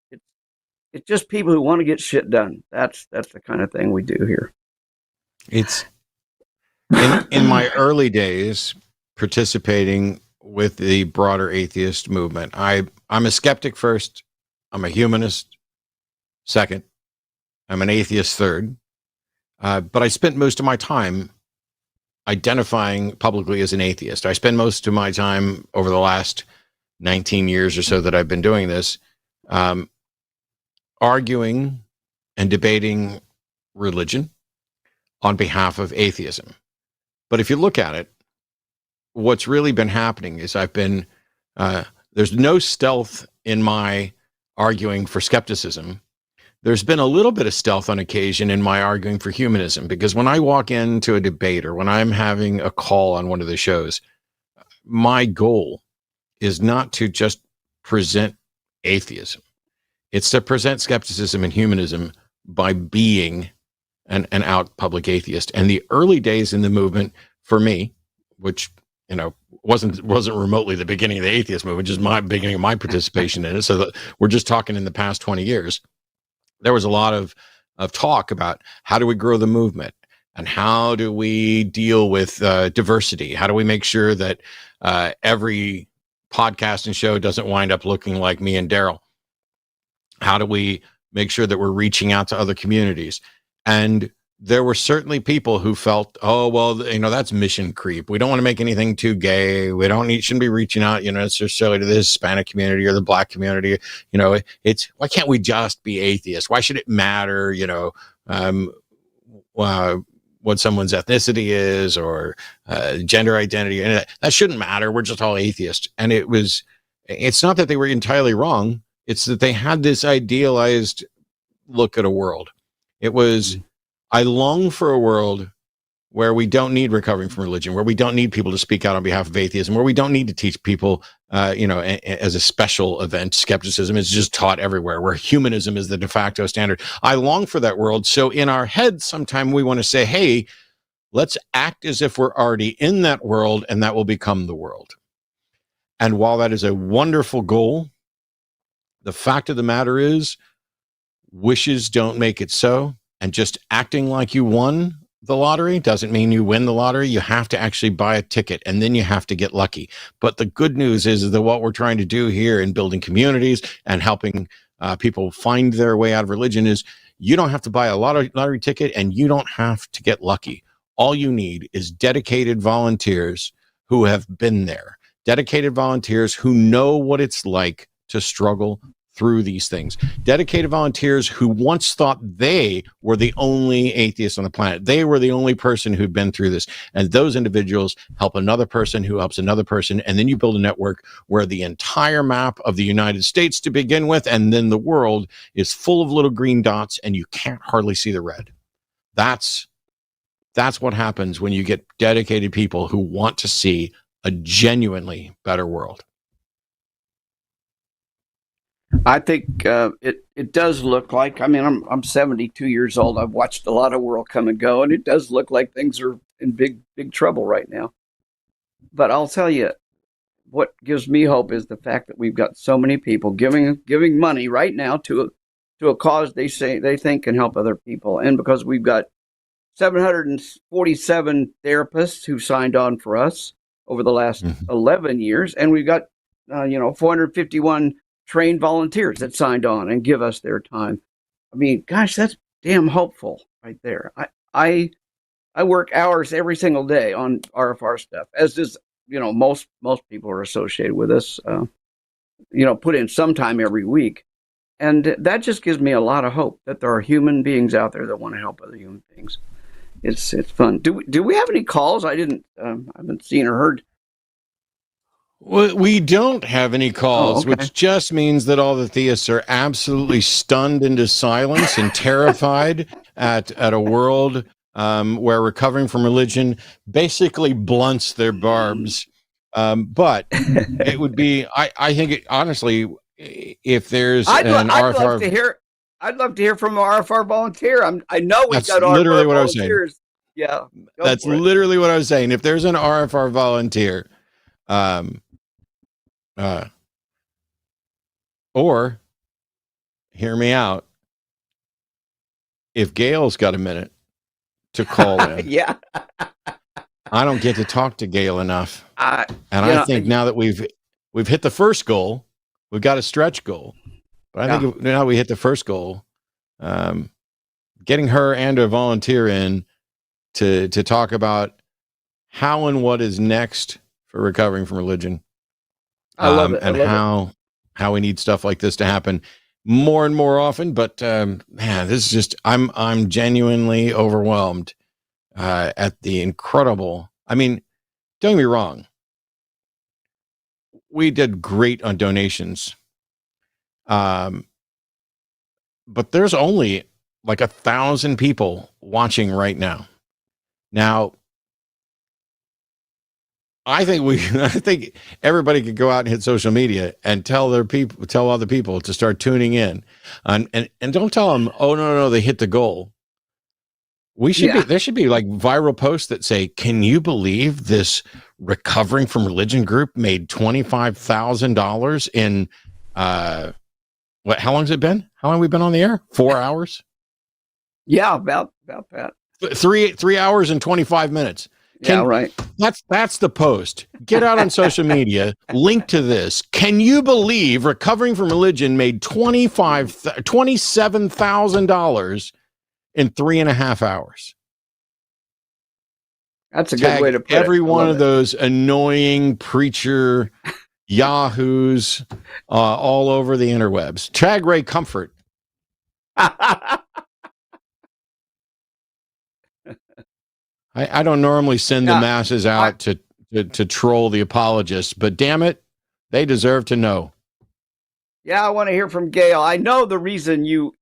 It's just people who want to get shit done. That's the kind of thing we do here. It's in my early days participating with the broader atheist movement. I'm a skeptic first. I'm a humanist second. I'm an atheist third. But I spent most of my time identifying publicly as an atheist. I spend most of my time over the last 19 years or so that I've been doing this, arguing and debating religion on behalf of atheism. But if you look at it, what's really been happening is there's no stealth in my arguing for skepticism. There's been a little bit of stealth on occasion in my arguing for humanism, because when I walk into a debate or when I'm having a call on one of the shows, my goal is not to just present atheism. It's to present skepticism and humanism by being an out public atheist. And the early days in the movement for me, which, wasn't remotely the beginning of the atheist movement, just my beginning of my participation in it. So that we're just talking in the past 20 years. There was a lot of talk about how do we grow the movement and how do we deal with diversity? How do we make sure that every podcast and show doesn't wind up looking like me and Daryl? How do we make sure that we're reaching out to other communities? And there were certainly people who felt, oh, well, that's mission creep. We don't want to make anything too gay. We shouldn't be reaching out, necessarily to the Hispanic community or the Black community. It's why can't we just be atheists? Why should it matter, what someone's ethnicity is or gender identity? And that shouldn't matter. We're just all atheists. And it's not that they were entirely wrong. It's that they had this idealized look at a world. It was, I long for a world where we don't need recovering from religion, where we don't need people to speak out on behalf of atheism, where we don't need to teach people, as a special event, skepticism is just taught everywhere, where humanism is the de facto standard. I long for that world. So in our heads, sometime we want to say, hey, let's act as if we're already in that world, and that will become the world. And while that is a wonderful goal, the fact of the matter is, wishes don't make it so. And just acting like you won the lottery doesn't mean you win the lottery. You have to actually buy a ticket, and then you have to get lucky. But the good news is that what we're trying to do here in building communities and helping people find their way out of religion is you don't have to buy a lottery ticket, and you don't have to get lucky. All you need is dedicated volunteers who have been there, dedicated volunteers who know what it's like to struggle through these things, dedicated volunteers who once thought they were the only atheist on the planet. They were the only person who'd been through this. And those individuals help another person who helps another person. And then you build a network where the entire map of the United States to begin with, and then the world, is full of little green dots, and you can't hardly see the red. That's what happens when you get dedicated people who want to see a genuinely better world. I think it does look like, I'm 72 years old. I've watched a lot of world come and go, and it does look like things are in big trouble right now. But I'll tell you, what gives me hope is the fact that we've got so many people giving money right now to a cause they think can help other people. And because we've got 747 therapists who signed on for us over the last 11 years, and we've got 451 trained volunteers that signed on and give us their time. Gosh, that's damn hopeful right there. I work hours every single day on RFR stuff, as does, most people are associated with us, put in some time every week. And that just gives me a lot of hope that there are human beings out there that want to help other human beings. It's fun. Do we have any calls? I haven't seen or heard. Well, we don't have any calls, which just means that all the theists are absolutely stunned into silence and terrified at a world where recovering from religion basically blunts their barbs. But it would be, I think, honestly, if there's RFR, I'd love to hear from an RFR volunteer. I know we've got literally RFR what volunteers. Yeah, that's literally what I was saying. If there's an RFR volunteer, or hear me out, if Gail's got a minute to call in, yeah, I don't get to talk to Gail enough, I think now that we've hit the first goal, we've got a stretch goal, but I think now we hit the first goal. getting her and a volunteer in to talk about how and what is next for recovering from religion. I love it. And how we need stuff like this to happen more and more often. But man, this is just I'm genuinely overwhelmed at the incredible. I mean, don't get me wrong. We did great on donations. But there's only like 1,000 people watching right now. Now, I think everybody could go out and hit social media and tell other people to start tuning in, and don't tell them, oh no, they hit the goal. There should be like viral posts that say, can you believe this recovering from religion group made $25,000 in what? How long has it been? How long have we been on the air? 4 hours? Yeah, about that. 3 hours and 25 minutes. Right. That's the post. Get out on social media. Link to this. Can you believe recovering from religion made $27,000 in 3.5 hours? That's a good way to put it. Every one of those annoying preacher yahoos all over the interwebs. Tag Ray Comfort. I don't normally send the masses out to troll the apologists, but damn it, they deserve to know. Yeah, I want to hear from Gail. I know the reason you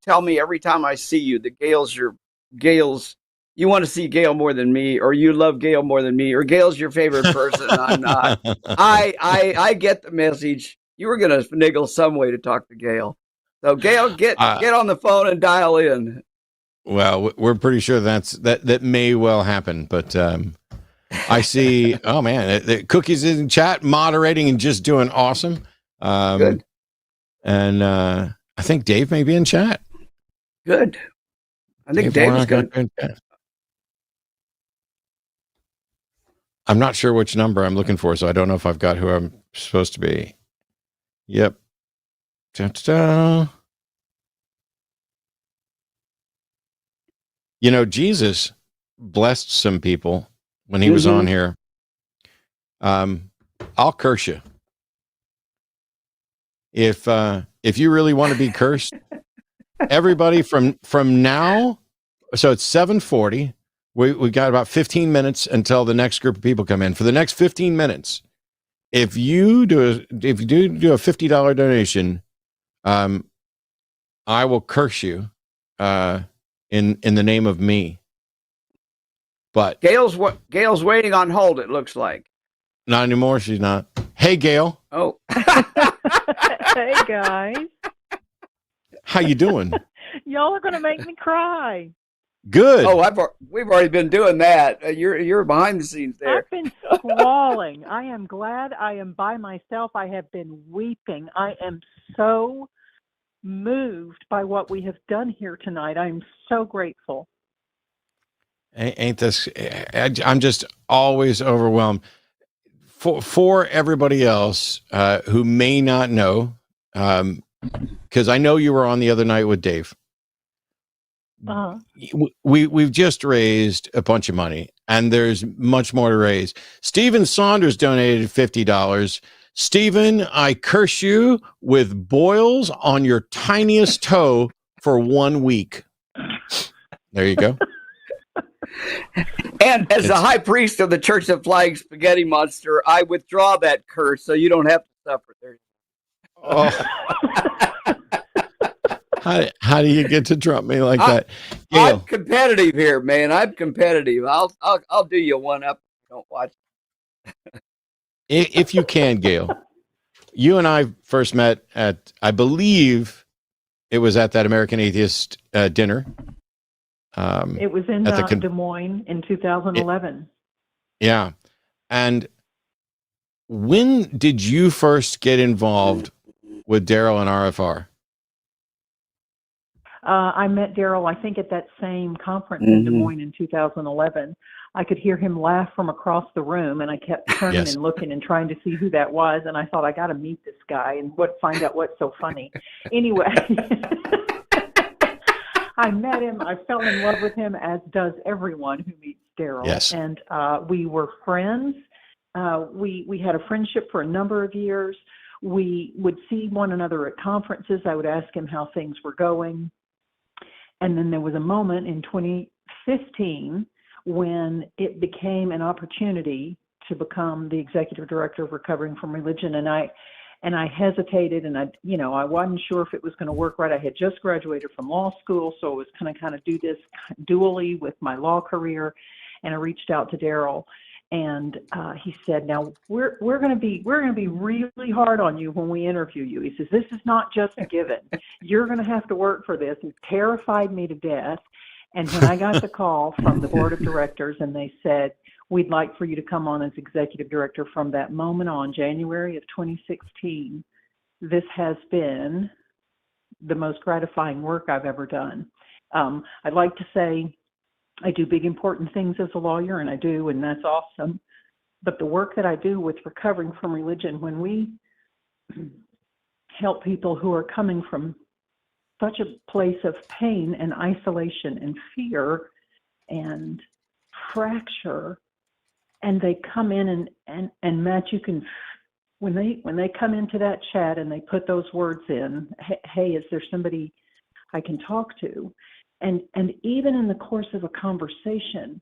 tell me every time I see you that Gail's you want to see Gail more than me, or you love Gail more than me, or Gail's your favorite person. I'm not. I get the message. You were going to finagle some way to talk to Gail. So Gail, get on the phone and dial in. Well, we're pretty sure that may well happen, but I see. Oh man, the Cookie's in chat, moderating and just doing awesome. Good. And I think Dave may be in chat. Good. I think Dave is good. I'm not sure which number I'm looking for, so I don't know if I've got who I'm supposed to be. Yep. Da-da-da. You know, Jesus blessed some people when he was on here. I'll curse you. If you really want to be cursed, everybody from now, so it's 7:40. We got about 15 minutes until the next group of people come in. For the next 15 minutes, if you do a $50 donation, I will curse you. In the name of me. But Gail's waiting on hold, it looks like. Not anymore, she's not. Hey Gail. Oh. Hey guys. How you doing? Y'all are gonna make me cry. Good. Oh, we've already been doing that. You're behind the scenes there. I've been squalling. I am glad I am by myself. I have been weeping. I am so moved by what we have done here tonight. I'm so grateful. Ain't this? I'm just always overwhelmed. For everybody else who may not know, because I know you were on the other night with Dave. Uh-huh. We've just raised a bunch of money, and there's much more to raise. Stephen Saunders donated $50. Stephen, I curse you with boils on your tiniest toe for 1 week. There you go. And as the high priest of the Church of Flying Spaghetti Monster, I withdraw that curse so you don't have to suffer there. Oh. How do you get to trump me like that? I'm competitive here, man. I'm competitive. I'll do you one up. Don't watch. If you can, Gail, you and I first met at, I believe it was at that American Atheist dinner. It was in Des Moines in 2011. Yeah. And when did you first get involved with Daryl and RFR? I met Daryl, I think, at that same conference in Des Moines in 2011. I could hear him laugh from across the room, and I kept turning and looking and trying to see who that was. And I thought, I got to meet this guy and find out what's so funny. Anyway, I met him. I fell in love with him, as does everyone who meets Daryl. Yes. And we were friends. We had a friendship for a number of years. We would see one another at conferences. I would ask him how things were going. And then there was a moment in 2015 when it became an opportunity to become the executive director of Recovering from Religion. And I hesitated, and I wasn't sure if it was going to work right. I had just graduated from law school, so I was going to kind of do this dually with my law career. And I reached out to Daryl, and he said, "Now we're going to be really hard on you when we interview you." He says, "This is not just a given. You're going to have to work for this." It terrified me to death. And when I got the call from the board of directors, and they said, "We'd like for you to come on as executive director," from that moment on, January of 2016, this has been the most gratifying work I've ever done. I'd like to say I do big, important things as a lawyer, and I do, and that's awesome. But the work that I do with Recovering from Religion, when we help people who are coming from such a place of pain and isolation and fear and fracture, and they come in and Matt, you can, when they come into that chat and they put those words in, hey, is there somebody I can talk to? And even in the course of a conversation,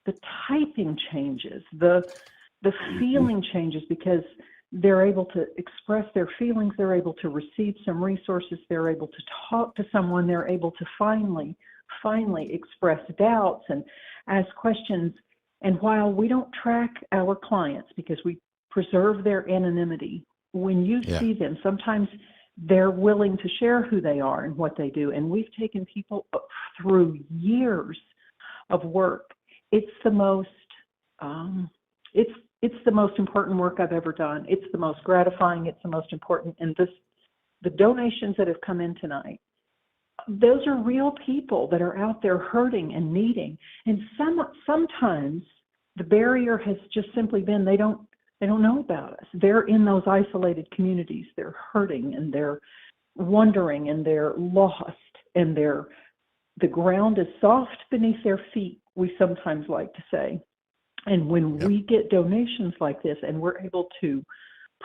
the typing changes, the feeling changes, because they're able to express their feelings, they're able to receive some resources, they're able to talk to someone, they're able to finally express doubts and ask questions. And while we don't track our clients because we preserve their anonymity, when you see them, sometimes they're willing to share who they are and what they do. And we've taken people through years of work. It's the most, it's the most important work I've ever done. It's the most gratifying. It's the most important. And the donations that have come in tonight, those are real people that are out there hurting and needing. And sometimes the barrier has just simply been they don't know about us. They're in those isolated communities. They're hurting and they're wondering and they're lost and the ground is soft beneath their feet, we sometimes like to say. And when we get donations like this and we're able to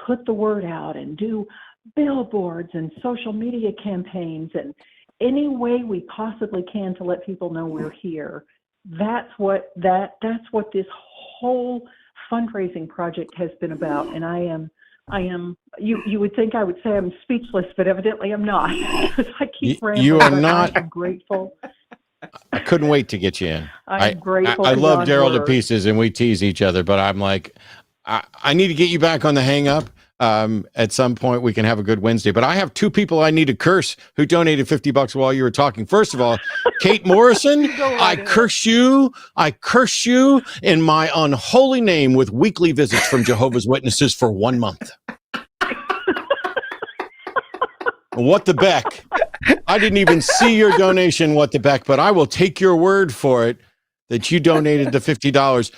put the word out and do billboards and social media campaigns and any way we possibly can to let people know we're here, that's what this whole fundraising project has been about. And I am you would think I would say I'm speechless, but evidently I'm not, because I keep rambling. You are not. I'm grateful. I couldn't wait to get you in. I'm grateful. I love beyond Daryl to words. pieces, and we tease each other. But I'm like, I need to get you back on the hang up. At some point, we can have a good Wednesday. But I have two people I need to curse who donated $50 while you were talking. First of all, Kate Morrison, I curse you. I curse you in my unholy name with weekly visits from Jehovah's Witnesses for 1 month. What the Beck? I didn't even see your donation, what the Beck, but I will take your word for it that you donated the $50.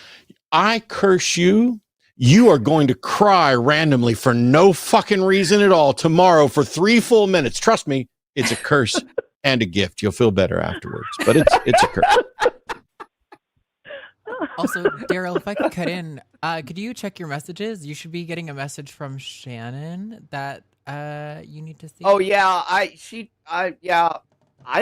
I curse you. You are going to cry randomly for no fucking reason at all tomorrow for 3 full minutes. Trust me, it's a curse and a gift. You'll feel better afterwards, but it's a curse. Also, Daryl, if I could cut in, could you check your messages? You should be getting a message from Shannon that you need to see. Oh yeah, I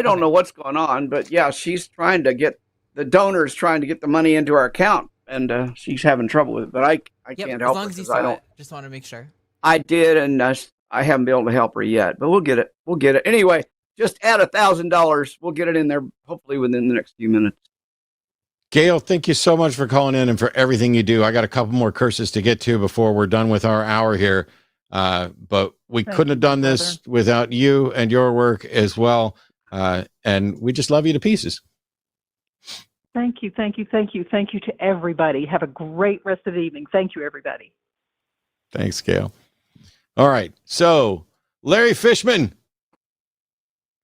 don't know what's going on, but yeah, she's trying to get the donors trying to get the money into our account, and she's having trouble with it. But I can't help as long her as you 'cause saw I don't. it. Just want to make sure. I did, and I haven't been able to help her yet, but we'll get it. We'll get it anyway. Just add $1,000. We'll get it in there hopefully within the next few minutes. Gail, thank you so much for calling in and for everything you do. I got a couple more curses to get to before we're done with our hour here. But we couldn't have done this without you and your work as well. And we just love you to pieces. Thank you, thank you, thank you. Thank you to everybody. Have a great rest of the evening. Thank you, everybody. Thanks, Gail. All right. So, Larry Fishman,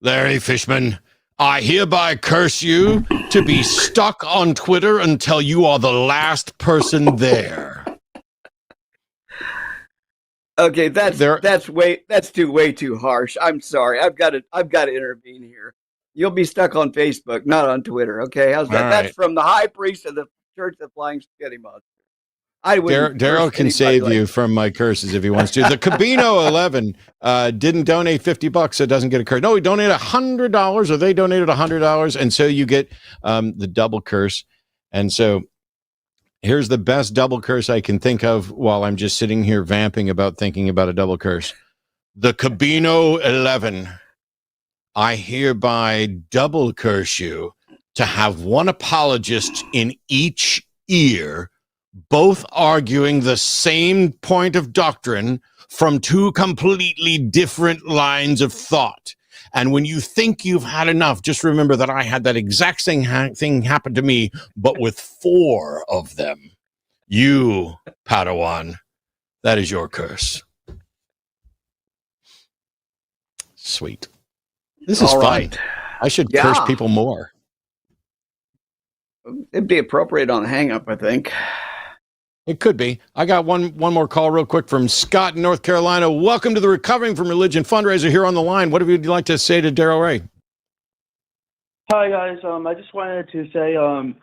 I hereby curse you to be stuck on Twitter until you are the last person there. Okay, that's way too harsh. I'm sorry. I've got to intervene here. You'll be stuck on Facebook, not on Twitter. Okay, how's that? All That's right. from the high priest of the Church of Flying Spaghetti Monster. I wouldn't. Daryl curse can anybody save like you from my curses if he wants to. The Cabino 11 didn't donate $50, so it doesn't get a curse. No, he donated $100, or they donated $100, and so you get the double curse. And so here's the best double curse I can think of while I'm just sitting here vamping about thinking about a double curse. The Cabino 11, I hereby double curse you to have one apologist in each ear, both arguing the same point of doctrine from two completely different lines of thought. And when you think you've had enough, just remember that I had that exact same thing happen to me, but with 4 of them. You, Padawan, that is your curse. Sweet. This is All fun. right. I should Yeah. curse people more. It'd be appropriate on Hang Up, I think. It could be. I got one more call real quick from Scott in North Carolina. Welcome to the Recovering from Religion fundraiser here on the line. What would you like to say to Daryl Ray? Hi, guys. I just wanted to say I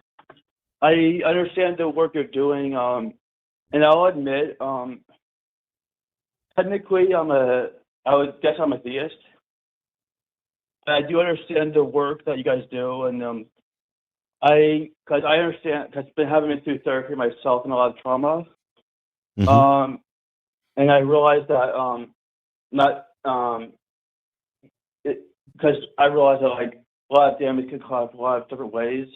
understand the work you're doing, and I'll admit, technically, I would guess I'm a theist. But I do understand the work that you guys do, and because I understand, because I've been having through therapy myself and a lot of trauma, and I realized that because I realized that like a lot of damage can cause a lot of different ways,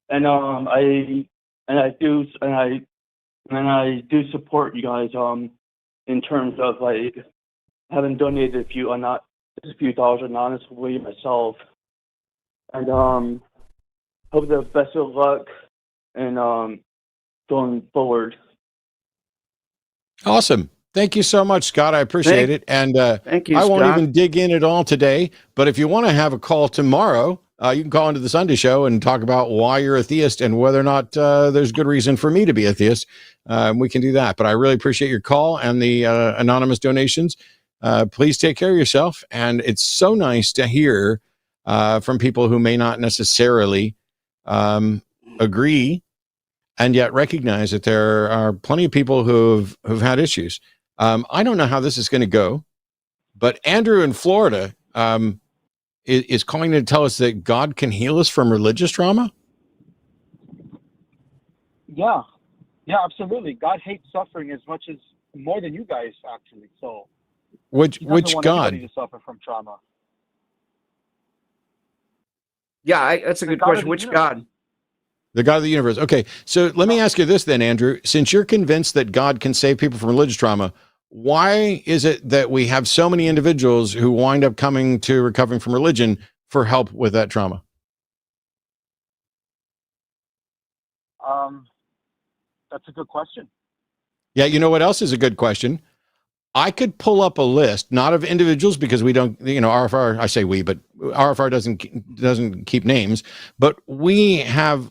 and I do support you guys in terms of like having donated a few dollars anonymously myself, and hope the best of luck and going forward. Awesome. Thank you so much, Scott. I appreciate it. And thank you, I won't Scott. even dig in at all today, but if you want to have a call tomorrow, you can call into the Sunday show and talk about why you're a theist and whether or not there's good reason for me to be a theist. We can do that. But I really appreciate your call and the anonymous donations. Please take care of yourself. And it's so nice to hear from people who may not necessarily agree and yet recognize that there are plenty of people who've had issues. I don't know how this is going to go, but Andrew in Florida is calling to tell us that God can heal us from religious trauma. Yeah, absolutely. God hates suffering as much as more than you guys actually. So, Which he doesn't want God? anybody to suffer from trauma. Yeah, that's a good question. Which God? The God of the universe. Okay, so let me ask you this then, Andrew. Since you're convinced that God can save people from religious trauma, why is it that we have so many individuals who wind up coming to Recovering from Religion for help with that trauma? That's a good question. Yeah, you know what else is a good question? I could pull up a list, not of individuals because we don't, RFR, I say we, but RFR doesn't keep names, but we have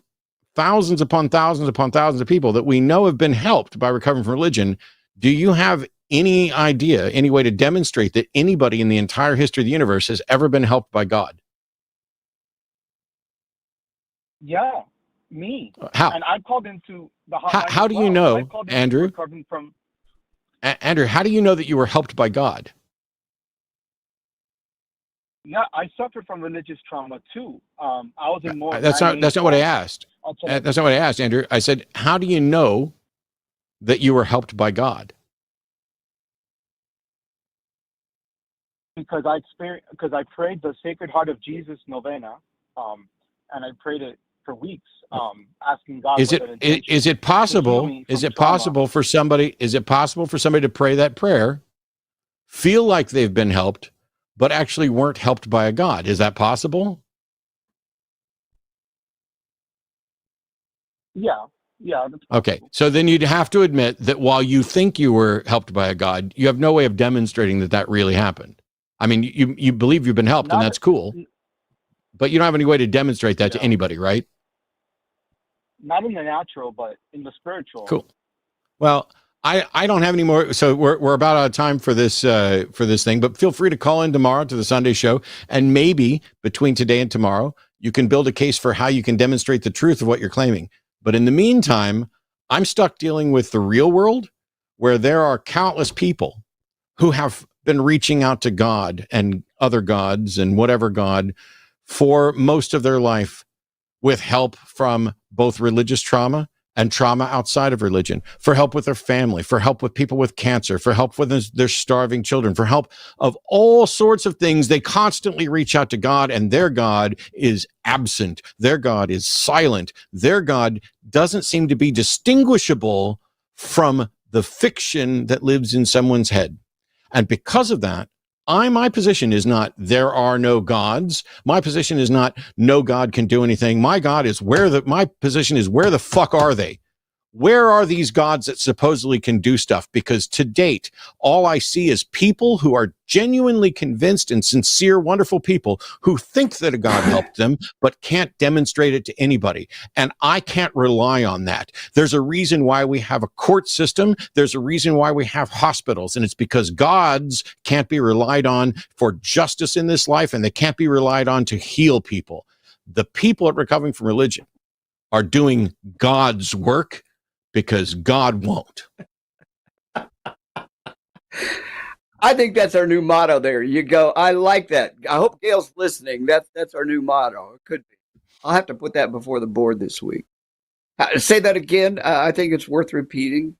thousands upon thousands upon thousands of people that we know have been helped by Recovering from Religion. Do you have any idea, any way to demonstrate that anybody in the entire history of the universe has ever been helped by God? Yeah, me. How? And I called into the hotline. How do you know, Andrew? From Andrew, how do you know that you were helped by God? Yeah, I suffered from religious trauma too. I was in more. That's not what I asked. That's not what I asked, Andrew. I said, how do you know that you were helped by God? Because I prayed the Sacred Heart of Jesus novena, and I prayed it for weeks, asking God. Is it possible for somebody to pray that prayer, feel like they've been helped, but actually weren't helped by a God? Is that possible? Yeah. That's okay, so then you'd have to admit that while you think you were helped by a God, you have no way of demonstrating that really happened. I mean, you believe you've been helped, and that's cool, but you don't have any way to demonstrate that to anybody, right? Not in the natural, but in the spiritual. Cool. Well, I don't have any more. So we're about out of time for this thing, but feel free to call in tomorrow to the Sunday show. And maybe between today and tomorrow, you can build a case for how you can demonstrate the truth of what you're claiming. But in the meantime, I'm stuck dealing with the real world where there are countless people who have been reaching out to God and other gods and whatever God for most of their life with help from both religious trauma and trauma outside of religion, for help with their family, for help with people with cancer, for help with their starving children, for help of all sorts of things. They constantly reach out to God, and their God is absent. Their God is silent. Their God doesn't seem to be distinguishable from the fiction that lives in someone's head. And because of that, my position is not there are no gods. My position is not no God can do anything. My position is where the fuck are they? Where are these gods that supposedly can do stuff? Because to date, all I see is people who are genuinely convinced and sincere, wonderful people who think that a God helped them, but can't demonstrate it to anybody. And I can't rely on that. There's a reason why we have a court system. There's a reason why we have hospitals. And it's because gods can't be relied on for justice in this life, and they can't be relied on to heal people. The people at Recovering from Religion are doing God's work, because God won't. I think that's our new motto. There you go. I like that. I hope Gail's listening. That's our new motto. It could be. I'll have to put that before the board this week. Say that again. I think it's worth repeating.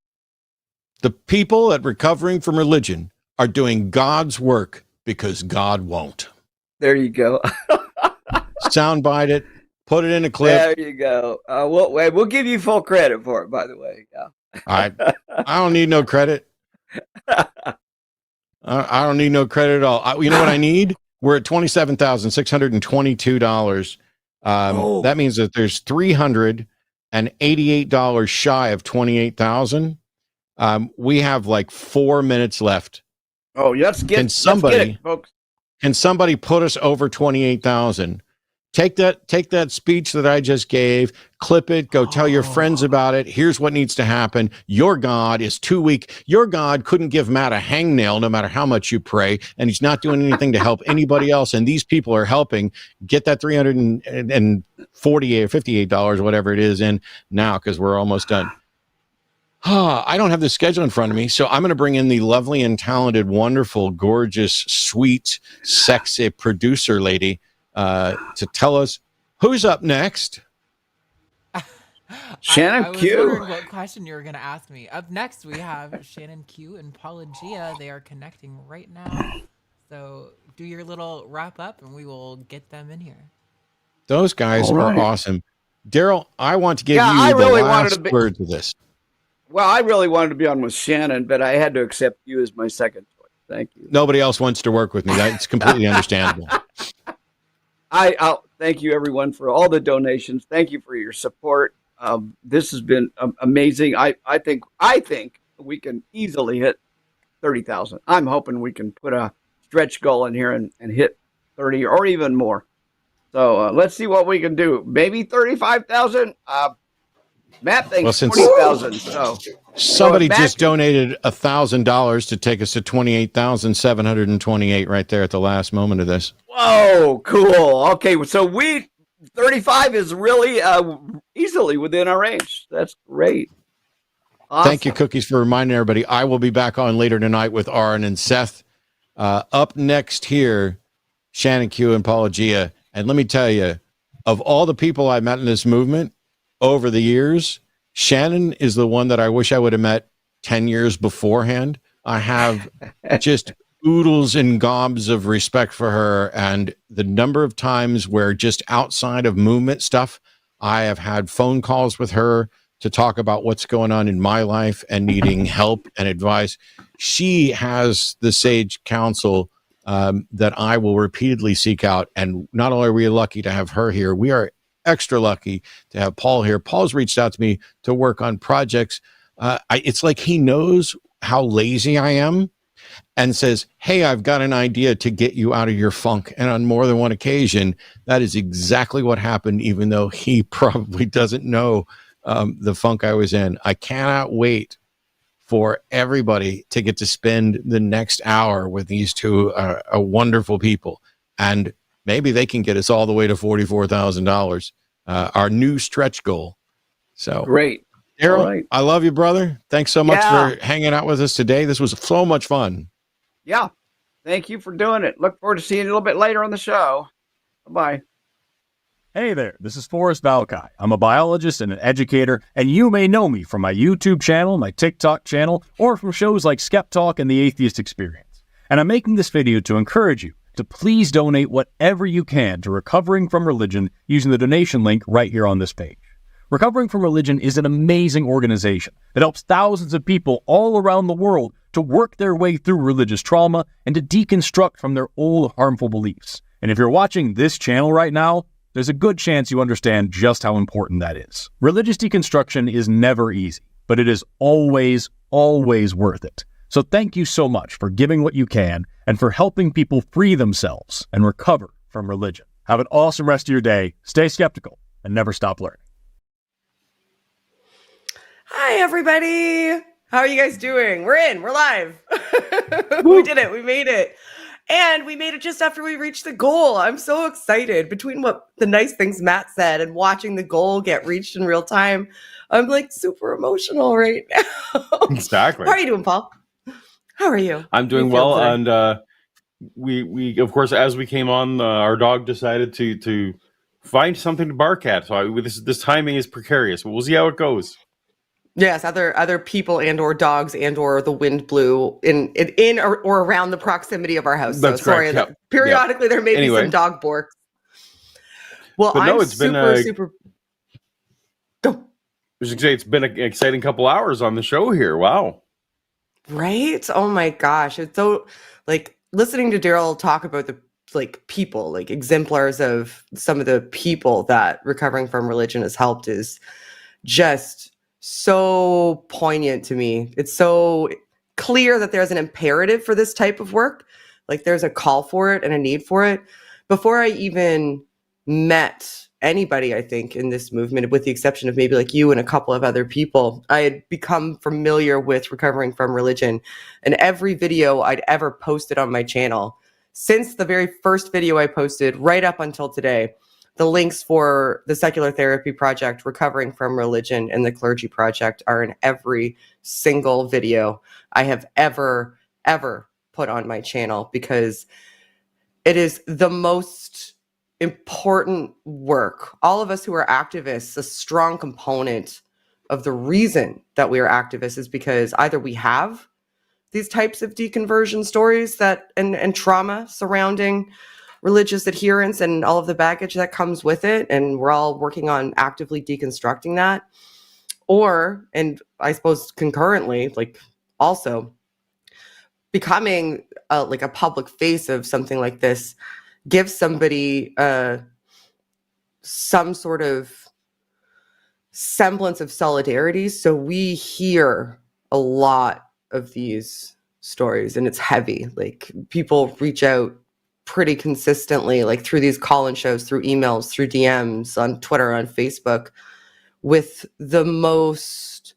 The people at Recovering from Religion are doing God's work because God won't. There you go. Soundbite it. Put it in a clip. There you go. We'll give you full credit for it, by the way. Yeah. I don't need no credit. I don't need no credit at all. You know what I need? We're at $27,622. That means that there's $388 shy of $28,000. We have like 4 minutes left. Oh, let's get it, folks. Can somebody put us over 28,000? Take that speech that I just gave, clip it, go tell your friends about it. Here's what needs to happen. Your God is too weak. Your God couldn't give Matt a hangnail no matter how much you pray, and he's not doing anything to help anybody else. And these people are helping. Get that $348 or $58, whatever it is, in now, because we're almost done. I don't have the schedule in front of me, so I'm going to bring in the lovely and talented, wonderful, gorgeous, sweet, sexy producer lady to tell us who's up next. Shannon Q. I was wondering what question you were going to ask me. Up next, we have Shannon Q and Paula Gia. They are connecting right now. So do your little wrap up, and we will get them in here. Those guys are awesome. Daryl, I want to give you I the really last word to this. Well, I really wanted to be on with Shannon, but I had to accept you as my second choice. Thank you. Nobody else wants to work with me. That's completely understandable. I'll thank you, everyone, for all the donations. Thank you for your support. This has been amazing. I think we can easily hit 30,000. I'm hoping we can put a stretch goal in here and hit 30 or even more. So let's see what we can do. Maybe 35,000. Matt thinks 20,000. So somebody just donated $1,000 to take us to 28,728 right there at the last moment of this. Whoa, cool. Okay, so 35 is really easily within our range. That's great. Awesome. Thank you, Cookies, for reminding everybody. I will be back on later tonight with Aron and Seth. Up next here, Shannon Q and Paula Gia. And let me tell you, of all the people I met in this movement over the years, Shannon is the one that I wish I would have met 10 years beforehand. I have just oodles and gobs of respect for her, and the number of times where just outside of movement stuff, I have had phone calls with her to talk about what's going on in my life and needing help and advice. She has the sage counsel that I will repeatedly seek out. And not only are we lucky to have her here, we are extra lucky to have Paul here. Paul's reached out to me to work on projects. It's like he knows how lazy I am and says, hey, I've got an idea to get you out of your funk. And on more than one occasion, that is exactly what happened, even though he probably doesn't know the funk I was in. I cannot wait for everybody to get to spend the next hour with these two wonderful people. And maybe they can get us all the way to $44,000, our new stretch goal. So great. Daryl, Right. I love you, brother. Thanks so much for hanging out with us today. This was so much fun. Yeah. Thank you for doing it. Look forward to seeing you a little bit later on the show. Bye-bye. Hey there, this is Forrest Valkai. I'm a biologist and an educator, and you may know me from my YouTube channel, my TikTok channel, or from shows like Skeptalk and The Atheist Experience. And I'm making this video to encourage you to please donate whatever you can to Recovering from Religion using the donation link right here on this page. Recovering from Religion is an amazing organization that helps thousands of people all around the world to work their way through religious trauma and to deconstruct from their old harmful beliefs. And if you're watching this channel right now, there's a good chance you understand just how important that is. Religious deconstruction is never easy, but it is always, always worth it. So thank you so much for giving what you can and for helping people free themselves and recover from religion. Have an awesome rest of your day. Stay skeptical and never stop learning. Hi, everybody. How are you guys doing? We're live. We did it. We made it. And we made it just after we reached the goal. I'm so excited. Between what the nice things Matt said and watching the goal get reached in real time, I'm like super emotional right now. Exactly. How are you doing, Paul? How are you? I'm doing You feel well, good? and we of course, as we came on, our dog decided to find something to bark at. So this timing is precarious, but we'll see how it goes. Yes, other people and or dogs and or the wind blew in or around the proximity of our house. That's so sorry correct. that periodically there may be Anyway. some dog borks. Well, But no, I'm it's been super. It's been an exciting couple hours on the show here. Wow. Right? Oh my gosh. It's so like listening to Daryl talk about the people, like exemplars of some of the people that Recovering from Religion has helped is just so poignant to me. It's so clear that there's an imperative for this type of work. Like there's a call for it and a need for it. Before I even met anybody, I think, in this movement, with the exception of maybe like you and a couple of other people, I had become familiar with Recovering from Religion. And every video I'd ever posted on my channel, since the very first video I posted right up until today, the links for the Secular Therapy Project, Recovering from Religion, and the Clergy Project are in every single video I have ever put on my channel, because it is the most important work. All of us who are activists, a strong component of the reason that we are activists is because either we have these types of deconversion stories and trauma surrounding religious adherence and all of the baggage that comes with it, and we're all working on actively deconstructing that, or, and I suppose concurrently, like also becoming like a public face of something like this gives somebody some sort of semblance of solidarity. So we hear a lot of these stories and it's heavy. Like people reach out pretty consistently, like through these call-in shows, through emails, through DMs, on Twitter, on Facebook, with the most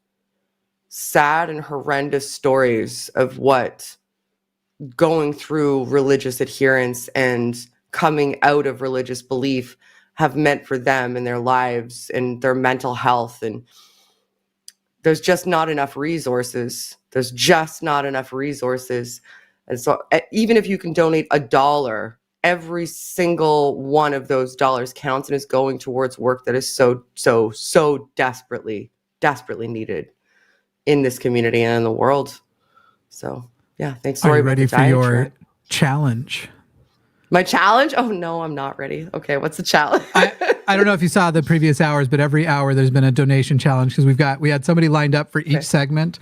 sad and horrendous stories of what going through religious adherence and coming out of religious belief have meant for them and their lives and their mental health. And there's just not enough resources. There's just not enough resources. And so even if you can donate $1, every single one of those dollars counts and is going towards work that is so desperately needed in this community and in the world. So yeah, thanks. Are Sorry you about ready the for your diatribe. challenge? My challenge? Oh no, I'm not ready. Okay, what's the challenge? I don't know if you saw the previous hours, but every hour there's been a donation challenge because we had somebody lined up for each segment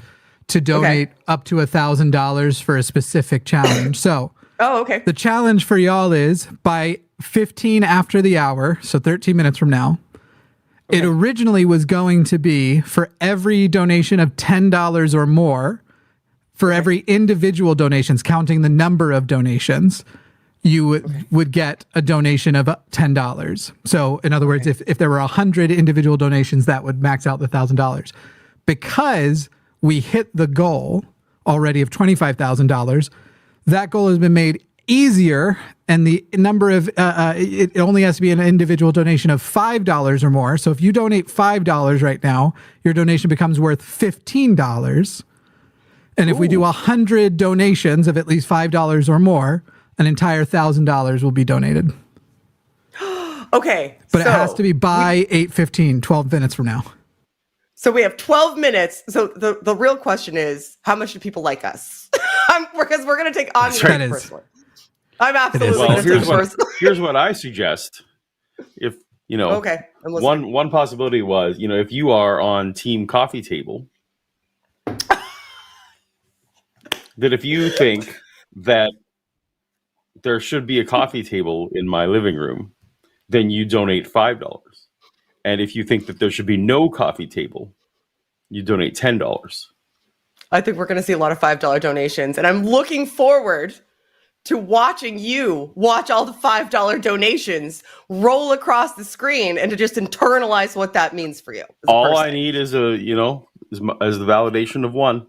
to donate up to $1,000 for a specific challenge. So the challenge for y'all is by 15 after the hour, so 13 minutes from now, it originally was going to be for every donation of $10 or more, for every individual donations, counting the number of donations, you would get a donation of $10. So in other words, if there were 100 individual donations, that would max out the $1,000. Because we hit the goal already of $25,000. That goal has been made easier, and the number of it only has to be an individual donation of $5 or more. So if you donate $5 right now, your donation becomes worth $15. And if we do 100 donations of at least $5 or more, an entire $1,000 will be donated. Okay. But it has to be by 8:15, 12 minutes from now. So we have 12 minutes. So the real question is, how much do people like us? Because we're going to take on the first one. I'm absolutely going to take the first one. Here's what I suggest. If, okay, one possibility was, if you are on Team Coffee Table, that if you think that there should be a coffee table in my living room, then you donate $5. And if you think that there should be no coffee table, you donate $10. I think we're going to see a lot of $5 donations. And I'm looking forward to watching you watch all the $5 donations roll across the screen and to just internalize what that means for you. All I need is is the validation of one.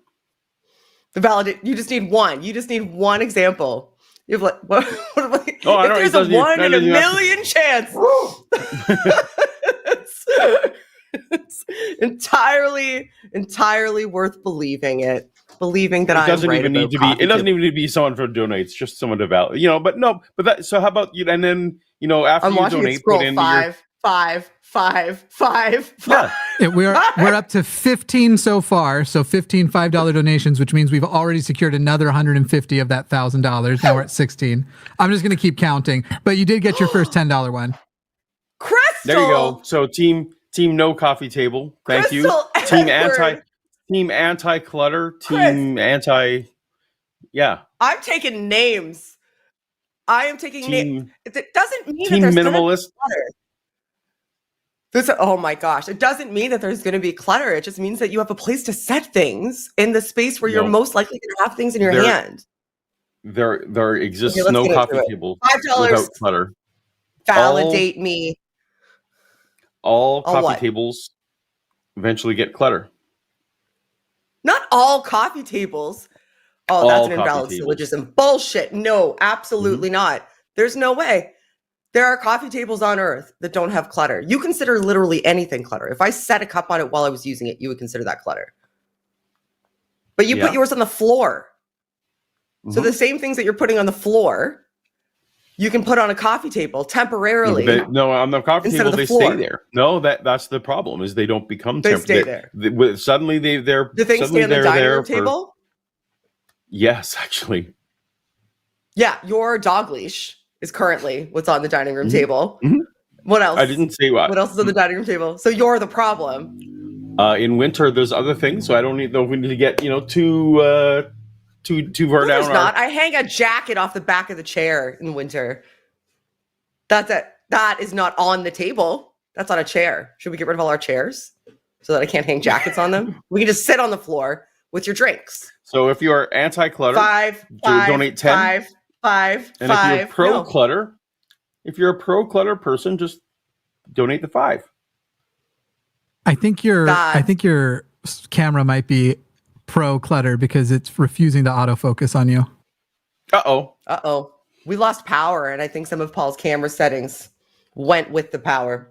You just need one. You just need one example. You have what if there's a 1 in a million chance. It's entirely worth believing it. Believing that It doesn't even need to be someone who donates, just someone to validate. So how about you? And then after I'm you watching donate, it scroll put in five. Yeah, we're up to 15 so far. So 15 $5 donations, which means we've already secured another 150 of that $1,000. Now we're at 16. I'm just going to keep counting. But you did get your first $10 one. Crystal. There you go. So team no coffee table. Thank Crystal you. Team anti clutter. I'm taking names. I am taking names. It doesn't mean team that there's minimalist. Oh my gosh. It doesn't mean that there's going to be clutter. It just means that you have a place to set things in the space where you're most likely going to have things in your hand. There exists no coffee table $5 without clutter. Validate me. All coffee tables eventually get clutter. Not all coffee tables. Oh, that's an invalid syllogism. Bullshit. No, absolutely not. There's no way. There are coffee tables on Earth that don't have clutter. You consider literally anything clutter. If I set a cup on it while I was using it, you would consider that clutter. But you put yours on the floor. So the same things that you're putting on the floor, you can put on a coffee table temporarily. On the coffee table, they stay there. No, that's the problem, is they don't become temporary. They stay there. Suddenly they're Do things stay on the dining room table? Yes, actually. Yeah, your dog leash is currently what's on the dining room table. What else? I didn't say what. What else is on the dining room table? So you're the problem. In winter, there's other things, so I don't know if we need to get too far down. There's not. I hang a jacket off the back of the chair in winter. That's it. That is not on the table. That's on a chair. Should we get rid of all our chairs so that I can't hang jackets on them? We can just sit on the floor with your drinks. So if you are anti-clutter, donate 10. Five. If you're pro-clutter, if you're a pro-clutter person, just donate the 5. I think your camera might be pro-clutter because it's refusing to autofocus on you. Uh-oh. We lost power, and I think some of Paul's camera settings went with the power.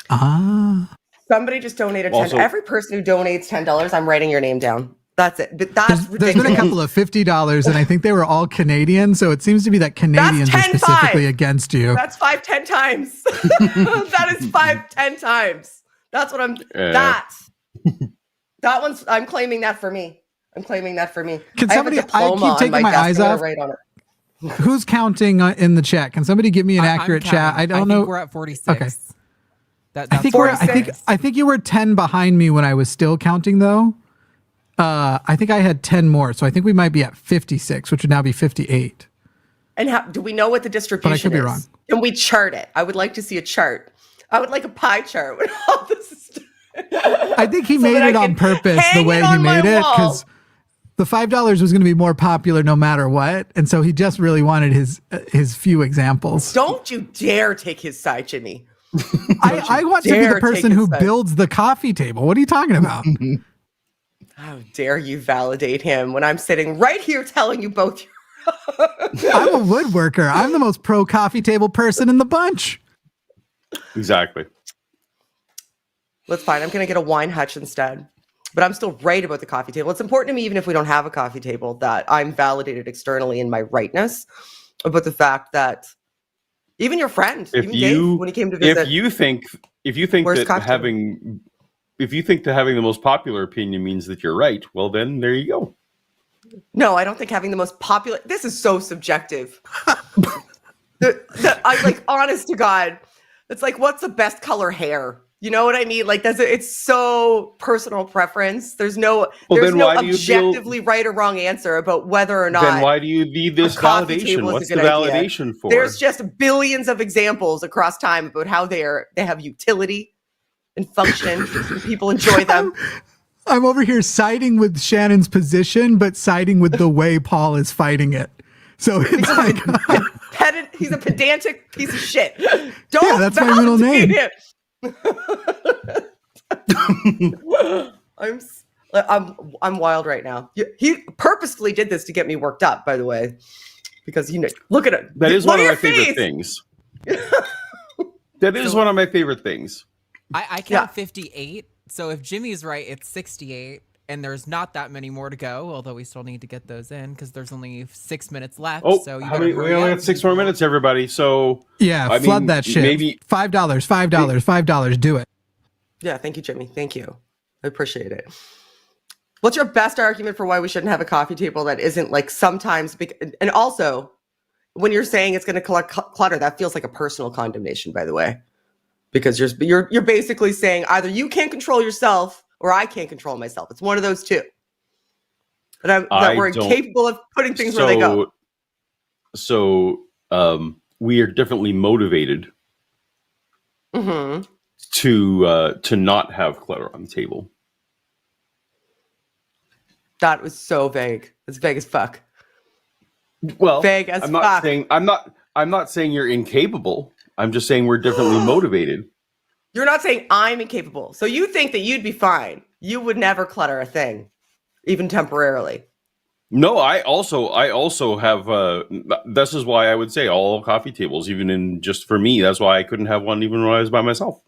Somebody just donated $10. Every person who donates $10, I'm writing your name down. That's it. That's There's been a couple of $50, and I think they were all Canadian, so it seems to be that Canadians are specifically against you. That's 5 10 times. That is 5 10 times. That's what I'm. That one's. I'm claiming that for me. Can somebody? I keep taking my eyes off. Right on it. Who's counting in the chat? Can somebody give me an accurate chat? I don't know. We're at 46. Okay. That's 46. I think you were 10 behind me when I was still counting, though. I think I had 10 more, so I think we might be at 56, which would now be 58. And how do we know what the distribution is? But I could be wrong. Can we chart it? I would like to see a chart. I would like a pie chart with all this stuff. I think he made it on purpose the way he made it, because the $5 was going to be more popular no matter what, and so he just really wanted his few examples. Don't you dare take his side, Jimmy. I want to be the person who builds the coffee table. What are you talking about? How dare you validate him when I'm sitting right here telling you both. I'm a woodworker. I'm the most pro coffee table person in the bunch. Exactly. That's fine. I'm going to get a wine hutch instead. But I'm still right about the coffee table. It's important to me, even if we don't have a coffee table, that I'm validated externally in my rightness about the fact that even your friend, even Dave, when he came to visit, if you think that having the most popular opinion means that you're right, well then there you go. No, I don't think having the most popular. This is so subjective. I like, honest to God, it's like, what's the best color hair? You know what I mean? Like, it's so personal preference. There's no objectively right or wrong answer about whether or not. Then why do you need this validation? What's the validation for? There's just billions of examples across time about how they have utility and function. People enjoy them. I'm over here siding with Shannon's position, but siding with the way Paul is fighting it. So it's like he's a pedantic piece of shit. Yeah, that's my middle name. Him. I'm wild right now. He purposefully did this to get me worked up, by the way, because look at it. That is one of my favorite things. That is one of my favorite things. I count 58. So if Jimmy's right, it's 68, and there's not that many more to go. Although we still need to get those in because there's only 6 minutes left. Oh, so we only got 6 more minutes, everybody. So yeah, flood that shit. Maybe $5. Do it. Yeah, thank you, Jimmy. Thank you. I appreciate it. What's your best argument for why we shouldn't have a coffee table that isn't like sometimes? And also, when you're saying it's going to collect clutter, that feels like a personal condemnation, by the way, because you're basically saying either you can't control yourself or I can't control myself. It's one of those two. That we're incapable of putting things where they go. So we are definitely motivated to not have clutter on the table. That was so vague. It's vague as fuck. Well, vague as fuck. I'm not saying you're incapable. I'm just saying we're definitely motivated. You're not saying I'm incapable. So you think that you'd be fine. You would never clutter a thing, even temporarily. No, I also have. This is why I would say all coffee tables, even in just for me. That's why I couldn't have one even when I was by myself.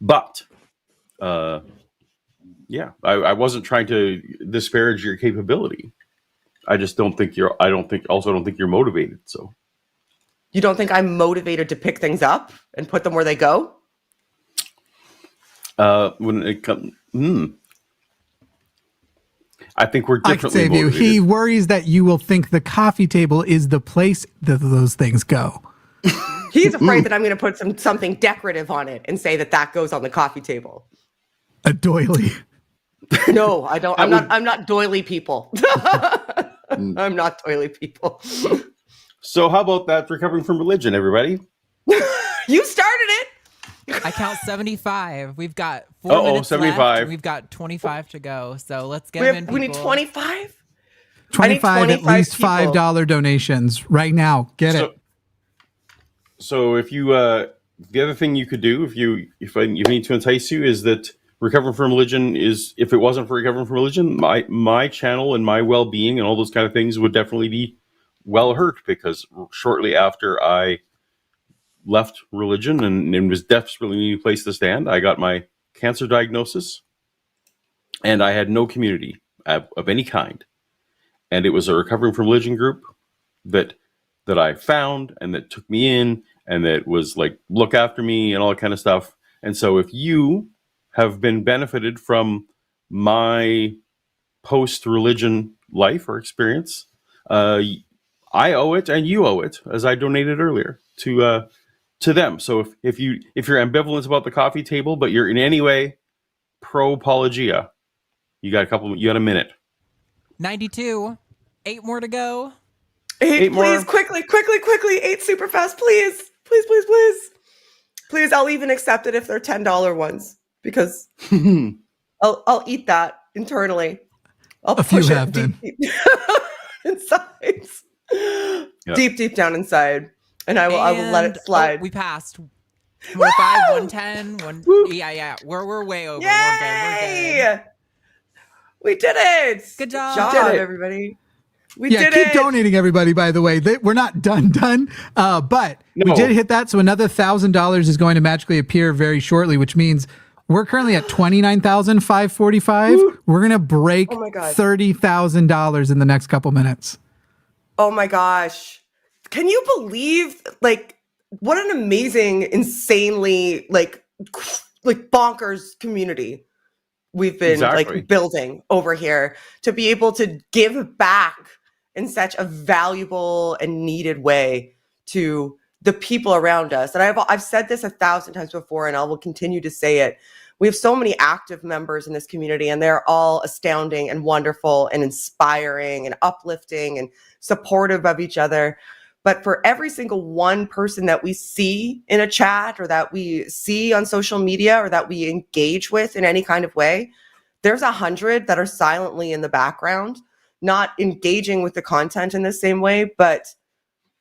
But, yeah, I wasn't trying to disparage your capability. I just don't think you're. I don't think you're motivated. So. You don't think I'm motivated to pick things up and put them where they go? When it comes, I think we're differently I can save motivated. you. He worries that you will think the coffee table is the place that those things go. He's afraid that I'm going to put something decorative on it and say that goes on the coffee table. A doily. No, I don't. I'm not doily people. I'm not doily people. So how about that recovering from religion, everybody? You started it. I count 75. We've got 4 minutes 75. left. And we've got 25 to go. So let's get them in, people. We need 25? 25 at least people. $5 donations right now. Get it. So if you, the other thing you could do if I need to entice you is that recovering from religion is, if it wasn't for recovering from religion, my channel and my well-being and all those kind of things would definitely be well hurt, because shortly after I left religion and was desperately needing a place to stand, I got my cancer diagnosis, and I had no community of any kind. And it was a recovering from religion group that I found and that took me in and that was like, look after me and all that kind of stuff. And so if you have been benefited from my post-religion life or experience, I owe it and you owe it, as I donated earlier, to them. So if you're ambivalent about the coffee table, but you're in any way pro Apologia, you got a minute. 92. 8 more to go. 8 please, more. Quickly. 8 super fast, please. Please, I'll even accept it if they're $10 ones, because I'll eat that internally. I'll push it deep inside. Yep. Deep down inside. And I will let it slide. We passed. 105, 110, yeah. We're way over. Yay! We're good. We did it. Good job. Good job, everybody. We did keep it. donating, everybody. By the way, we're not done, but we did hit that. So another $1,000 is going to magically appear very shortly, which means we're currently at $29,545. We're gonna break $30,000 in the next couple minutes. Oh my gosh! Can you believe what an amazing, insanely bonkers community we've been building over here to be able to give back in such a valuable and needed way to the people around us. And I've said this 1,000 times before, and I will continue to say it. We have so many active members in this community, and they're all astounding and wonderful and inspiring and uplifting and supportive of each other. But for every single one person that we see in a chat or that we see on social media or that we engage with in any kind of way, there's 100 that are silently in the background, not engaging with the content in the same way, but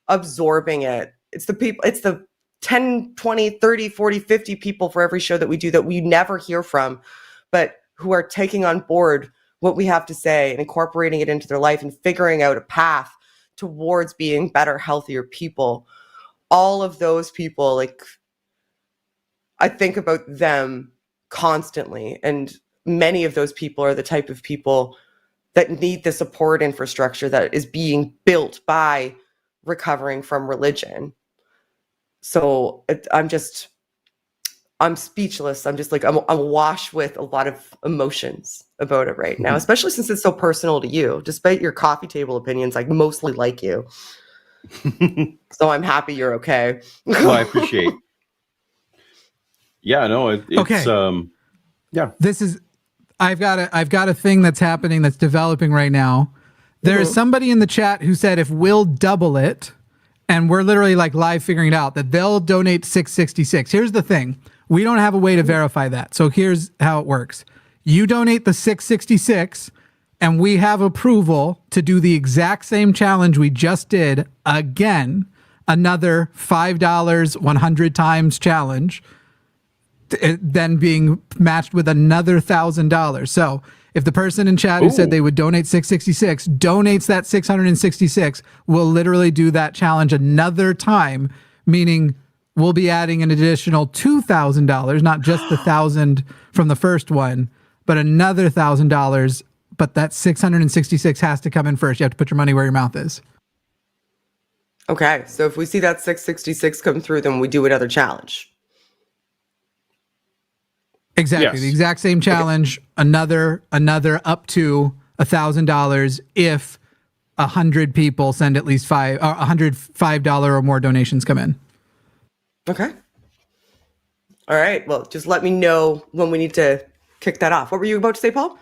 absorbing it. It's the people, it's the 10, 20, 30, 40, 50 people for every show that we do that we never hear from, but who are taking on board what we have to say and incorporating it into their life and figuring out a path towards being better, healthier people. All of those people, I think about them constantly. And many of those people are the type of people that need the support infrastructure that is being built by recovering from religion. So I'm speechless. I'm just I'm awash with a lot of emotions about it right now, especially since it's so personal to you, despite your coffee table opinions. I mostly like you. So I'm happy you're okay. Well, I appreciate. Yeah, no, it's okay. Yeah. I've got a thing that's happening that's developing right now. There's somebody in the chat who said if we'll double it, and we're literally live figuring it out, that they'll donate $666. Here's the thing. We don't have a way to verify that. So here's how it works. You donate the $666 and we have approval to do the exact same challenge we just did again, another $5 100 times challenge, then being matched with another $1,000. So if the person in chat who said they would donate $666 donates that $666, we'll literally do that challenge another time, meaning we'll be adding an additional $2,000, not just the $1,000 from the first one, but another $1,000. But that $666 has to come in first. You have to put your money where your mouth is. Okay, so if we see that $666 come through, then we do another challenge. Exactly. Yes. The exact same challenge, another up to $1,000 if 100 people send at least $105 or more donations come in. Okay. All right. Well, just let me know when we need to kick that off. What were you about to say, Paul?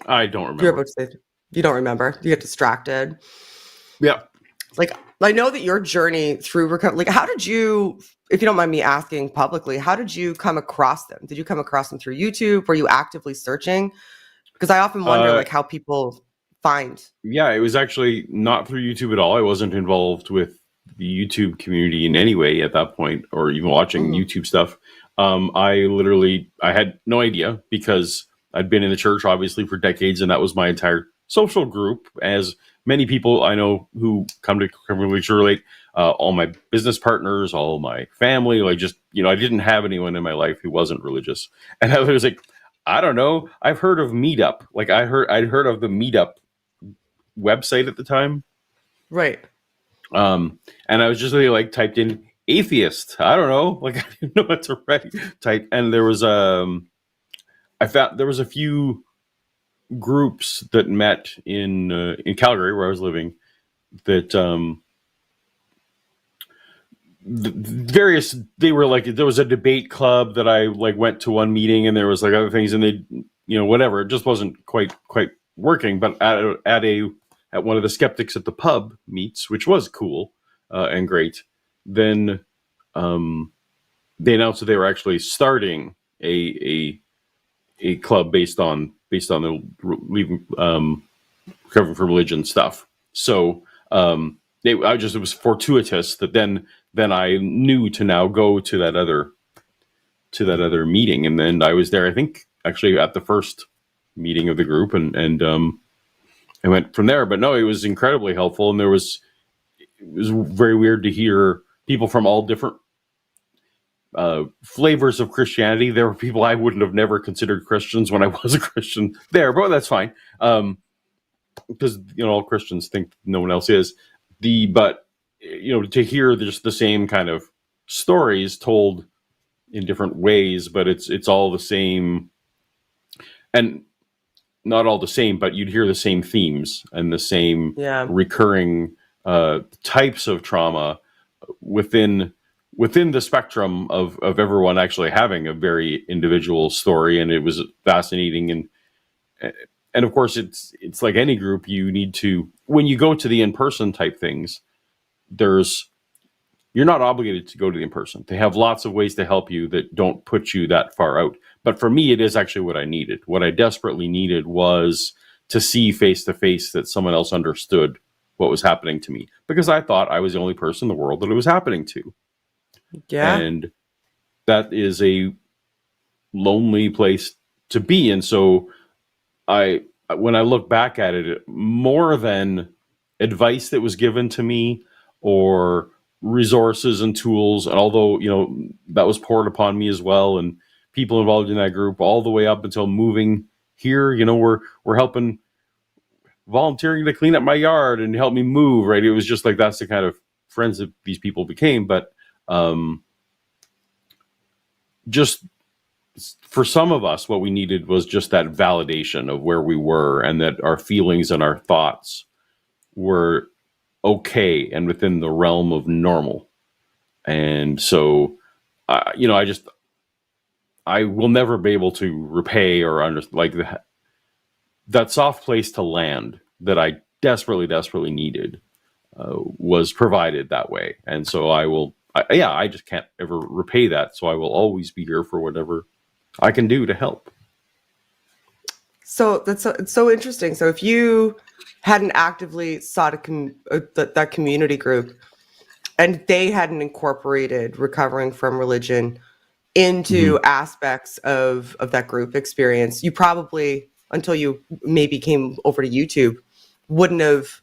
I don't remember. You're about to say you don't remember. You get distracted. Yeah. I know that your journey through recovery, how did you, if you don't mind me asking publicly, how did you come across them? Did you come across them through YouTube? Were you actively searching? Because I often wonder how people find. Yeah, it was actually not through YouTube at all. I wasn't involved with the YouTube community in any way at that point, or even watching YouTube stuff. I had no idea because I'd been in the church obviously for decades, and that was my entire social group, as many people I know who come to relate, all my business partners, all my family, I didn't have anyone in my life who wasn't religious. And I was I don't know. I've heard of Meetup. I'd heard of the Meetup website at the time. Right. And I was just typed in atheist. I don't know. I didn't know what to write. Type. And there was I found there was a few groups that met in Calgary, where I was living, that they were there was a debate club that I went to one meeting, and there was other things, and they whatever, it just wasn't quite working. But at one of the skeptics at the pub meets, which was cool and great, then they announced that they were actually starting a club based on the recovering from religion stuff. So it was fortuitous that then I knew to now go to that other meeting, and then I was there, I think, actually at the first meeting of the group, and I went from there. But no, it was incredibly helpful, and it was very weird to hear people from all different flavors of Christianity. There were people I wouldn't have never considered Christians when I was a Christian there, but that's fine. Because, all Christians think no one else is. But to hear just the same kind of stories told in different ways, but it's all the same, and not all the same, but you'd hear the same themes and the same recurring types of trauma within the spectrum of everyone actually having a very individual story. And it was fascinating. And of course it's like any group, you need to, when you go to the in-person type things, you're not obligated to go to the in-person. They have lots of ways to help you that don't put you that far out. But for me, it is actually what I needed. What I desperately needed was to see face to face that someone else understood what was happening to me, because I thought I was the only person in the world that it was happening to. Yeah. And that is a lonely place to be. And so when I look back at it, more than advice that was given to me or resources and tools, and although, that was poured upon me as well, and people involved in that group all the way up until moving here, we're helping, volunteering to clean up my yard and help me move, right? It was just like, that's the kind of friends that these people became. But just for some of us, what we needed was just that validation of where we were, and that our feelings and our thoughts were okay and within the realm of normal. And so, I will never be able to repay or that soft place to land that I desperately needed was provided that way. And so I just can't ever repay that. So I will always be here for whatever I can do to help. So it's so interesting. So if you hadn't actively sought that community group, and they hadn't incorporated recovering from religion into aspects of that group experience, you probably, until you maybe came over to YouTube, wouldn't have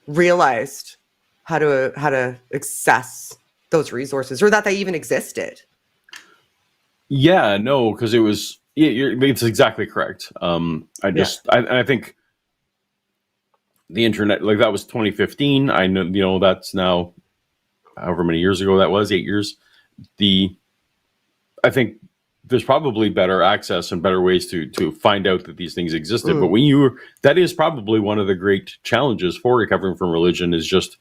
realized how to access those resources, or that they even existed. Yeah, no, because it's exactly correct. I think the internet, like, that was 2015. I know, that's now however many years ago that was, 8 years. I think there's probably better access and better ways to find out that these things existed. But that is probably one of the great challenges for recovering from religion, is just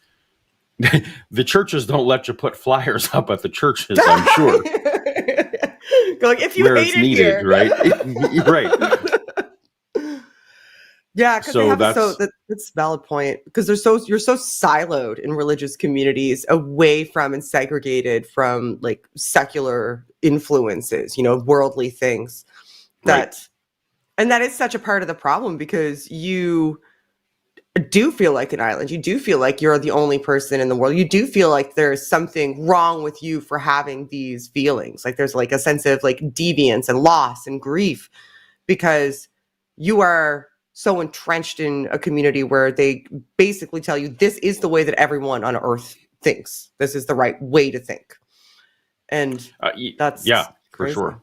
the churches don't let you put flyers up at the churches, I'm sure. Like, if you where hate it's it needed, here. right? Right. Yeah, because that's a valid point. Because you're so siloed in religious communities, away from and segregated from like secular influences, worldly things. And that is such a part of the problem, because you do feel like an island. You do feel like you're the only person in the world. You do feel like there's something wrong with you for having these feelings. Like, there's like a sense of like deviance and loss and grief, because you are so entrenched in a community where they basically tell you this is the way that everyone on earth thinks. This is the right way to think. And that's for crazy. Sure.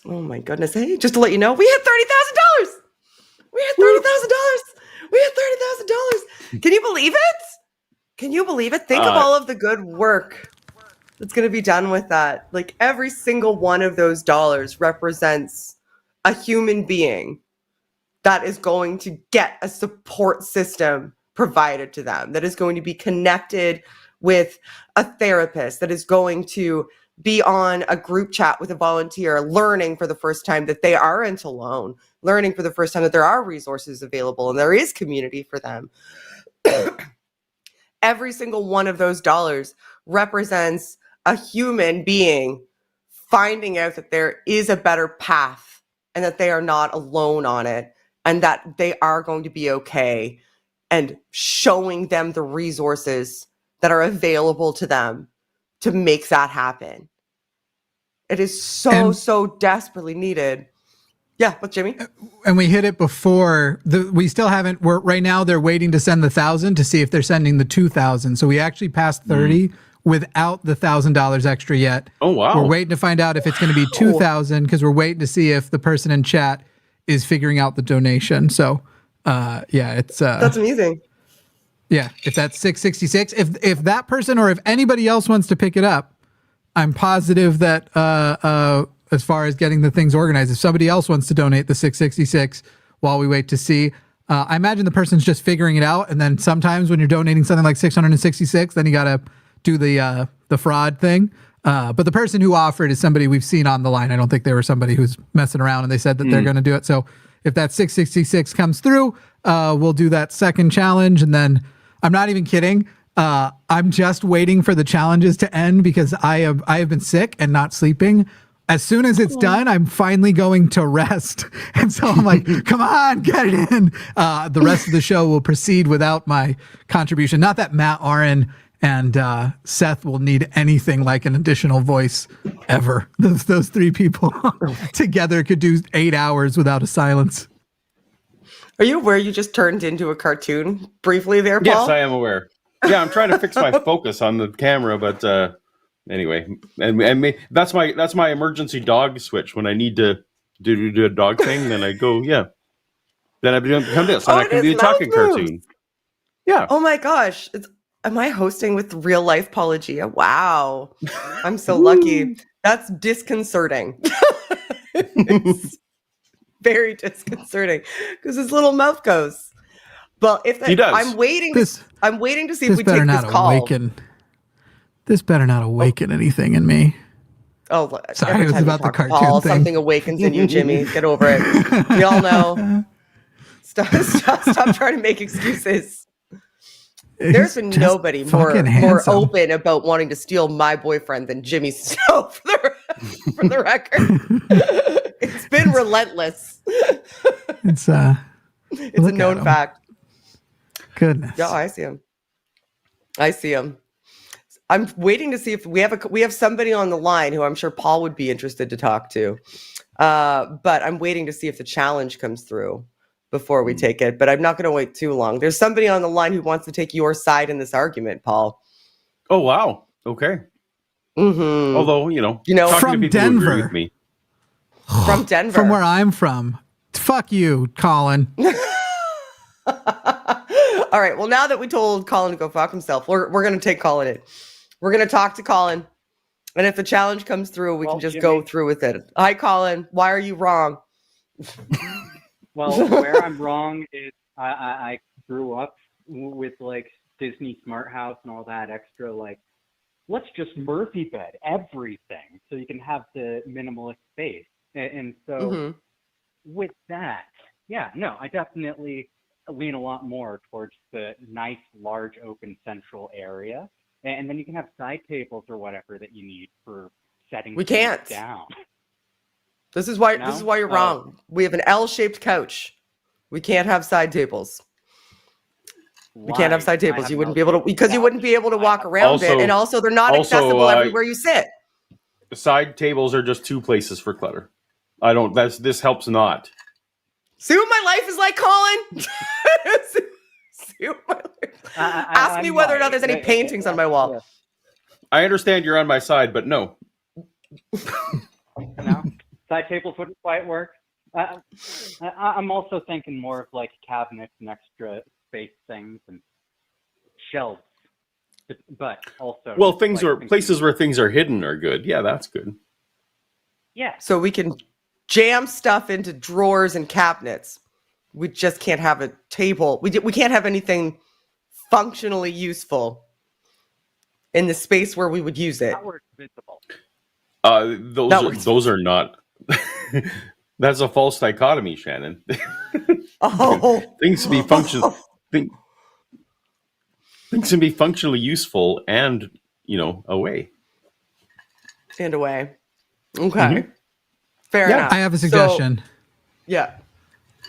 Oh my goodness. Hey, just to let you know, we hit $30,000. We hit $30,000. We hit $30,000. Can you believe it? Can you believe it? Think of all of the good work that's going to be done with that. Like, every single one of those dollars represents a human being that is going to get a support system provided to them, that is going to be connected with a therapist, that is going to be on a group chat with a volunteer, learning for the first time that they aren't alone, learning for the first time that there are resources available and there is community for them. Every single one of those dollars represents a human being finding out that there is a better path and that they are not alone on it, and that they are going to be okay, and showing them the resources that are available to them to make that happen. It is so desperately needed. Yeah, with Jimmy. And we hit it before we still haven't. We're right now. They're waiting to send the 1,000 to see if they're sending the 2,000. So we actually passed 30 without the $1,000 extra yet. Oh wow! We're waiting to find out if it's going to be 2,000 because we're waiting to see if the person in chat is figuring out the donation. So, it's that's amazing. Yeah, if that's 666, if that person or if anybody else wants to pick it up, I'm positive that as far as getting the things organized, if somebody else wants to donate the 666 while we wait to see, I imagine the person's just figuring it out. And then sometimes when you're donating something like 666, then you got to do the fraud thing. But the person who offered is somebody we've seen on the line. I don't think they were somebody who's messing around and they said that they're going to do it. So if that 666 comes through, we'll do that second challenge. And then I'm not even kidding. I'm just waiting for the challenges to end because I have been sick and not sleeping. As soon as it's done, I'm finally going to rest. And so I'm like, come on, get it in. The rest of the show will proceed without my contribution. Not that Matt, Aron, and Seth will need anything like an additional voice ever. Those three people together could do 8 hours without a silence. Are you aware you just turned into a cartoon briefly there, Paul? Yes, I am aware. Yeah, I'm trying to fix my focus on the camera, but anyway, and that's my emergency dog switch when I need to do a dog thing. Then I go, yeah. Then I become this, and I can do a talking cartoon. Yeah. Oh my gosh! Am I hosting with real life Paulogia? Wow, I'm so lucky. That's disconcerting. It's very disconcerting because his little mouth goes. Well, he does. I'm waiting to see if we take this call. This better not awaken anything in me. Oh, sorry, it was about the cartoon Paul, thing. Something awakens in you, Jimmy. Get over it. We all know. Stop trying to make excuses. There's been nobody more open about wanting to steal my boyfriend than Jimmy Snow for the record. It's been relentless. It's a known fact. Goodness. Yeah, I see him. I'm waiting to see if we have somebody on the line who I'm sure Paul would be interested to talk to. But I'm waiting to see if the challenge comes through before we take it. But I'm not going to wait too long. There's somebody on the line who wants to take your side in this argument, Paul. Oh wow. Okay. Mm-hmm. Although from Denver. With me. From Denver. From where I'm from. Fuck you, Colin. All right. Well, now that we told Colin to go fuck himself, we're going to take Colin in. We're going to talk to Colin. And if the challenge comes through, we can just go through with it. Hi, Colin. Why are you wrong? Well, where I'm wrong is I grew up with like Disney Smart House and all that extra, like, let's just Murphy bed everything so you can have the minimalist space. And so with that, I definitely lean a lot more towards the nice, large, open central area. And then you can have side tables or whatever that you need for setting we can't down. This is why you're wrong. We have an L-shaped couch. We can't have side tables. We can't have side tables. You wouldn't be able to you wouldn't be able to walk around it. And also they're not accessible everywhere you sit. Side tables are just two places for clutter. This helps not. See what my life is like, Colin? See what my life. Ask me whether or not there's any paintings on my wall. I understand you're on my side, but no. No, side tables wouldn't quite work. I'm also thinking more of like cabinets and extra space things and shelves. But also, well, places where things are hidden are good. Yeah, that's good. Yeah. So we can jam stuff into drawers and cabinets. We just can't have a table. We can't have anything functionally useful in the space where we would use it. That word's visible. Those are not. That's a false dichotomy, Shannon. Things can be functional. Things can be functionally useful and away. And away. Okay. Fair enough. I have a suggestion. Yeah.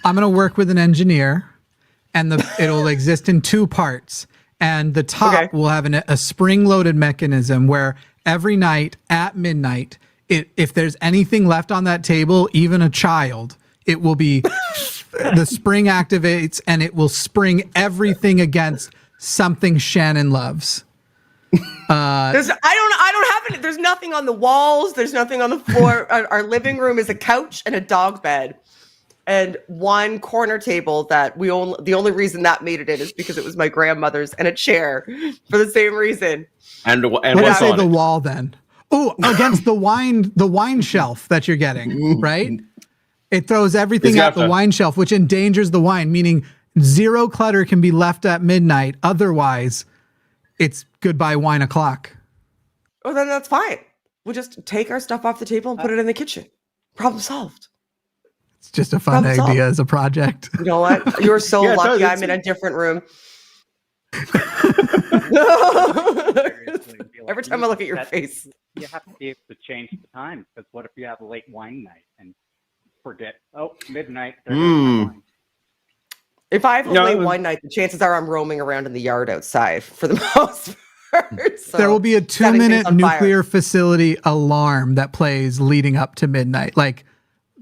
I'm going to work with an engineer, and it'll exist in two parts. And the top will have a spring-loaded mechanism where every night at midnight, if there's anything left on that table, even a child, it will be the spring activates and it will spring everything against something Shannon loves. I don't have any. There's nothing on the walls. There's nothing on the floor. Our living room is a couch and a dog bed, and one corner table that the only reason that made it in is because it was my grandmother's, and a chair for the same reason. And let's say the wall then. Oh, against the wine shelf that you're getting, right? It throws everything at the wine shelf, which endangers the wine, meaning zero clutter can be left at midnight. Otherwise, it's goodbye wine o'clock. Oh, then that's fine. We'll just take our stuff off the table and put it in the kitchen. Problem solved. It's just a fun idea as a project. You know what? You're so lucky I'm in a different room. Every time I look at your face. You have to be able to change the time, because what if you have a late wine night and forget, midnight, there goes my wine. If I have a late wine night, the chances are I'm roaming around in the yard outside for the most part. So there will be a 2-minute nuclear facility alarm that plays leading up to midnight. Like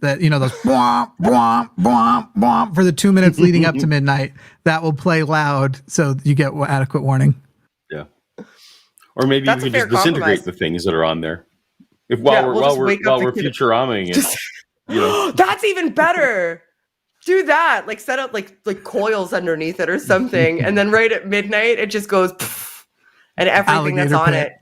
that, those bwomp, bwomp, bwomp, bwomp for the 2 minutes leading up to midnight. That will play loud so you get adequate warning. Yeah. Or maybe you can just disintegrate the things that are on there. While we're Futuramaing it. That's even better. Do that. Like set up like coils underneath it or something, and then right at midnight it just goes poof, and everything that's on it.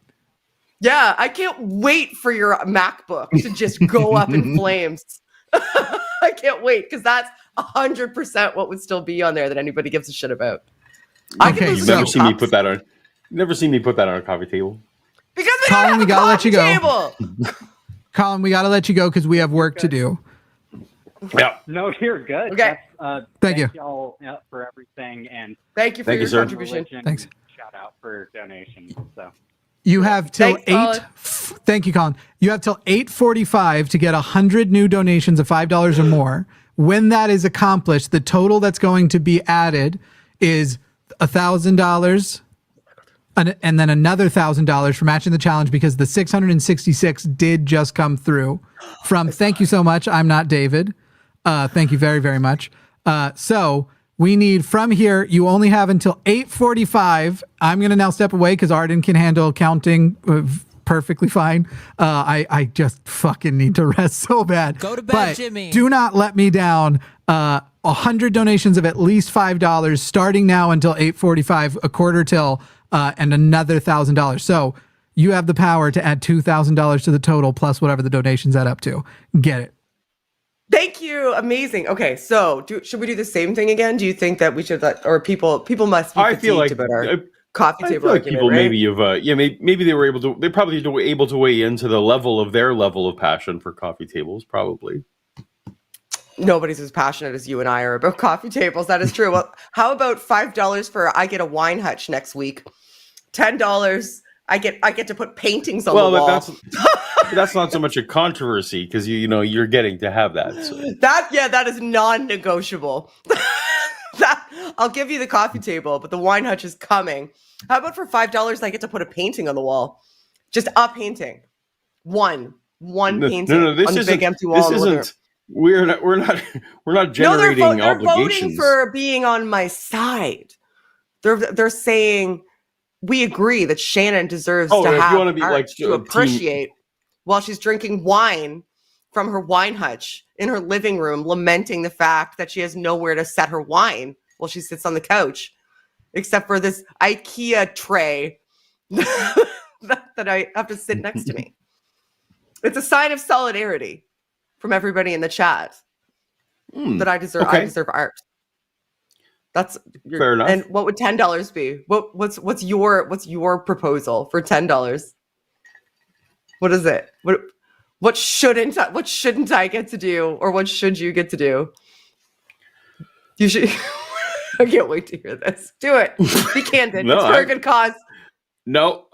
Yeah, I can't wait for your MacBook to just go up in flames. I can't wait, because that's 100% what would still be on there that anybody gives a shit about. You've never seen me put that on. Never seen me put that on a coffee table. Because Colin, we gotta let you go. Table. Colin, we gotta let you go because we have work to do. Yeah. No, you're good. Okay. Thank you. Y'all for everything, and thank you for your contribution. Thanks. Shout out for donations. So you have till Thank you, Colin. You have till 8:45 to get 100 new donations of $5 or more. When that is accomplished, the total that's going to be added is $1,000. And then another $1,000 for matching the challenge, because the 666 did just come through from. Thank you so much. I'm not David. Thank you very, very much. So we need from here. You only have until 8:45. I'm going to now step away because Arden can handle counting perfectly fine. I just fucking need to rest so bad. Go to bed, but Jimmy. Do not let me down. 100 donations of at least $5 starting now until 8:45, a quarter till. And another $1,000. So you have the power to add $2,000 to the total plus whatever the donations add up to. Get it. Thank you. Amazing. Okay, so should we do the same thing again? Do you think that we should, or people must be fatigued about our coffee table feel like argument, people right? maybe they were able to. They probably were able to weigh into the level of passion for coffee tables. Probably. Nobody's as passionate as you and I are about coffee tables. That is true. Well, how about $5 for I get a wine hutch next week? $10 I get to put paintings on the wall. That's not so much a controversy, because you're getting to have that. So. That is non-negotiable. I'll give you the coffee table, but the wine hutch is coming. How about for $5 I get to put a painting on the wall? Just a painting. One painting on the big empty wall. This isn't. We're not generating they're obligations. voting for being on my side. They're saying we agree that Shannon deserves to have art to appreciate while she's drinking wine from her wine hutch in her living room, lamenting the fact that she has nowhere to set her wine while she sits on the couch, except for this IKEA tray that I have to sit next to me. It's a sign of solidarity from everybody in the chat that I deserve. Okay. I deserve art. That's fair enough. And what would $10 be? What's your proposal for $10? What is it? What shouldn't I get to do, or what should you get to do? You should. I can't wait to hear this. Do it. Be candid. It's for a good cause. No.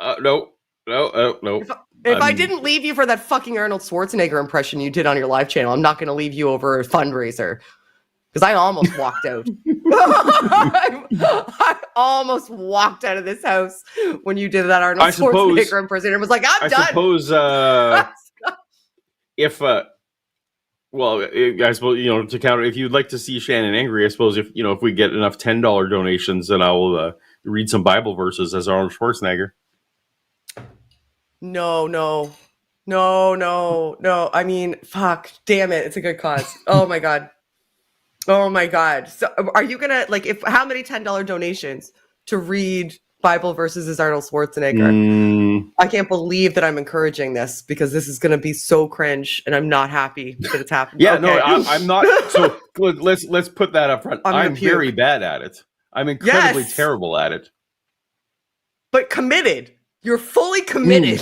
If I didn't leave you for that fucking Arnold Schwarzenegger impression you did on your live channel, I'm not going to leave you over a fundraiser. Because I almost walked out. I almost walked out of this house when you did that Arnold Schwarzenegger impression. It was like, I'm done. I suppose if Well, I suppose, to counter, if you'd like to see Shannon angry, I suppose if we get enough $10 donations, then I will read some Bible verses as Arnold Schwarzenegger. No. I mean, fuck, damn it. It's a good cause. Oh my God. So are you going to, how many $10 donations to read Bible verses as Arnold Schwarzenegger? I can't believe that I'm encouraging this because this is going to be so cringe and I'm not happy that it's happening. Yeah, Okay. no, I'm not. So let's put that up front. I'm very bad at it. I'm incredibly terrible at it. But committed. You're fully committed.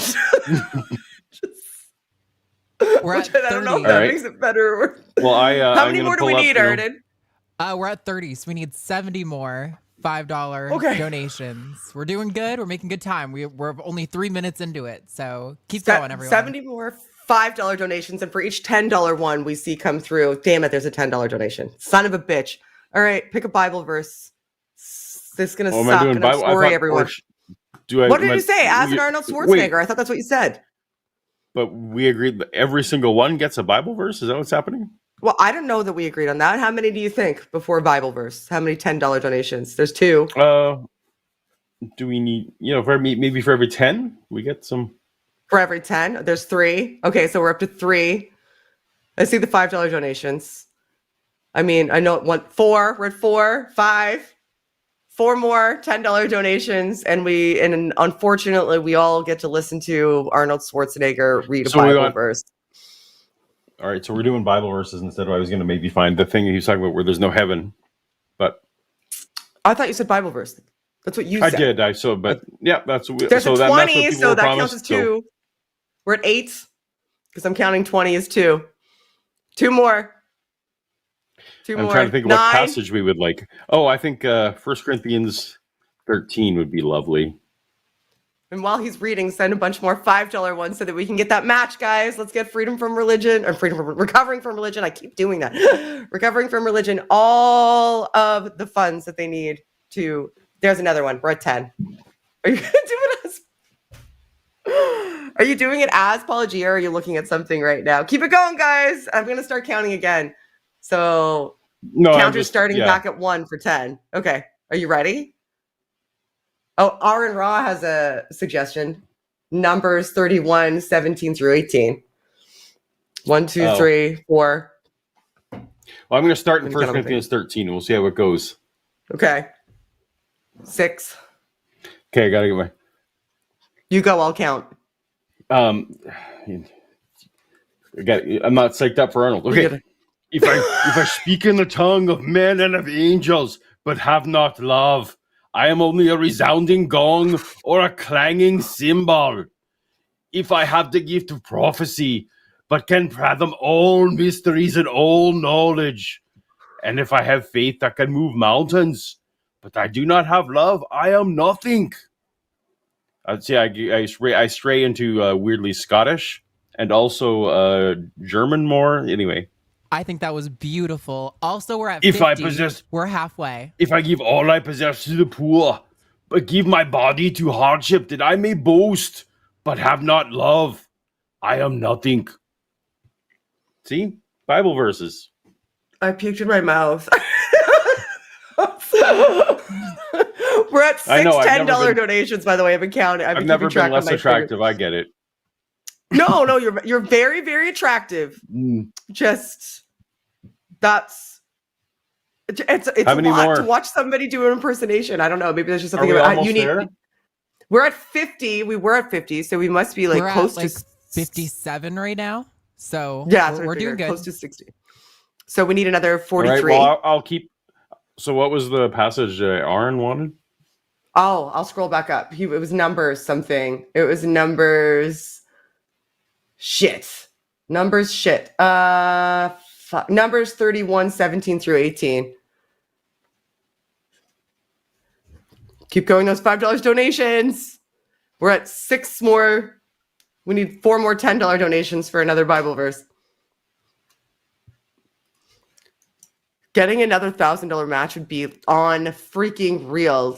We're at 30. I don't know if that makes it better. Well, how many more do we need, Arden? We're at 30, so we need 70 more $5 donations. We're doing good. We're making good time. We're only 3 minutes into it, so keep going, everyone. 70 more $5 donations, and for each $10 one we see come through, damn it, there's a $10 donation. Son of a bitch. All right, pick a Bible verse. This is going to suck, and I'm sorry, everyone. What did you say? As an Arnold Schwarzenegger. I thought that's what you said. But we agreed that every single one gets a Bible verse? Is that what's happening? Well, I don't know that we agreed on that. How many do you think before Bible verse? How many $10 donations? There's 2. Do we need, maybe for every 10, we get some? For every 10? There's 3. Okay, so we're up to 3. I see the $5 donations. I mean, I know 4. We're at 4, 5. 4 more $10 donations, and unfortunately we all get to listen to Arnold Schwarzenegger read a Bible verse. All right, so we're doing Bible verses instead of I was going to maybe find the thing he was talking about where there's no heaven, but I thought you said Bible verse. That's what you said. I did. But yeah, that's there's so a 20, that's so that counts as 2. So. We're at 8 because I'm counting 20 as 2. 2 more. I'm trying to think of what passage we would like. Oh, I think 1 Corinthians 13 would be lovely. And while he's reading, send a bunch more $5 ones so that we can get that match, guys. Let's get freedom from religion, or recovering from religion. I keep doing that. Recovering from religion, all of the funds that they need to. There's another one. We're at 10. Are you going to do it as? Are you doing it as Paula G, or are you looking at something right now? Keep it going, guys. I'm going to start counting again. So counter's starting back at 1 for 10. Okay. Are you ready? Oh, Aron Ra has a suggestion. Numbers 31, 17 through 18. 1, 2, 3, 4. Well, I'm going to start in 1 Corinthians 13, and we'll see how it goes. Okay. 6. Okay, I got to get my... You go, I'll count. I'm not psyched up for Arnold. Okay. If I speak in the tongue of men and of angels, but have not love, I am only a resounding gong or a clanging cymbal. If I have the gift of prophecy, but can fathom all mysteries and all knowledge, and if I have faith that can move mountains, but I do not have love, I am nothing. I'd say I stray into weirdly Scottish and also German more. Anyway. I think that was beautiful. Also, we're at 50. We're halfway. If I give all I possess to the poor, but give my body to hardship that I may boast, but have not love, I am nothing. See? Bible verses. I puked in my mouth. We're at 6 $10 donations, by the way. I've been counting. I've never been less attractive. I get it. No, you're very, very attractive. Just it's a lot to watch somebody do an impersonation. I don't know. Maybe there's just something about you need. There? We're at 50. We were at 50, so we must be we're close to 57 right now. So yeah, we're doing good. Close to 60. So we need another 43. Right, well, I'll keep. So what was the passage Aron wanted? Oh, I'll scroll back up. It was Numbers something. It was Numbers. Shit. Numbers 31, 17 through 18. Keep going those $5 donations. We're at 6 more. We need 4 more $10 donations for another Bible verse. Getting another $1,000 match would be on freaking real.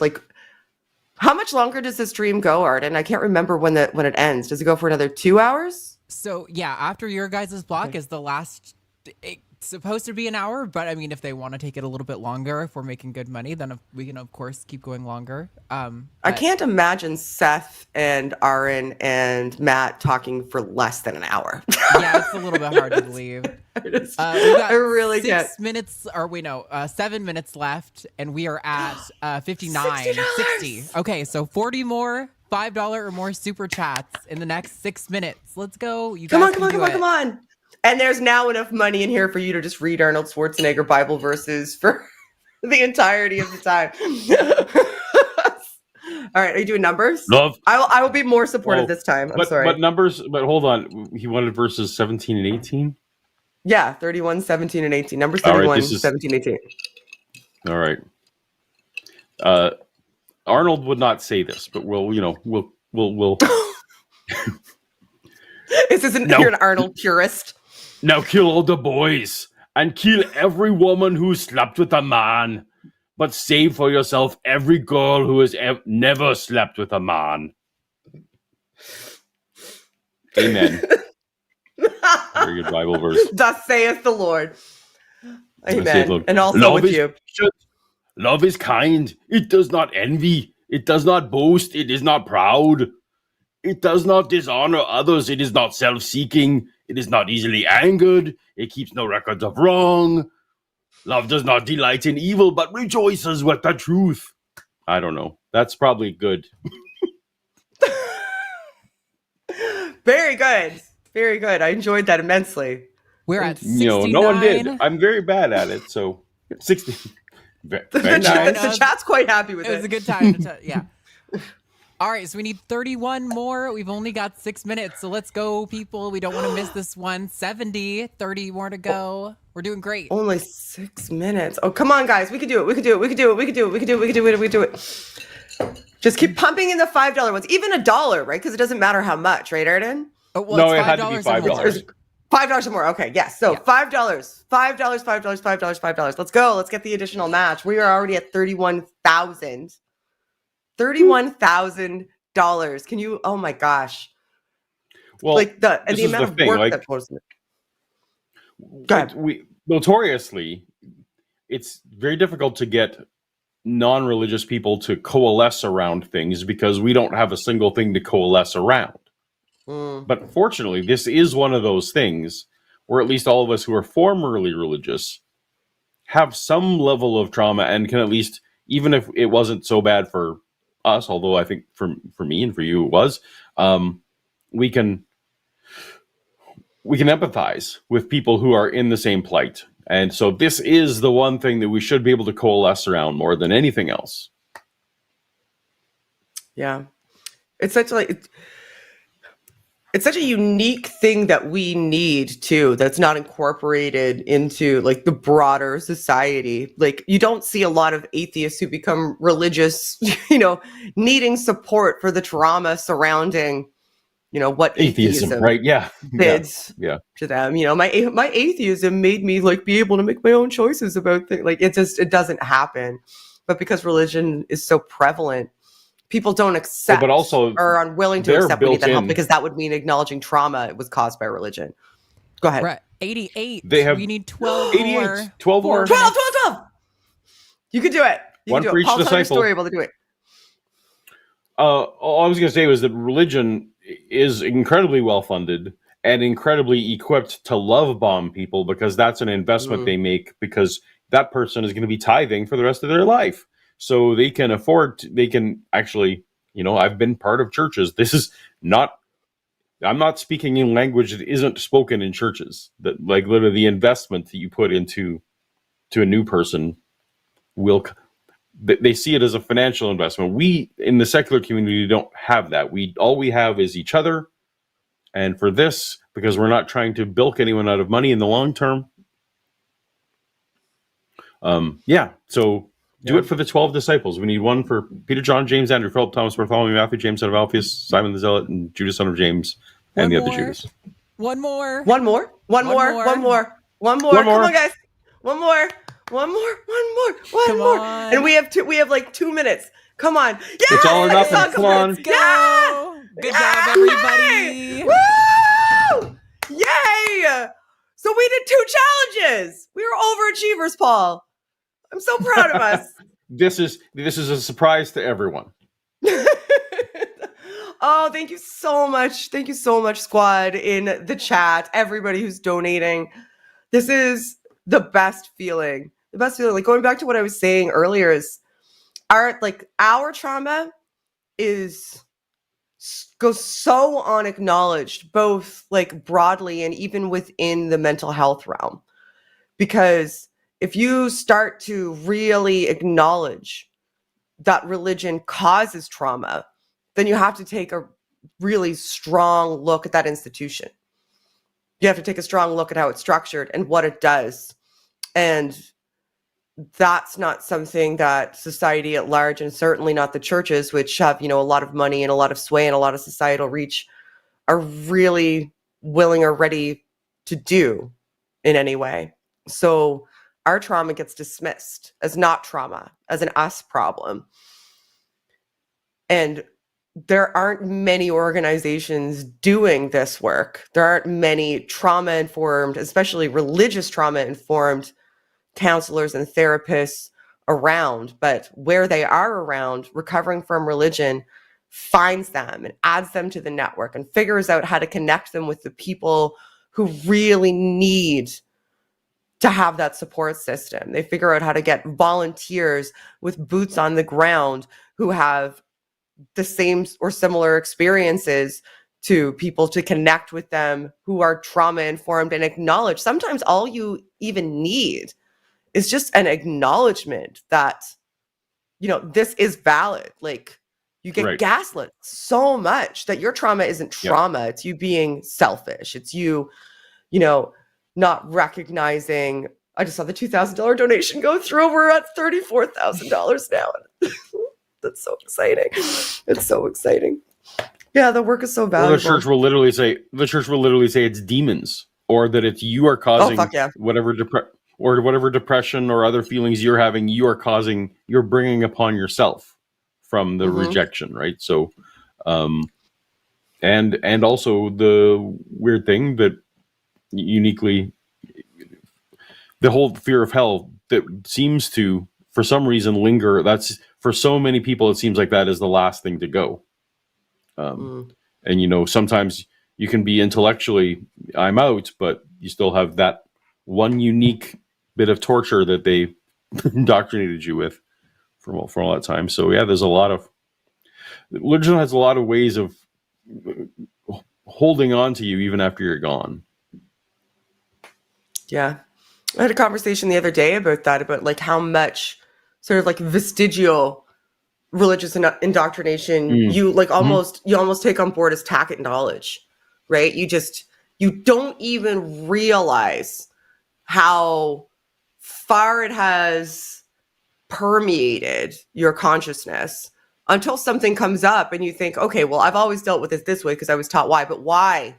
How much longer does this stream go, Arden? I can't remember when it ends. Does it go for another 2 hours? So yeah, after your guys' block is the last it's supposed to be an hour, but I mean, if they want to take it a little bit longer, if we're making good money, then we can of course keep going longer. I can't imagine Seth and Aron and Matt talking for less than an hour. Yeah, it's a little bit hard to believe. We've got I really 6 minutes, or wait, no, 7 minutes left, and we are at 59, $60. Okay, so 40 more $5 or more super chats in the next 6 minutes. Let's go. You guys Come on. And there's now enough money in here for you to just read Arnold Schwarzenegger Bible verses for the entirety of the time. All right, are you doing numbers? Love. I will be more supportive this time. I'm sorry. But numbers, but hold on. He wanted verses 17 and 18? Yeah, 31, 17, and 18. Numbers 31, right, 17, 18. All right. Arnold would not say this, but we'll. You're an Arnold purist. Now kill all the boys and kill every woman who slept with a man, but save for yourself every girl who has never slept with a man. Amen. Very good Bible verse. Thus saith the Lord. Amen. And also love with is you. patient. Love is kind. It does not envy. It does not boast. It is not proud. It does not dishonor others. It is not self-seeking. It is not easily angered. It keeps no records of wrong. Love does not delight in evil, but rejoices with the truth. I don't know. That's probably good. Very good. Very good. I enjoyed that immensely. We're at 69. No one did. I'm very bad at it, so 60. The chat's quite happy with it. It was a good time to yeah. All right, so we need 31 more. We've only got 6 minutes, so let's go, people. We don't want to miss this one. 70, 30 more to go. We're doing great. Only 6 minutes. Oh, come on, guys. We can do it. We can do it. We can do it. We can do it. We can do it. We can do it. We can do it. Just keep pumping in the $5 ones. Even $1, right? Because it doesn't matter how much, right, Arden? Oh, well, no, it had to be $5. $5 or more. Okay, yes. So $5, $5. Let's go. Let's get the additional match. We are already at $31,000. $31,000. Can you? Oh my gosh! Well, like the amount of thing, work that goes in it. We notoriously, it's very difficult to get non-religious people to coalesce around things because we don't have a single thing to coalesce around. But fortunately, this is one of those things where at least all of us who are formerly religious have some level of trauma and can at least, even if it wasn't so bad for us, although I think for me and for you it was, we can empathize with people who are in the same plight. And so this is the one thing that we should be able to coalesce around more than anything else. Yeah. It's such a unique thing that we need too, that's not incorporated into like the broader society. Like you don't see a lot of atheists who become religious, needing support for the trauma surrounding, what atheism right? Yeah. Bids yeah. to them. My atheism made me like be able to make my own choices about things. Like it doesn't happen. But because religion is so prevalent, people don't accept but also or are unwilling to accept we need that help because that would mean acknowledging trauma was caused by religion. Go ahead. We're at 88. We need 12 more. 12 more. 12. You could do it. One for each Paul, tell your disciple. story able to do it. All I was going to say was that religion is incredibly well funded and incredibly equipped to love bomb people because that's an investment they make because that person is going to be tithing for the rest of their life. So they can actually, I've been part of churches. I'm not speaking in language that isn't spoken in churches. That like literally the investment that you put into a new person they see it as a financial investment. We in the secular community don't have that. All we have is each other. And for this, because we're not trying to bilk anyone out of money in the long term. So do it for the 12 disciples. We need one for Peter, John, James, Andrew, Philip, Thomas, Bartholomew, Matthew, James, son of Alphaeus, Simon the Zealot, and Judas, son of James, and the other Judas. One more. Come on, guys. One more. And we have like 2 minutes. Come on. Yeah, it's all or nothing. Come on. Let's go. Good job, everybody. Woo! Yay! So we did 2 challenges. We were overachievers, Paul. I'm so proud of us. This is a surprise to everyone. Oh, thank you so much. Thank you so much, squad, in the chat, everybody who's donating. This is the best feeling. The best feeling. Like, going back to what I was saying earlier, is our trauma goes so unacknowledged, both like broadly and even within the mental health realm. Because if you start to really acknowledge that religion causes trauma, then you have to take a really strong look at that institution. You have to take a strong look at how it's structured and what it does. And that's not something that society at large, and certainly not the churches, which have, a lot of money and a lot of sway and a lot of societal reach, are really willing or ready to do in any way. So our trauma gets dismissed as not trauma, as an us problem. And there aren't many organizations doing this work. There aren't many trauma-informed, especially religious trauma-informed counselors and therapists around. But where they are around, Recovering from Religion finds them and adds them to the network and figures out how to connect them with the people who really need to have that support system. They figure out how to get volunteers with boots on the ground who have the same or similar experiences to people, to connect with them, who are trauma informed and acknowledge. Sometimes all you even need is just an acknowledgement that, this is valid. Like, you get gaslit so much that your trauma isn't trauma. It's you being selfish. It's you, not recognizing. I just saw the $2,000 donation go through. We're at $34,000 now. That's so exciting. It's so exciting. Yeah, the work is so valuable. Or the church will literally say it's demons, or that it's you are causing whatever depression or other feelings you're having. You're bringing upon yourself from the rejection, right? So, and also the weird thing that uniquely, the whole fear of hell that seems to, for some reason, linger. That's, for so many people, it seems like that is the last thing to go. And sometimes you can be intellectually, I'm out, but you still have that one unique bit of torture that they indoctrinated you with for all that time. So yeah, there's a lot of, religion has a lot of ways of holding on to you even after you're gone. Yeah. I had a conversation the other day about that, about like how much sort of like vestigial religious indoctrination you like almost take on board as tacit knowledge, right? You don't even realize how far it has permeated your consciousness until something comes up and you think, okay, well, I've always dealt with it this way because I was taught why, but why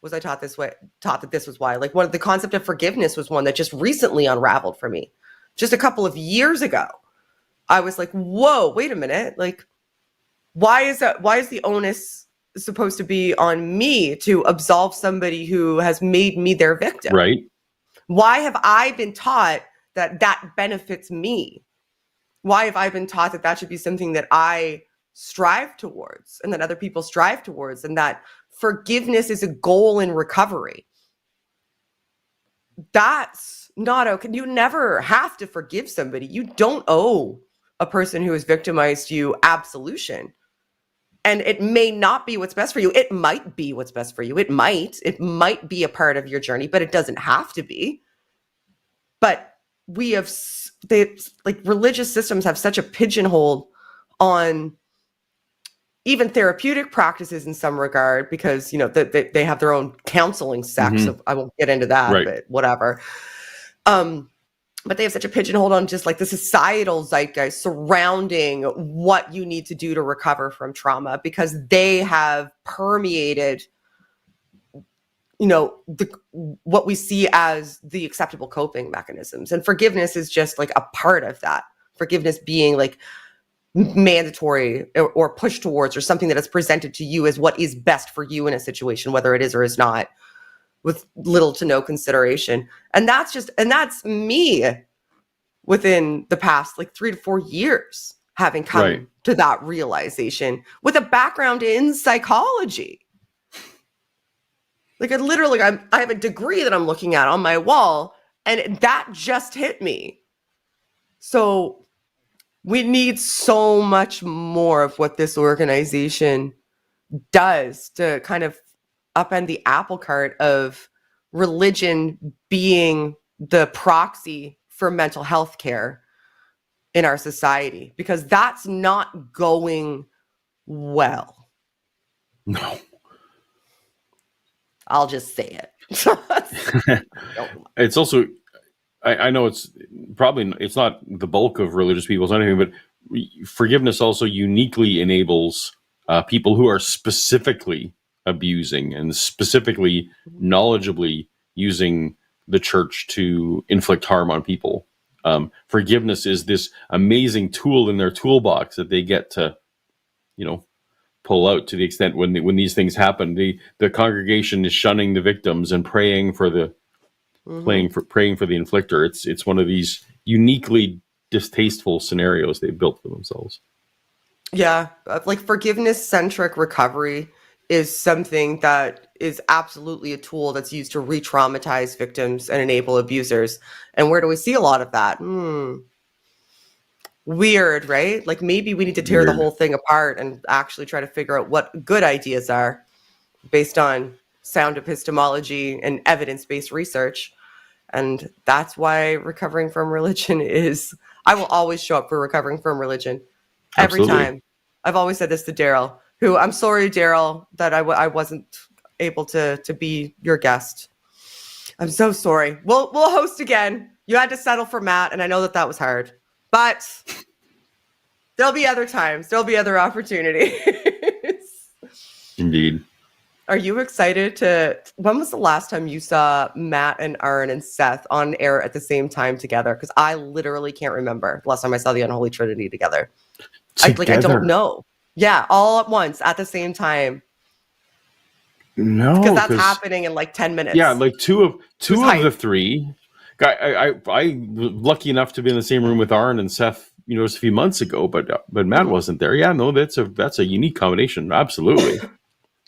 was I taught this way, taught that this was why? Like, the concept of forgiveness was one that just recently unraveled for me. Just a couple of years ago, I was like, whoa, wait a minute. Like, why is the onus supposed to be on me to absolve somebody who has made me their victim? Right. Why have I been taught that benefits me? Why have I been taught that should be something that I strive towards and that other people strive towards, and that forgiveness is a goal in recovery? That's not okay. You never have to forgive somebody. You don't owe a person who has victimized you absolution. And it may not be what's best for you. It might be what's best for you. It might be a part of your journey, but it doesn't have to be. But religious systems have such a pigeonhole on even therapeutic practices in some regard, because they have their own counseling sects. So I won't get into that, but whatever. But they have such a pigeonhole on just like the societal zeitgeist surrounding what you need to do to recover from trauma, because they have permeated, what we see as the acceptable coping mechanisms. And forgiveness is just like a part of that. Forgiveness being like mandatory or pushed towards, or something that is presented to you as what is best for you in a situation, whether it is or is not. with little to no consideration. And that's me within the past like 3 to 4 years, having come to that realization with a background in psychology. Like I have a degree that I'm looking at on my wall, and that just hit me. So we need so much more of what this organization does to kind of upend the apple cart of religion being the proxy for mental health care in our society, because that's not going well. No. I'll just say it. It's also, I know it's not the bulk of religious people or anything, but forgiveness also uniquely enables people who are specifically abusing and specifically knowledgeably using the church to inflict harm on people. Forgiveness is this amazing tool in their toolbox that they get to, pull out, to the extent when these things happen, the congregation is shunning the victims and praying for the praying for the inflictor. It's one of these uniquely distasteful scenarios they've built for themselves. Yeah, like forgiveness-centric recovery is something that is absolutely a tool that's used to re-traumatize victims and enable abusers. And where do we see a lot of that? Weird, right? Like maybe we need to tear the whole thing apart and actually try to figure out what good ideas are based on sound epistemology and evidence-based research. And that's why recovering from religion is, I will always show up for recovering from religion every Absolutely. time. I've always said this to Daryl, who, I'm sorry, Daryl, that I wasn't able to be your guest. I'm so sorry. We'll host again. You had to settle for Matt, and I know that was hard. But there'll be other times. There'll be other opportunities. Indeed. Are you excited when was the last time you saw Matt and Aron and Seth on air at the same time together? Because I literally can't remember the last time I saw the Unholy Trinity together. I don't know. Yeah, all at once at the same time. No, because that's happening in like 10 minutes. Yeah, like two of the three. I was lucky enough to be in the same room with Aron and Seth, just a few months ago, but Matt wasn't there. Yeah, no, that's a unique combination, absolutely.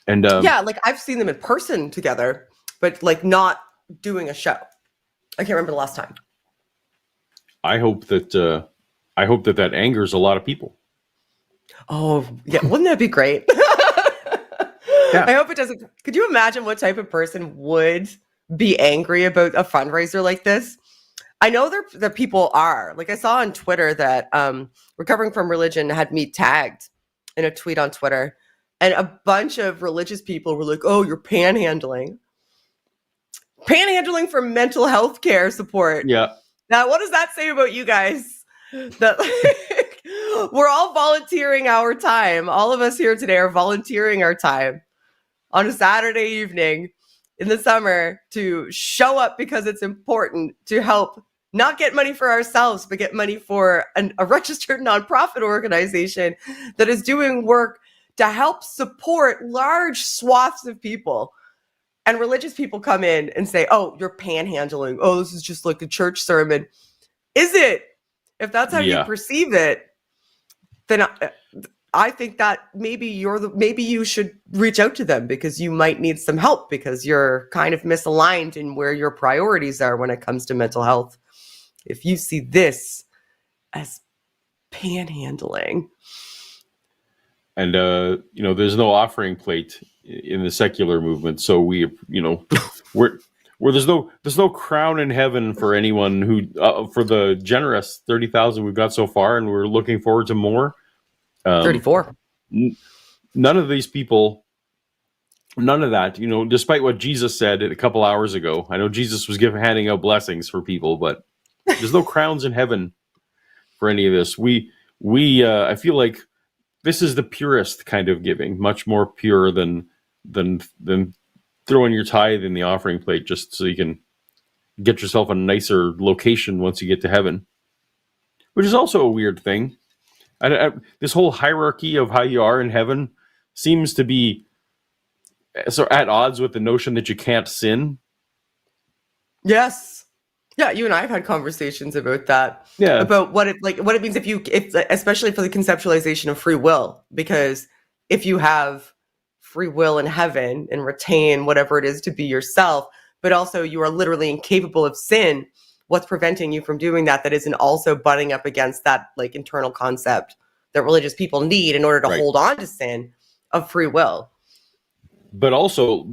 And yeah, like I've seen them in person together, but like not doing a show. I can't remember the last time. I hope that angers a lot of people. Oh yeah, wouldn't that be great? Yeah. I hope it doesn't. Could you imagine what type of person would be angry about a fundraiser like this? I know that people are. Like I saw on Twitter that Recovering from Religion had me tagged in a tweet on Twitter, and a bunch of religious people were like, "Oh, you're panhandling for mental health care support." Yeah. Now, what does that say about you guys? That we're all volunteering our time. All of us here today are volunteering our time on a Saturday evening in the summer to show up because it's important to help not get money for ourselves, but get money for a registered nonprofit organization that is doing work to help support large swaths of people. And religious people come in and say, "Oh, you're panhandling. Oh, this is just like a church sermon." Is it? If that's how you perceive it, then I think that maybe you should reach out to them because you might need some help because you're kind of misaligned in where your priorities are when it comes to mental health. If you see this as panhandling. And, there's no offering plate in the secular movement. So we, where there's no crown in heaven for anyone who, for the generous 30,000 we've got so far. And we're looking forward to more. 34. None of these people, none of that, despite what Jesus said a couple hours ago. I know Jesus was handing out blessings for people, but there's no crowns in heaven for any of this. I feel like this is the purest kind of giving, much more pure than throwing your tithe in the offering plate just so you can get yourself a nicer location once you get to heaven, which is also a weird thing. This whole hierarchy of how you are in heaven seems to be so at odds with the notion that you can't sin. Yes. Yeah, you and I have had conversations about that. Yeah. About what it means if especially for the conceptualization of free will, because if you have free will in heaven and retain whatever it is to be yourself, but also you are literally incapable of sin, what's preventing you from doing that isn't also butting up against that like internal concept that religious people need in order to Right. hold on to sin of free will? But also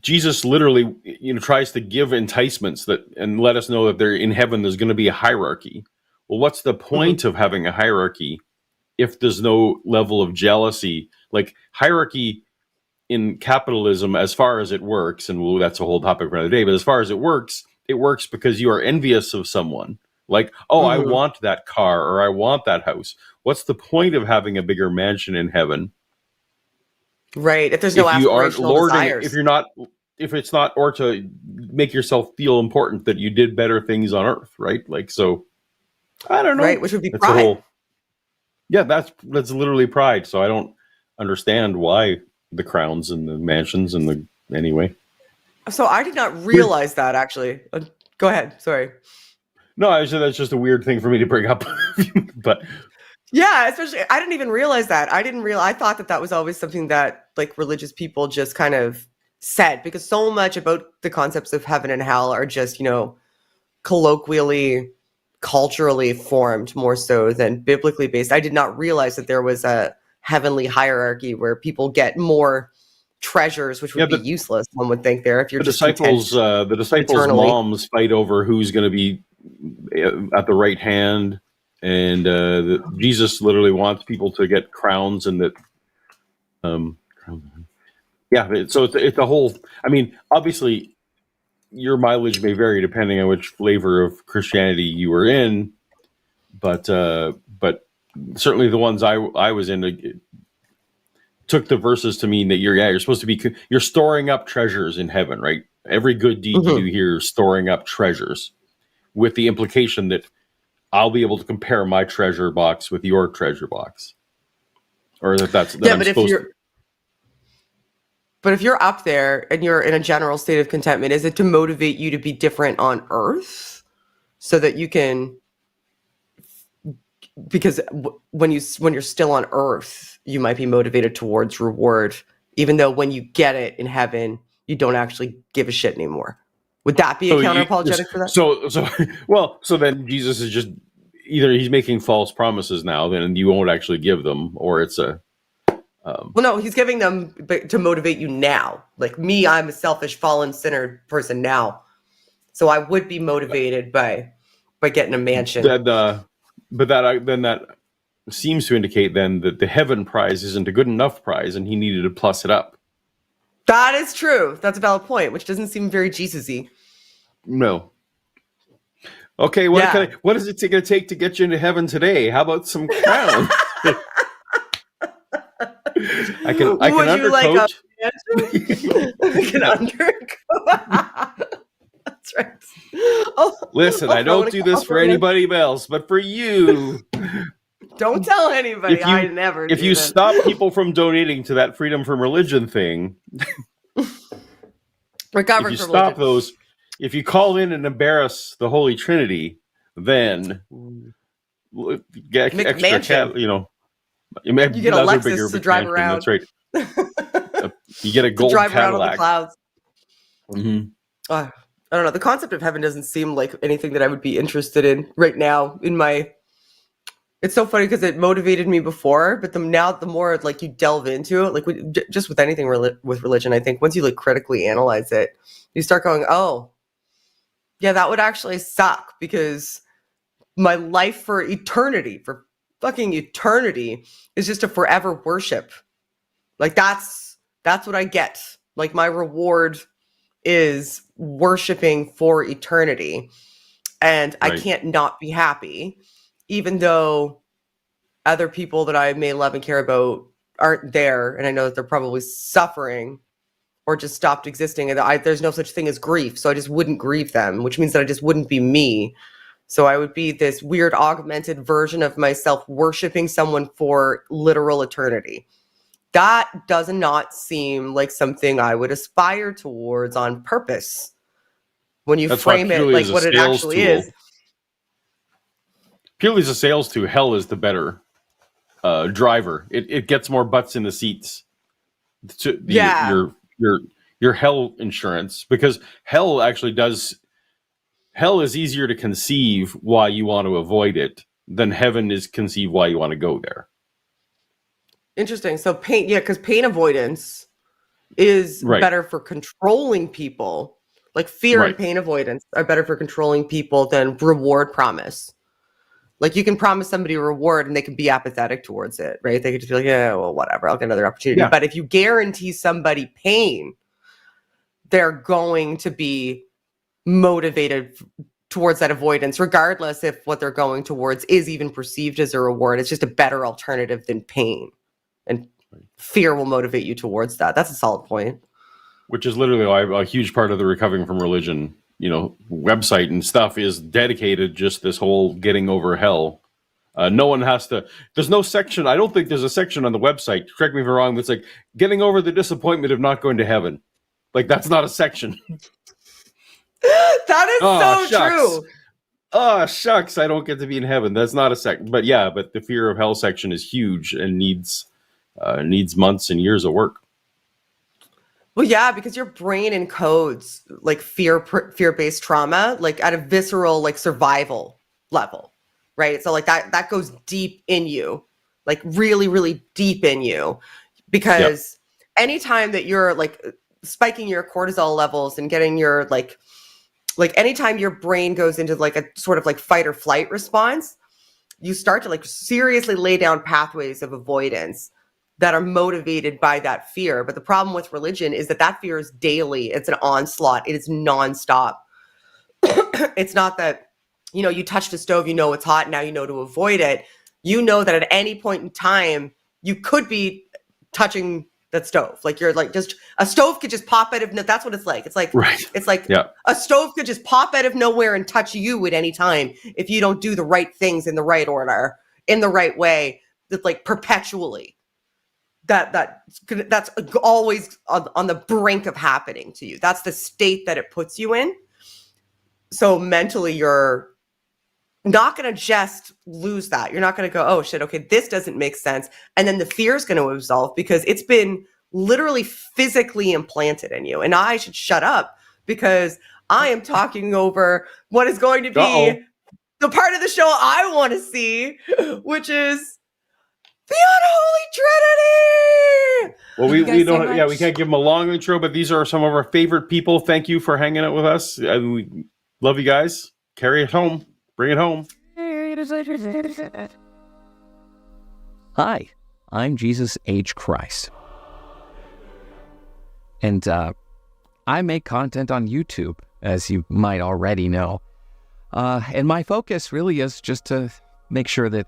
Jesus literally, tries to give enticements and let us know that they're in heaven. There's going to be a hierarchy. Well, what's the point of having a hierarchy if there's no level of jealousy? Like hierarchy in capitalism, as far as it works, and that's a whole topic for another day. But as far as it works because you are envious of someone. Like, I want that car or I want that house. What's the point of having a bigger mansion in heaven? Right. If there's no aspirational desires. If it's not, or to make yourself feel important that you did better things on earth, right? Like, so I don't know. Right, which would be pride. That's literally pride. So I don't understand why the crowns and the mansions and anyway. So I did not realize that actually. Go ahead. Sorry. No, that's just a weird thing for me to bring up. But yeah, especially I didn't even realize that. I thought that was always something that like religious people just kind of said, because so much about the concepts of heaven and hell are just, colloquially, culturally formed more so than biblically based. I did not realize that there was a heavenly hierarchy where people get more treasures, which would be useless. One would think there if you're the disciples eternally. Moms fight over who's going to be at the right hand, and Jesus literally wants people to get crowns, and that so it's a whole. I mean, obviously your mileage may vary depending on which flavor of Christianity you were in, but certainly the ones I was in took the verses to mean that you're supposed to be, you're storing up treasures in heaven, right? Every good deed you do here is storing up treasures, with the implication that I'll be able to compare my treasure box with your treasure box, or But if you're up there and you're in a general state of contentment, is it to motivate you to be different on earth so that you can, because when you're still on earth, you might be motivated towards reward, even though when you get it in heaven, you don't actually give a shit anymore. Would that be a counter-apologetic for that? So then Jesus is just, either he's making false promises now, then you won't actually give them, or it's a... well, no, he's giving them to motivate you now. Like me, I'm a selfish, fallen, sinner person now. So I would be motivated by getting a mansion. But that seems to indicate then that the heaven prize isn't a good enough prize, and he needed to plus it up. That is true. That's a valid point, which doesn't seem very Jesus-y. No. Okay, what is it going to take to get you into heaven today? How about some crowns? I can undercoat. I can undercoat. That's right. Listen, I don't do this for anybody else, but for you. Don't tell anybody. I never. If you stop people from donating to that freedom from religion thing, recovering if you from stop religion. those, if you call in and embarrass the Holy Trinity, then get extra, you get a Lexus to drive around. That's right. You get a gold drive Cadillac. around on the clouds. Mm-hmm. I don't know. The concept of heaven doesn't seem like anything that I would be interested in right now. It's so funny because it motivated me before, but the more like you delve into it, like just with anything with religion, I think once you like critically analyze it, you start going, oh, yeah, that would actually suck, because my life for fucking eternity is just a forever worship. Like that's what I get. Like my reward is worshiping for eternity, and right. I can't not be happy, even though other people that I may love and care about aren't there, and I know that they're probably suffering or just stopped existing, and there's no such thing as grief, so I just wouldn't grieve them, which means that I just wouldn't be me. So I would be this weird augmented version of myself worshiping someone for literal eternity. That does not seem like something I would aspire towards on purpose. when you That's why frame it purely like as a what it sales actually tool. is. Purely as a sales tool, hell is the better driver. It gets more butts in the seats to your hell insurance, because hell is easier to conceive why you want to avoid it than heaven is conceive why you want to go there. Interesting. So because pain avoidance is Right. better for controlling people. Like fear and Right. pain avoidance are better for controlling people than reward promise. Like you can promise somebody a reward and they can be apathetic towards it, right? They could just be like, yeah, well, whatever, I'll get another opportunity. Yeah. But if you guarantee somebody pain, they're going to be motivated towards that avoidance, regardless if what they're going towards is even perceived as a reward. It's just a better alternative than pain. And fear will motivate you towards that. That's a solid point. Which is literally why a huge part of the Recovering from Religion, website and stuff is dedicated just this whole getting over hell. No one has to. There's no section. I don't think there's a section on the website. Correct me if I'm wrong. That's like getting over the disappointment of not going to heaven. Like that's not a section. That is so true. Oh shucks, I don't get to be in heaven. That's not a section. But yeah, but the fear of hell section is huge and needs months and years of work. Well, yeah, because your brain encodes like fear-based trauma, like at a visceral, like survival level, right? So like that goes deep in you, like really, really deep in you, because anytime that you're like spiking your cortisol levels and getting your like anytime your brain goes into like a sort of like fight or flight response, you start to like seriously lay down pathways of avoidance that are motivated by that fear. But the problem with religion is that fear is daily. It's an onslaught. It is nonstop. It's not that, you touched a stove, it's hot, now you know to avoid it. You know that at any point in time, you could be touching that stove. Like you're like just, a stove could just pop out of, that's what it's like. It's like, right. It's like a stove could just pop out of nowhere and touch you at any time if you don't do the right things in the right order, in the right way, that's like perpetually. That's always on the brink of happening to you. That's the state that it puts you in. So mentally, you're not going to just lose that. You're not going to go, oh shit, okay, this doesn't make sense. And then the fear is going to absolve because it's been literally physically implanted in you. And I should shut up because I am talking over what is going to be the part of the show I want to see, which is the Unholy Trinity. Well, we don't. We can't give them a long intro, but these are some of our favorite people. Thank you for hanging out with us. We love you guys. Carry it home. Bring it home. Hi, I'm Jesus H. Christ, and I make content on YouTube, as you might already know. And my focus really is just to make sure that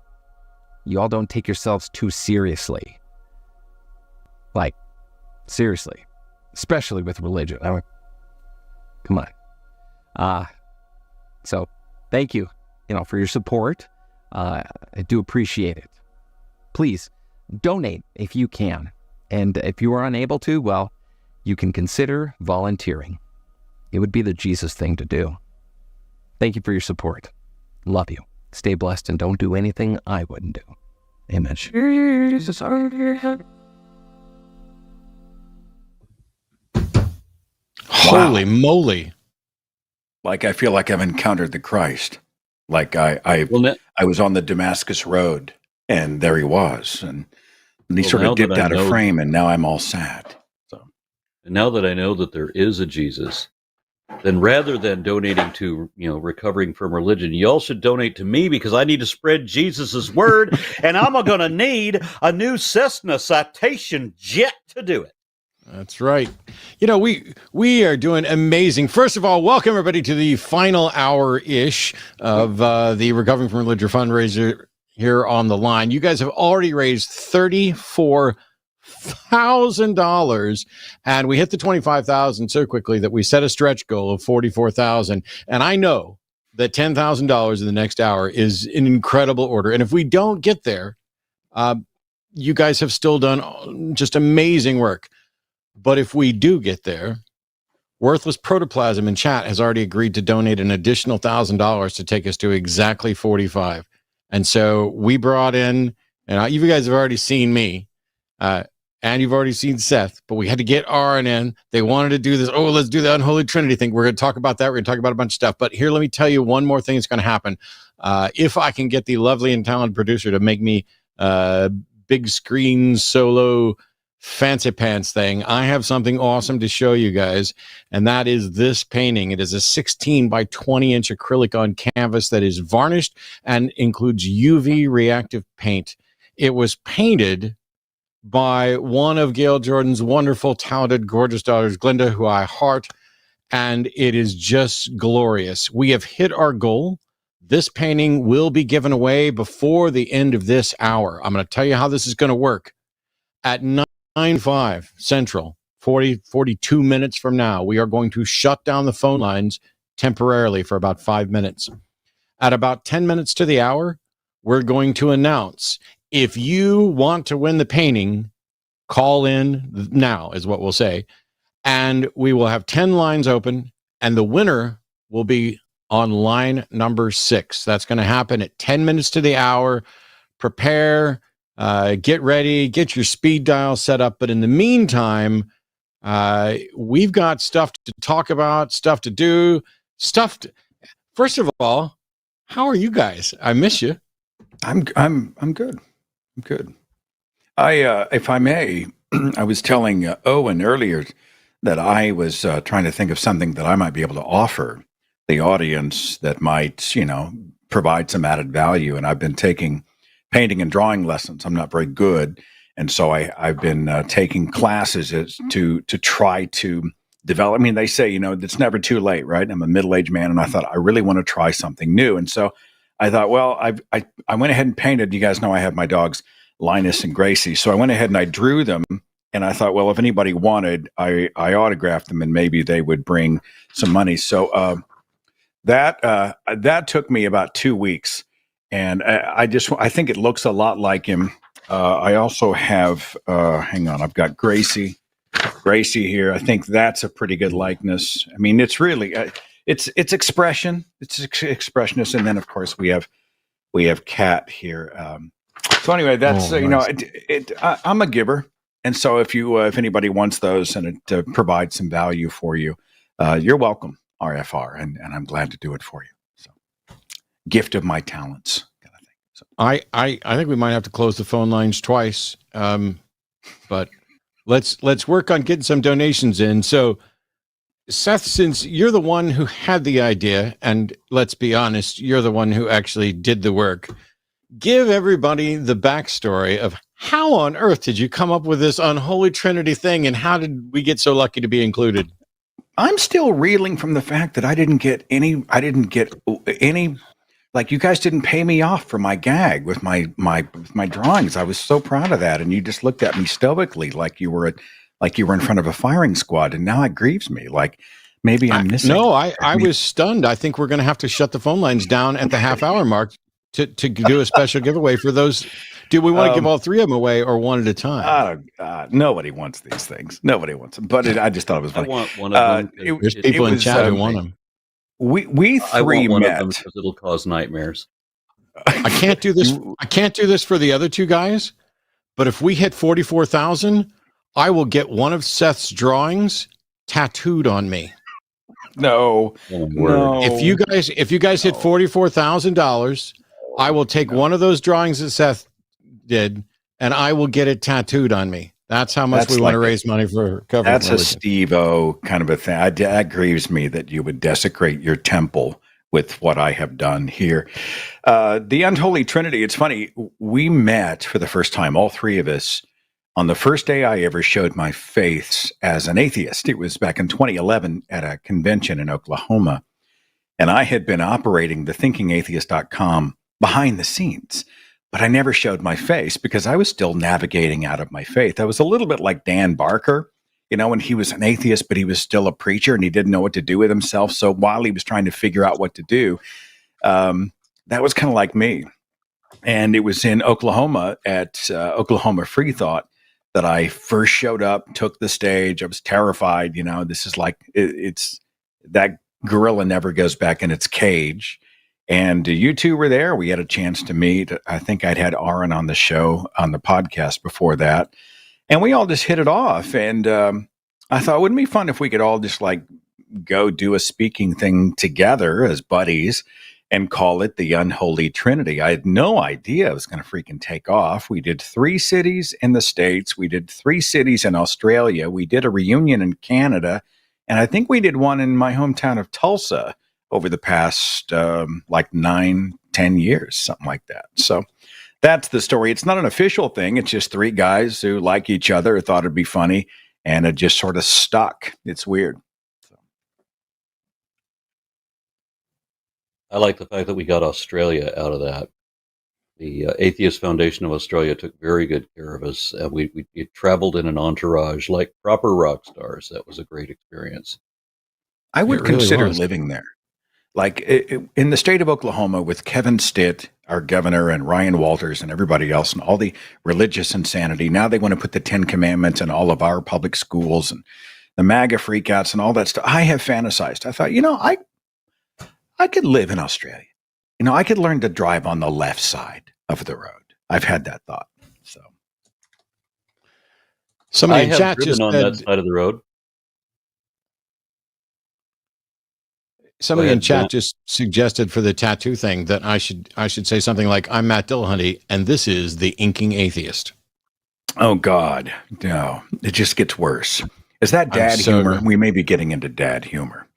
you all don't take yourselves too seriously. Like, seriously. Especially with religion. Come on. So, thank you, for your support. I do appreciate it. Please, donate if you can. And if you are unable to, well, you can consider volunteering. It would be the Jesus thing to do. Thank you for your support. Love you. Stay blessed and don't do anything I wouldn't do. Amen. Holy moly. Like I feel like I've encountered the Christ. Like I was on the Damascus Road and there he was. And he sort of dipped out of frame and now I'm all sad. And now that I know that there is a Jesus, then rather than donating to, Recovering from Religion, you all should donate to me because I need to spread Jesus's word, and I'm going to need a new Cessna Citation jet to do it. That's right. We are doing amazing. First of all, welcome everybody to the final hour-ish of the Recovering from Religion fundraiser here on the line. You guys have already raised $34,000, and we hit the 25,000 so quickly that we set a stretch goal of 44,000. And I know that $10,000 in the next hour is an incredible order. And if we don't get there, you guys have still done just amazing work. But if we do get there, Worthless Protoplasm in chat has already agreed to donate an additional $1,000 to take us to exactly 45. And so we brought in, and you guys have already seen me, and you've already seen Seth, but we had to get Aron in. They wanted to do this. Oh, let's do the Unholy Trinity thing. We're going to talk about that. We're going to talk about a bunch of stuff. But here, let me tell you one more thing that's going to happen. If I can get the lovely and talented producer to make me big screen solo fancy pants thing, I have something awesome to show you guys, and that is this painting. It is a 16 by 20 inch acrylic on canvas that is varnished and includes UV reactive paint. It was painted by one of Gail Jordan's wonderful, talented, gorgeous daughters, Glenda, who I heart, and it is just glorious. We have hit our goal. This painting will be given away before the end of this hour. I'm going to tell you how this is going to work. At 9:05 Central, 42 minutes from now, we are going to shut down the phone lines temporarily for about 5 minutes. At about 10 minutes to the hour, we're going to announce, if you want to win the painting, call in now, is what we'll say. And we will have 10 lines open, and the winner will be on line number 6. That's going to happen at 10 minutes to the hour. Prepare, get ready, get your speed dial set up. But in the meantime, we've got stuff to talk about, stuff to do, First of all, how are you guys? I miss you. I'm good. I'm good. If I may, I was telling Owen earlier that I was trying to think of something that I might be able to offer the audience that might, provide some added value. And I've been taking painting and drawing lessons. I'm not very good, and so I've been taking classes to try to develop. I mean, they say it's never too late, right? I'm a middle-aged man, and I thought I really want to try something new, and so I thought, well, I went ahead and painted. You guys know I have my dogs Linus and Gracie, so I went ahead and I drew them, and I thought, well, if anybody wanted, I autographed them, and maybe they would bring some money. So that took me about 2 weeks, and I think it looks a lot like him. I also have, hang on, I've got Gracie here. I think that's a pretty good likeness. I mean, it's really. It's expression. It's expressionist, and then of course we have Kat here. So anyway, that's nice. I'm a giver, and so if anybody wants those and it provides some value for you, you're welcome, RFR, and I'm glad to do it for you. So, gift of my talents, kind of thing. So. I think we might have to close the phone lines twice, but let's work on getting some donations in. So. Seth, since you're the one who had the idea, and let's be honest, you're the one who actually did the work, give everybody the backstory of how on earth did you come up with this Unholy Trinity thing, and how did we get so lucky to be included? I'm still reeling from the fact that I didn't get any, like you guys didn't pay me off for my gag with my drawings. I was so proud of that, and you just looked at me stoically like you were in front of a firing squad, and now it grieves me. Like maybe I'm missing. No, I was stunned. I think we're going to have to shut the phone lines down at the half-hour mark to do a special giveaway for those. Do we want to give all three of them away or one at a time? Nobody wants these things. Nobody wants them. But I just thought it was funny. I want one of them. There's people in chat who want them. We three I want one met. of them because it'll cause nightmares. I can't do this. I can't do this for the other two guys. But if we hit 44,000. I will get one of Seth's drawings tattooed on me. No. If you guys hit $44,000, I will take one of those drawings that Seth did, and I will get it tattooed on me. That's how much we want to raise money for recovery. That's a Steve-O kind of a thing. That grieves me that you would desecrate your temple with what I have done here. The Unholy Trinity, it's funny. We met for the first time, all three of us, on the first day I ever showed my faith as an atheist. It was back in 2011 at a convention in Oklahoma. And I had been operating the thinkingatheist.com behind the scenes, but I never showed my face because I was still navigating out of my faith. I was a little bit like Dan Barker, when he was an atheist, but he was still a preacher and he didn't know what to do with himself. So while he was trying to figure out what to do, that was kind of like me. And it was in Oklahoma at Oklahoma Free Thought. that I first showed up, took the stage. I was terrified. This is like, it's that gorilla never goes back in its cage. And you two were there. We had a chance to meet. I think I'd had Aron on the show, on the podcast before that. And we all just hit it off. And I thought, wouldn't it be fun if we could all just like go do a speaking thing together as buddies and call it the Unholy Trinity. I had no idea it was going to freaking take off. We did 3 cities in the States. We did 3 cities in Australia. We did a reunion in Canada. And I think we did one in my hometown of Tulsa over the past like 9-10 years, something like that. So that's the story. It's not an official thing. It's just 3 guys who like each other, thought it'd be funny, and it just sort of stuck. It's weird. I like the fact that we got Australia out of that. The Atheist Foundation of Australia took very good care of us. We traveled in an entourage like proper rock stars. That was a great experience. I would It really consider was. living there. Like in the state of Oklahoma with Kevin Stitt, our governor, and Ryan Walters and everybody else and all the religious insanity. Now they want to put the 10 Commandments in all of our public schools and the MAGA freakouts and all that stuff. I have fantasized. I thought, I could live in Australia. I could learn to drive on the left side of the road. I've had that thought. So somebody I in have chat driven just on said, that side of the road. somebody Go in ahead, chat Matt. just suggested for the tattoo thing that I should say something like, I'm Matt Dillahunty, and this is the Inking Atheist. Oh God, no! It just gets worse. Is that I'm dad so humor? glad. We may be getting into dad humor,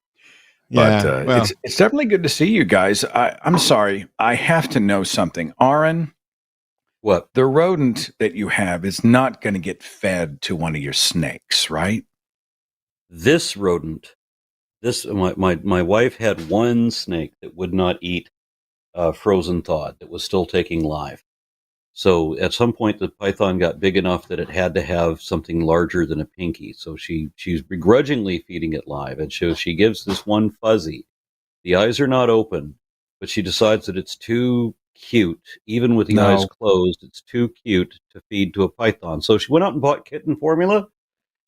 Yeah, but well, it's definitely good to see you guys. I'm sorry, I have to know something, Aron. What? The rodent that you have is not going to get fed to one of your snakes, right? This rodent, my wife had one snake that would not eat frozen thawed, that was still taking live. So at some point, the python got big enough that it had to have something larger than a pinky. So she's begrudgingly feeding it live, and so she gives this one fuzzy. The eyes are not open, but she decides that it's too cute, even with the eyes No. closed. It's too cute to feed to a python. So she went out and bought kitten formula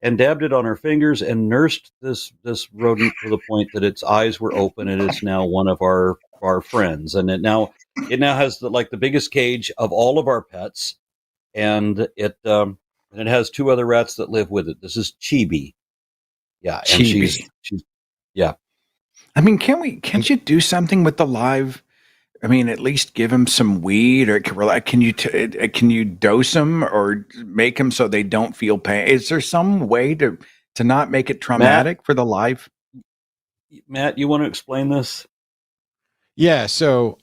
and dabbed it on her fingers and nursed this rodent to the point that its eyes were open, and it's now one of our friends. And it now has the biggest cage of all of our pets, and it has 2 other rats that live with it. This is Chibi. Yeah, and Chibi. she's yeah. I mean, can't you do something with the live? I mean, at least give them some weed, or can you dose them or make them so they don't feel pain? Is there some way to not make it traumatic for the live? Matt, you want to explain this? yeah. So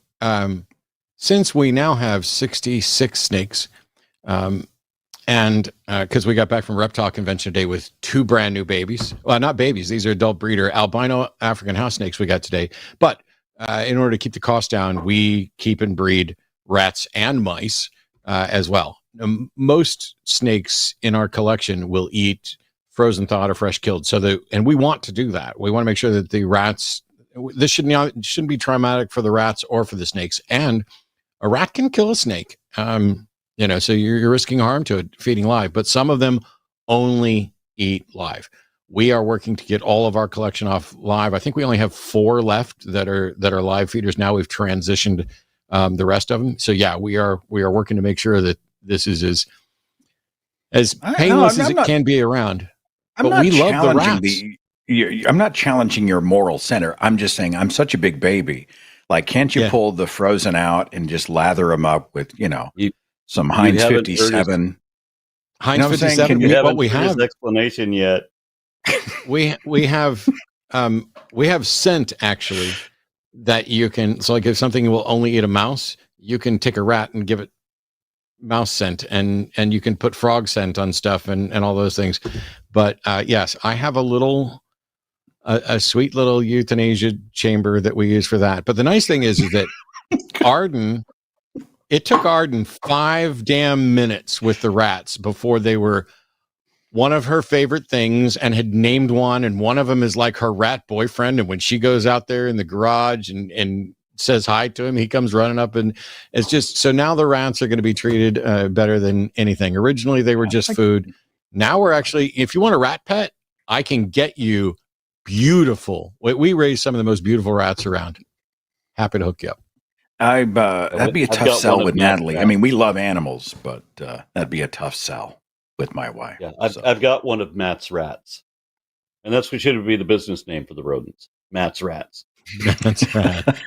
since we now have 66 snakes, and because we got back from Reptile Convention today with 2 brand new babies. Well, not babies. These are adult breeder albino African house snakes we got today. But in order to keep the cost down, we keep and breed rats and mice as well. Most snakes in our collection will eat frozen thawed or fresh killed. And we want to do that. We want to make sure that the rats, this shouldn't be traumatic for the rats or for the snakes. And a rat can kill a snake. So you're risking harm to it feeding live, but some of them only eat live. We are working to get all of our collection off live. I think we only have 4 left that are live feeders now. We've transitioned the rest of them. So yeah, we are working to make sure that this is as painless as it can be around. I'm But not we love the challenging rats. I'm not challenging your moral center. I'm just saying I'm such a big baby. Like, can't you pull the frozen out and just lather them up with some Heinz 57? Heinz 57. You haven't we heard his have explanation yet. we have scent actually that you can. So like if something will only eat a mouse, you can take a rat and give it mouse scent, and you can put frog scent on stuff and all those things. But yes, I have a sweet little euthanasia chamber that we use for that. But the nice thing is that Arden, it took Arden 5 damn minutes with the rats before they were one of her favorite things and had named one. And one of them is like her rat boyfriend. And when she goes out there in the garage and says hi to him. He comes running up, and it's just so now the rats are going to be treated better than anything. Originally, they were just food. Now we're actually, if you want a rat pet, I can get you beautiful. We raise some of the most beautiful rats around. Happy to hook you up. That'd be a tough sell with Natalie. I mean, we love animals, but that'd be a tough sell with my wife. Yeah, I've got one of Matt's rats, and that's what should be the business name for the rodents. Matt's rats. Matt's rats.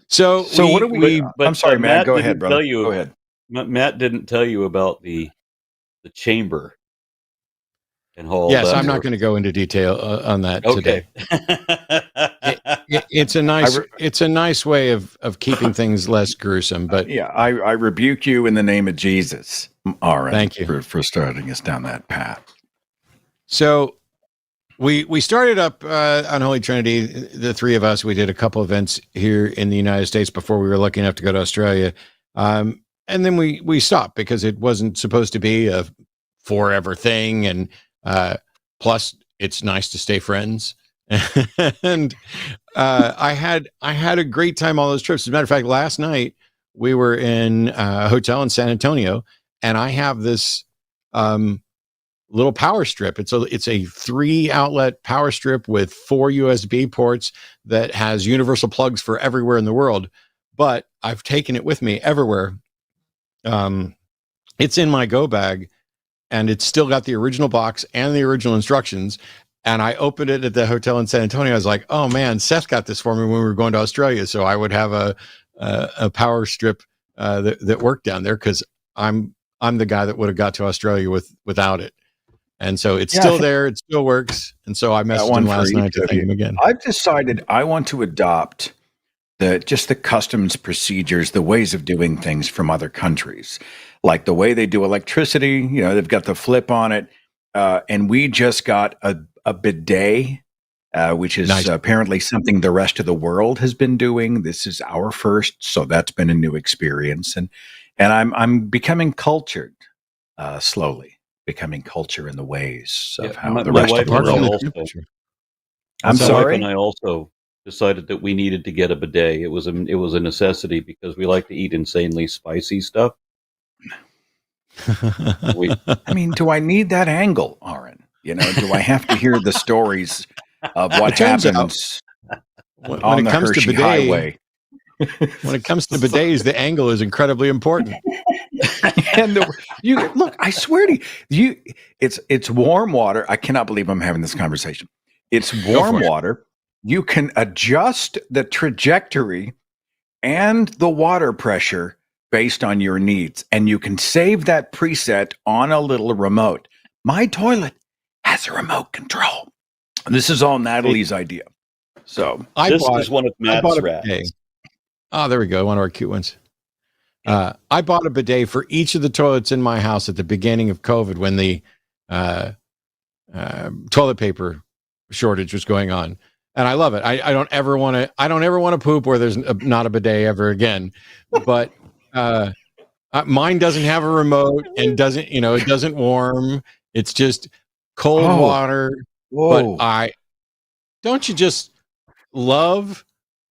So what do we? I'm sorry, Matt. Go ahead, brother. Go ahead. Matt didn't tell you about the chamber. Yes, I'm not going to go into detail on that today. It's a nice way of keeping things less gruesome. But yeah, I rebuke you in the name of Jesus, Aron. Thank you for starting us down that path. So we started up Unholy Trinity. The three of us. We did a couple events here in the United States before we were lucky enough to go to Australia, and then we stopped because it wasn't supposed to be a forever thing, and plus it's nice to stay friends. And I had a great time all those trips. As a matter of fact, last night we were in a hotel in San Antonio, and I have this little power strip. It's a 3-outlet power strip with 4 USB ports that has universal plugs for everywhere in the world. But I've taken it with me everywhere. It's in my go bag, and it's still got the original box and the original instructions. And I opened it at the hotel in San Antonio. I was like, oh man, Seth got this for me when we were going to Australia. So I would have a power strip that worked down there, because I'm the guy that would have got to Australia without it. And so it's still there. It still works. And so I messaged him last night to thank him again. I've decided I want to adopt the customs procedures, the ways of doing things from other countries, like the way they do electricity. You know, they've got the flip on it. And we just got a bidet, which is nice. Apparently something the rest of the world has been doing. This is our first, so that's been a new experience. And I'm becoming cultured, slowly becoming culture in the ways of how the rest of the world. I'm sorry. My wife and I also decided that we needed to get a bidet. It was a necessity because we like to eat insanely spicy stuff. I mean, do I need that angle, Aron? You know, do I have to hear the stories of what happens on the Hershey Highway? When it comes to bidets, the angle is incredibly important. And look, I swear to you, it's warm water. I cannot believe I'm having this conversation. It's warm water. You can adjust the trajectory and the water pressure based on your needs, and you can save that preset on a little remote. My toilet has a remote control. This is all Natalie's idea. So this is one of Matt's rats. Oh, there we go. One of our cute ones. I bought a bidet for each of the toilets in my house at the beginning of COVID, when the toilet paper shortage was going on. And I love it. I don't ever want to poop where there's not a bidet ever again. But mine doesn't have a remote and it doesn't warm. It's just cold water. Whoa. But don't you just love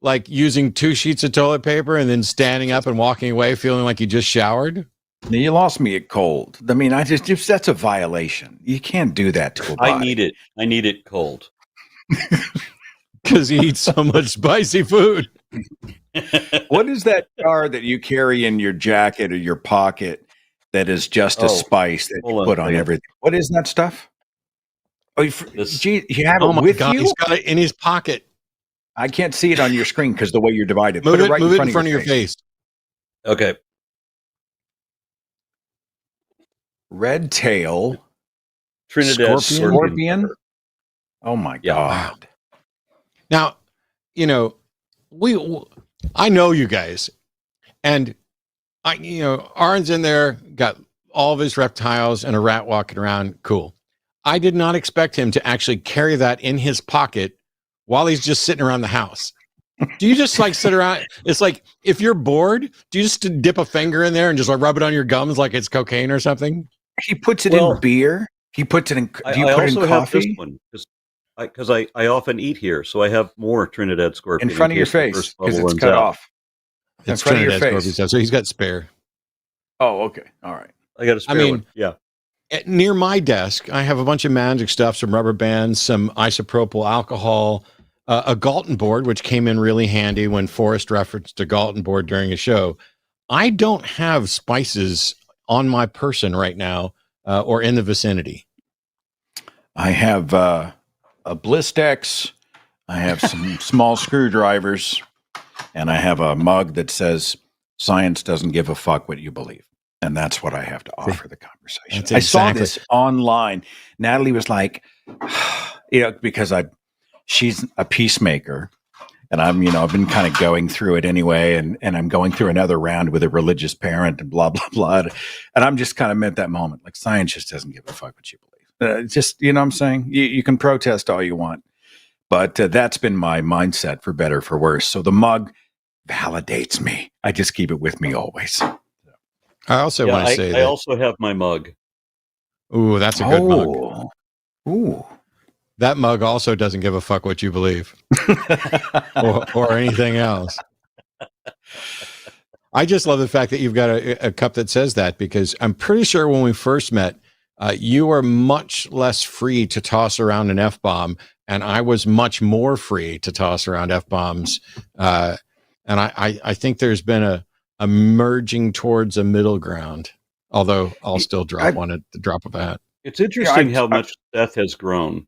like using 2 sheets of toilet paper and then standing up and walking away feeling like you just showered? You lost me at cold. I mean, that's a violation. You can't do that to a body. I need it cold. Because you eat so much spicy food. What is that jar that you carry in your jacket or your pocket that is just a spice that you put on everything? What is that stuff? Oh, you have it with you? He's got it in his pocket. I can't see it on your screen because the way you're divided. Move it right in front of your face. Okay. Red tail. Trinidad scorpion. Oh my God. Now, I know you guys, and Aron's in there, got all of his reptiles and a rat walking around. Cool. I did not expect him to actually carry that in his pocket while he's just sitting around the house. Do you just like sit around? It's like, if you're bored, do you just dip a finger in there and just like rub it on your gums like it's cocaine or something? He puts it in beer. He puts it in. Do you put it in coffee? Because I often eat here, so I have more Trinidad Scorpion In front of your case the face, first because bubble it's runs cut out. off. In It's front of your Trinidad Scorpion face. stuff, so he's got spare. Oh, okay. All right. I got a spare one. Yeah. Near my desk, I have a bunch of magic stuff, some rubber bands, some isopropyl alcohol, a Galton board, which came in really handy when Forrest referenced a Galton board during a show. I don't have spices on my person right now or in the vicinity. I have a Blistex. I have some small screwdrivers, and I have a mug that says "Science doesn't give a fuck what you believe," and that's what I have to offer the conversation. That's I saw exactly- this online. Natalie was like, because she's a peacemaker, and I've been kind of going through it anyway, and I'm going through another round with a religious parent and blah blah blah, and I'm just kind of at that moment, like, science just doesn't give a fuck what you believe. Just, you know what I'm saying? You can protest all you want. But that's been my mindset, for better or for worse. So the mug validates me. I just keep it with me always. I also want to say I that. also have my mug. Ooh, that's a good mug. Ooh. That mug also doesn't give a fuck what you believe or anything else. I just love the fact that you've got a cup that says that, because I'm pretty sure when we first met, you were much less free to toss around an F-bomb, and I was much more free to toss around F-bombs. And I think there's been a merging towards a middle ground, although I'll still drop one at the drop of a hat. It's interesting how much Seth has grown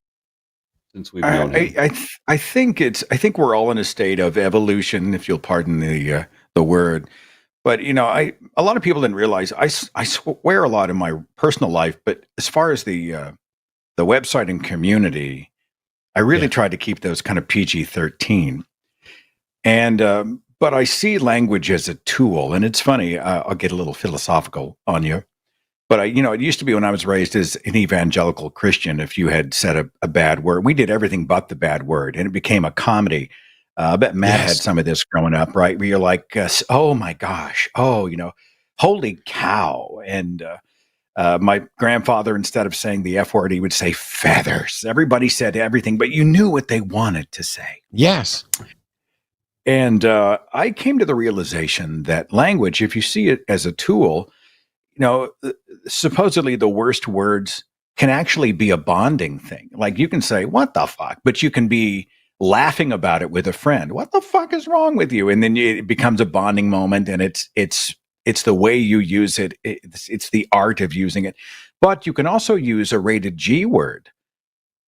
since we've known him. I think we're all in a state of evolution, if you'll pardon the word. But a lot of people didn't realize I swear a lot in my personal life, but as far as the website and community, I really tried to keep those kind of PG-13. And but I see language as a tool, and it's funny. I'll get a little philosophical on you, but it used to be when I was raised as an evangelical Christian, if you had said a bad word, we did everything but the bad word, and it became a comedy. I bet Matt had some of this growing up, right? Where you're like, oh my gosh, holy cow. And my grandfather, instead of saying the F word, he would say feathers. Everybody said everything, but you knew what they wanted to say. Yes. And I came to the realization that language, if you see it as a tool, supposedly the worst words can actually be a bonding thing. Like, you can say, what the fuck? But you can be laughing about it with a friend. What the fuck is wrong with you? And then it becomes a bonding moment, and it's the way you use it. It's the art of using it. But you can also use a rated G word.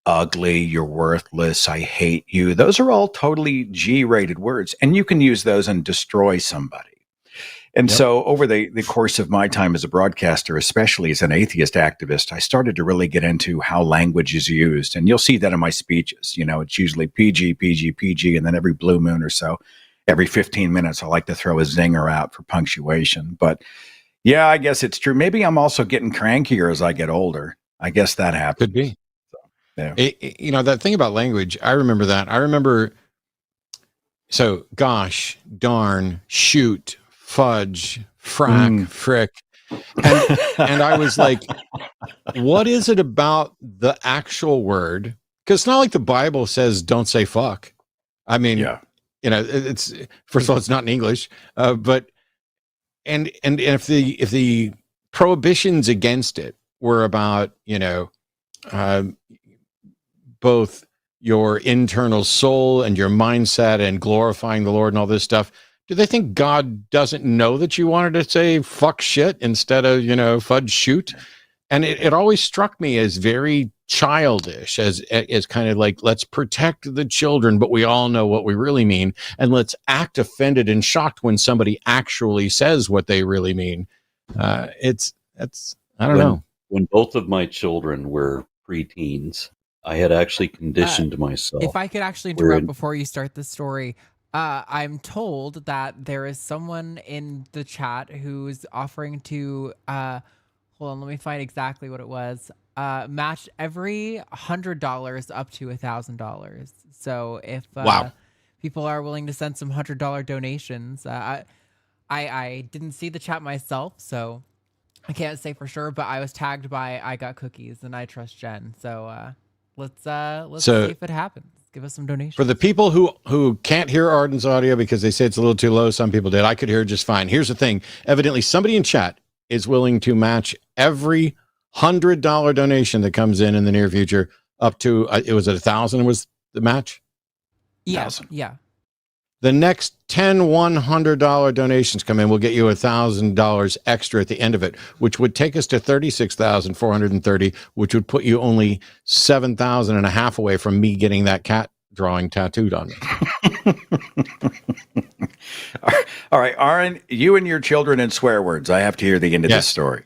Ugly, you're worthless, I hate you. Those are all totally G-rated words, and you can use those and destroy somebody. And so over the course of my time as a broadcaster, especially as an atheist activist, I started to really get into how language is used. And you'll see that in my speeches. It's usually PG, PG, PG, and then every blue moon or so, every 15 minutes, I like to throw a zinger out for punctuation. But yeah, I guess it's true. Maybe I'm also getting crankier as I get older. I guess that happens. Could be. Yeah. That thing about language, I remember that. I remember, so gosh, darn, shoot, fudge, frack, frick. And I was like, what is it about the actual word? Because it's not like the Bible says don't say fuck. I mean, it's, first of all, it's not in English, but and if the prohibitions against it were about, both your internal soul and your mindset and glorifying the Lord and all this stuff, do they think God doesn't know that you wanted to say fuck shit instead of, fudge shoot? And it always struck me as very childish, as kind of like, let's protect the children, but we all know what we really mean. And let's act offended and shocked when somebody actually says what they really mean. I don't know. When both of my children were preteens, I had actually conditioned myself. If I could actually interrupt before you start the story, I'm told that there is someone in the chat who's offering to, hold on, let me find exactly what it was, match every $100 up to $1,000. So if people are willing to send some $100 donations, I didn't see the chat myself, so I can't say for sure, but I was tagged by I Got Cookies, and I trust Jen, so Let's So- see if it happens. Give us some donations. For the people who can't hear Arden's audio because they say it's a little too low, some people did. I could hear it just fine. Here's the thing. Evidently, somebody in chat is willing to match every $100 donation that comes in the near future up to, it was at 1,000 was the match? Yeah. 1,000. Yeah. The next 10 $100 donations come in, we'll get you $1,000 extra at the end of it, which would take us to 36,430, which would put you only 7,000 and a half away from me getting that cat drawing tattooed on me. All right, Aron, you and your children and swear words. I have to hear the end of this story.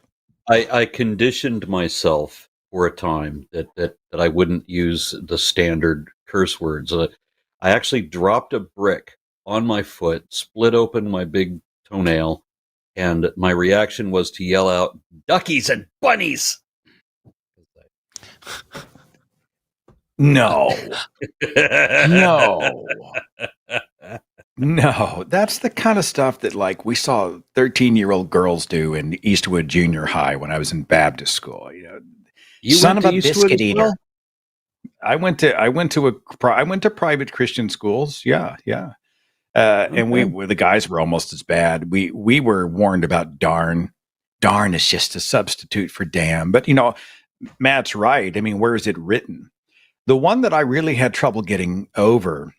I conditioned myself for a time that I wouldn't use the standard curse words. I actually dropped a brick on my foot, split open my big toenail, and my reaction was to yell out, "Duckies and bunnies!" No. No. No, that's the kind of stuff that like we saw 13-year-old girls do in Eastwood Junior High when I was in Baptist school. You Son went of to a Eastwood biscuit as eater. well? I went to private Christian schools. Yeah. And the guys were almost as bad. We were warned about darn. Darn is just a substitute for damn. But Matt's right. I mean, where is it written? The one that I really had trouble getting over,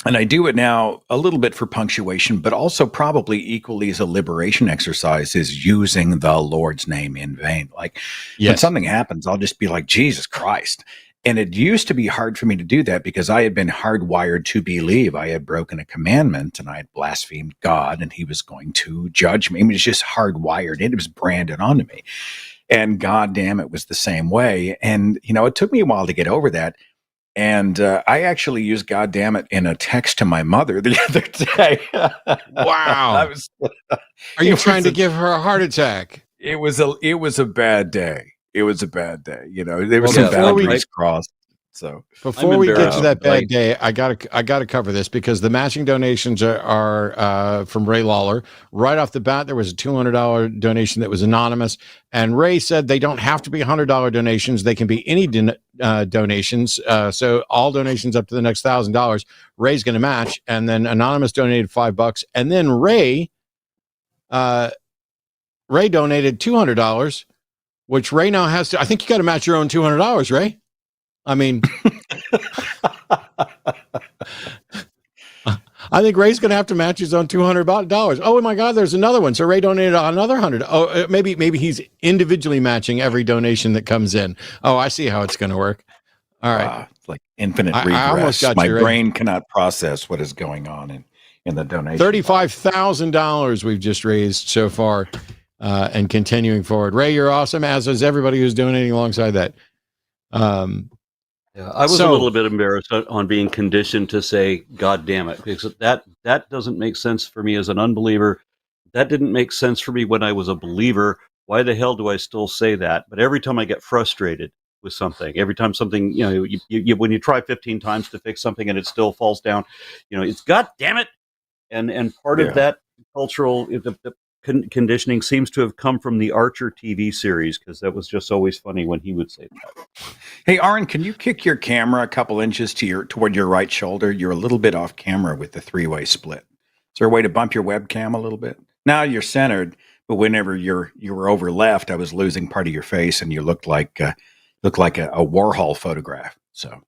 and I do it now a little bit for punctuation, but also probably equally as a liberation exercise, is using the Lord's name in vain. Like when something happens, I'll just be like, Jesus Christ. And it used to be hard for me to do that because I had been hardwired to believe I had broken a commandment and I had blasphemed God and he was going to judge me. I mean, it's just hardwired. It was branded onto me. And God damn, it was the same way. And, it took me a while to get over that. And I actually used God damn it in a text to my mother the other day. Wow. Are you trying to give her a heart attack? It was a bad day. It was a bad day. There was some boundaries crossed. So before we get to that bad day, I gotta cover this because the matching donations are from Ray Lawler. Right off the bat, there was a $200 donation that was anonymous, and Ray said they don't have to be $100 donations; they can be any donations. So all donations up to the next $1,000, Ray's going to match, and then anonymous donated $5, and then Ray donated $200, which Ray now has to. I think you got to match your own $200, Ray. I mean, I think Ray's going to have to match his own $200. Oh my God, there's another one. So Ray donated another $100. Oh, maybe he's individually matching every donation that comes in. Oh, I see how it's going to work. All right, it's like infinite regress. I almost got my you, Ray. brain cannot process what is going on in the donation. $35,000 we've just raised so far, and continuing forward. Ray, you're awesome, as is everybody who's donating alongside that. Yeah, I was a little bit embarrassed on being conditioned to say, God damn it, because that doesn't make sense for me as an unbeliever. That didn't make sense for me when I was a believer. Why the hell do I still say that? But every time I get frustrated with something, every time something, you when you try 15 times to fix something and it still falls down, it's God damn it. And part of that cultural conditioning seems to have come from the Archer TV series, because that was just always funny when he would say that. Hey, Aron, can you kick your camera a couple inches toward your right shoulder? You're a little bit off camera with the 3-way split. Is there a way to bump your webcam a little bit? Now you're centered, but whenever you were over left, I was losing part of your face, and you looked like a Warhol photograph. So,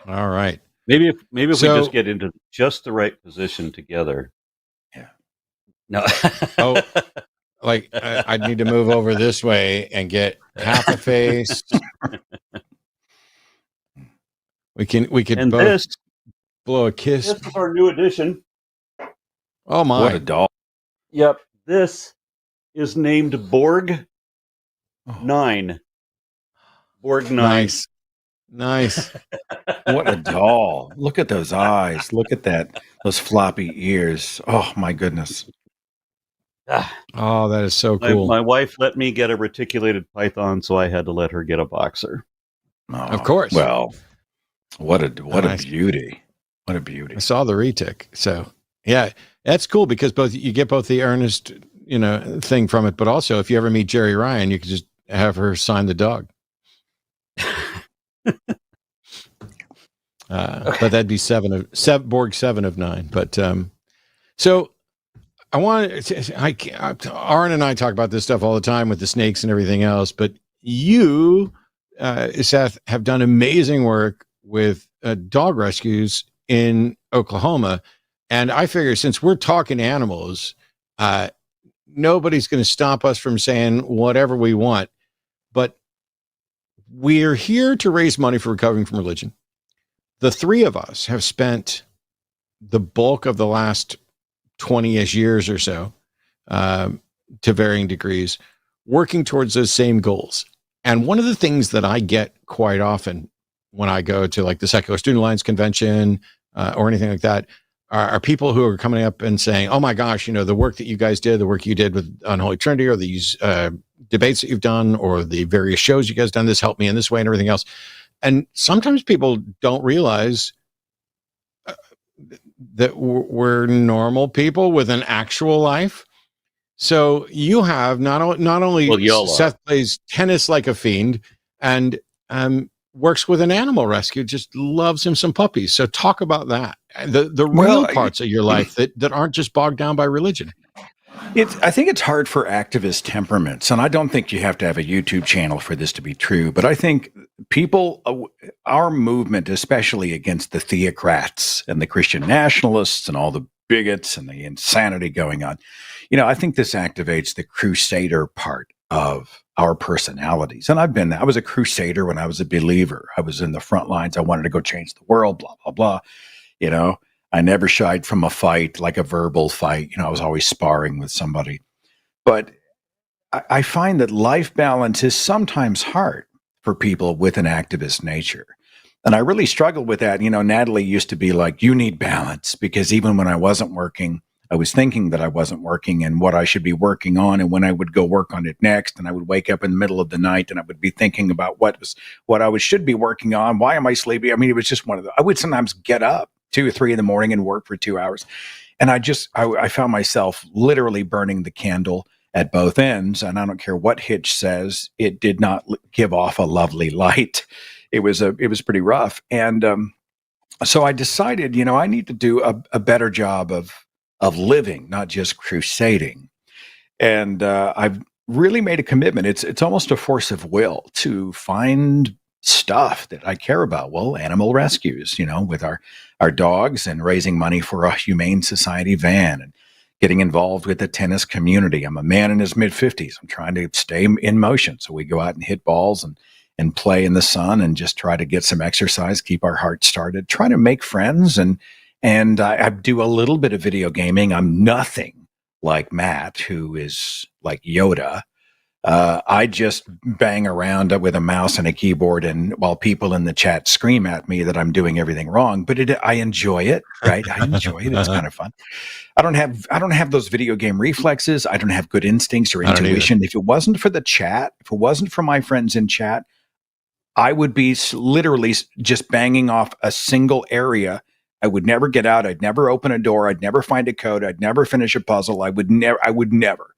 all right. Maybe if we just get into just the right position together. No. I need to move over this way and get half a face. We could both blow a kiss. This is our new addition. Oh my! What a doll! Yep, this is named Borg 9. Borg 9. Nice. What a doll! Look at those eyes. Look at those floppy ears. Oh my goodness. Oh, that is so cool. My wife let me get a reticulated python, so I had to let her get a boxer. Oh, of course. Well, what a beauty. What a beauty. I saw the retic. So yeah, that's cool because you get both the earnest, thing from it, but also if you ever meet Jerry Ryan, you could just have her sign the dog. But that'd be Borg 7 of 9. But so I want Aron and I talk about this stuff all the time with the snakes and everything else. But you, Seth, have done amazing work with dog rescues in Oklahoma. And I figure since we're talking animals, nobody's going to stop us from saying whatever we want. But we're here to raise money for recovering from religion. The three of us have spent the bulk of the last 20-ish years or so, to varying degrees, working towards those same goals. And one of the things that I get quite often when I go to like the Secular Student Alliance convention or anything like that are people who are coming up and saying, oh my gosh, the work that you guys did, the work you did with Unholy Trinity, or these debates that you've done, or the various shows you guys done, this helped me in this way and everything else. And sometimes people don't realize that we're normal people with an actual life. So you have not only Seth plays tennis like a fiend and works with an animal rescue, just loves him some puppies. So talk about that. The real parts of your life that aren't just bogged down by religion. I think it's hard for activist temperaments, and I don't think you have to have a YouTube channel for this to be true, but I think our movement, especially against the theocrats and the Christian nationalists and all the bigots and the insanity going on, I think this activates the crusader part of our personalities. And I was a crusader when I was a believer. I was in the front lines. I wanted to go change the world, blah, blah, blah. I never shied from a fight, like a verbal fight. I was always sparring with somebody. But I find that life balance is sometimes hard for people with an activist nature. And I really struggled with that. Natalie used to be like, you need balance, because even when I wasn't working, I was thinking that I wasn't working and what I should be working on, and when I would go work on it next, and I would wake up in the middle of the night and I would be thinking about what I should be working on. Why am I sleepy? I mean, it was just I would sometimes get up 2 or 3 in the morning and work for 2 hours. And I found myself literally burning the candle at both ends. And I don't care what Hitch says, it did not give off a lovely light. It was pretty rough. And so I decided, I need to do a better job of living, not just crusading. And I've really made a commitment. It's almost a force of will to find stuff that I care about. Well, animal rescues, with our dogs, and raising money for a Humane Society van, and getting involved with the tennis community. I'm a man in his mid-50s. I'm trying to stay in motion. So we go out and hit balls and play in the sun and just try to get some exercise, keep our heart started, try to make friends. And I do a little bit of video gaming. I'm nothing like Matt, who is like Yoda. I just bang around with a mouse and a keyboard, and while people in the chat scream at me that I'm doing everything wrong, but I enjoy it, right? I enjoy it. It's kind of fun. I don't have those video game reflexes. I don't have good instincts or intuition. If it wasn't for the chat, if it wasn't for my friends in chat, I would be literally just banging off a single area. I would never get out. I'd never open a door. I'd never find a code. I'd never finish a puzzle. I would never.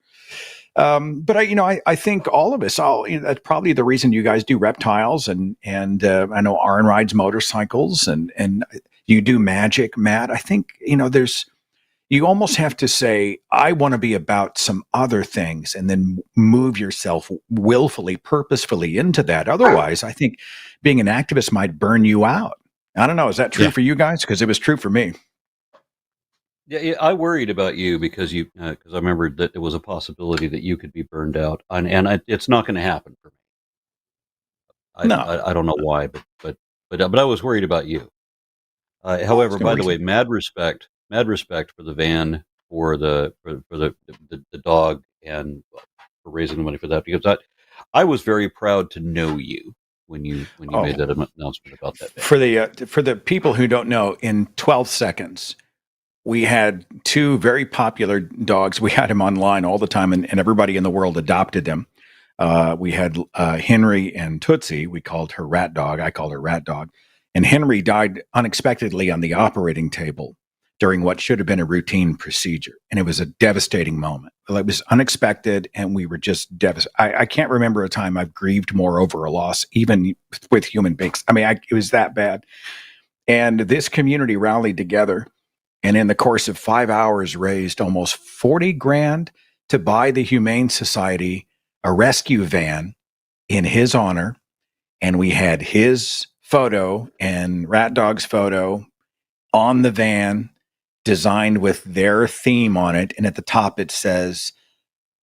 But I think all of us, that's probably the reason you guys do reptiles, and I know Aron rides motorcycles, and you do magic, Matt. I think, you almost have to say, I want to be about some other things, and then move yourself willfully, purposefully into that. Otherwise, I think being an activist might burn you out. I don't know. Is that true for you guys? Because it was true for me. Yeah, I worried about you because I remembered that it was a possibility that you could be burned out, and it's not going to happen for me. I don't know why, but I was worried about you. However, by the way, mad respect for the van, for the dog, and for raising the money for that, because I was very proud to know you when you made that announcement about that van. For the people who don't know, in 12 seconds. We had 2 very popular dogs. We had them online all the time, and everybody in the world adopted them. We had Henry and Tootsie. We called her Rat Dog. I called her Rat Dog. And Henry died unexpectedly on the operating table. during what should have been a routine procedure. And it was a devastating moment. It was unexpected, and we were just devastated. I can't remember a time I've grieved more over a loss, even with human beings. I mean, it was that bad. And this community rallied together, and in the course of 5 hours raised almost 40 grand to buy the Humane Society a rescue van in his honor. And we had his photo and Rat Dog's photo on the van, designed with their theme on it. And at the top it says,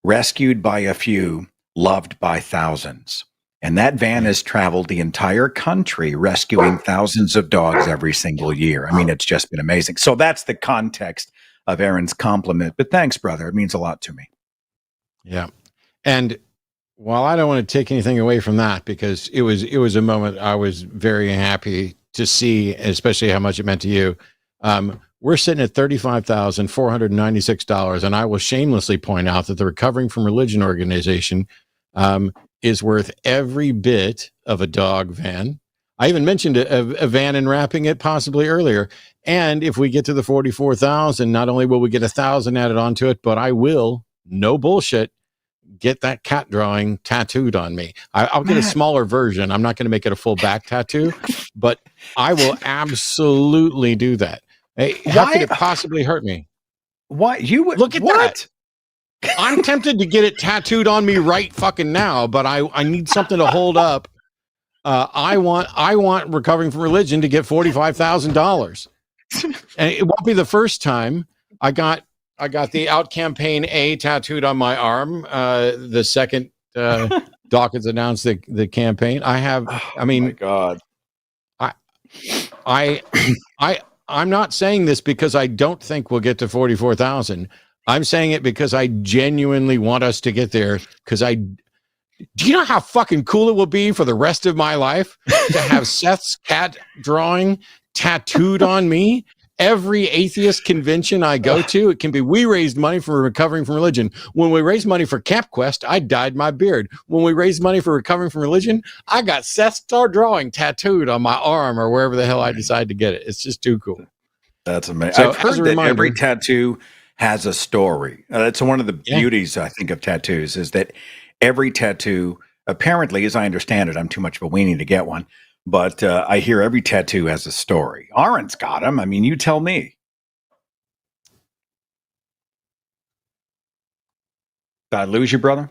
rescued by a few, loved by thousands. And that van has traveled the entire country rescuing thousands of dogs every single year. I mean, it's just been amazing. So that's the context of Aron's compliment. But thanks, brother. It means a lot to me. Yeah. And while I don't want to take anything away from that, because it was a moment I was very happy to see, especially how much it meant to you. We're sitting at $35,496, and I will shamelessly point out that the Recovering from Religion organization is worth every bit of a dog van. I even mentioned a van and wrapping it possibly earlier. And if we get to the 44,000, not only will we get 1,000 added onto it, but I will, no bullshit, get that cat drawing tattooed on me. I'll get a smaller version. I'm not going to make it a full back tattoo, but I will absolutely do that. Hey, how could it possibly hurt me? Why you would look at that? I'm tempted to get it tattooed on me right fucking now, but I need something to hold up. I want Recovering from Religion to get $45,000, and it won't be the first time. I got the Out Campaign A tattooed on my arm. The second Dawkins announced the campaign. I mean, my God. I'm not saying this because I don't think we'll get to 44,000. I'm saying it because I genuinely want us to get there. Because do you know how fucking cool it will be for the rest of my life to have Seth's cat drawing tattooed on me? Every atheist convention I go to, it can be, we raised money for Recovering from Religion. When we raised money for Camp Quest, I dyed my beard. When we raised money for Recovering from Religion, I got Seth's Star Drawing tattooed on my arm or wherever the hell I decide to get it. It's just too cool. That's amazing. So, I've heard that every tattoo has a story. That's one of the beauties, I think, of tattoos, is that every tattoo, apparently, as I understand it, I'm too much of a weenie to get one, but I hear every tattoo has a story. Aron's got them. I mean, you tell me. Did I lose you, brother?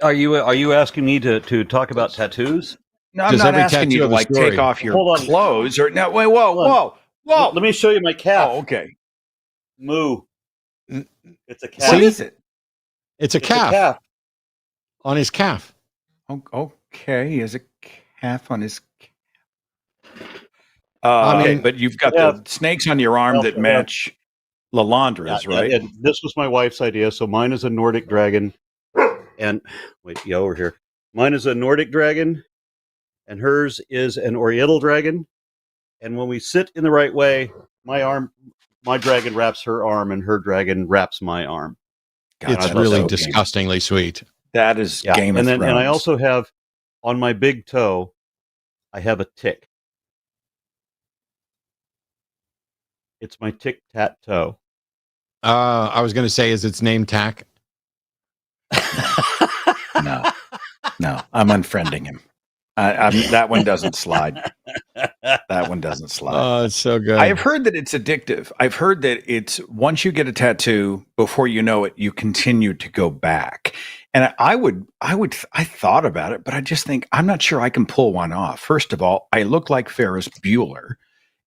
Are you asking me to talk about tattoos? No, I'm not asking you to like take off your clothes or no. Wait, whoa. Let me show you my calf. Oh, okay. Moo. It's a calf. What is it? It's a calf. On his calf. Oh, okay. Is a calf on his calf. I mean, but you've got the snakes on your arm that match Lalandra's, right? Yeah, this was my wife's idea. So mine is a Nordic dragon. And over here. Mine is a Nordic dragon, and hers is an Oriental dragon. And when we sit in the right way, my dragon wraps her arm, and her dragon wraps my arm. God, it's really disgustingly sweet. That is Game of Thrones. And I also have on my big toe, I have a tick. It's my tic-tac-toe. I was going to say, is its name Tack? No, I'm unfriending him. That one doesn't slide. That one doesn't slide. Oh, it's so good. I've heard that it's addictive. I've heard that it's once you get a tattoo, before you know it, you continue to go back. And I thought about it, but I just think I'm not sure I can pull one off. First of all, I look like Ferris Bueller,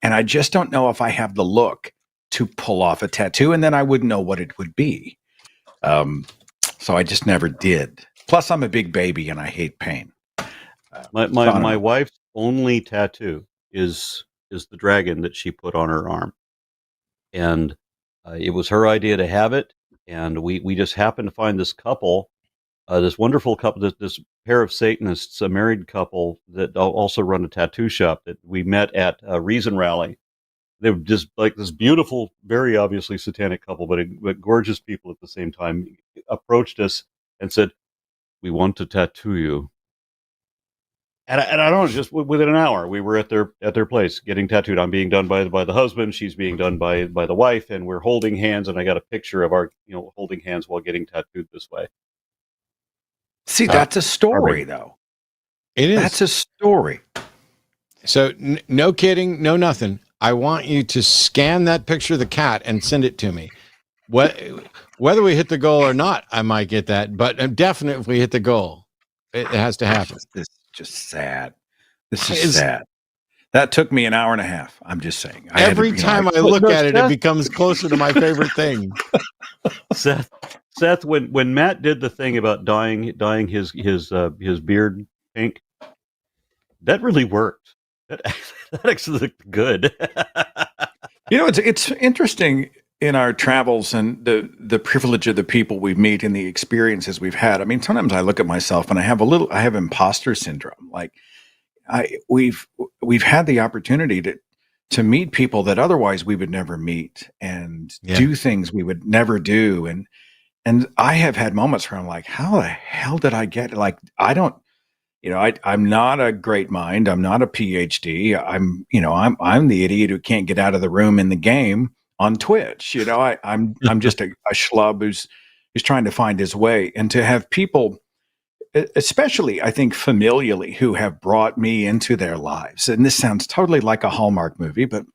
and I just don't know if I have the look to pull off a tattoo, and then I wouldn't know what it would be. So I just never did. Plus, I'm a big baby and I hate pain. My wife's only tattoo is the dragon that she put on her arm, and it was her idea to have it. And we just happened to find this couple, this wonderful couple, this pair of Satanists, a married couple that also run a tattoo shop that we met at a Reason rally. They were just like this beautiful, very obviously satanic couple, but gorgeous people at the same time, approached us and said, "We want to tattoo you." And I don't know, just within an hour, we were at their place getting tattooed. I'm being done by the husband. She's being done by the wife, and we're holding hands. And I got a picture of our, holding hands while getting tattooed this way. See, that's a story, though. It is. That's a story. So no kidding, no nothing. I want you to scan that picture of the cat and send it to me. Whether we hit the goal or not, I might get that. But definitely, if we hit the goal, it has to happen. This is just sad. This is sad. That took me an hour and a half. I'm just saying. Every time I look at it, it becomes closer to my favorite thing. Seth, when Matt did the thing about dyeing his beard pink, that really worked. That actually looked good. It's interesting in our travels and the privilege of the people we meet and the experiences we've had. I mean, sometimes I look at myself and I have imposter syndrome. Like we've had the opportunity to meet people that otherwise we would never meet and do things we would never do. And I have had moments where I'm like, how the hell did I get, like, I don't, I'm not a great mind. I'm not a PhD. I'm the idiot who can't get out of the room in the game on Twitch. I'm just a schlub who's trying to find his way. And to have people, especially I think familially, who have brought me into their lives. And this sounds totally like a Hallmark movie, but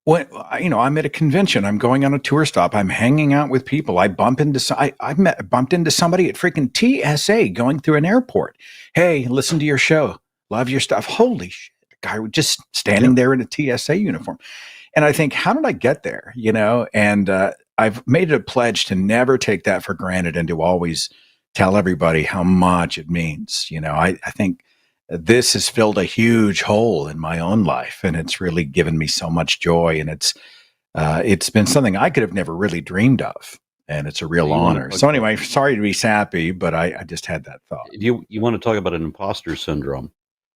when I'm at a convention, I'm going on a tour stop, I'm hanging out with people, I bumped into somebody at freaking TSA going through an airport. Hey, listen to your show, love your stuff. Holy shit, the guy was just standing there in a TSA uniform. And I think, how did I get there? And I've made it a pledge to never take that for granted and to always tell everybody how much it means. I think this has filled a huge hole in my own life, and it's really given me so much joy. And it's been something I could have never really dreamed of, and it's a real honor. So anyway, sorry to be sappy, but I just had that thought. You want to talk about an imposter syndrome?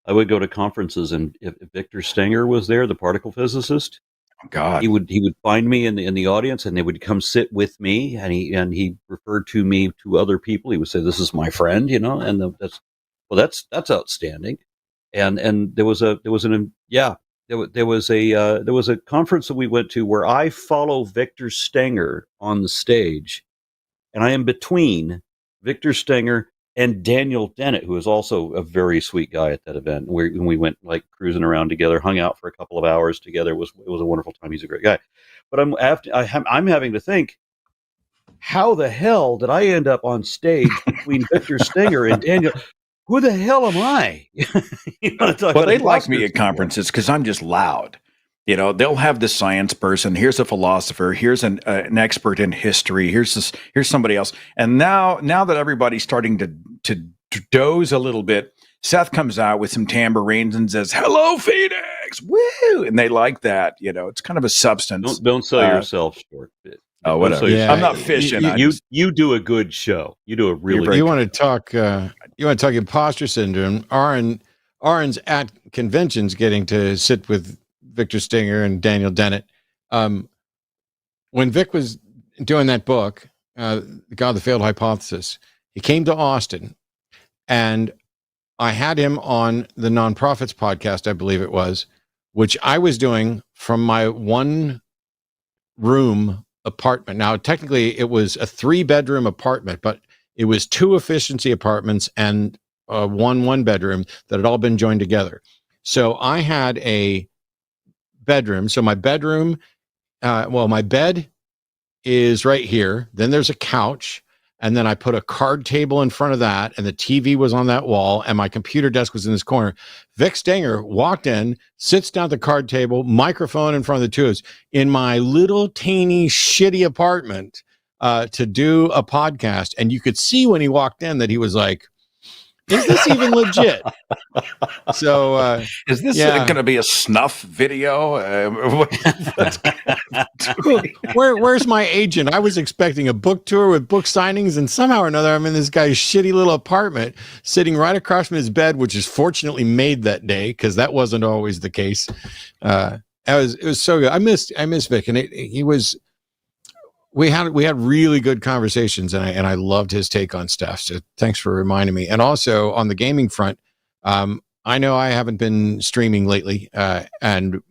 I would go to conferences, and if Victor Stenger was there, the particle physicist, oh God, he would find me in the audience, and they would come sit with me, and he referred to me to other people. He would say, "This is my friend," and that's outstanding. And there was a conference that we went to where I follow Victor Stenger on the stage, and I am between Victor Stenger and Daniel Dennett, who is also a very sweet guy at that event. We went like cruising around together, hung out for a couple of hours together. It was a wonderful time. He's a great guy. But I'm having to think, how the hell did I end up on stage between Victor Stenger and Daniel? Who the hell am I? They like me at conferences because I'm just loud. They'll have the science person. Here's a philosopher. Here's an expert in history. Here's somebody else. And now that everybody's starting to doze a little bit, Seth comes out with some tambourines and says, "Hello, Phoenix!" Woo! And they like that. It's kind of a substance. Don't sell yourself short. Oh, whatever. Yeah. I'm not fishing. You do a good show. You do a really. You want to talk? You want to talk imposter syndrome? Aron's at conventions getting to sit with Victor Stenger and Daniel Dennett. When Vic was doing that book, God, the Failed Hypothesis, he came to Austin, and I had him on the Nonprofits podcast, I believe it was, which I was doing from my one room apartment. Now, technically, it was a 3-bedroom apartment, but it was 2 efficiency apartments and one bedroom that had all been joined together. So I had a bedroom. So my bedroom, my bed is right here. Then there's a couch. And then I put a card table in front of that, and the TV was on that wall, and my computer desk was in this corner. Vic Stenger walked in, sits down at the card table, microphone in front of the two of us, in my little teeny shitty apartment to do a podcast. And you could see when he walked in that he was like, is this even legit? So is this going to be a snuff video? Where's my agent? I was expecting a book tour with book signings, and somehow or another I'm in this guy's shitty little apartment sitting right across from his bed, which is fortunately made that day, because that wasn't always the case. It was so good. I miss Vic, and he was. We had really good conversations, and I loved his take on stuff. So thanks for reminding me. And also on the gaming front, I know I haven't been streaming lately, and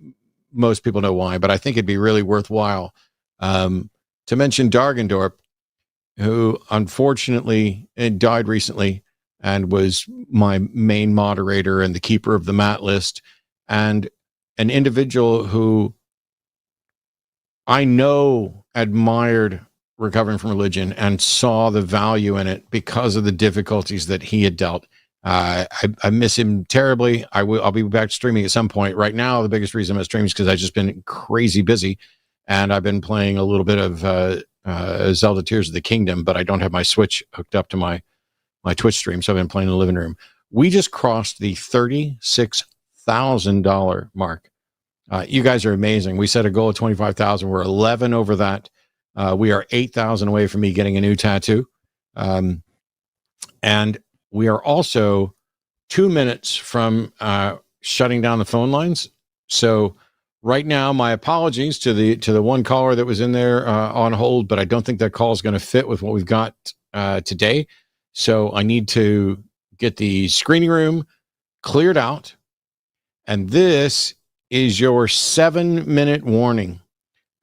most people know why, but I think it'd be really worthwhile to mention Dargendorp, who unfortunately died recently and was my main moderator and the keeper of the mat list, and an individual who I know admired recovering from religion and saw the value in it because of the difficulties that he had dealt. I miss him terribly. I'll be back streaming at some point. Right now, the biggest reason I'm streaming is because I've just been crazy busy, and I've been playing a little bit of Zelda Tears of the Kingdom, but I don't have my Switch hooked up to my Twitch stream, so I've been playing in the living room. We just crossed the $36,000 mark. You guys are amazing. We set a goal of 25,000. We're 11 over that. We are 8,000 away from me getting a new tattoo. And we are also 2 minutes from shutting down the phone lines. So right now, my apologies to the one caller that was in there on hold, but I don't think that call is going to fit with what we've got today. So I need to get the screening room cleared out. And this is your 7-minute warning.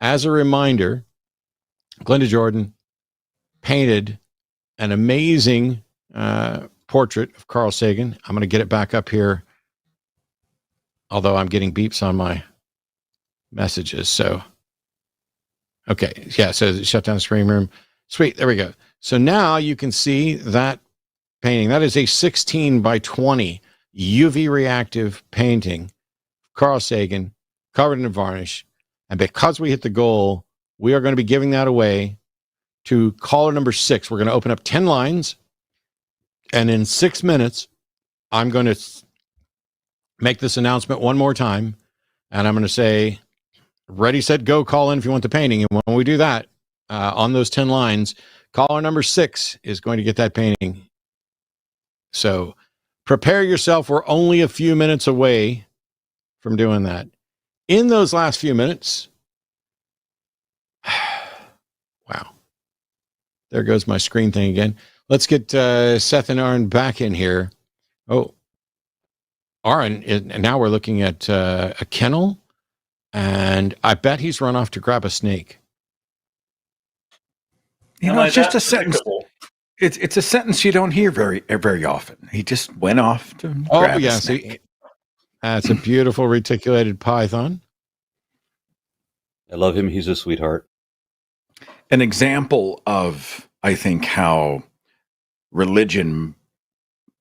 As a reminder, Glenda Jordan painted an amazing portrait of Carl Sagan. I'm going to get it back up here, although I'm getting beeps on my messages. So, okay. Yeah, so shut down the screen room. Sweet. There we go. So now you can see that painting. That is a 16 by 20 UV reactive painting. Carl Sagan, covered in varnish. And because we hit the goal, we are going to be giving that away to caller number 6. We're going to open up 10 lines. And in 6 minutes, I'm going to make this announcement one more time. And I'm going to say, ready, set, go, call in if you want the painting. And when we do that, on those 10 lines, caller number 6 is going to get that painting. So prepare yourself. We're only a few minutes away from doing that. In those last few minutes, wow, there goes my screen thing again. Let's get Seth and Aron back in here. Oh, Aron, now we're looking at a kennel, and I bet he's run off to grab a snake. You know, it's just a sentence. It's a sentence you don't hear very often. He just went off to grab a snake. That's a beautiful reticulated python. I love him. He's a sweetheart. An example of, I think, how religion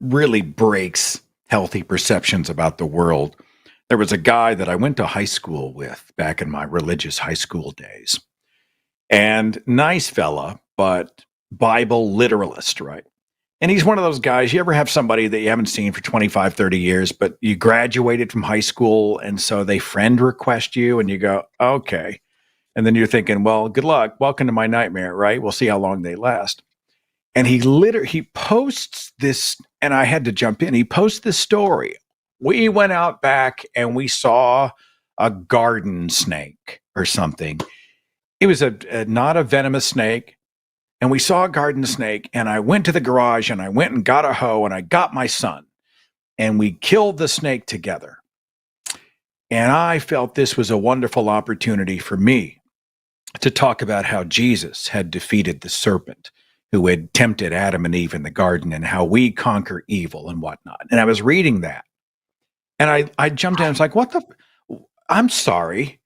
really breaks healthy perceptions about the world. There was a guy that I went to high school with back in my religious high school days. And nice fella, but Bible literalist, right? And he's one of those guys, you ever have somebody that you haven't seen for 25, 30 years, but you graduated from high school, and so they friend request you, and you go, okay. And then you're thinking, well, good luck. Welcome to my nightmare, right? We'll see how long they last. And he posts this, and I had to jump in. He posts this story. We went out back and we saw a garden snake or something. It was not a venomous snake. And we saw a garden snake, and I went to the garage and I went and got a hoe and I got my son, and we killed the snake together. And I felt this was a wonderful opportunity for me to talk about how Jesus had defeated the serpent who had tempted Adam and Eve in the garden, and how we conquer evil and whatnot. And I was reading that, and I jumped in. I was like, I'm sorry.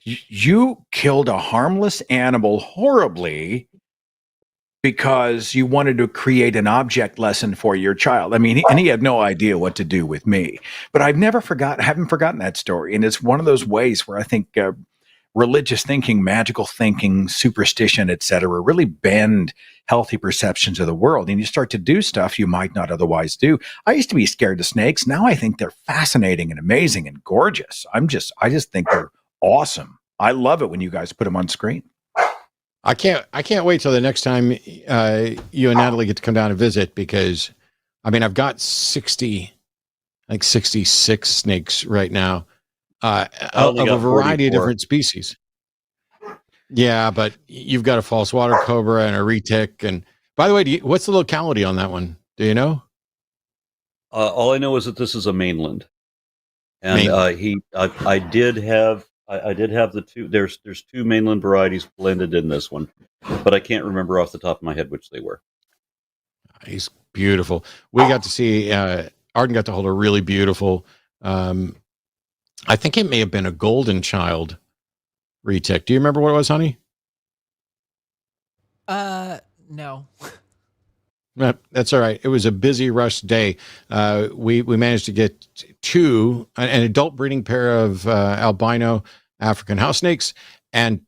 You killed a harmless animal horribly because you wanted to create an object lesson for your child. I mean, he had no idea what to do with me. But haven't forgotten that story. And it's one of those ways where I think religious thinking, magical thinking, superstition, etc., really bend healthy perceptions of the world. And you start to do stuff you might not otherwise do. I used to be scared of snakes. Now I think they're fascinating and amazing and gorgeous. I just think they're awesome. I love it when you guys put them on screen. I can't wait till the next time you and Natalie get to come down and visit, because I mean, I've got 66 snakes right now, of a variety of different species. Yeah, but you've got a false water cobra and a retic. And by the way, what's the locality on that one? Do you know? All I know is that this is a mainland, and I did have the two. There's two mainland varieties blended in this one, but I can't remember off the top of my head which they were. He's beautiful. We got to see Arden got to hold a really beautiful. I think it may have been a Golden Child retic. Do you remember what it was, honey? No. That's all right. It was a busy, rush day. We managed to get an adult breeding pair of albino African house snakes and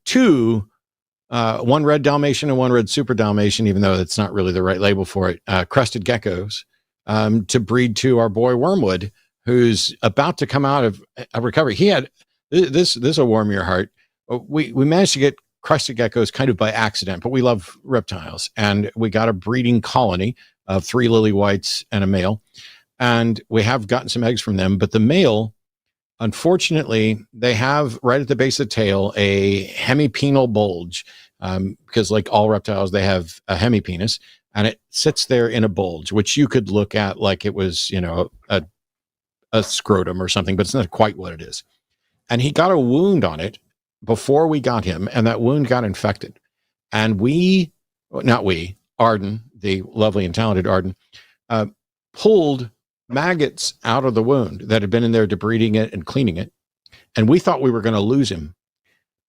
one red Dalmatian and one red super Dalmatian, even though that's not really the right label for it, crested geckos to breed to our boy Wormwood, who's about to come out of a recovery. He had this will warm your heart. We managed to get crested geckos kind of by accident, but we love reptiles, and we got a breeding colony of 3 lily whites and a male, and we have gotten some eggs from them. But the male, unfortunately, they have right at the base of the tail a hemipenal bulge, because like all reptiles, they have a hemipenis, and it sits there in a bulge, which you could look at like it was, a scrotum or something, but it's not quite what it is. And he got a wound on it before we got him, and that wound got infected. And Arden, the lovely and talented Arden, pulled maggots out of the wound that had been in there, debriding it and cleaning it. And we thought we were going to lose him,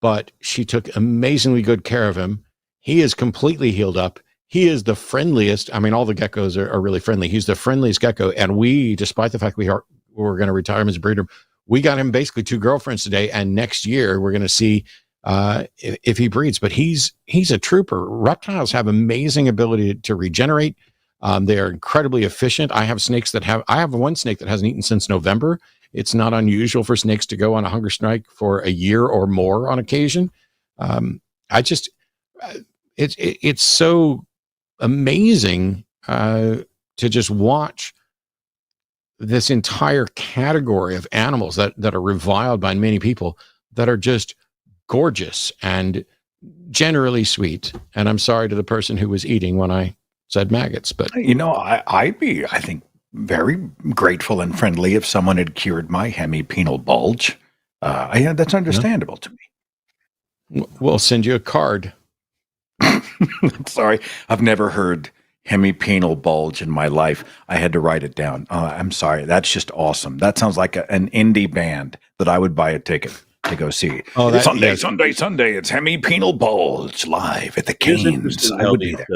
but she took amazingly good care of him. He is completely healed up. He is the friendliest. I mean, all the geckos are really friendly. He's the friendliest gecko. And we, despite the fact we were going to retire him as a breeder, we got him basically 2 girlfriends today. And next year we're going to see if he breeds. But he's a trooper. Reptiles have amazing ability to regenerate. They are incredibly efficient. I have one snake that hasn't eaten since November. It's not unusual for snakes to go on a hunger strike for a year or more on occasion. It's so amazing to just watch this entire category of animals that are reviled by many people that are just gorgeous and generally sweet. And I'm sorry to the person who was eating when I said maggots, but I'd be, I think, very grateful and friendly if someone had cured my hemipenal bulge. That's understandable to me. We'll send you a card. Sorry, I've never heard hemipenal bulge in my life. I had to write it down. I'm sorry. That's just awesome. That sounds like an indie band that I would buy a ticket to go see. Sunday. It's hemipenal bulge live at the Canes. I would be there.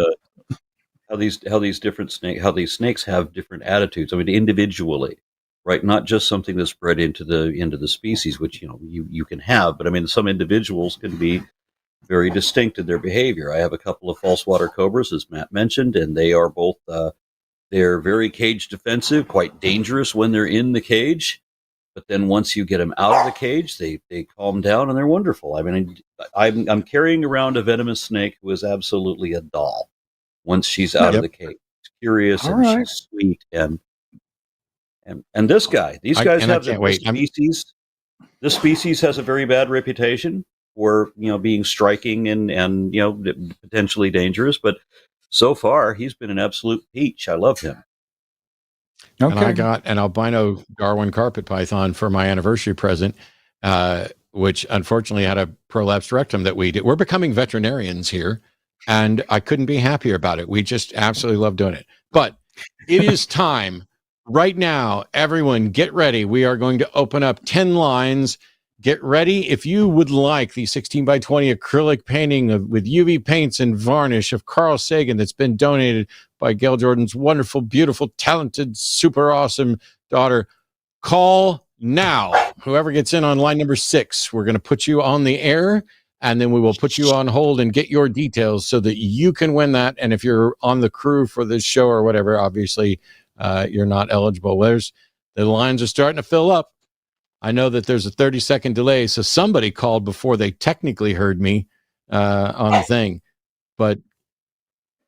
How these snakes have different attitudes. I mean, individually, right? Not just something that's bred into the species, which you can have, but I mean, some individuals can be very distinct in their behavior. I have a couple of false water cobras, as Matt mentioned, and they are both they're very cage defensive, quite dangerous when they're in the cage. But then once you get them out of the cage, they calm down and they're wonderful. I mean, I'm carrying around a venomous snake who is absolutely a doll once she's out of the cage. She's curious she's sweet and this guy. These guys have the species. This species has a very bad reputation for being striking and potentially dangerous, but so far he's been an absolute peach. I love him. Okay. And I got an albino Darwin carpet python for my anniversary present, which unfortunately had a prolapsed rectum that we did. We're becoming veterinarians here, and I couldn't be happier about it. We just absolutely love doing it. But it is time right now. Everyone get ready. We are going to open up 10 lines. Get ready. If you would like the 16 by 20 acrylic painting with UV paints and varnish of Carl Sagan that's been donated by Gail Jordan's wonderful, beautiful, talented, super awesome daughter, call now. Whoever gets in on line number 6, we're going to put you on the air, and then we will put you on hold and get your details so that you can win that. And if you're on the crew for this show or whatever, obviously you're not eligible. The lines are starting to fill up. I know that there's a 30-second delay, so somebody called before they technically heard me on the thing. But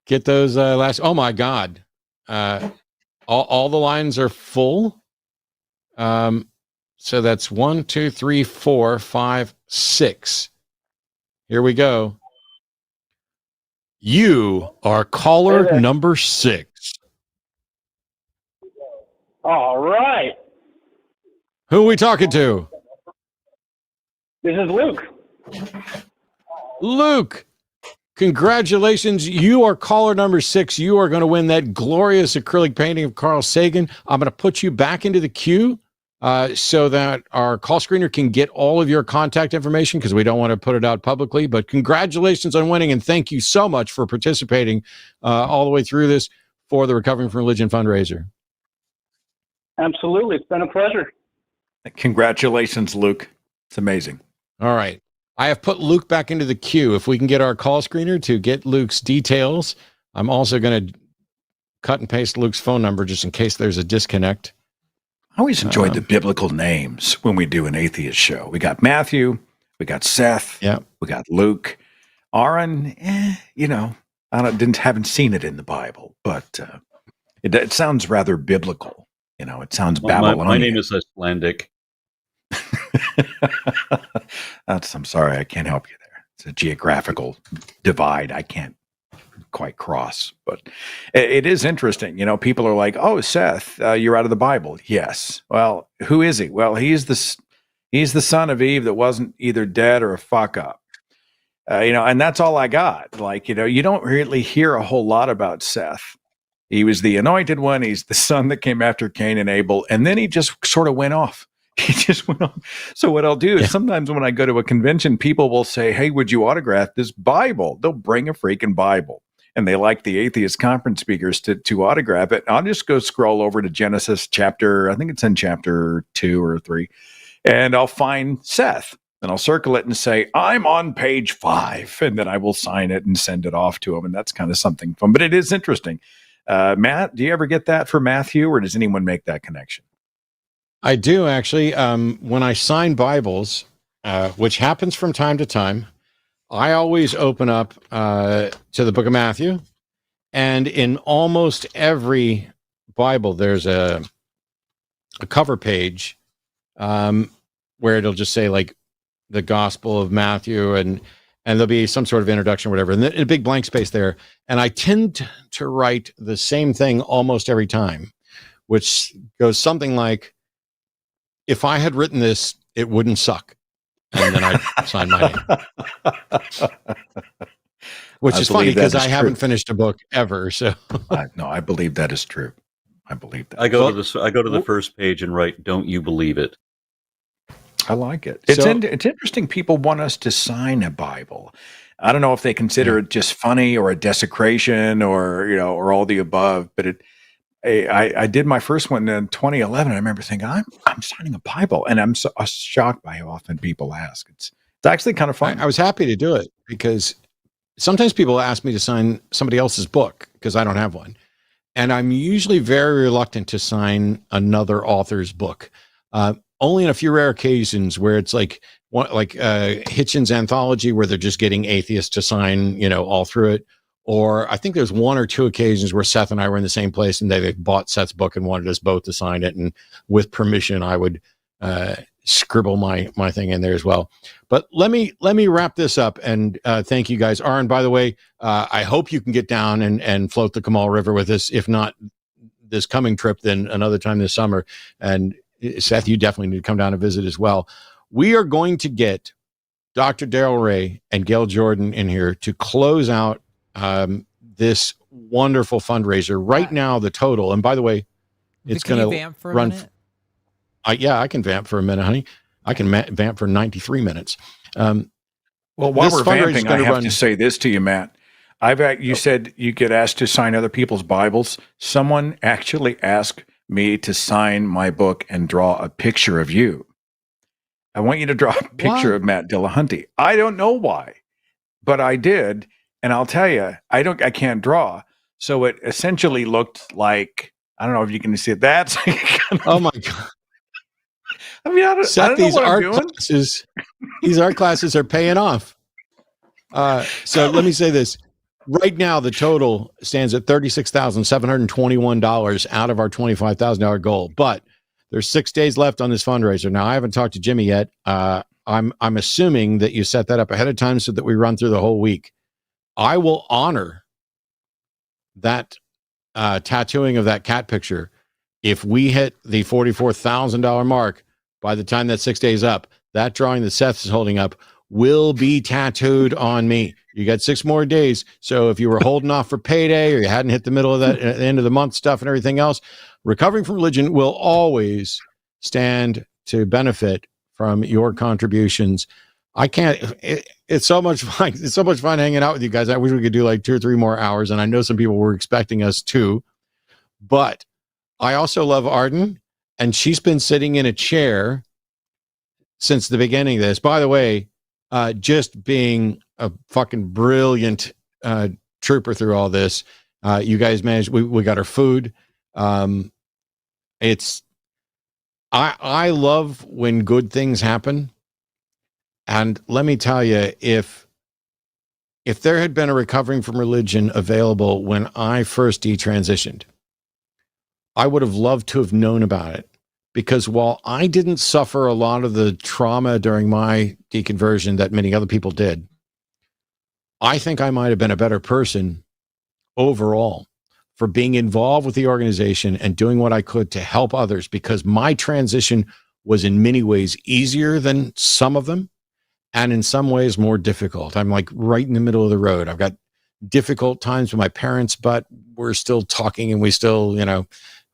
get those last. Oh my God, all the lines are full. So that's 1, 2, 3, 4, 5, 6. Here we go. You are caller number 6. All right. Who are we talking to? This is Luke. Luke, congratulations. You are caller number 6. You are going to win that glorious acrylic painting of Carl Sagan. I'm going to put you back into the queue so that our call screener can get all of your contact information because we don't want to put it out publicly. But congratulations on winning, and thank you so much for participating all the way through this for the Recovering from Religion fundraiser. Absolutely. It's been a pleasure. Congratulations, Luke. It's amazing. All right. I have put Luke back into the queue. If we can get our call screener to get Luke's details, I'm also going to cut and paste Luke's phone number just in case there's a disconnect. I always enjoyed the biblical names when we do an atheist show. We got Matthew, we got Seth, we got Luke, Aron. Haven't seen it in the Bible, but it sounds rather biblical. It sounds Babylonian. My name is Icelandic. I'm sorry, I can't help you there. It's a geographical divide I can't quite cross, but it is interesting. People are like, "Oh, Seth, you're out of the Bible." Yes. Well, who is he? Well, he's the son of Eve that wasn't either dead or a fuck up. And that's all I got. You don't really hear a whole lot about Seth. He was the anointed one. He's the son that came after Cain and Abel, and then he just sort of went off. He just went on. So what I'll do is sometimes when I go to a convention, people will say, "Hey, would you autograph this Bible?" They'll bring a freaking Bible. And they like the atheist conference speakers to autograph it. I'll just go scroll over to Genesis chapter, I think it's in chapter 2 or 3, and I'll find Seth. And I'll circle it and say, "I'm on page 5." And then I will sign it and send it off to him. And that's kind of something fun. But it is interesting. Matt, do you ever get that for Matthew, or does anyone make that connection? I do, actually. When I sign Bibles, which happens from time to time, I always open up to the book of Matthew. And in almost every Bible, there's a cover page where it'll just say, like, the Gospel of Matthew, and there'll be some sort of introduction or whatever, and a big blank space there. And I tend to write the same thing almost every time, which goes something like, "If I had written this, it wouldn't suck." And then I sign my name. Which is funny because I haven't finished a book ever. So I believe that is true. I believe that. I go to the first page and write, "Don't you believe it?" I like it. It's interesting. People want us to sign a Bible. I don't know if they consider it just funny or a desecration or all the above, but I did my first one in 2011. I remember thinking, I'm signing a Bible, and I'm so shocked by how often people ask. It's actually kind of fun. I was happy to do it because sometimes people ask me to sign somebody else's book because I don't have one, and I'm usually very reluctant to sign another author's book. Only in a few rare occasions where it's like Hitchens' anthology, where they're just getting atheists to sign, all through it. Or I think there's 1 or 2 occasions where Seth and I were in the same place and they bought Seth's book and wanted us both to sign it. And with permission, I would scribble my thing in there as well. But let me wrap this up and thank you guys. Aron, by the way, I hope you can get down and float the Kamal River with us. If not this coming trip, then another time this summer. And Seth, you definitely need to come down and visit as well. We are going to get Dr. Daryl Ray and Gail Jordan in here to close out this wonderful fundraiser. Right now, the total, and by the way, it's going to run. I can vamp for a minute, honey. I can vamp for 93 minutes. Well, while we're vamping, I have to say this to you, Matt. You said you get asked to sign other people's Bibles. Someone actually asked me to sign my book and draw a picture of you. I want you to draw a picture of Matt Dillahunty. I don't know why, but I did. And I'll tell you, I can't draw. So it essentially looked like, I don't know if you can see it. That's oh my God. I mean, I don't know what I'm doing. These art classes are paying off. So let me say this. Right now, the total stands at $36,721 out of our $25,000 goal. But there's 6 days left on this fundraiser. Now, I haven't talked to Jimmy yet. I'm assuming that you set that up ahead of time so that we run through the whole week. I will honor that tattooing of that cat picture if we hit the $44,000 mark by the time that 6 days up, that drawing that Seth is holding up will be tattooed on me. You got 6 more days. So if you were holding off for payday or you hadn't hit the middle of that end of the month stuff and everything else, Recovering from Religion will always stand to benefit from your contributions. I can't, it's so much fun. It's so much fun hanging out with you guys. I wish we could do like 2 or 3 more hours. And I know some people were expecting us to, but I also love Arden, and she's been sitting in a chair since the beginning of this. By the way, just being a fucking brilliant trooper through all this. You guys managed, we got our food. I love when good things happen. And let me tell you, if there had been a Recovering from Religion available when I first detransitioned, I would have loved to have known about it, because while I didn't suffer a lot of the trauma during my deconversion that many other people did, I think I might have been a better person overall for being involved with the organization and doing what I could to help others, because my transition was in many ways easier than some of them, and in some ways more difficult. I'm like right in the middle of the road. I've got difficult times with my parents, but we're still talking, and we still,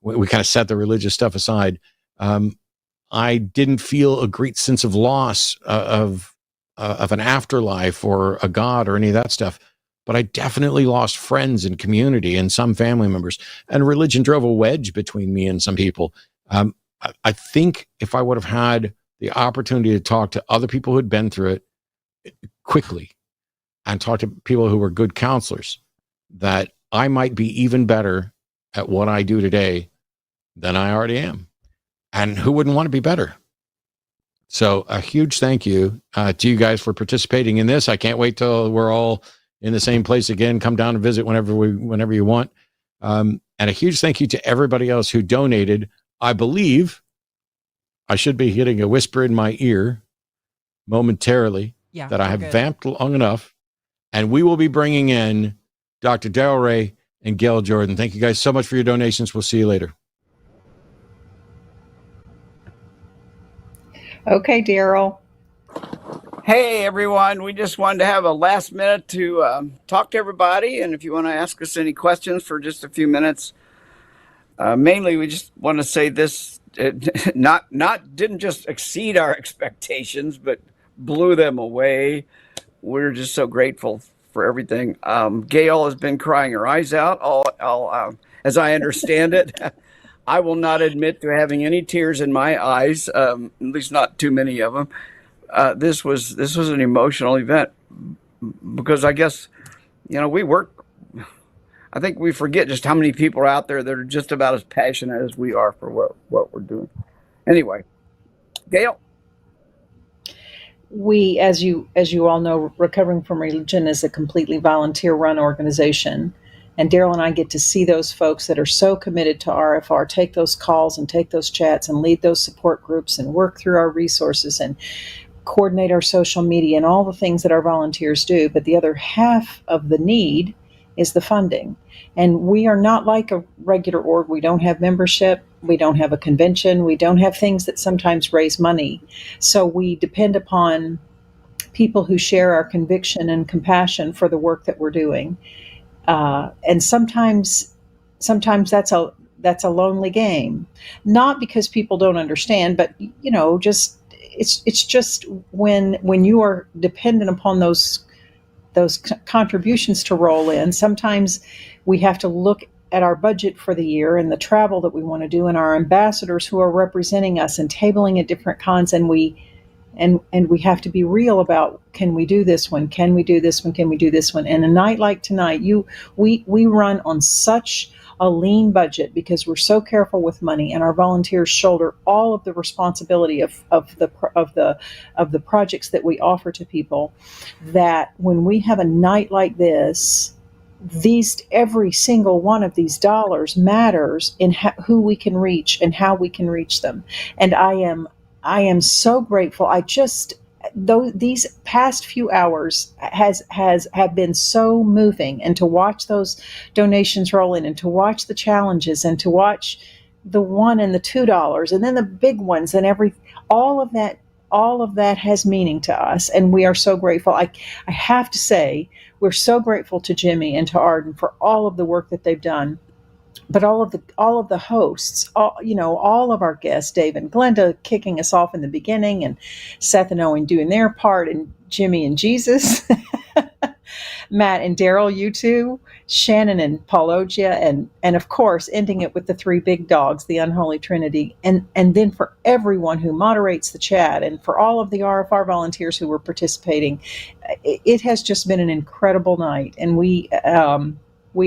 we kind of set the religious stuff aside. I didn't feel a great sense of loss of an afterlife or a God or any of that stuff, but I definitely lost friends and community and some family members, and religion drove a wedge between me and some people. I think if I would have had the opportunity to talk to other people who had been through it quickly and talk to people who were good counselors, that I might be even better at what I do today than I already am. And who wouldn't want to be better? So a huge thank you to you guys for participating in this. I can't wait till we're all in the same place again. Come down and visit whenever you want. And a huge thank you to everybody else who donated. I believe I should be getting a whisper in my ear momentarily that I have vamped long enough. And we will be bringing in Dr. Daryl Ray and Gail Jordan. Thank you guys so much for your donations. We'll see you later. Okay, Daryl. Hey, everyone. We just wanted to have a last minute to talk to everybody. And if you want to ask us any questions for just a few minutes, mainly we just want to say this, didn't just exceed our expectations, but blew them away. We're just so grateful for everything. Gail has been crying her eyes out, as I understand it. I will not admit to having any tears in my eyes, at least not too many of them. This was an emotional event, because I guess, we work. I think we forget just how many people are out there that are just about as passionate as we are for what we're doing. Anyway, Gail. We, as you all know, Recovering from Religion is a completely volunteer-run organization. And Daryl and I get to see those folks that are so committed to RFR take those calls and take those chats and lead those support groups and work through our resources and coordinate our social media and all the things that our volunteers do. But the other half of the need is the funding. And we are not like a regular org. We don't have membership. We don't have a convention. We don't have things that sometimes raise money. So we depend upon people who share our conviction and compassion for the work that we're doing. And sometimes that's a lonely game, not because people don't understand, but just it's just when you are dependent upon those contributions to roll in. Sometimes we have to look at our budget for the year and the travel that we want to do and our ambassadors who are representing us and tabling at different cons, and we have to be real about, can we do this one? Can we do this one? Can we do this one? And a night like tonight, we run on such a lean budget because we're so careful with money, and our volunteers shoulder all of the responsibility of the projects that we offer to people, that when we have a night like this, every single one of these dollars matters in who we can reach and how we can reach them. And I am so grateful. These past few hours have been so moving, and to watch those donations roll in, and to watch the challenges, and to watch the $1 and the $2, and then the big ones, and all of that has meaning to us, and we are so grateful. I have to say, we're so grateful to Jimmy and to Arden for all of the work that they've done. But all of the hosts, all of our guests, Dave and Glenda kicking us off in the beginning, and Seth and Owen doing their part, and Jimmy and Jesus, Matt and Daryl, you two, Shannon and Paulogia, and of course ending it with the three big dogs, the Unholy Trinity, and then for everyone who moderates the chat, and for all of the RFR volunteers who were participating. It has just been an incredible night, and we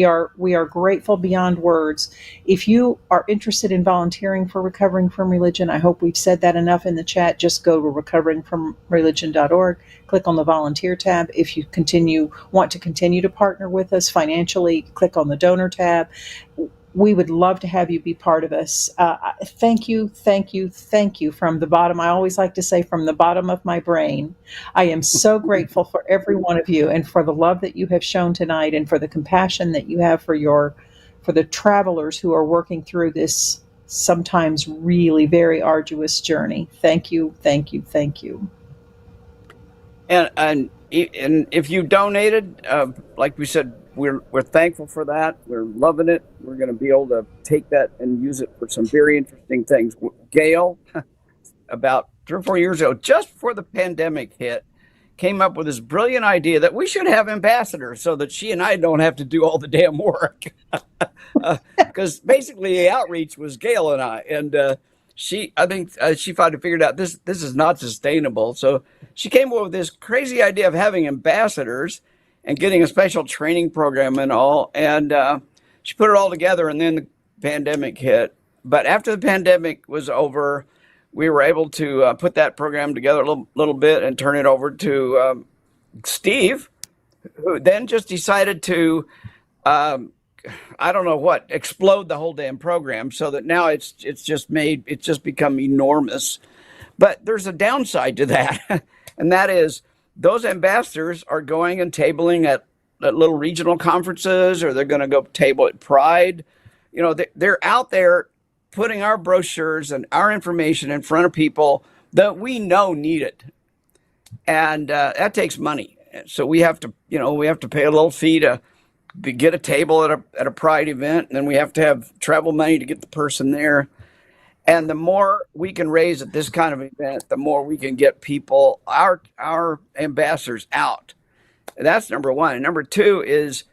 are grateful beyond words. If you are interested in volunteering for Recovering from Religion, I hope we've said that enough in the chat. Just go to recoveringfromreligion.org, click on the volunteer tab. If you want to continue to partner with us financially, click on the donor tab. We would love to have you be part of us. Thank you from the bottom. I always like to say from the bottom of my brain. I am so grateful for every one of you, and for the love that you have shown tonight, and for the compassion that you have for the travelers who are working through this sometimes really very arduous journey. Thank you. And if you donated, like we said, we're thankful for that. We're loving it. We're going to be able to take that and use it for some very interesting things. Gail, about 3 or 4 years ago, just before the pandemic hit, came up with this brilliant idea that we should have ambassadors so that she and I don't have to do all the damn work. Because basically the outreach was Gail and I. And I think she finally figured out this is not sustainable. So she came up with this crazy idea of having ambassadors and getting a special training program and all. And she put it all together, and then the pandemic hit. But after the pandemic was over, we were able to put that program together a little bit and turn it over to Steve, who then just decided to, explode the whole damn program, so that now it's just become enormous. But there's a downside to that, and that is those ambassadors are going and tabling at little regional conferences, or they're going to go table at Pride. They're out there putting our brochures and our information in front of people that we know need it, and that takes money. So we have to pay a little fee to get a table at a Pride event, and then we have to have travel money to get the person there. And the more we can raise at this kind of event, the more we can get people, our ambassadors, out. And that's number one. And number two is,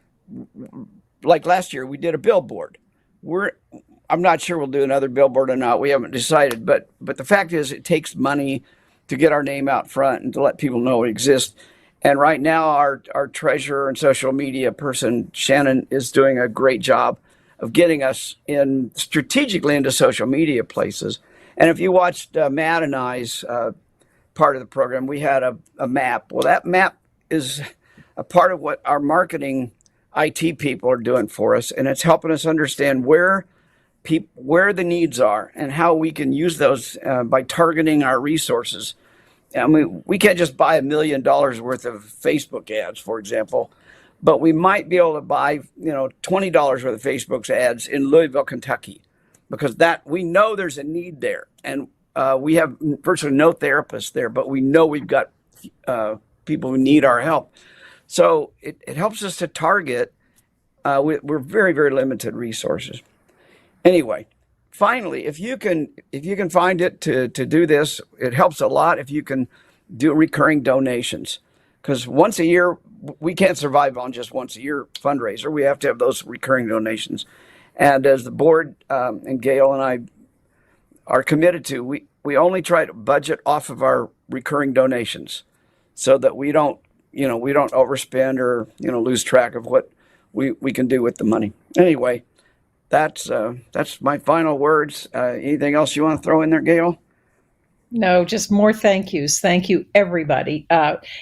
like last year, we did a billboard. I'm not sure we'll do another billboard or not. We haven't decided. But the fact is, it takes money to get our name out front and to let people know it exists. And right now, our treasurer and social media person, Shannon, is doing a great job of getting us strategically into social media places. And if you watched Matt and I's part of the program, we had a map. Well, that map is a part of what our marketing IT people are doing for us, and it's helping us understand where the needs are and how we can use those by targeting our resources. I mean, we can't just buy $1 million worth of Facebook ads, for example, but we might be able to buy, $20 worth of Facebook's ads in Louisville, Kentucky, because we know there's a need there, and we have virtually no therapists there, but we know we've got people who need our help. So it helps us to target. We're very, very limited resources. Anyway, finally, if you can find it to do this, it helps a lot if you can do recurring donations, because once a year we can't survive on just once a year fundraiser. We have to have those recurring donations. And as the board and Gail and I are committed to, we only try to budget off of our recurring donations so that we don't overspend or, lose track of what we can do with the money. Anyway, that's my final words. Anything else you want to throw in there, Gail? No, just more thank yous. Thank you, everybody.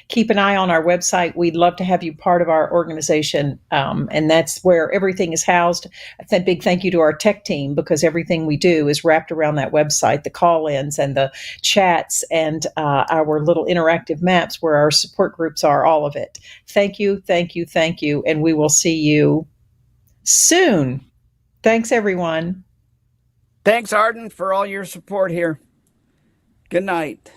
Keep an eye on our website. We'd love to have you part of our organization, and that's where everything is housed. A big thank you to our tech team, because everything we do is wrapped around that website, the call-ins and the chats and our little interactive maps where our support groups are, all of it. Thank you, and we will see you soon. Thanks, everyone. Thanks, Arden, for all your support here. Good night.